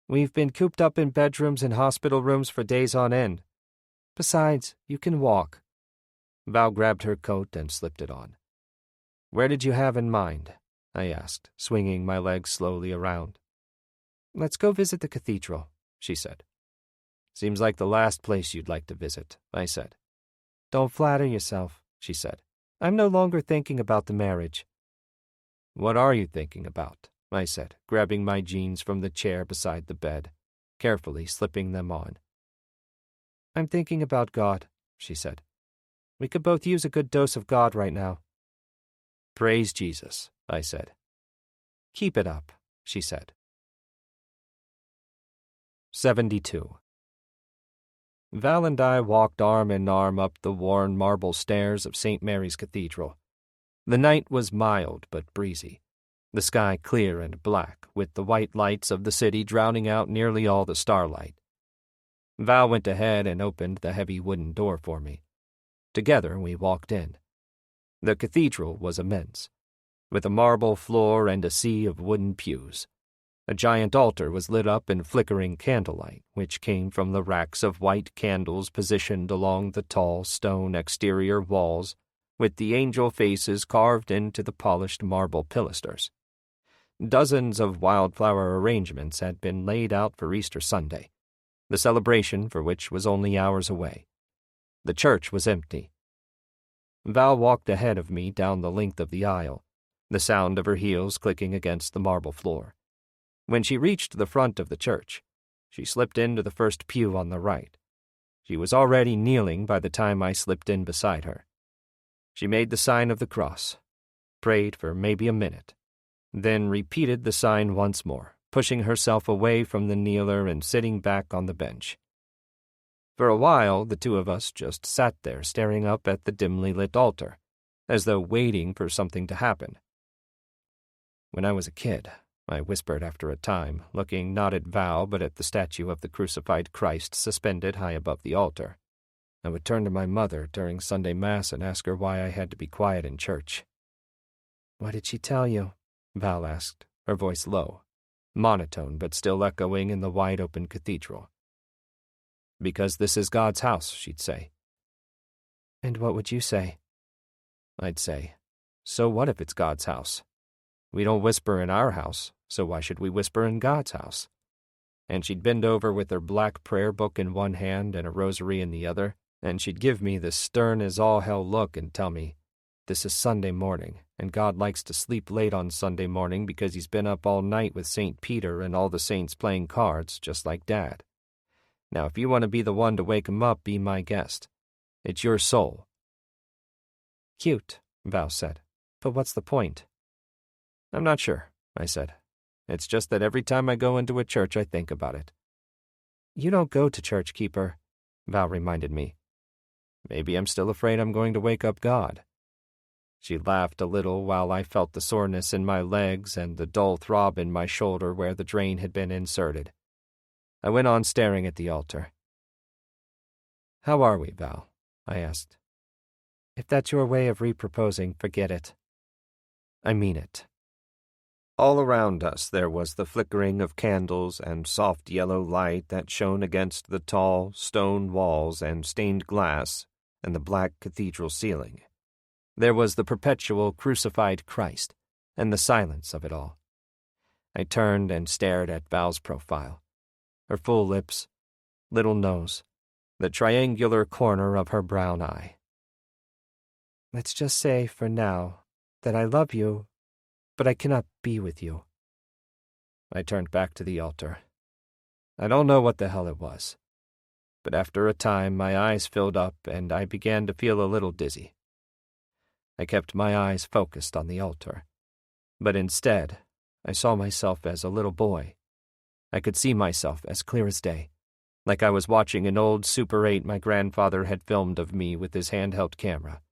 We've been cooped up in bedrooms and hospital rooms for days on end. Besides, you can walk." Val grabbed her coat and slipped it on. "Where did you have in mind?" I asked, swinging my legs slowly around. "Let's go visit the cathedral," she said. "Seems like the last place you'd like to visit," I said. "Don't flatter yourself," she said. "I'm no longer thinking about the marriage." "What are you thinking about?" I said, grabbing my jeans from the chair beside the bed, carefully slipping them on. "I'm thinking about God," she said. "We could both use a good dose of God right now." "Praise Jesus," I said. "Keep it up," she said. 72. Val and I walked arm in arm up the worn marble stairs of St. Mary's Cathedral. The night was mild but breezy, the sky clear and black, with the white lights of the city drowning out nearly all the starlight. Val went ahead and opened the heavy wooden door for me. Together we walked in. The cathedral was immense, with a marble floor and a sea of wooden pews. A giant altar was lit up in flickering candlelight, which came from the racks of white candles positioned along the tall stone exterior walls, with the angel faces carved into the polished marble pilasters. Dozens of wildflower arrangements had been laid out for Easter Sunday, the celebration for which was only hours away. The church was empty. Val walked ahead of me down the length of the aisle, the sound of her heels clicking against the marble floor. When she reached the front of the church, she slipped into the first pew on the right. She was already kneeling by the time I slipped in beside her. She made the sign of the cross, prayed for maybe a minute, then repeated the sign once more, pushing herself away from the kneeler and sitting back on the bench. For a while, the two of us just sat there staring up at the dimly lit altar, as though waiting for something to happen. "When I was a kid," I whispered after a time, looking not at Val but at the statue of the crucified Christ suspended high above the altar, "I would turn to my mother during Sunday Mass and ask her why I had to be quiet in church." "What did she tell you?" Val asked, her voice low, monotone but still echoing in the wide-open cathedral. "Because this is God's house," she'd say. "And what would you say?" I'd say, "So what if it's God's house? We don't whisper in our house, so why should we whisper in God's house?" And she'd bend over with her black prayer book in one hand and a rosary in the other, and she'd give me this stern-as-all-hell look and tell me, "This is Sunday morning, and God likes to sleep late on Sunday morning because he's been up all night with St. Peter and all the saints playing cards, just like Dad. Now, if you want to be the one to wake him up, be my guest. It's your soul." "Cute," Val said. But what's the point? I'm not sure, I said. It's just that every time I go into a church, I think about it. You don't go to church, Keeper, Val reminded me. Maybe I'm still afraid I'm going to wake up God. She laughed a little while I felt the soreness in my legs and the dull throb in my shoulder where the drain had been inserted. I went on staring at the altar. How are we, Val? I asked. If that's your way of reproposing, forget it. I mean it. All around us there was the flickering of candles and soft yellow light that shone against the tall stone walls and stained glass and the black cathedral ceiling. There was the perpetual crucified Christ and the silence of it all. I turned and stared at Val's profile, her full lips, little nose, the triangular corner of her brown eye. Let's just say, for now, that I love you, but I cannot be with you. I turned back to the altar. I don't know what the hell it was, but after a time my eyes filled up and I began to feel a little dizzy. I kept my eyes focused on the altar, but instead I saw myself as a little boy. I could see myself as clear as day, like I was watching an old Super 8 my grandfather had filmed of me with his handheld camera.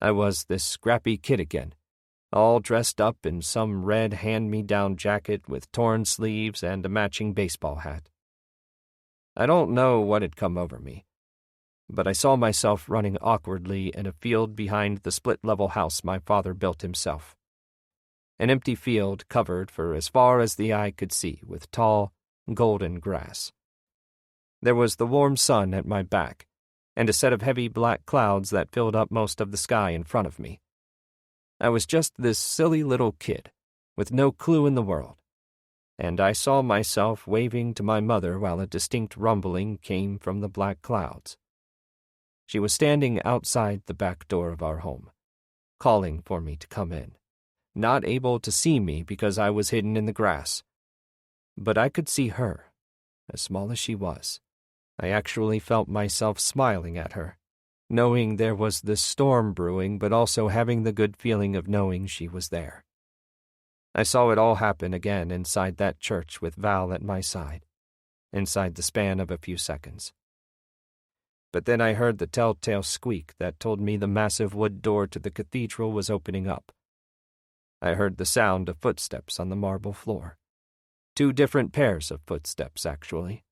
I was this scrappy kid again, all dressed up in some red hand-me-down jacket with torn sleeves and a matching baseball hat. I don't know what had come over me, but I saw myself running awkwardly in a field behind the split-level house my father built himself. An empty field covered for as far as the eye could see with tall, golden grass. There was the warm sun at my back, and a set of heavy black clouds that filled up most of the sky in front of me. I was just this silly little kid, with no clue in the world, and I saw myself waving to my mother while a distinct rumbling came from the black clouds. She was standing outside the back door of our home, calling for me to come in, not able to see me because I was hidden in the grass. But I could see her, as small as she was. I actually felt myself smiling at her, knowing there was this storm brewing, but also having the good feeling of knowing she was there. I saw it all happen again inside that church with Val at my side, inside the span of a few seconds. But then I heard the telltale squeak that told me the massive wood door to the cathedral was opening up. I heard the sound of footsteps on the marble floor. 2 different pairs of footsteps, actually.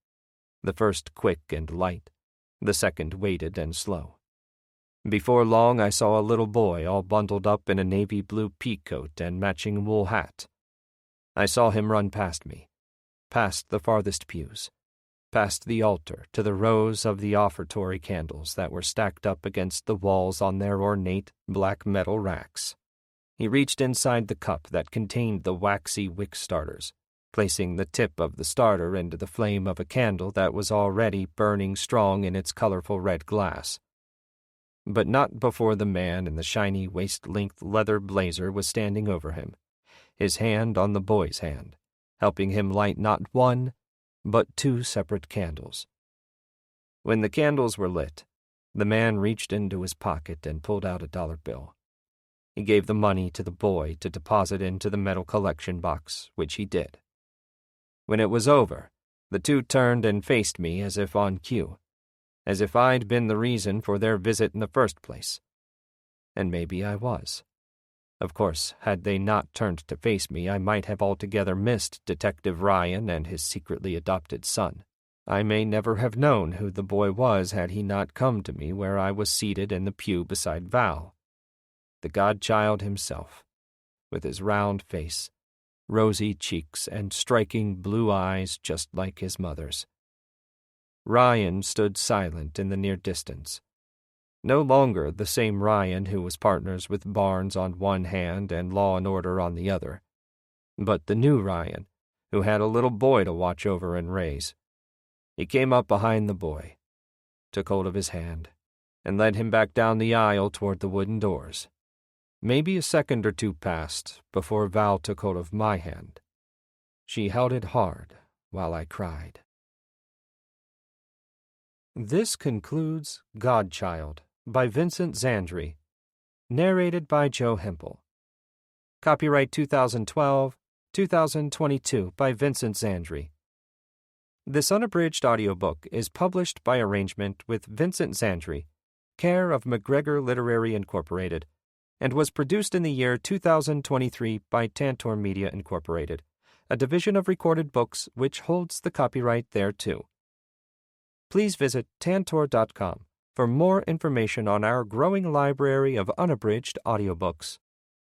The first quick and light, the second weighted and slow. Before long I saw a little boy all bundled up in a navy blue pea coat and matching wool hat. I saw him run past me, past the farthest pews, past the altar to the rows of the offertory candles that were stacked up against the walls on their ornate black metal racks. He reached inside the cup that contained the waxy wick starters, placing the tip of the starter into the flame of a candle that was already burning strong in its colorful red glass. But not before the man in the shiny waist-length leather blazer was standing over him, his hand on the boy's hand, helping him light not 1, but 2 separate candles. When the candles were lit, the man reached into his pocket and pulled out a dollar bill. He gave the money to the boy to deposit into the metal collection box, which he did. When it was over, the 2 turned and faced me as if on cue, as if I'd been the reason for their visit in the first place. And maybe I was. Of course, had they not turned to face me, I might have altogether missed Detective Ryan and his secretly adopted son. I may never have known who the boy was had he not come to me where I was seated in the pew beside Val. The Godchild himself, with his round face, rosy cheeks, and striking blue eyes just like his mother's. Ryan stood silent in the near distance. No longer the same Ryan who was partners with Barnes on one hand and Law and Order on the other, but the new Ryan, who had a little boy to watch over and raise. He came up behind the boy, took hold of his hand, and led him back down the aisle toward the wooden doors. Maybe a second or 2 passed before Val took hold of my hand. She held it hard while I cried. This concludes Godchild by Vincent Zandri. Narrated by Joe Hempel. Copyright 2012, 2022 by Vincent Zandri. This unabridged audiobook is published by arrangement with Vincent Zandri, care of McGregor Literary Incorporated, and was produced in the year 2023 by Tantor Media Incorporated, a division of Recorded Books which holds the copyright thereto. Please visit tantor.com for more information on our growing library of unabridged audiobooks.